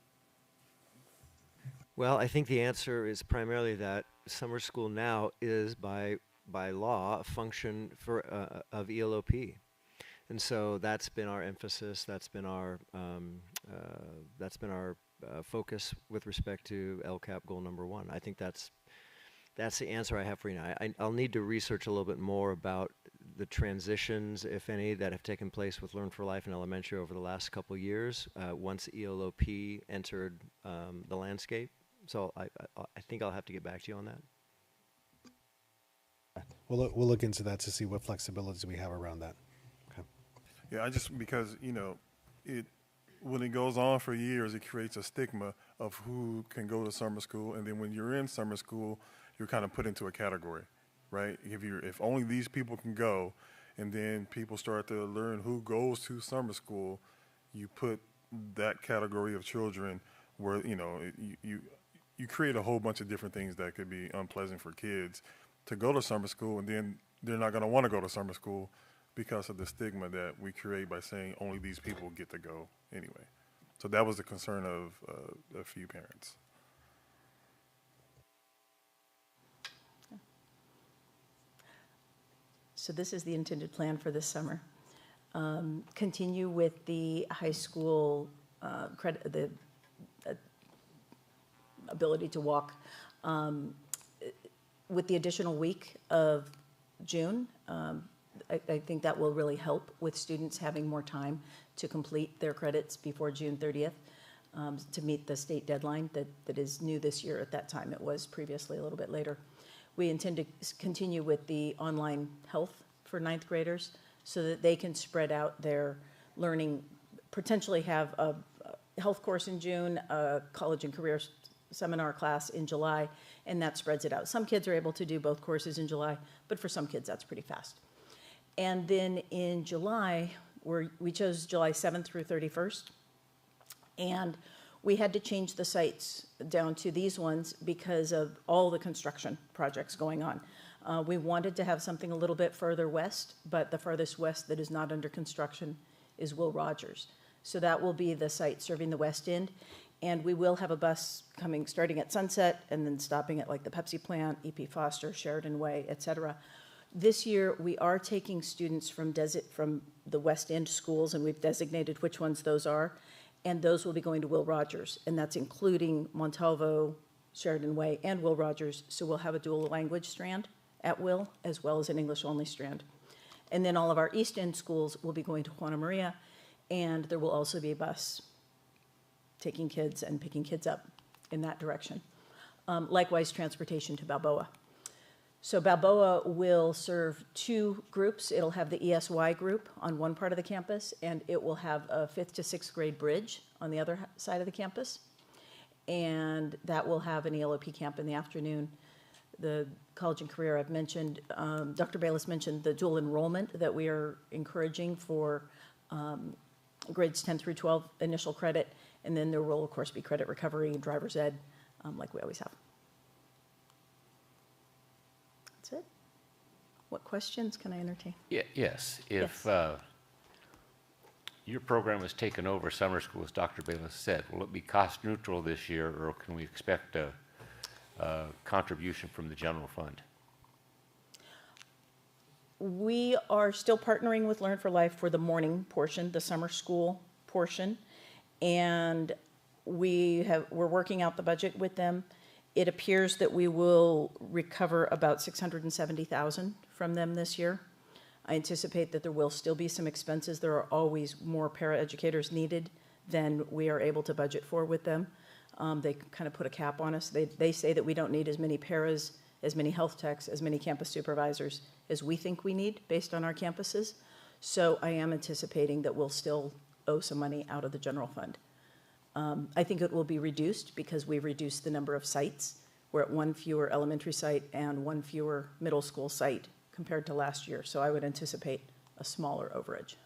Well, I think the answer is primarily that summer school now is by law a function of ELOP. And so that's been our emphasis. That's been our focus with respect to LCAP goal number 1. I think that's the answer I have for you now. I'll need to research a little bit more about the transitions, if any, that have taken place with Learn for Life in elementary over the last couple of years once ELOP entered the landscape. So I think I'll have to get back to you on that. We'll look into that to see what flexibilities we have around that. Yeah, because, when it goes on for years, it creates a stigma of who can go to summer school. And then when you're in summer school, you're kind of put into a category, right? If only these people can go, and then people start to learn who goes to summer school, you put that category of children where, you create a whole bunch of different things that could be unpleasant for kids to go to summer school, and then they're not going to want to go to summer school because of the stigma that we create by saying only these people get to go anyway. So that was the concern of a few parents. So this is the intended plan for this summer. Continue with the high school credit, the ability to walk with the additional week of June. I think that will really help with students having more time to complete their credits before June 30th to meet the state deadline that is new this year. At that time, it was previously a little bit later. We intend to continue with the online health for 9th graders so that they can spread out their learning, potentially have a health course in June, a college and career seminar class in July, and that spreads it out. Some kids are able to do both courses in July, but for some kids that's pretty fast. And then in July, we chose July 7th through 31st, and we had to change the sites down to these ones because of all the construction projects going on. We wanted to have something a little bit further west, but the farthest west that is not under construction is Will Rogers. So that will be the site serving the west end, and we will have a bus coming starting at Sunset and then stopping at like the Pepsi plant, E.P. Foster, Sheridan Way, et cetera. This year, we are taking students from the West End schools, and we've designated which ones those are, and those will be going to Will Rogers, and that's including Montalvo, Sheridan Way, and Will Rogers, so we'll have a dual language strand at Will, as well as an English-only strand. And then all of our East End schools will be going to Juana Maria, and there will also be a bus taking kids and picking kids up in that direction. Likewise, transportation to Balboa. So Balboa will serve 2 groups. It'll have the ESY group on one part of the campus, and it will have a 5th to 6th grade bridge on the other side of the campus. And that will have an ELOP camp in the afternoon. The college and career I've mentioned, Dr. Bayless mentioned the dual enrollment that we are encouraging for grades 10 through 12 initial credit, and then there will, of course, be credit recovery and driver's ed, like we always have. That's it. What questions can I entertain? Yes. If your program has taken over summer school, as Dr. Bayless said, will it be cost neutral this year, or can we expect a contribution from the general fund? We are still partnering with Learn for Life for the morning portion, the summer school portion, and we're working out the budget with them. It appears that we will recover about $670,000 from them this year. I anticipate that there will still be some expenses. There are always more paraeducators needed than we are able to budget for with them. They kind of put a cap on us. They say that we don't need as many paras, as many health techs, as many campus supervisors as we think we need based on our campuses. So I am anticipating that we'll still owe some money out of the general fund. I think it will be reduced because we've reduced the number of sites. We're at one fewer elementary site and one fewer middle school site compared to last year. So I would anticipate a smaller overage.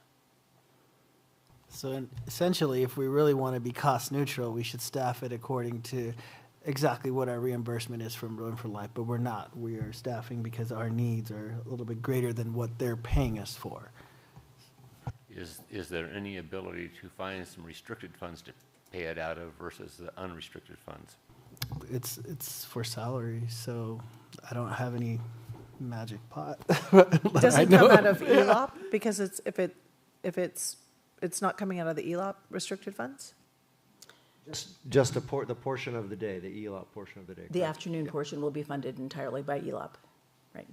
So essentially, if we really want to be cost neutral, we should staff it according to exactly what our reimbursement is from Road for Life, but we're not. We are staffing because our needs are a little bit greater than what they're paying us for. Is there any ability to find some restricted funds to pay it out of versus the unrestricted funds? It's for salary, so I don't have any magic pot. Does it come out of ELOP? Because if it's not coming out of the ELOP restricted funds? Just the portion of the day, the ELOP portion of the day. The correct? afternoon portion will be funded entirely by ELOP, right?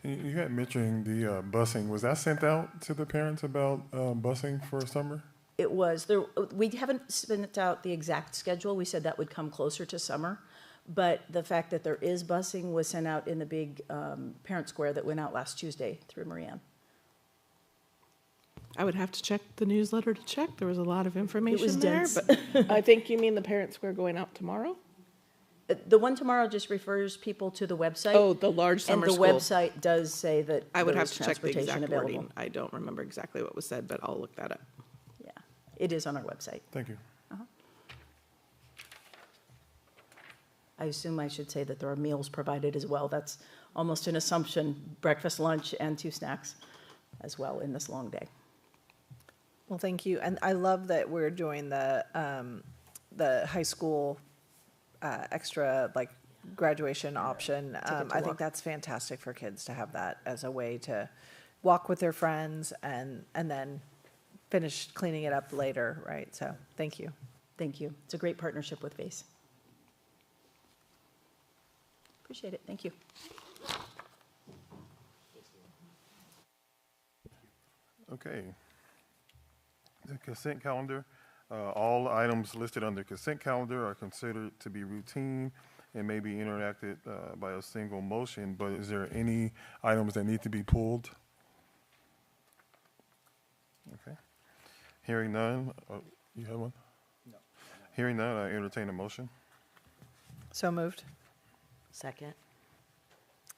You had mentioned the busing. Was that sent out to the parents about busing for summer? It was. We haven't sent out the exact schedule. We said that would come closer to summer. But the fact that there is busing was sent out in the big parent square that went out last Tuesday through Marianne. I would have to check the newsletter to check. There was a lot of information there. dense. But I think you mean the parent square going out tomorrow? The one tomorrow just refers people to the website. Oh, the large summer and the school. website does say that I would there have is to check the transportation exact available. wording. I don't remember exactly what was said, but I'll look that up. Yeah, it is on our website. Thank you. I assume I should say that there are meals provided as well. That's almost an assumption, breakfast, lunch, and 2 snacks as well in this long day. Well, thank you. And I love that we're doing the high school extra like graduation option. I think that's fantastic for kids to have that as a way to walk with their friends and then finish cleaning it up later, right? So thank you. Thank you. It's a great partnership with VACE. Appreciate it. Thank you. Okay. The consent calendar. All items listed on the consent calendar are considered to be routine and may be interacted by a single motion, but is there any items that need to be pulled? Okay. Hearing none. You have one? No. Hearing none, I entertain a motion. So moved. Second.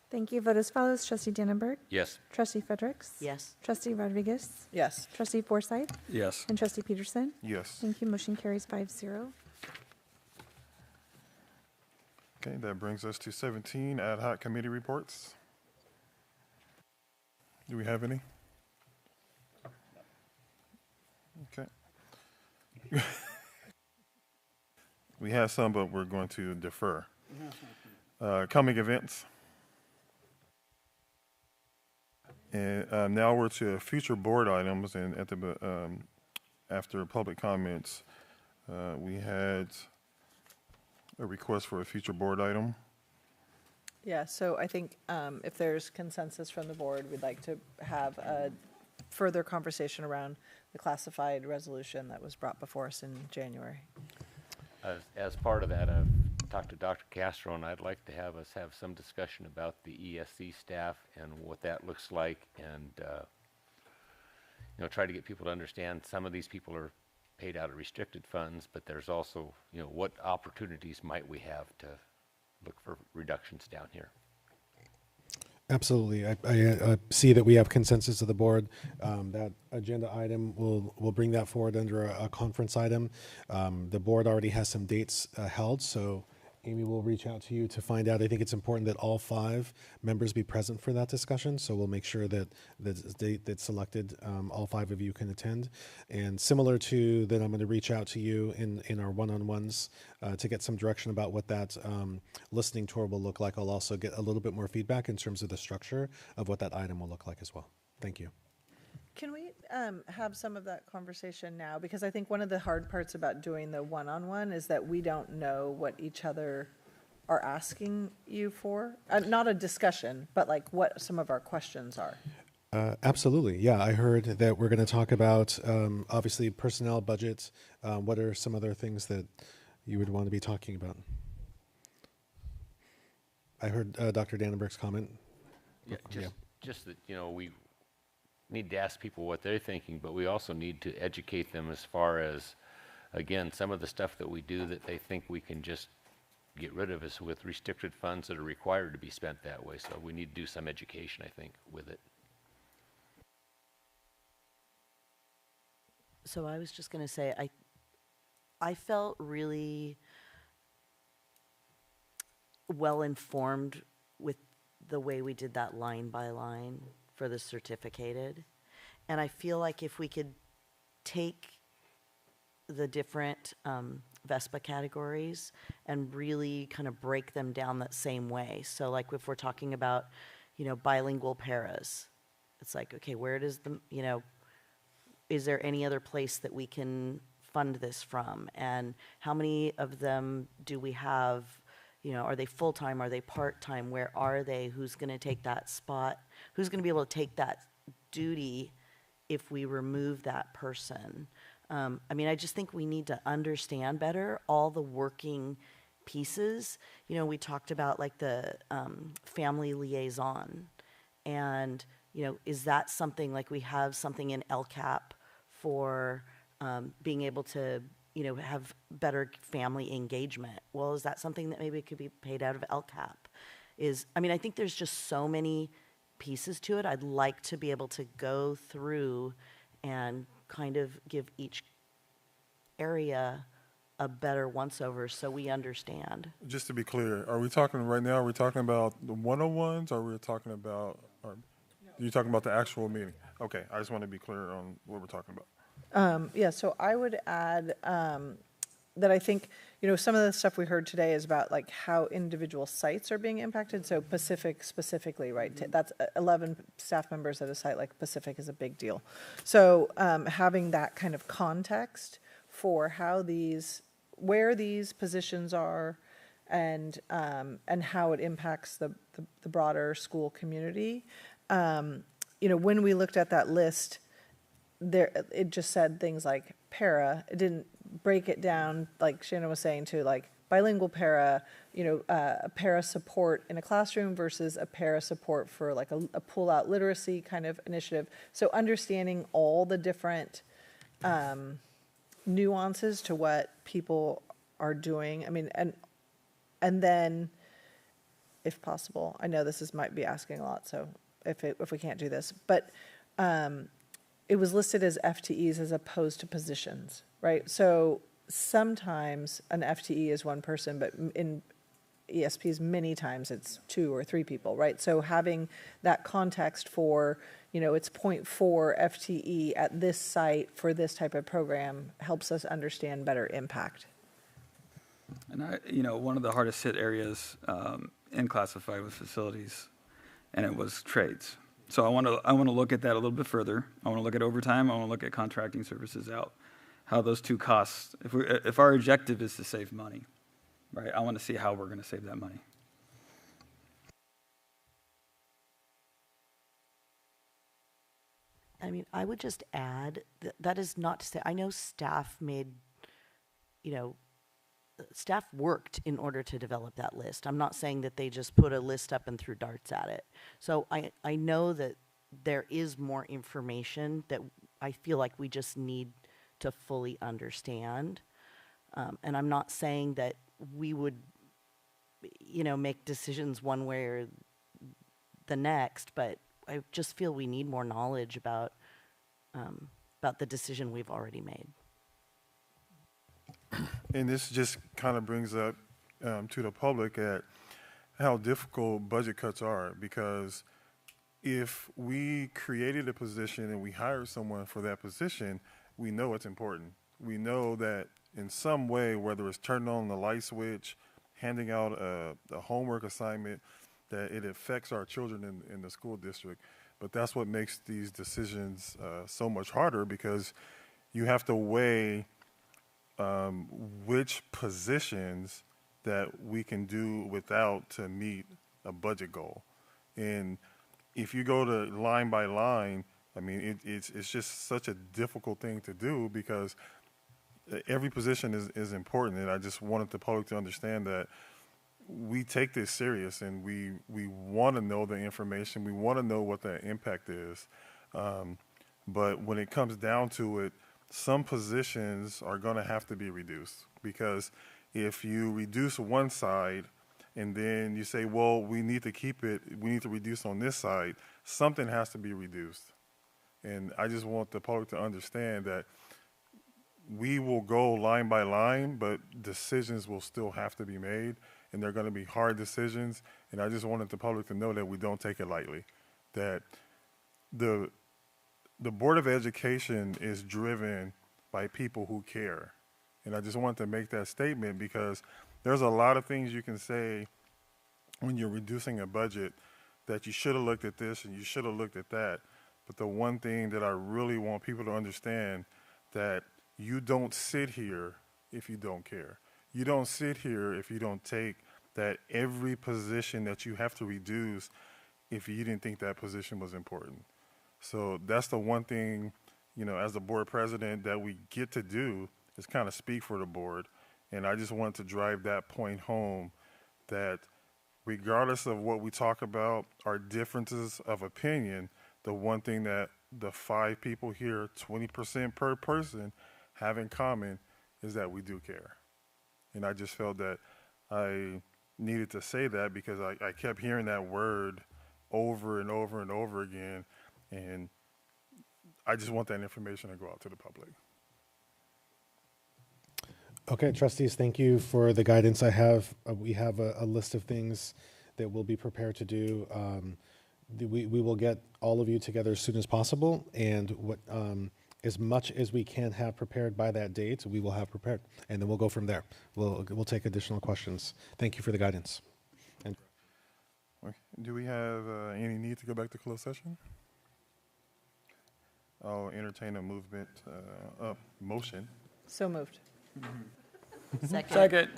Thank you. Vote as follows. Trustee Dannenberg. Yes. Trustee Fredericks. Yes. Trustee Rodriguez. Yes. Trustee Forsythe. Yes. And Trustee Peterson. Yes. Thank you. Motion carries 5-0. Okay, that brings us to 17, ad hoc committee reports. Do we have any? Okay. We have some, but we're going to defer. Coming events. And now we're to future board items, and at the after public comments, we had a request for a future board item. Yeah, so I think if there's consensus from the board, we'd like to have a further conversation around the classified resolution that was brought before us in January. As part of that, I've talked to Dr. Castro, and I'd like to have us have some discussion about the ESC staff and what that looks like, and try to get people to understand some of these people are paid out of restricted funds, but there's also, what opportunities might we have to look for reductions down here. Absolutely. I see that we have consensus of the board. That agenda item, we'll bring that forward under a conference item. The board already has some dates held, so Amy will reach out to you to find out. I think it's important that all 5 members be present for that discussion, so we'll make sure that the date that's selected, all 5 of you can attend. And similar to that, I'm going to reach out to you in our one-on-ones to get some direction about what that listening tour will look like. I'll also get a little bit more feedback in terms of the structure of what that item will look like as well. Thank you. Can we have some of that conversation now? Because I think one of the hard parts about doing the one-on-one is that we don't know what each other are asking you for. Not a discussion, but like what some of our questions are. Absolutely. Yeah, I heard that we're going to talk about obviously personnel budgets. What are some other things that you would want to be talking about? I heard Dr. Dannenberg's comment. Yeah, just that, you know, we need to ask people what they're thinking, but we also need to educate them as far as, again, some of the stuff that we do that they think we can just get rid of is with restricted funds that are required to be spent that way. So we need to do some education, I think, with it. So I was just going to say, I felt really well informed with the way we did that line by line for the certificated. And I feel like if we could take the different VESPA categories and really kind of break them down that same way. So like if we're talking about, you know, bilingual paras, it's like, okay, where does the, you know, is there any other place that we can fund this from? And how many of them do we have? You know, are they full-time? Are they part-time? Where are they? Who's going to take that spot? Who's going to be able to take that duty if we remove that person? I mean, I just think we need to understand better all the working pieces. You know, we talked about like the family liaison. And, you know, is that something like we have something in LCAP for being able to, you know, have better family engagement? Well, is that something that maybe could be paid out of LCAP? I mean, I think there's just so many pieces to it. I'd like to be able to go through and kind of give each area a better once-over so we understand. Just to be clear, are we talking right now, are we talking about the 101s, or are we talking about, you're talking about the actual meeting? Okay, I just want to be clear on what we're talking about. Yeah, so I would add that I think, you know, some of the stuff we heard today is about like how individual sites are being impacted. So Pacific specifically, right? That's 11 staff members at a site like Pacific is a big deal. So having that kind of context for how where these positions are and how it impacts the broader school community. You know, when we looked at that list, it just said things like para. It didn't break it down, like Shannon was saying, to like bilingual para, you know, a para support in a classroom versus a para support for like a pull-out literacy kind of initiative. So understanding all the different nuances to what people are doing. I mean, and then, if possible, I know this might be asking a lot, so if we can't do this, but it was listed as FTEs as opposed to positions, right? So sometimes an FTE is one person, but in ESPs many times it's 2 or 3 people, right? So having that context for, you know, it's 0.4 FTE at this site for this type of program helps us understand better impact. And you know, one of the hardest hit areas in classified was facilities, and it was trades. So I want to look at that a little bit further. I want to look at overtime. I want to look at contracting services out, how those two costs. If our objective is to save money, right? I want to see how we're going to save that money. I mean, I would just add that is not to say, I know staff made, you know, staff worked in order to develop that list. I'm not saying that they just put a list up and threw darts at it. So I know that there is more information that I feel like we just need to fully understand. And I'm not saying that we would, you know, make decisions one way or the next, but I just feel we need more knowledge about the decision we've already made. And this just kind of brings up to the public at how difficult budget cuts are, because if we created a position and we hired someone for that position, we know it's important. We know that in some way, whether it's turning on the light switch, handing out a homework assignment, that it affects our children in the school district. But that's what makes these decisions so much harder, because you have to weigh which positions that we can do without to meet a budget goal. And if you go to line by line, I mean, it's just such a difficult thing to do because every position is important. And I just wanted the public to understand that we take this serious and we want to know the information. We want to know what the impact is. But when it comes down to it, some positions are going to have to be reduced because if you reduce one side and then you say, well, we need to keep it, we need to reduce on this side, something has to be reduced. And I just want the public to understand that we will go line by line, but decisions will still have to be made, and they're going to be hard decisions. And I just wanted the public to know that we don't take it lightly, that the Board of Education is driven by people who care. And I just wanted to make that statement because there's a lot of things you can say when you're reducing a budget that you should have looked at this and you should have looked at that. But the one thing that I really want people to understand that you don't sit here if you don't care. You don't sit here if you don't take that every position that you have to reduce if you didn't think that position was important. So that's the one thing, you know, as the board president that we get to do is kind of speak for the board. And I just wanted to drive that point home that regardless of what we talk about, our differences of opinion, the one thing that the 5 people here, 20% per person, have in common is that we do care. And I just felt that I needed to say that because I kept hearing that word over and over and over again. And I just want that information to go out to the public. Okay, trustees, thank you for the guidance. We have a list of things that we'll be prepared to do. We will get all of you together as soon as possible, and as much as we can have prepared by that date, we will have prepared, and then we'll go from there. We'll take additional questions. Thank you for the guidance. And okay. Do we have any need to go back to closed session? I'll entertain a motion. So moved. Second.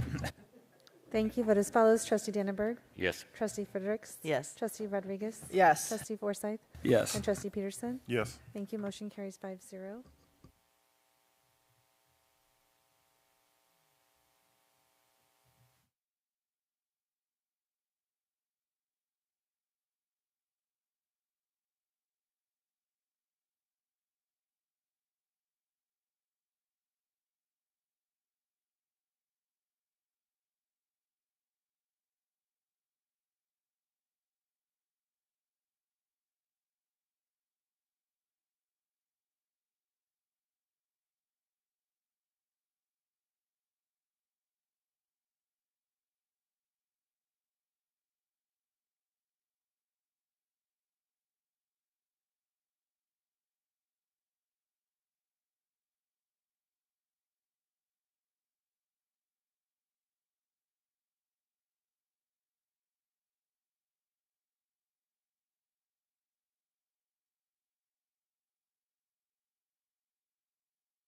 Thank you. Vote as follows. Trustee Dannenberg. Yes. Trustee Fredericks. Yes. Trustee Rodriguez. Yes. Trustee Forsythe. Yes. And Trustee Peterson. Yes. Thank you. Motion carries 5-0.